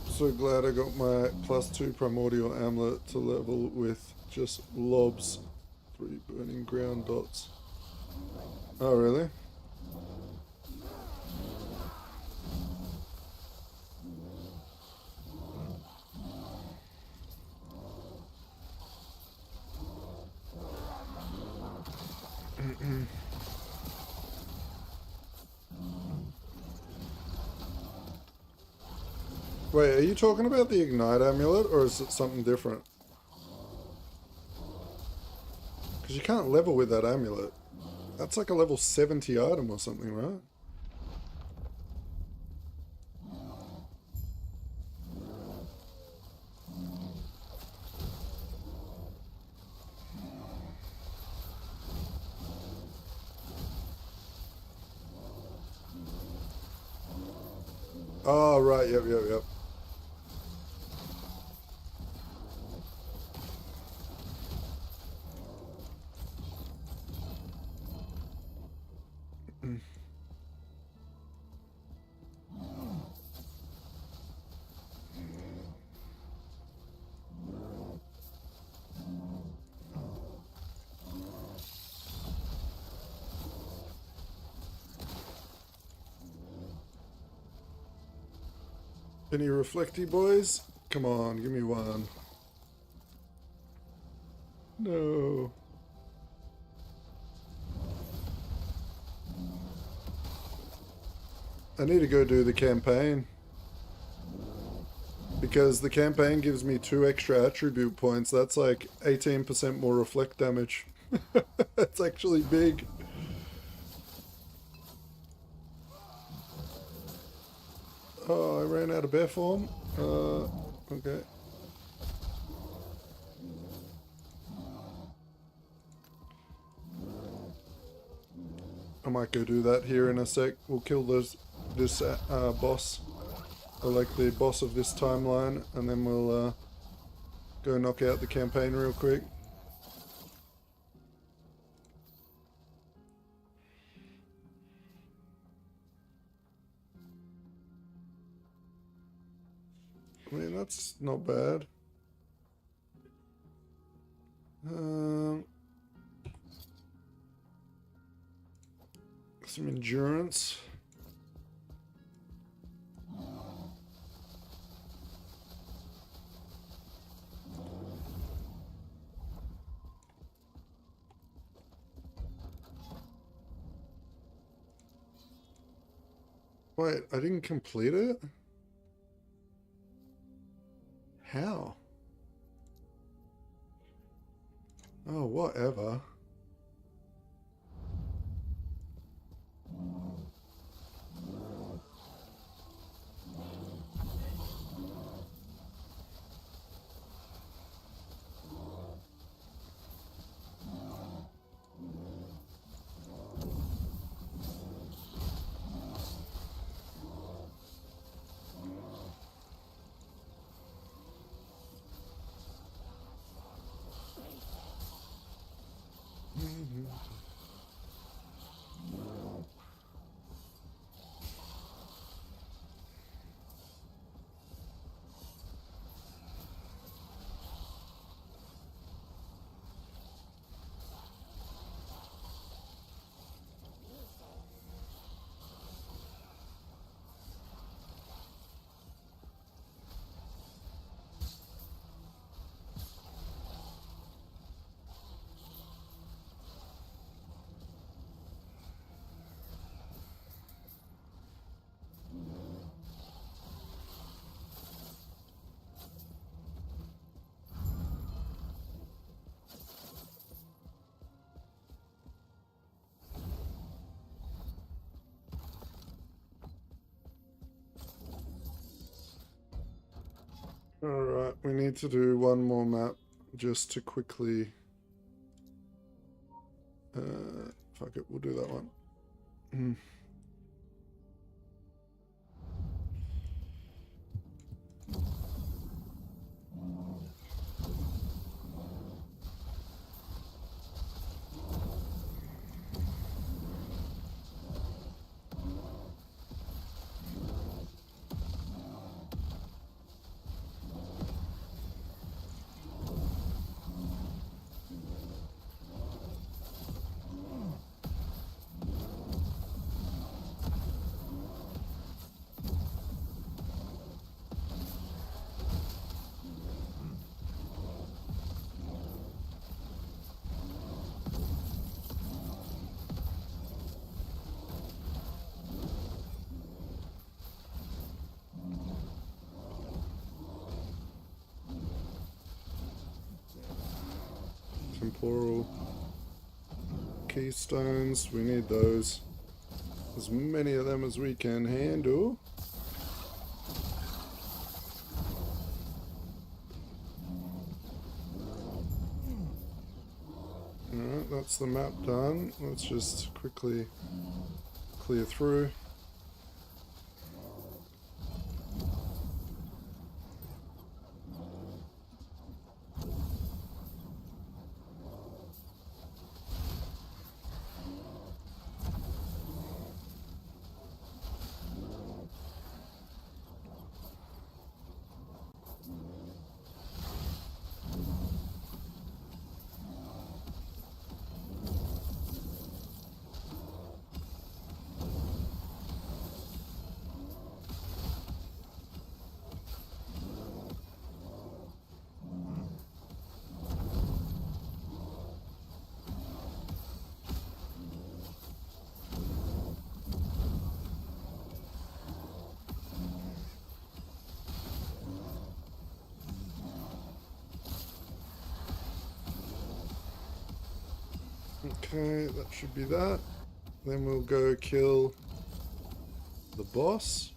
So glad I got my +2 primordial amulet to level with just lobs. 3 burning ground dots. Oh, really? Wait, are you talking about the Ignite amulet, or is it something different? Because you can't level with that amulet. That's like a level 70 item or something, right? Oh, right, yep. Any reflecty boys? Come on, give me one. No. I need to go do the campaign. Because the campaign gives me 2 extra attribute points. That's like 18% more reflect damage. That's actually big. Oh, I ran out of bear form. Okay. I might go do that here in a sec. We'll kill this boss, or like the boss of this timeline, and then we'll go knock out the campaign real quick. I mean, that's not bad. Some endurance. Wait, I didn't complete it? How? Oh, whatever. Alright, we need to do one more map just to quickly... fuck it, we'll do that one. Temporal keystones, we need those. As many of them as we can handle. Alright, that's the map done. Let's just quickly clear through. Okay, that should be that. Then we'll go kill the boss.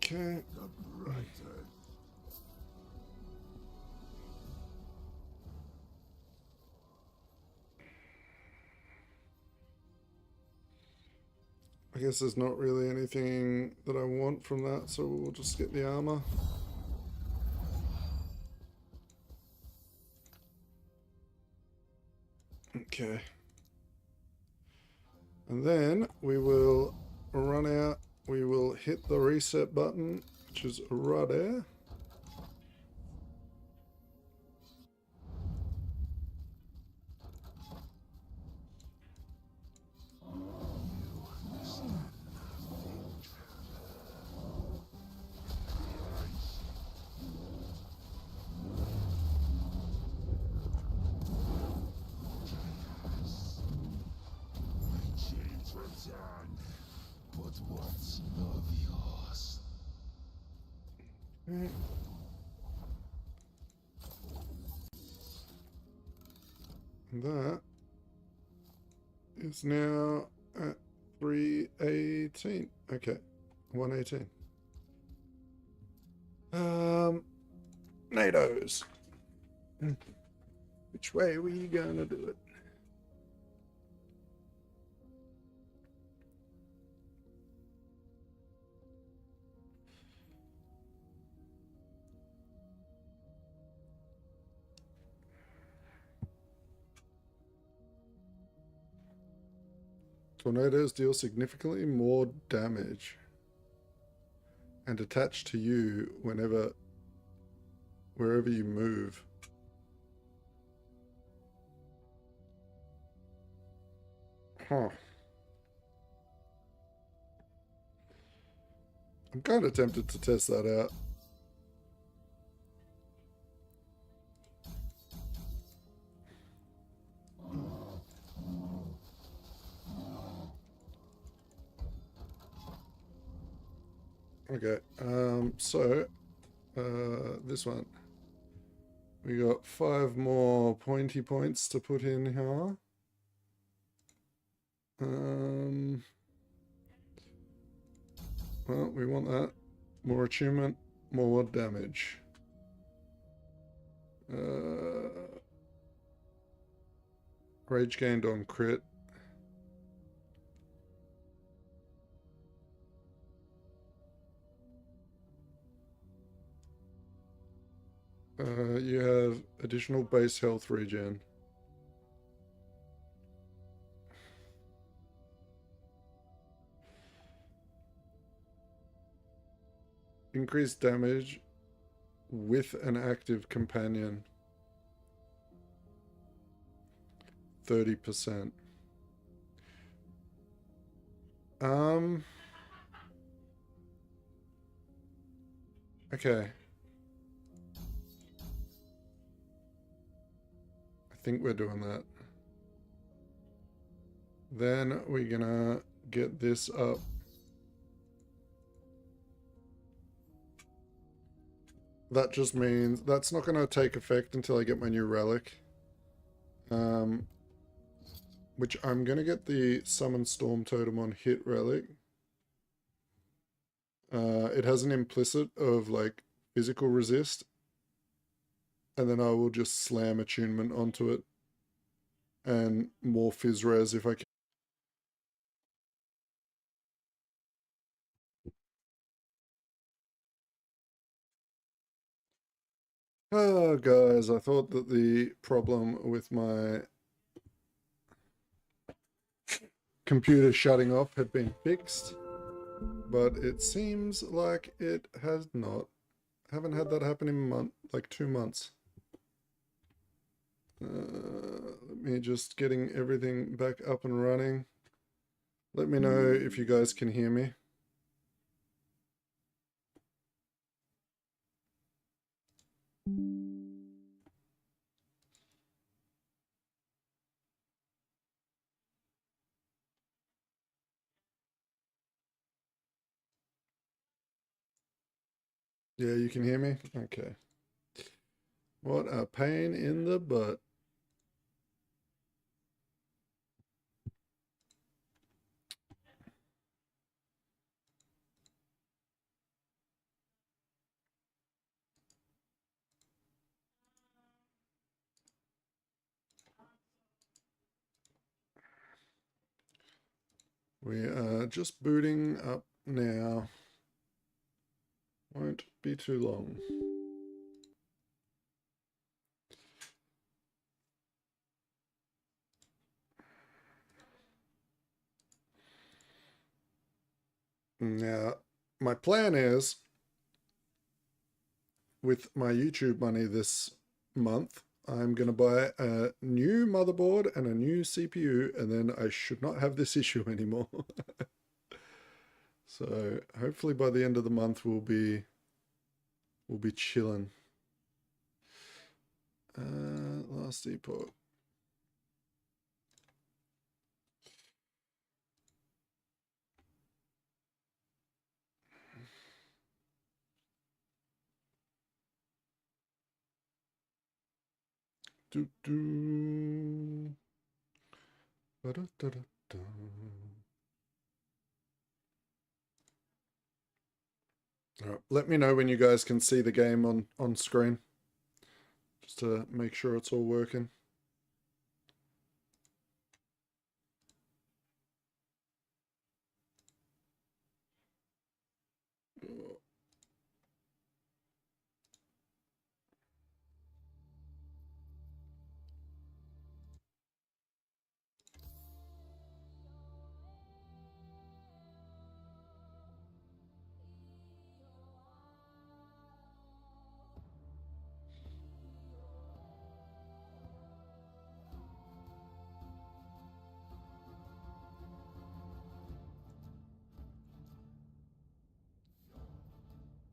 Okay. I guess there's not really anything that I want from that, so we'll just get the armor. Okay. And then we will run out, we will hit the reset button, which is right there. But what's of yours? That is now at 318. Okay, 118. NATOs. Which way were you gonna do it? Tornadoes deal significantly more damage and attach to you wherever you move. Huh. I'm kind of tempted to test that out. Okay, this one. We got 5 more pointy points to put in here. Well, we want that. More attunement, more damage. Rage gained on crit. You have additional base health regen. Increased damage with an active companion. 30%. Okay. I think we're doing that. Then we're gonna get this up. That just means that's not gonna take effect until I get my new relic. Which I'm gonna get the Summon Storm Totem on hit relic. It has an implicit of like physical resist, and then I will just slam attunement onto it and more fizz res if I can. Oh, guys, I thought that the problem with my computer shutting off had been fixed, but it seems like it has not. Haven't had that happen in like 2 months. Let me just getting everything back up and running. Let me know if you guys can hear me. Yeah, you can hear me? Okay. What a pain in the butt. We are just booting up now. Won't be too long. Now, my plan is, with my YouTube money this month, I'm going to buy a new motherboard and a new CPU, and then I should not have this issue anymore. So hopefully by the end of the month we'll be chilling. Last Epoch. Do do. Ba-da-da-da-da. All right, let me know when you guys can see the game on screen, just to make sure it's all working.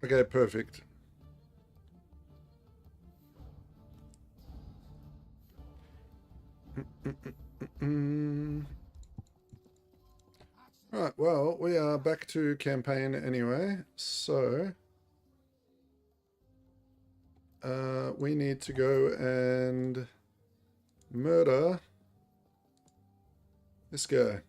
Okay, perfect. Right, well, we are back to campaign anyway, so we need to go and murder this guy.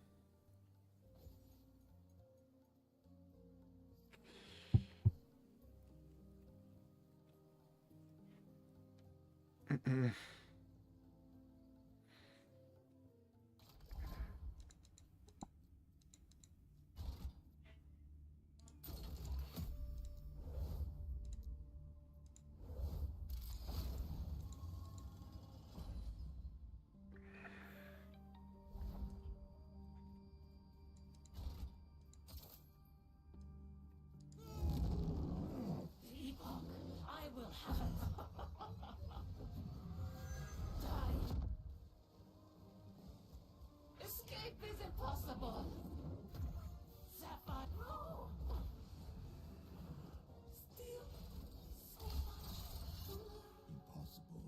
Epoch, I will have it. Die. Escape is impossible. Sapphire. No. Still so much. Impossible.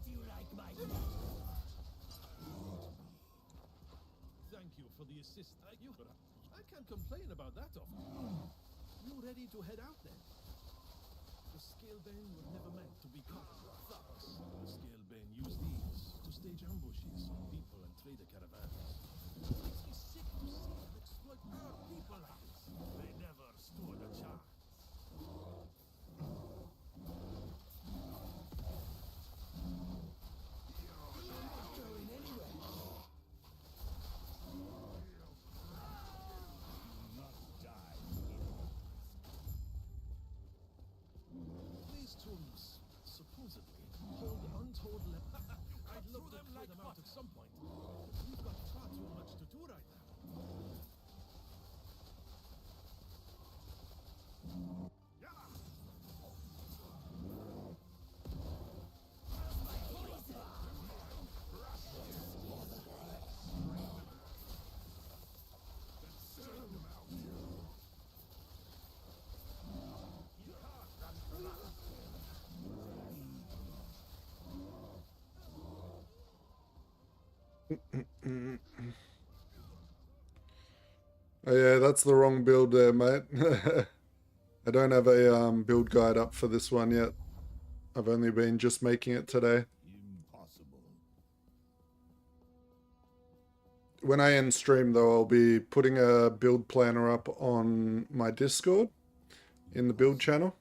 Do you like my Thank you for the assist. I can't complain about that offer. You ready to head out then? The Scalebane were never meant to be caught with thugs. The Scalebane use these to stage ambushes on people and trader caravans. It makes me sick to see them exploit our people like this. They never stood a chance. These tombs supposedly hold untold I'd love to clear them out at some point. But we've got far too much Oh yeah, that's the wrong build there, mate. I don't have a build guide up for this one yet. I've only been just making it today. Impossible. When I end stream though, I'll be putting a build planner up on my Discord in the build channel.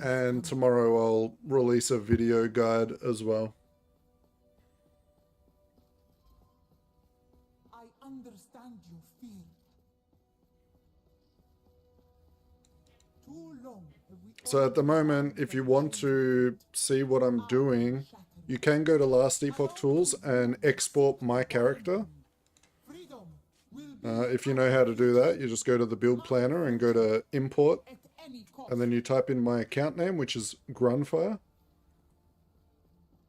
And tomorrow I'll release a video guide as well. I understand your fear. Too long have we So at the moment, if you want to see what I'm doing, you can go to Last Epoch Tools and export my character. If you know how to do that, you just go to the build planner and go to import, and then you type in my account name, which is Grunfire,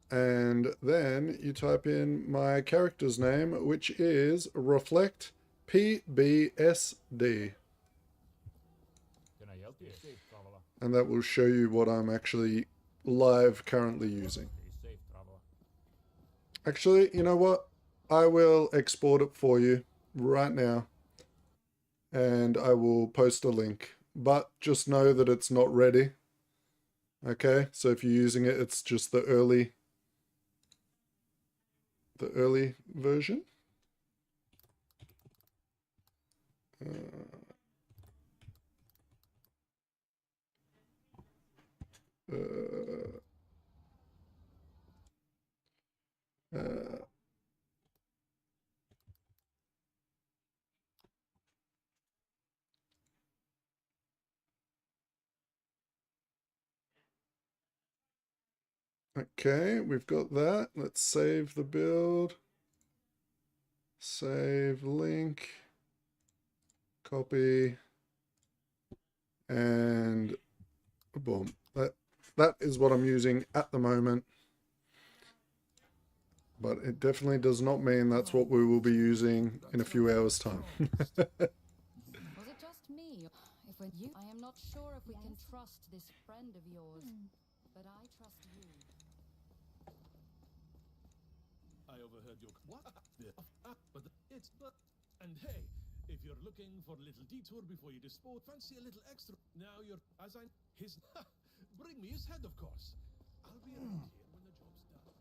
and then you type in my character's name, which is Reflect PBSD. And that will show you what I'm actually live currently using. Actually, you know what? I will export it for you right now. And I will post a link. But just know that it's not ready. Okay? So if you're using it, it's just the early version. Okay, we've got that. Let's save the build. Save link. Copy. And boom. That is what I'm using at the moment. But it definitely does not mean that's what we will be using in a few hours' time. Was it just me? If we're you, I am not sure if we can trust this friend of yours, but I trust you. I overheard your what? But it's but and hey, if you're looking for a little detour before you dispose, fancy a little extra. Now you're as I his bring me his head, of course. I'll be around here when the job's done.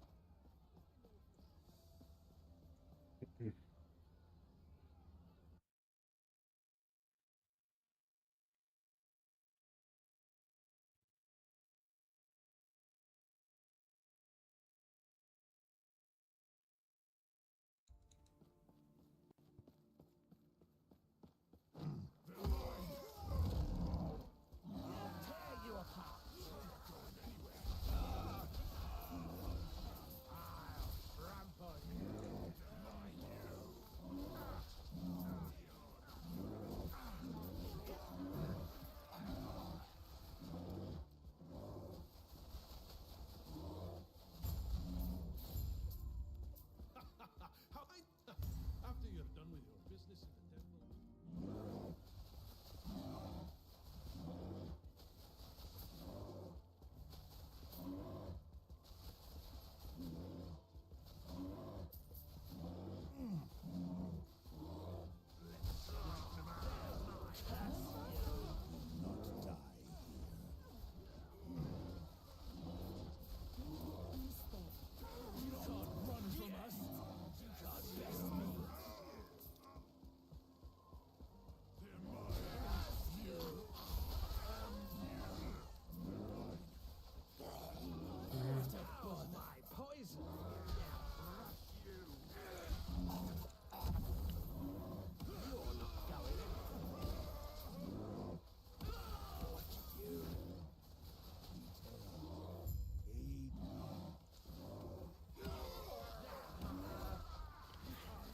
After you're done with your business in the temple.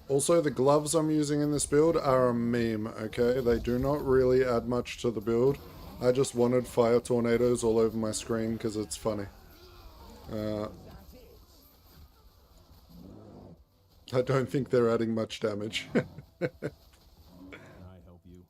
Also, the gloves I'm using in this build are a meme, okay? They do not really add much to the build. I just wanted fire tornadoes all over my screen because it's funny. I don't think they're adding much damage. Can I help you?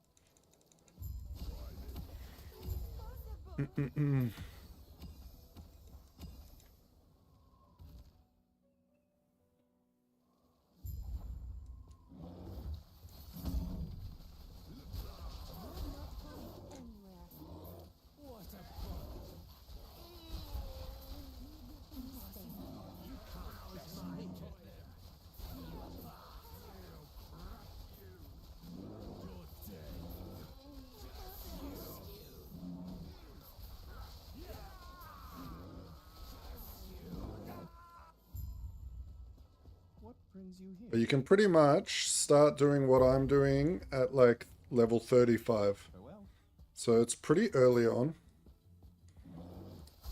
brings you here? But you can pretty much start doing what I'm doing at like level 35. Farewell. So it's pretty early on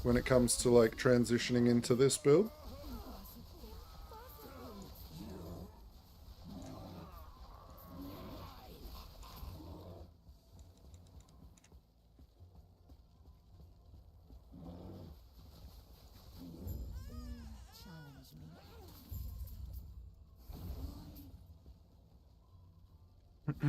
when it comes to like transitioning into this build. I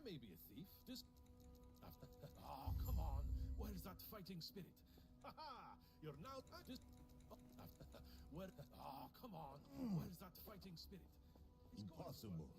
may be a thief. Just. Oh, come on. Where is that fighting spirit? You're now. Just. Where? Oh, come on. Where is that fighting spirit? Impossible.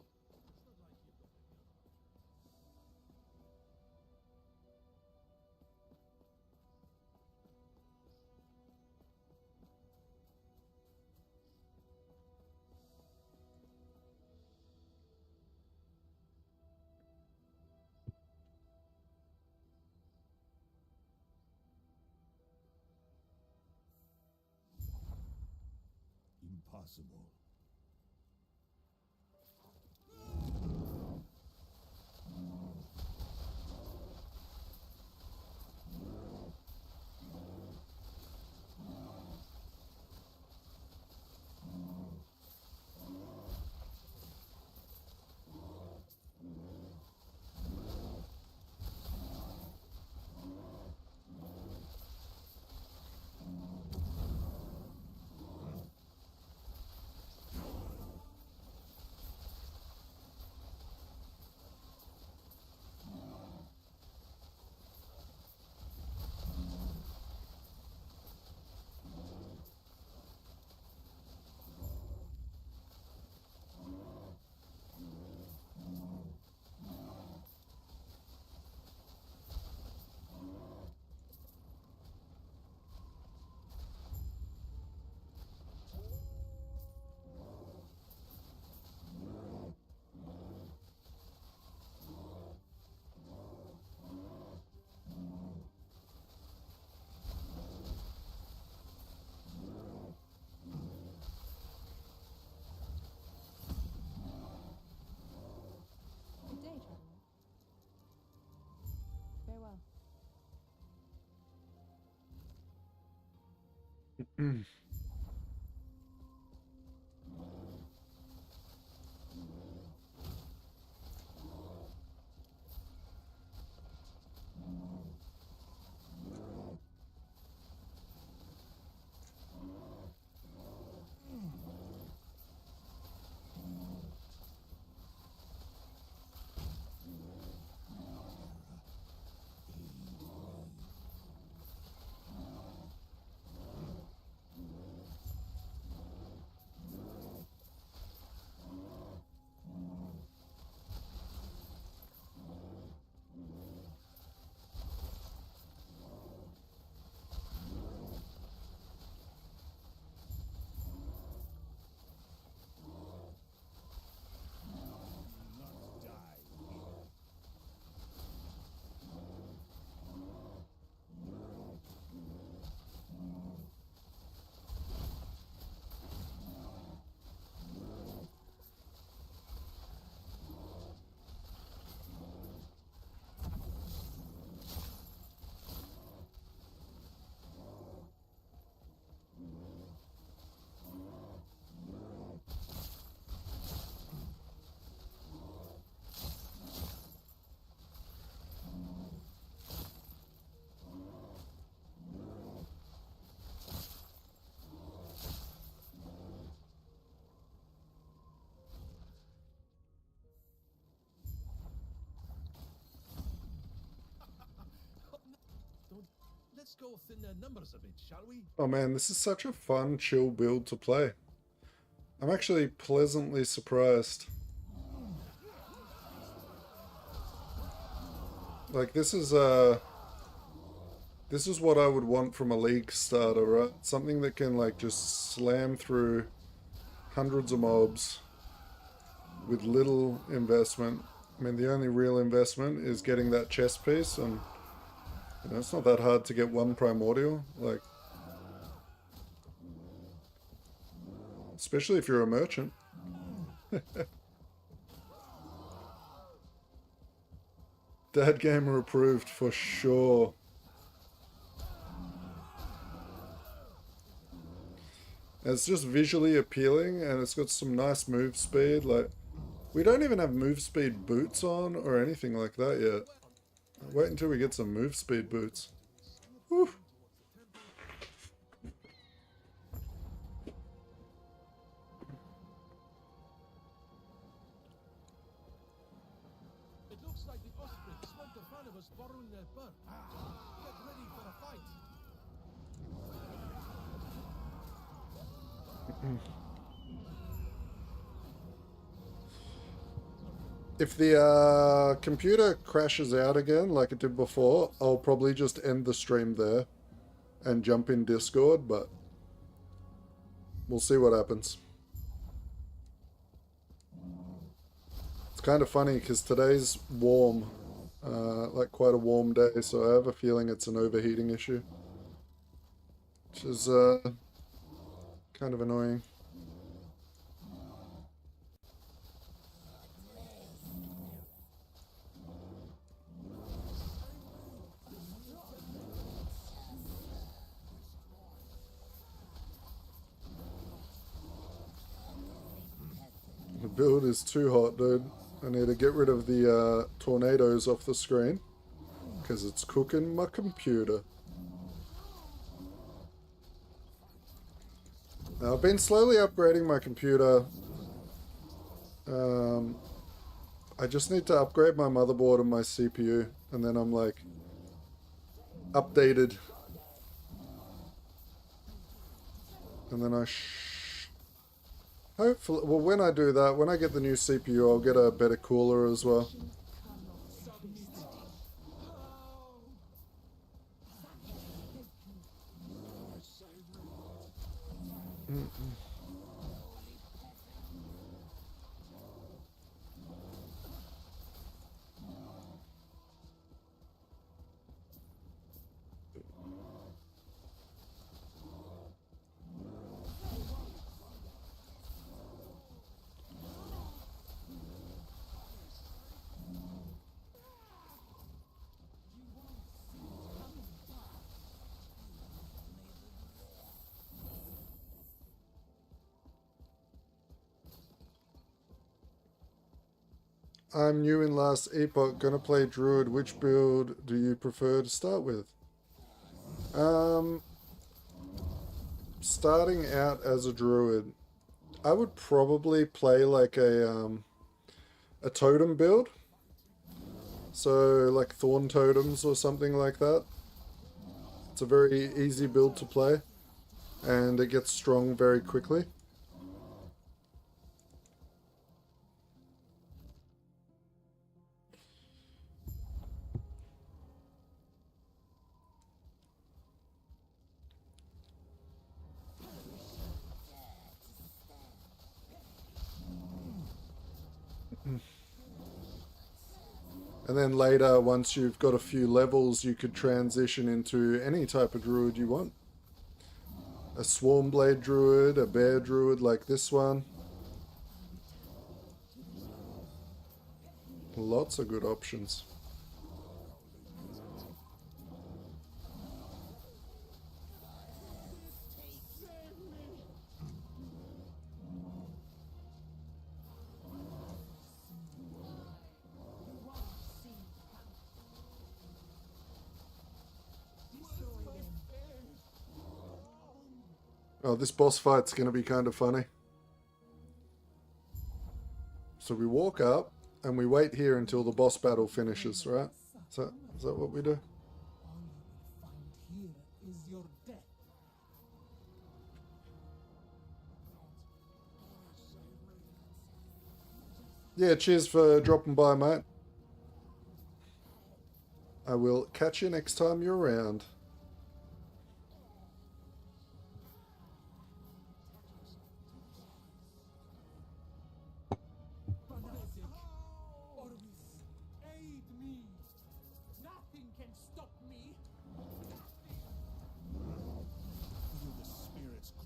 Impossible. Good day, traveler. Farewell. Let's go thin their numbers a bit, shall we? Oh man, this is such a fun, chill build to play. I'm actually pleasantly surprised. Like this is what I would want from a league starter, right? Something that can like just slam through hundreds of mobs with little investment I mean, the only real investment is getting that chest piece, and you know, it's not that hard to get one primordial, like, especially if you're a merchant. Dad gamer approved for sure. It's just visually appealing, and it's got some nice move speed. Like, we don't even have move speed boots on or anything like that yet. Wait until we get some move speed boots. Whew. It looks like the Osprey smoked the fun of us borrowing their bird. Get ready for a fight. If the computer crashes out again like it did before, I'll probably just end the stream there and jump in Discord, but we'll see what happens. It's kind of funny because today's warm, like quite a warm day, so I have a feeling it's an overheating issue, which is kind of annoying. The build is too hot, dude. I need to get rid of the tornadoes off the screen because it's cooking my computer. Now, I've been slowly upgrading my computer. I just need to upgrade my motherboard and my CPU, and then I'm like updated. And then hopefully, well, when I do that, when I get the new CPU, I'll get a better cooler as well. I'm new in last Epoch, gonna play Druid. Which build do you prefer to start with? Starting out as a Druid, I would probably play like a totem build. So like Thorn Totems or something like that. It's a very easy build to play, and it gets strong very quickly. And then later, once you've got a few levels, you could transition into any type of druid you want. A Swarmblade druid, a bear druid like this one. Lots of good options. Oh, this boss fight's going to be kind of funny. So we walk up and we wait here until the boss battle finishes, right? Is that what we do? Yeah, cheers for dropping by, mate. I will catch you next time you're around.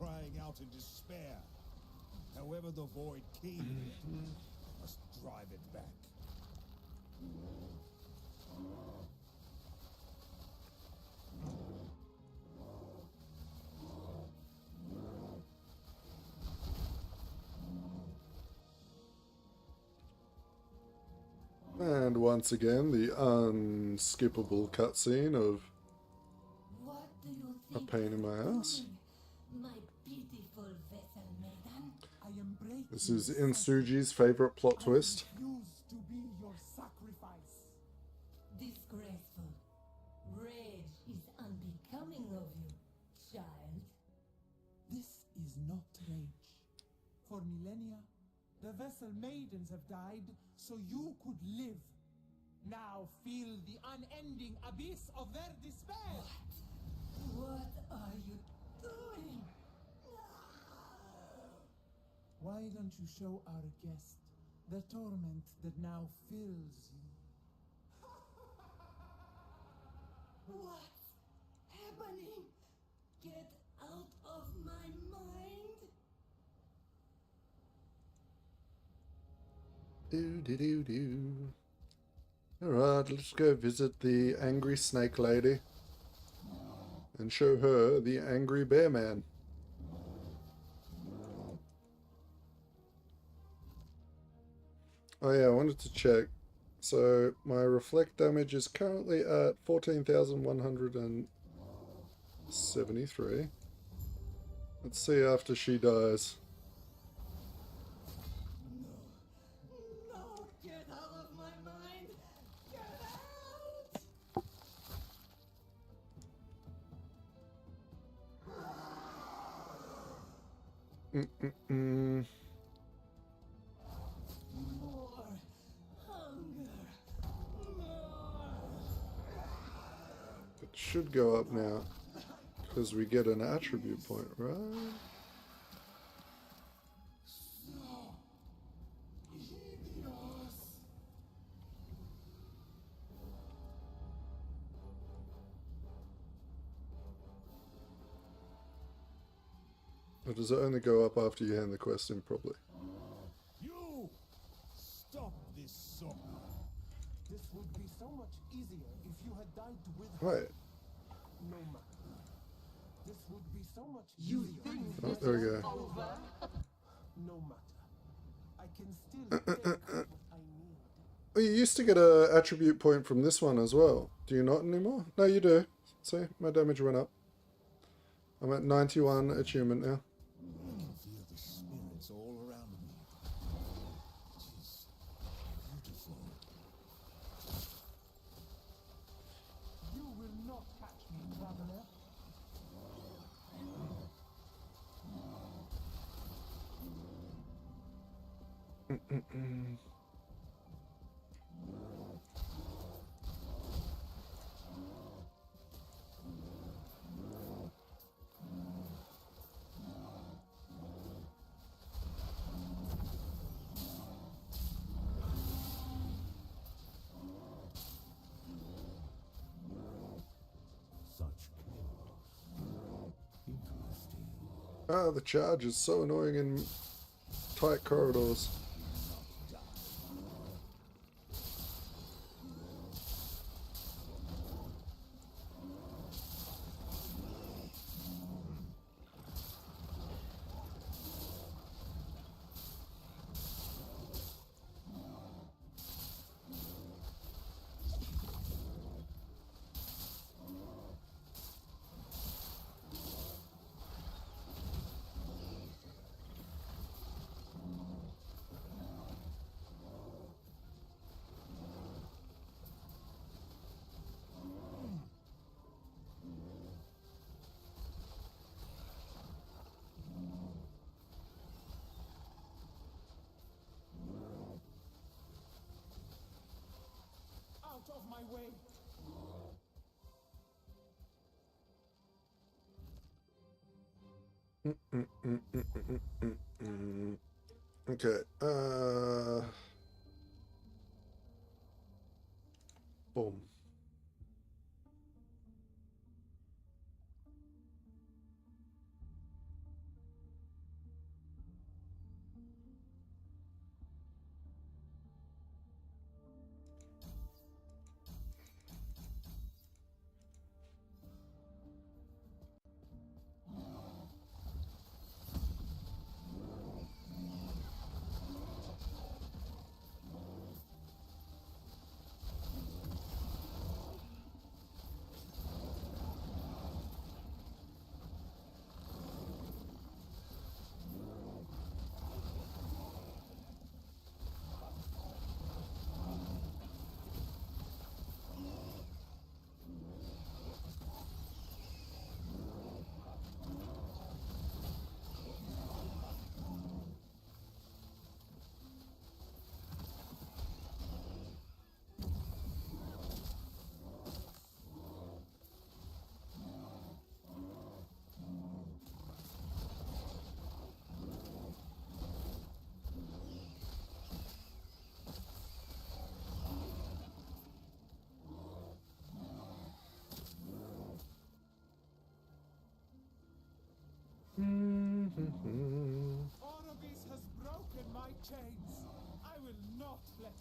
crying out in despair. However the void came here, I must drive it back. And once again, the unskippable cutscene of What do you a think pain in you're my ass. doing, my beautiful vessel maiden? I am breaking This is the Insuji's favorite plot I twist. refuse to be your sacrifice. Disgraceful. Rage is unbecoming of you, child. This is not rage. For millennia, the vessel maidens have died so you could live. Now feel the unending abyss of their despair. What are you doing? Why don't you show our guest the torment that now fills you? What's happening? Get out of my mind. Do. Alright, let's go visit the angry snake lady and show her the angry bear man. Oh yeah, I wanted to check. So my reflect damage is currently at 14,173. Let's see after she dies. No, get out of my mind. Get out. More hunger. It should go up now because we get an attribute point, right? Or does it only go up after you hand the quest in, probably? You! Stop this song. This would be so much easier if you had died with her. Right. No matter. This would be so much easier. Oh, there we go. No matter. I can still take what I need. Well, you used to get an attribute point from this one as well. Do you not anymore? No, you do. See, my damage went up. I'm at 91 attunement now. I can feel the spirits all around me. It is beautiful. You will not catch me, traveler. Such chaos. Interesting. Ah, the charge is so annoying in tight corridors. Out of my way. Okay, boom.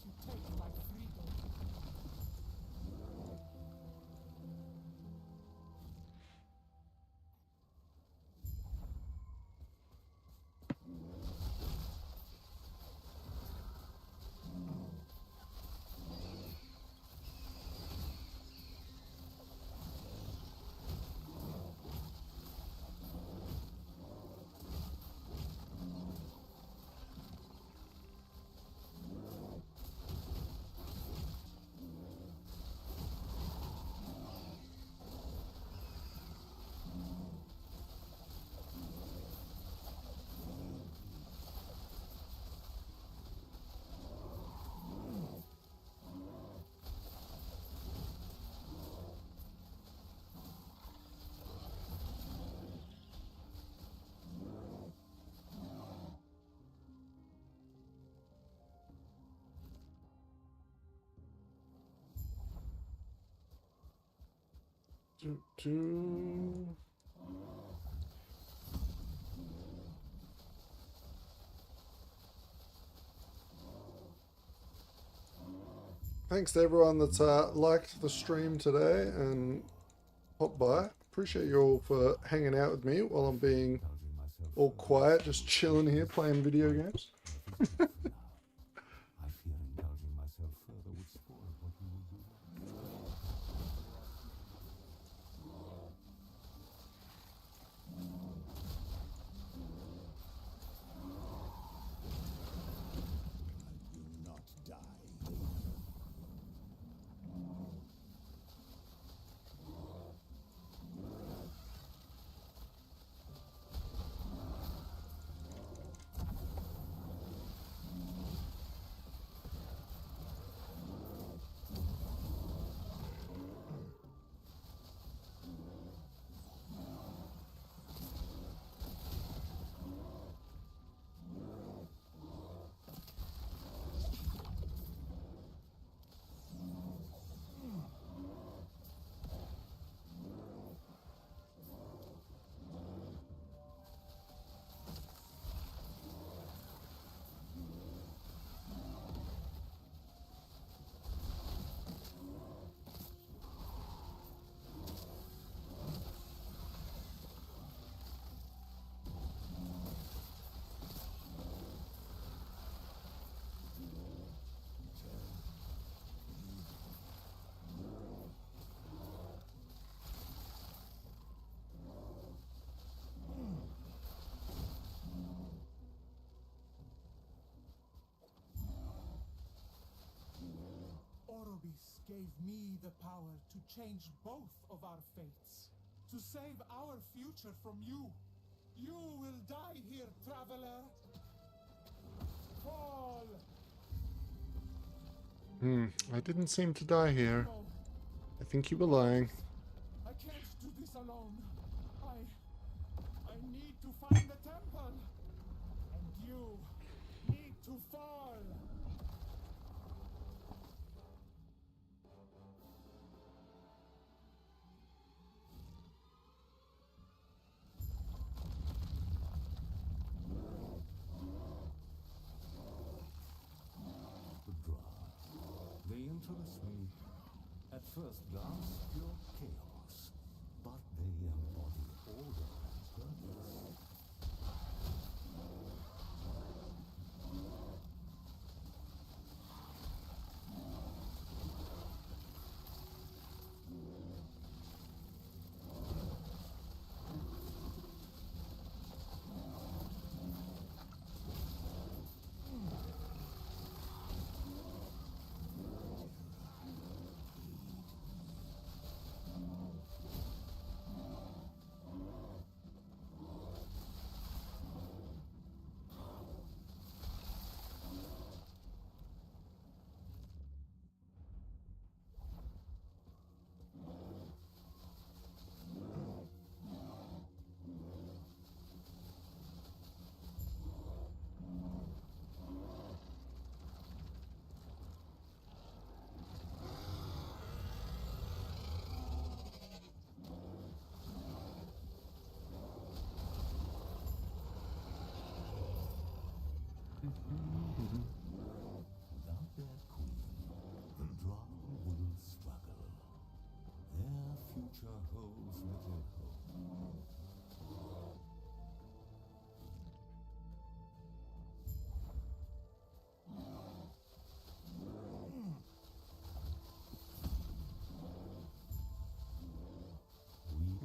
you take my freedom. Thanks to everyone that's liked the stream today and popped by. Appreciate you all for hanging out with me while I'm being all quiet, just chilling here playing video games. I fear indulging myself further would spoil what you will do. I will not die. Orobis gave me the power to change both of our fates, to save our future from you. You will die here, traveler. Fall. I didn't seem to die here. No, I think you were lying. I can't do this alone. I need to find the temple. And you need to fall. They interest me. At first glance, pure chaos, but they embody order and purpose. future holds little hope.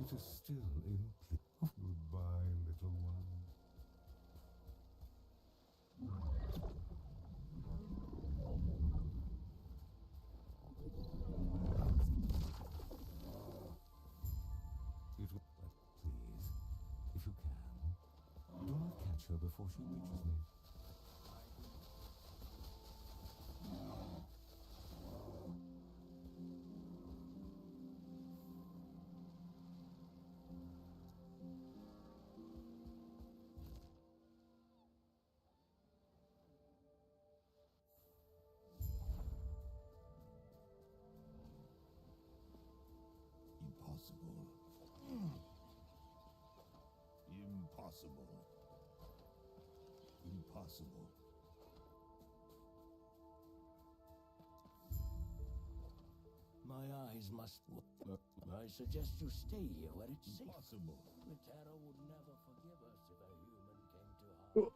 It is still incomplete. Goodbye, little one. It will, but please, if you can, do not catch her before she reaches me. Impossible. Impossible. Impossible. My eyes must work. I suggest you stay here where it's safe. Impossible. Terra would never forgive us if a human came to harm.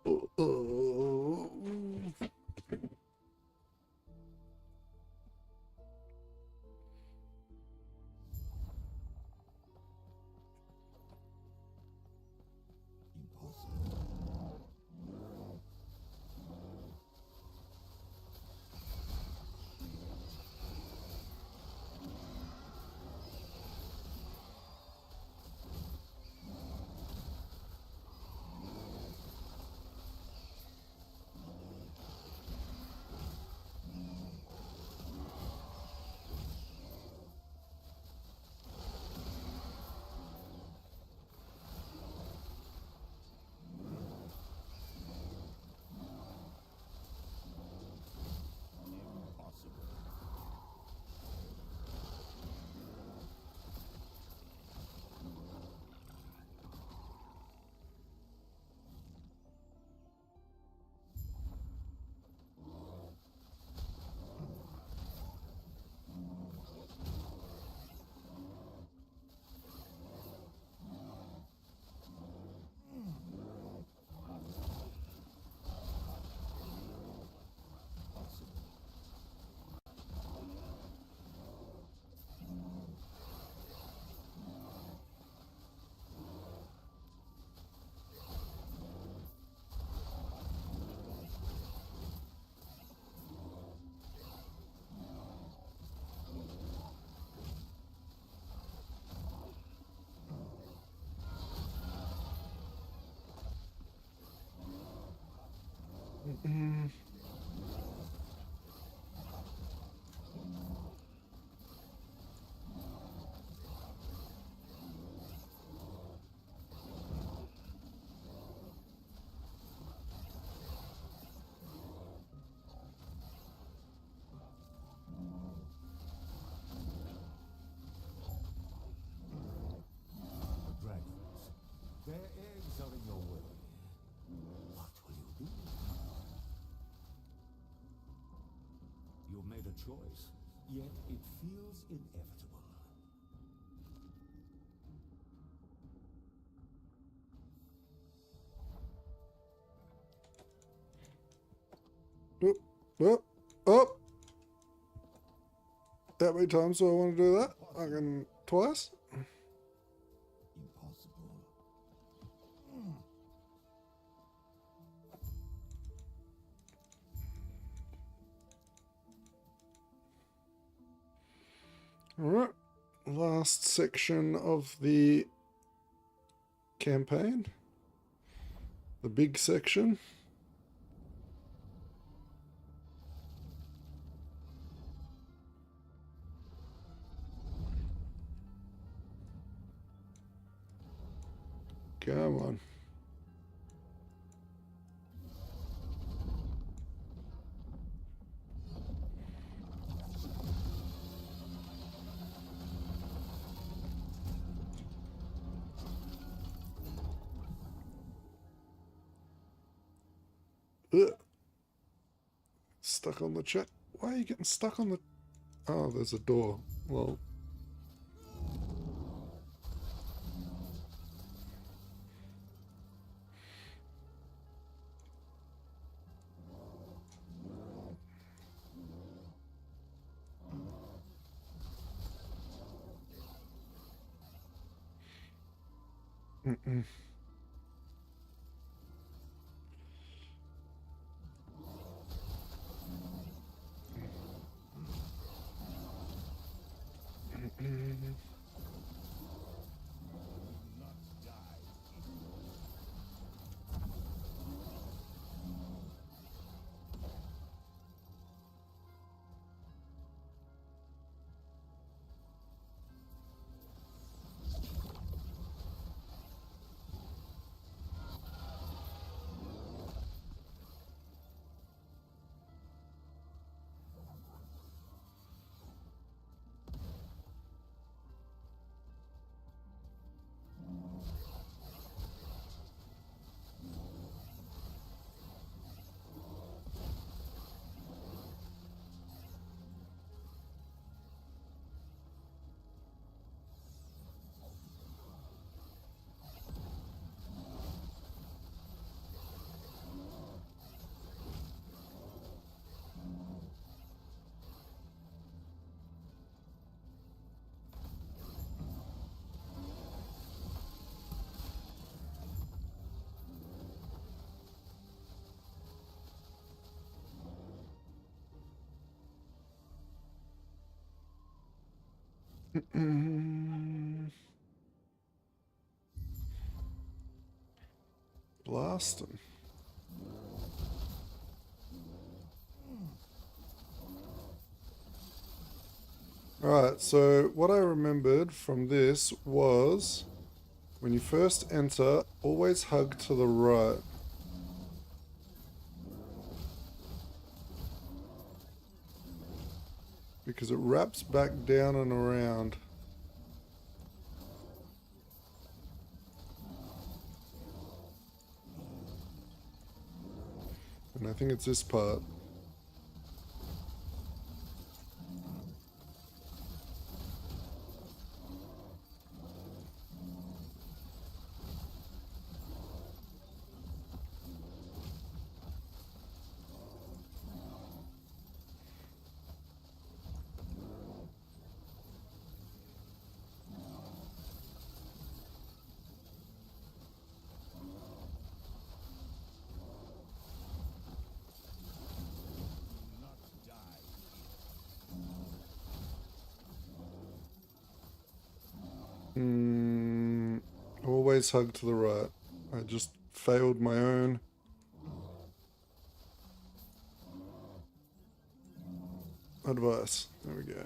Their eggs are in your way. What will you do? You made a choice, yet it feels inevitable. Oop, oop, oop. How many times do I want to do that? Fucking twice? Alright, last section of the campaign. The big section. Come on. Ugh. Stuck on the chat. Why are you getting stuck on the... Oh, there's a door. Well... Mm-mm. Mm-mm. Mm-mm. Blasting. Alright, so what I remembered from this was when you first enter, always hug to the right. Because it wraps back down and around. And I think it's this part. Always hug to the right. I just failed my own advice. There we go.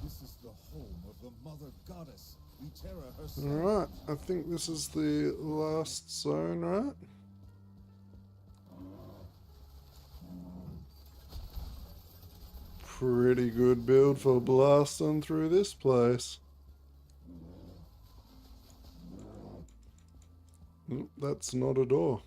This is the home of the Mother Goddess, Etera herself. Alright, I think this is the last zone, right? Pretty good build for blasting through this place. That's not a door.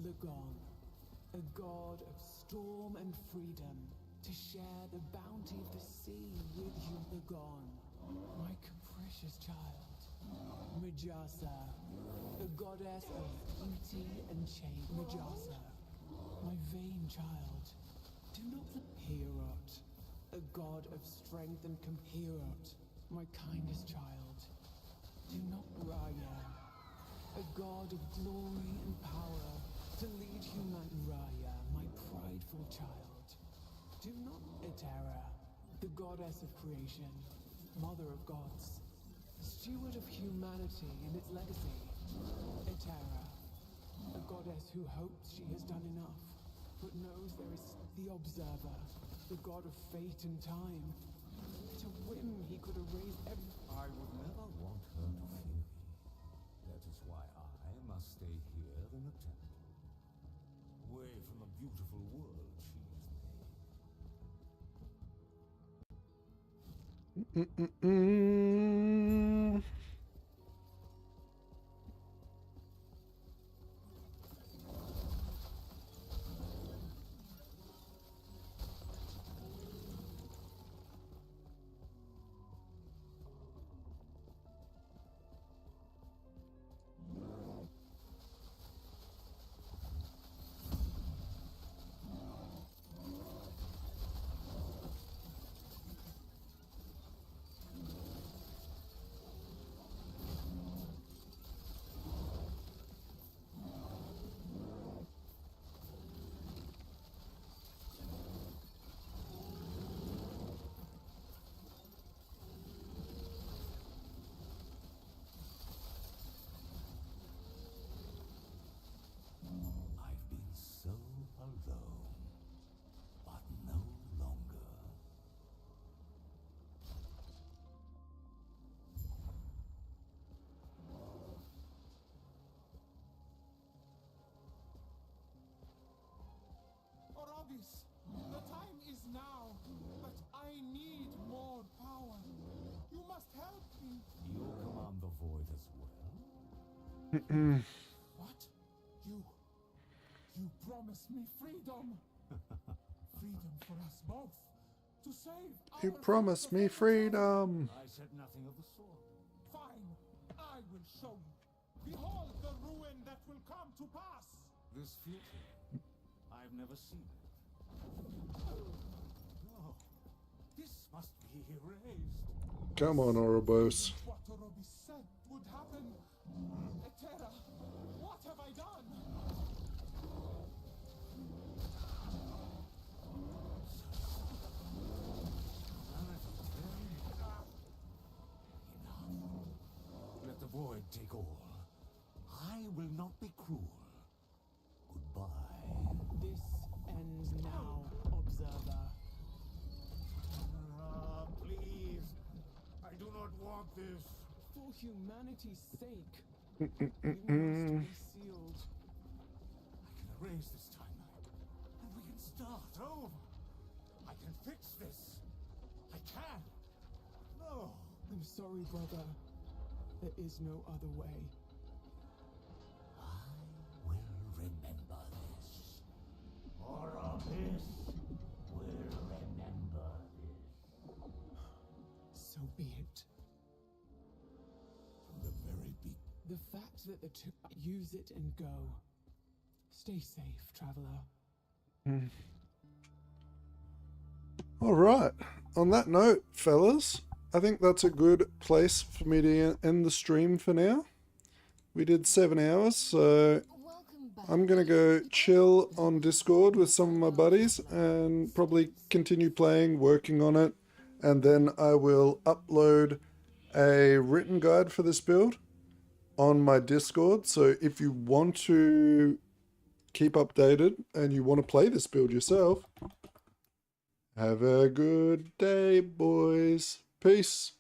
the Gone, a god of storm and freedom, to share the bounty of the sea with you, the Gone, my capricious child. Majasa, the goddess of beauty and change. Majasa, my vain child. Do not Herot, a god of strength and Herot, my kindest child. Do not Raya, a god of glory and power, to lead human. Raya, my prideful child. Do not Etera, the goddess of creation, mother of gods, steward of humanity and its legacy. Etera, a goddess who hopes she has done enough, but knows there is the Observer, the god of fate and time. At a whim, he could erase every... I would never want her to fear me. That is why I must stay here in the temple, away from the beautiful world she has made. The time is now, but I need more power. You must help me. You'll command the void as well? What? You promised me freedom. Freedom for us both. To save You our promised me freedom. I said nothing of the sort. Fine, I will show you. Behold the ruin that will come to pass. This future, I've never seen it. No, this must be erased. Come on, Ouroboros. What Orobi said would happen. Etera, what have I done? Enough. Let the void take all. I will not be cruel. Goodbye. This ends now, Observer. Please. I do not want this. For humanity's sake, we must be sealed. I can erase this timeline, and we can start over. I can fix this. I can. No. I'm sorry, brother. There is no other way. I will remember this. Oropis will remember this. So be it. From the very beginning. The fact that the two use it and go. Stay safe, traveler. All right. On that note, fellas, I think that's a good place for me to end the stream for now. We did 7 hours, so I'm going to go chill on Discord with some of my buddies and probably continue playing, working on it, and then I will upload a written guide for this build on my Discord. So if you want to keep updated and you want to play this build yourself, have a good day, boys. Peace.